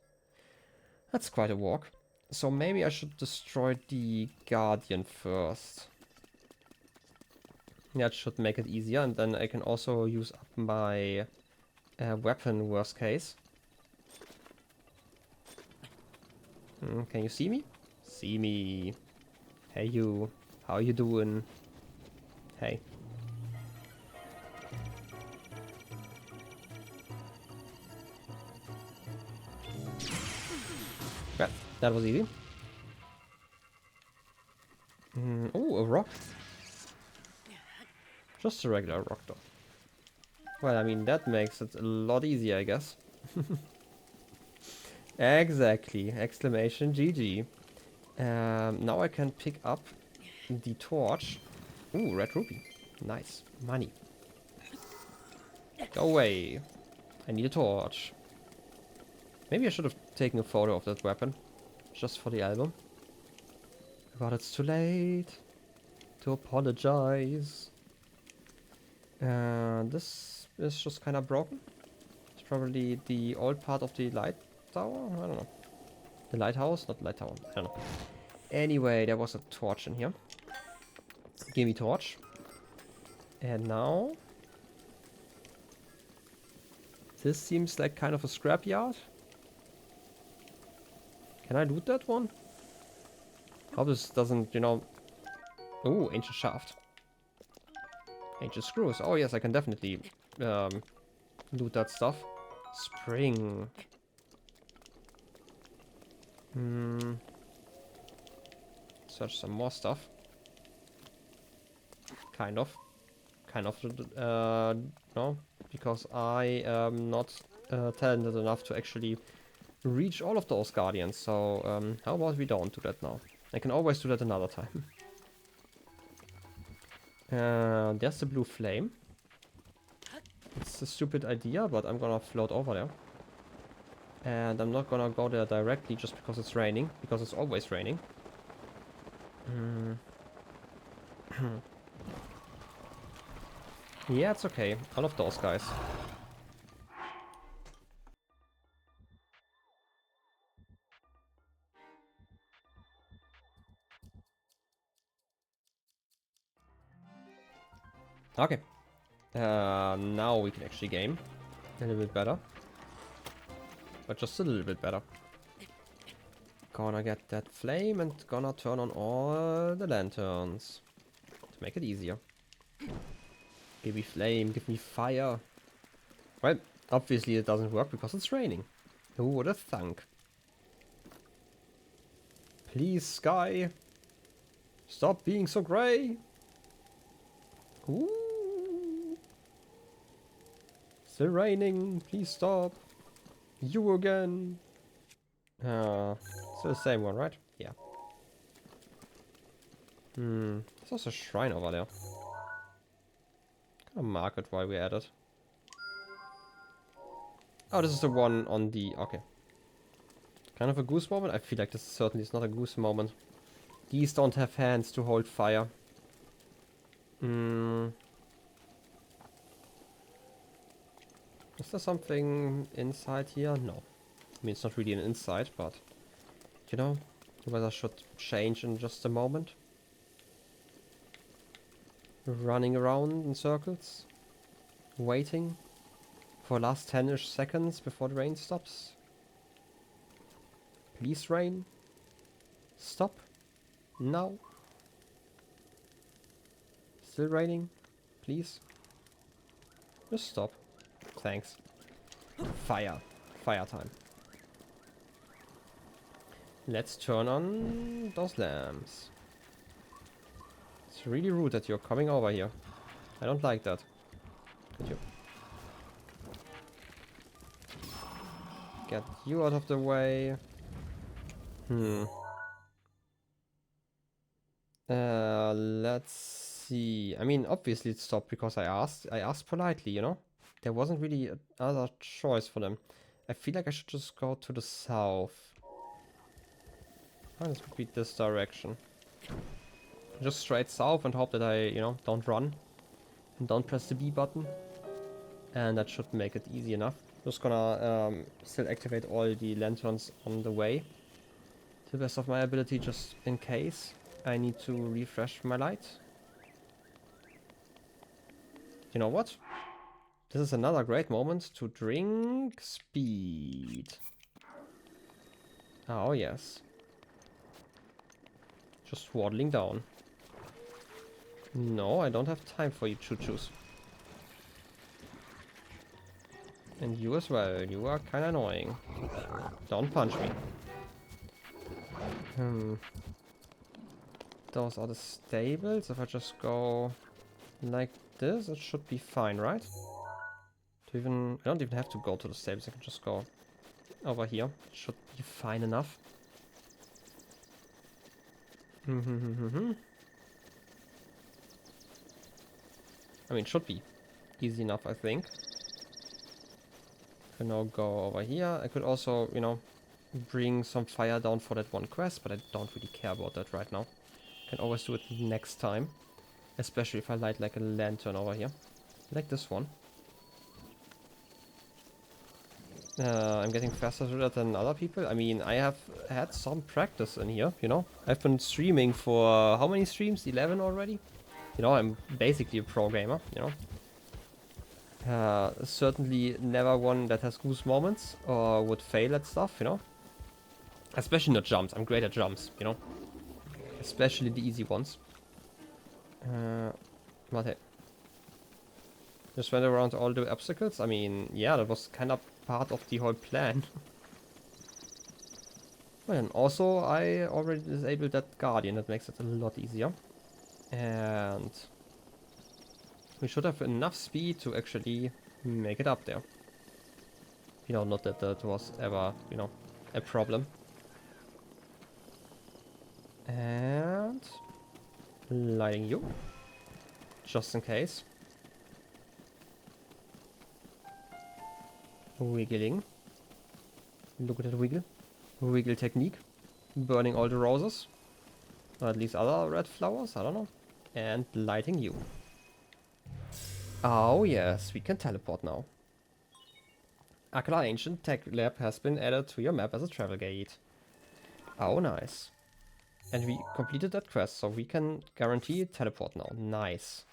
That's quite a walk. So maybe I should destroy the guardian first. That should make it easier, and then I can also use up my weapon, worst case. Can you see me? See me. Hey you. How you doing? Hey. Yeah, that was easy. Oh, a rock. Just a regular rock though. Well, I mean, that makes it a lot easier, I guess. Exactly. Exclamation GG. Now I can pick up the torch. Ooh, red rupee. Nice. Money. Go away. I need a torch. Maybe I should have taken a photo of that weapon. Just for the album. But it's too late to apologize. This is just kind of broken. It's probably the old part of the light tower? I don't know. The lighthouse? Not light tower. I don't know. Anyway, there was a torch in here. Give me torch. And now... This seems like kind of a scrapyard. Can I loot that one? Hope this doesn't, you know... Oh, ancient shaft. Ancient screws. Oh yes, I can definitely loot that stuff. Spring. Search some more stuff. Kind of. No. Because I am not talented enough to actually reach all of those guardians. So, how about we don't do that now? I can always do that another time. There's the blue flame. It's a stupid idea, but I'm gonna float over there. And I'm not gonna go there directly just because it's raining, because it's always raining. Yeah, it's okay. All of those guys. Okay. Now we can actually game a little bit better. But just a little bit better. Gonna get that flame and gonna turn on all the lanterns. To make it easier. Give me flame, give me fire. Well, obviously it doesn't work because it's raining. Who would have thunk? Please, sky. Stop being so grey. Ooh. Still raining. Please stop. You again. Still the same one, right? Yeah. There's also a shrine over there. I'll mark it while we're at it. Oh, this is the one on the... Okay. Kind of a goose moment? I feel like this certainly is not a goose moment. These don't have hands to hold fire. Is there something inside here? No. I mean, it's not really an inside, but... You know, the weather should change in just a moment. Running around in circles. Waiting for the last 10-ish seconds before the rain stops. Please, rain. Stop. Now. Still raining. Please. Just stop. Thanks. Fire. Fire time. Let's turn on those lamps. It's really rude that you're coming over here. I don't like that. Could you get you out of the way? Let's see. I mean, obviously it stopped because I asked. I asked politely, you know? There wasn't really another choice for them. I feel like I should just go to the south. Oh, this would be this direction. Just straight south and hope that I, you know, don't run. And don't press the B button. And that should make it easy enough. Just gonna still activate all the lanterns on the way. To the best of my ability, just in case I need to refresh my light. You know what? This is another great moment to drink speed. Oh yes. Just waddling down. No, I don't have time for you choo-choos. And you as well. You are kinda annoying. Don't punch me. Those are the stables. If I just go like this, it should be fine, right? I don't even have to go to the stables. I can just go over here. It should be fine enough. I mean, it should be easy enough, I think. I can now go over here. I could also, you know, bring some fire down for that one quest, but I don't really care about that right now. Can always do it next time. Especially if I light like a lantern over here. Like this one. I'm getting faster through that than other people. I mean, I have had some practice in here, you know. I've been streaming for how many streams? 11 already? You know, I'm basically a pro gamer, you know. Certainly never one that has goose moments or would fail at stuff, you know. Especially not jumps. I'm great at jumps, you know. Especially the easy ones. But hey. Just went around all the obstacles. I mean, yeah, that was kind of part of the whole plan. Well, and also I already disabled that guardian. That makes it a lot easier. And we should have enough speed to actually make it up there. You know, not that that was ever, you know, a problem. And lighting you, just in case. Wiggling. Look at that wiggle. Wiggle technique. Burning all the roses. Or at least other red flowers, I don't know. And lighting you. Oh yes, we can teleport now. Akkala Ancient Tech Lab has been added to your map as a travel gate. Oh nice. And we completed that quest, so we can guarantee teleport now. Nice.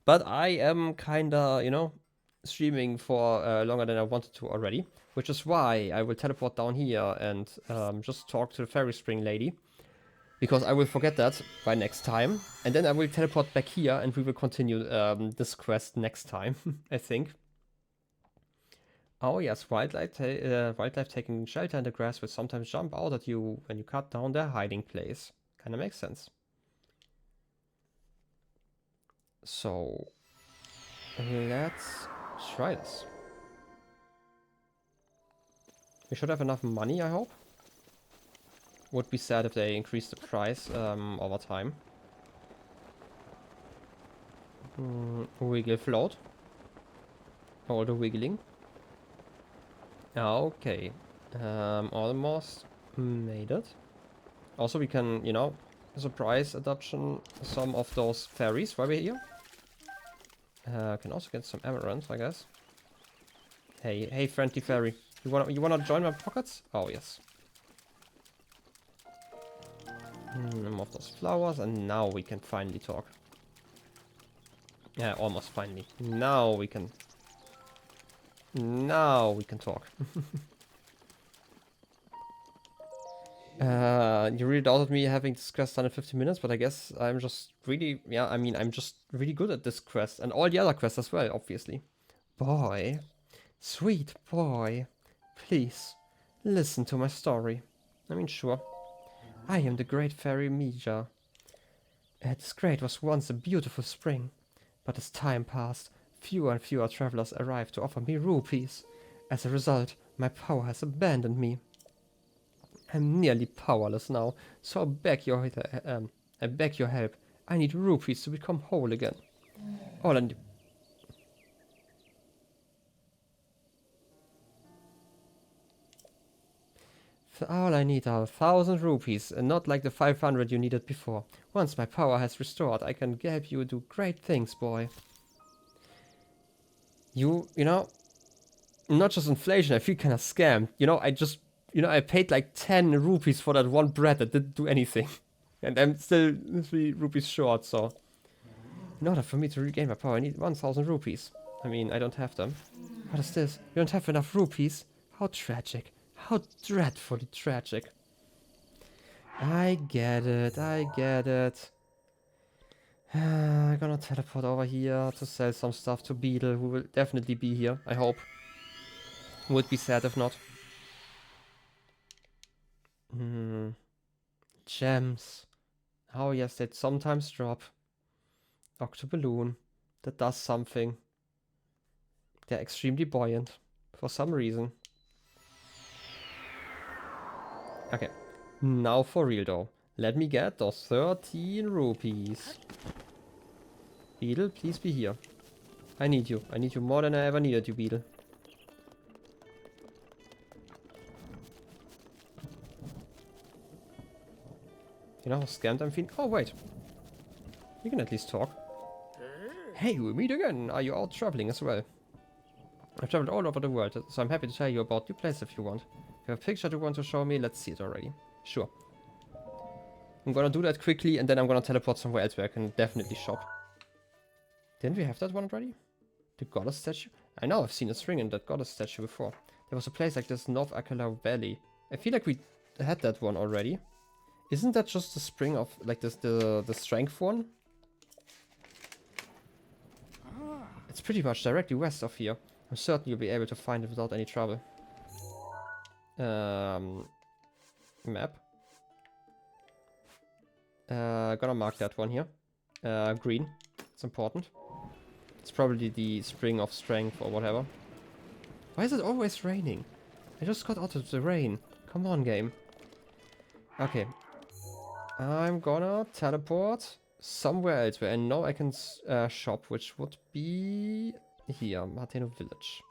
But I am kinda, you know, streaming for longer than I wanted to already. Which is why I will teleport down here and just talk to the fairy spring lady. Because I will forget that by next time. And then I will teleport back here and we will continue this quest next time, I think. Oh yes, wildlife taking shelter in the grass will sometimes jump out at you when you cut down their hiding place. Kinda makes sense. So, let's try this. We should have enough money, I hope. Would be sad if they increase the price over time. Wiggle float. All the wiggling. Okay. Almost made it. Also, we can, you know, surprise adoption some of those fairies while we're here. Can also get some amaranth, I guess. Hey, friendly fairy. You wanna join my pockets? Oh yes. More of those flowers, and now we can finally talk. Yeah, almost finally. Now we can talk. You really doubted me having this quest done in 50 minutes, but I guess I'm just really, yeah, I mean, I'm just really good at this quest, and all the other quests as well, obviously. Boy, sweet boy, please, listen to my story. I mean, sure. I am the great fairy Mija. This great was once a beautiful spring, but as time passed, fewer and fewer travelers arrived to offer me rupees. As a result, my power has abandoned me. I'm nearly powerless now, so I beg your help. I need rupees to become whole again. All I need. All I need are 1,000 rupees, and not like the 500 you needed before. Once my power has restored, I can help you do great things, boy. You know, not just inflation, I feel kind of scammed. I paid like 10 rupees for that one bread that didn't do anything. And I'm still 3 rupees short, so... In order for me to regain my power, I need 1,000 rupees. I mean, I don't have them. What is this? You don't have enough rupees? How tragic. How dreadfully tragic. I get it, I get it. I'm gonna teleport over here to sell some stuff to Beetle, who will definitely be here, I hope. Would be sad if not. Gems. Oh yes, they sometimes drop. Octoballoon. That does something. They're extremely buoyant. For some reason. Okay. Now for real though. Let me get those 13 rupees. Beetle, please be here. I need you. I need you more than I ever needed you, Beetle. You know how scammed I'm feeling? Oh, wait. We can at least talk. Hey, we meet again. Are you out traveling as well? I've traveled all over the world, so I'm happy to tell you about new places if you want. If you have a picture you want to show me, let's see it already. Sure. I'm gonna do that quickly, and then I'm gonna teleport somewhere else where I can definitely shop. Didn't we have that one already? The goddess statue? I know I've seen a string in that goddess statue before. There was a place like this North Akkala Valley. I feel like we had that one already. Isn't that just the spring of, like, the strength one? It's pretty much directly west of here. I'm certain you'll be able to find it without any trouble. Map. Gonna mark that one here. Green. It's important. It's probably the spring of strength or whatever. Why is it always raining? I just got out of the rain. Come on, game. Okay. I'm gonna teleport somewhere else where I know I can shop, which would be here, Martino Village.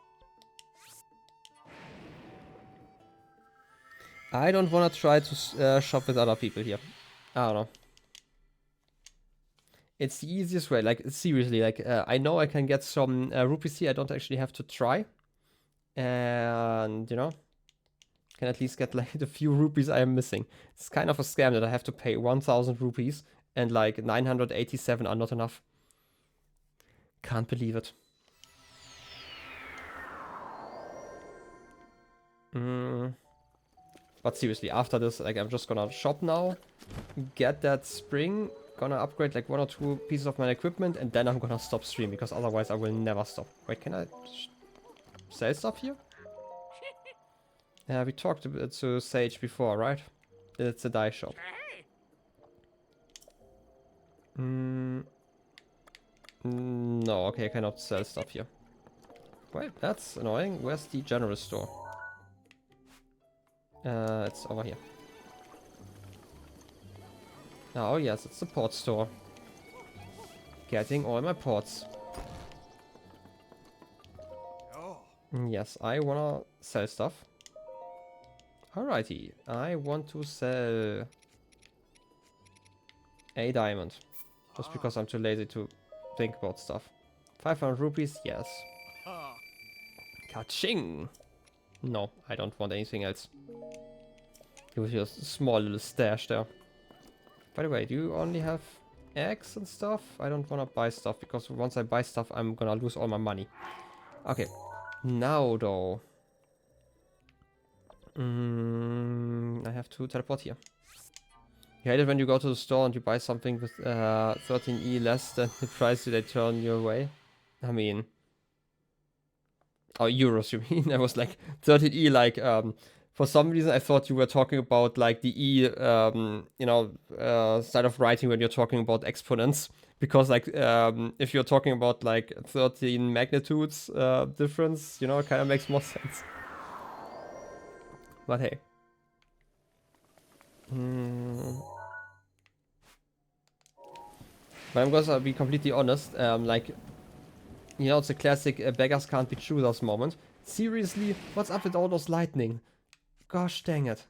I don't want to try to shop with other people here. I don't know. It's the easiest way, like, seriously, like, I know I can get some rupees here, I don't actually have to try. And, you know, can at least get, like, the few rupees I am missing. It's kind of a scam that I have to pay 1,000 rupees and, like, 987 are not enough. Can't believe it. But seriously, after this, like, I'm just gonna shop now, get that spring, gonna upgrade like 1 or 2 pieces of my equipment, and then I'm gonna stop stream, because otherwise I will never stop. Wait, can I sell stuff here? Yeah, we talked to Sage before, right? It's a dye shop. No, okay, I cannot sell stuff here. Wait, that's annoying. Where's the general store? It's over here. Oh yes, it's the port store. Getting all my ports. Yes, I wanna sell stuff. Alrighty, I want to sell a diamond. Just because I'm too lazy to think about stuff. 500 rupees, yes. Ka-ching! No, I don't want anything else. It was just a small little stash there. By the way, do you only have eggs and stuff? I don't want to buy stuff, because once I buy stuff, I'm gonna lose all my money. Okay, now though. I have to teleport here. You hate it when you go to the store and you buy something with 13E less than the price they turn your way? I mean... Oh, euros you mean? I was like 13E like For some reason, I thought you were talking about like the E, style of writing when you're talking about exponents. Because like, if you're talking about like 13 magnitudes difference, you know, it kind of makes more sense. But hey. But I'm gonna be completely honest, like, you know, it's a classic beggars can't be choosers moment. Seriously, what's up with all those lightning? Gosh dang it.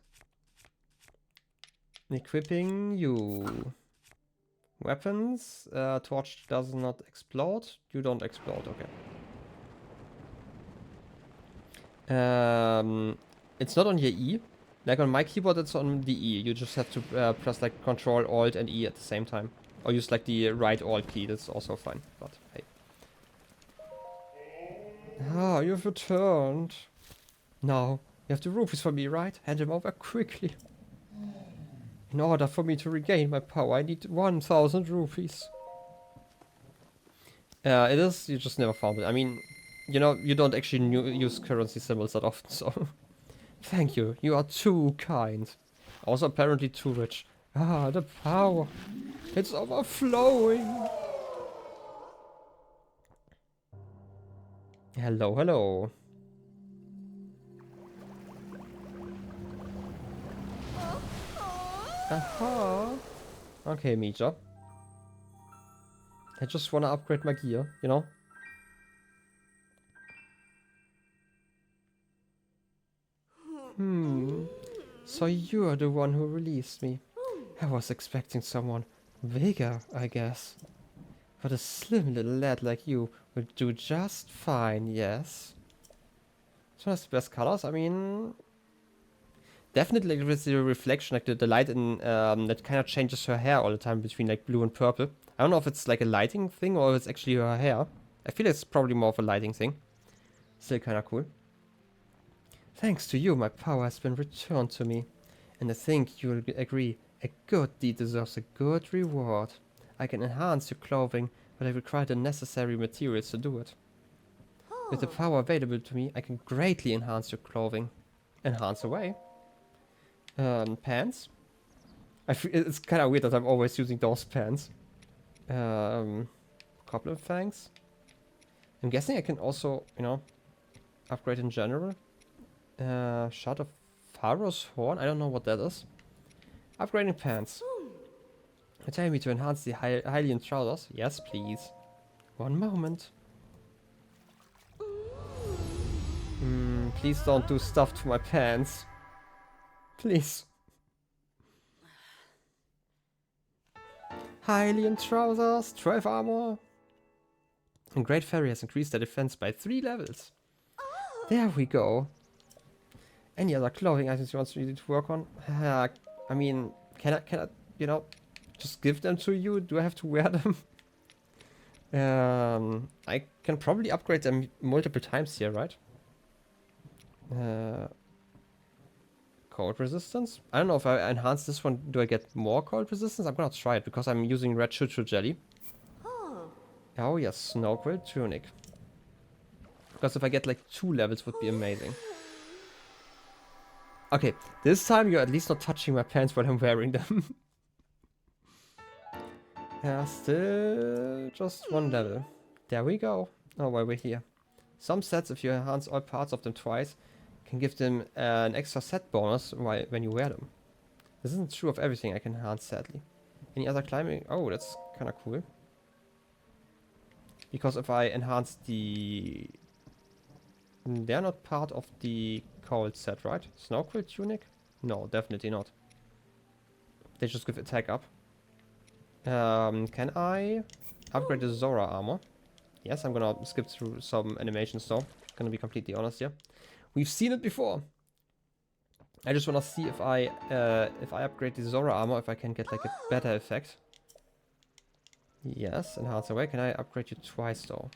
Equipping you. Weapons. Torch does not explode. You don't explode, okay. It's not on your E. Like on my keyboard, it's on the E. You just have to press like Control, Alt, and E at the same time. Or use like the right Alt key. That's also fine. But hey. Ah, you've returned. Now, you have the rupees for me, right? Hand them over quickly. In order for me to regain my power, I need 1,000 rupees. It is, you just never found it. I mean, you know, you don't actually use currency symbols that often, so... Thank you, you are too kind. Also apparently too rich. Ah, the power. It's overflowing. Hello, hello. Aha. Okay, Mija. I just wanna upgrade my gear, you know? So you're the one who released me. I was expecting someone bigger, I guess. But a slim little lad like you would do just fine, yes? So that's the best colors, I mean... Definitely with the reflection, like the light in, that kind of changes her hair all the time between like blue and purple. I don't know if it's like a lighting thing or if it's actually her hair. I feel it's probably more of a lighting thing. Still kind of cool. Thanks to you, my power has been returned to me. And I think you'll agree, a good deed deserves a good reward. I can enhance your clothing, but I require the necessary materials to do it. With the power available to me, I can greatly enhance your clothing. Enhance away. Pants. It's kind of weird that I'm always using those pants. Couple of fangs. I'm guessing I can also, you know, upgrade in general. Shot of Pharaoh's Horn. I don't know what that is. Upgrading pants. Tell me to enhance the Hylian trousers. Yes, please. One moment. Please don't do stuff to my pants. Please. Hylian trousers, 12 armor. And Great Fairy has increased their defense by 3 levels. There we go. Any other clothing items you want me to work on? I mean, can I, you know, just give them to you? Do I have to wear them? I can probably upgrade them multiple times here, right? Cold resistance? I don't know if I enhance this one, do I get more cold resistance? I'm gonna try it because I'm using red choo-choo jelly. Oh yes, snow quill tunic. Because if I get like 2 levels would be amazing. Okay, this time you're at least not touching my pants while I'm wearing them. Yeah, still just 1 level. There we go. Oh, while we're here. Some sets, if you enhance all parts of them twice, can give them an extra set bonus when you wear them. This isn't true of everything I can enhance, sadly. Any other climbing? Oh, that's kind of cool. Because if I enhance the... They're not part of the cold set, right? Snowquill tunic? No, definitely not. They just give attack up. Can I upgrade the Zora armor? Yes, I'm gonna skip through some animations though. Gonna be completely honest here. We've seen it before. I just wanna see if I upgrade the Zora armor, if I can get like a better effect. Yes, enhance away. Can I upgrade you twice though?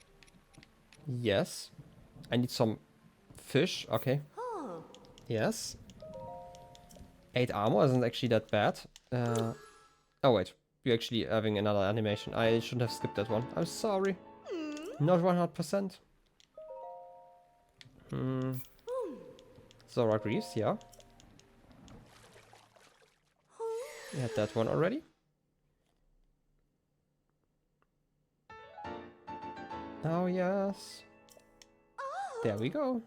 Yes. I need some fish. Okay. Yes. 8 armor isn't actually that bad. Oh wait, you're actually having another animation. I shouldn't have skipped that one. I'm sorry. Not 100%. Zora Greaves, yeah. We had that one already. Oh, yes. There we go.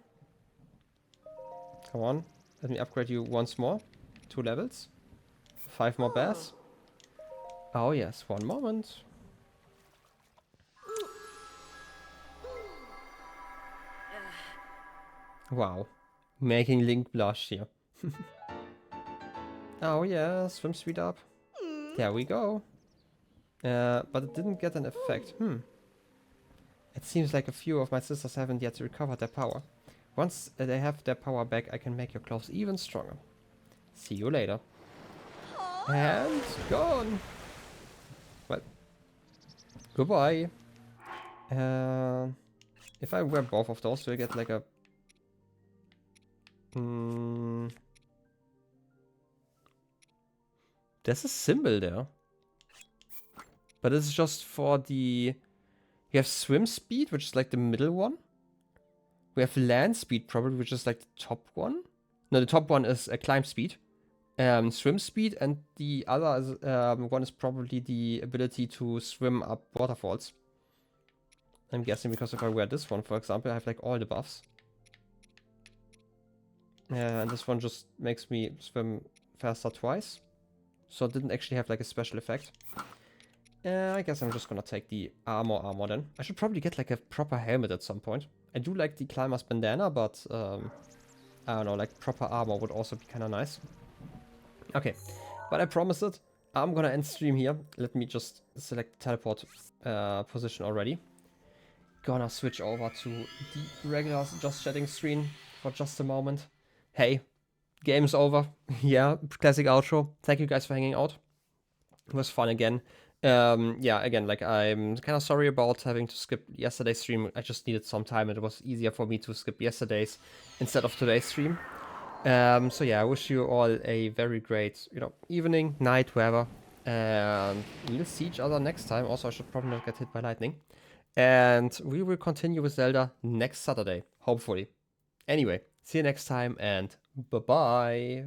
Come on. Let me upgrade you once more. 2 levels. 5 more bears. Oh, yes. One moment. Wow. Making Link blush here. Oh, yeah. Swim speed up. There we go. But it didn't get an effect. It seems like a few of my sisters haven't yet recovered their power. Once they have their power back, I can make your clothes even stronger. See you later. And gone. Well, goodbye. If I wear both of those, do I get like a... There's a symbol there. But it's just for the... You have swim speed, which is like the middle one. We have land speed probably, which is like the top one. No, the top one is climb speed. Swim speed, and the other is, one is probably the ability to swim up waterfalls. I'm guessing because if I wear this one, for example, I have like all the buffs. And this one just makes me swim faster twice. So it didn't actually have like a special effect. I guess I'm just gonna take the armor then. I should probably get like a proper helmet at some point. I do like the climber's bandana, but I don't know, like proper armor would also be kind of nice. Okay, but I promised it. I'm gonna end stream here. Let me just select the teleport position already. Gonna switch over to the regular just chatting screen for just a moment. Hey, game's over. Yeah, classic outro. Thank you guys for hanging out. It was fun again. Yeah, again, like I'm kind of sorry about having to skip yesterday's stream. I just needed some time. It was easier for me to skip yesterday's instead of today's stream. So yeah, I wish you all a very great, evening, night, wherever. And we'll see each other next time. Also, I should probably not get hit by lightning. And we will continue with Zelda next Saturday, hopefully. Anyway, see you next time and bye-bye.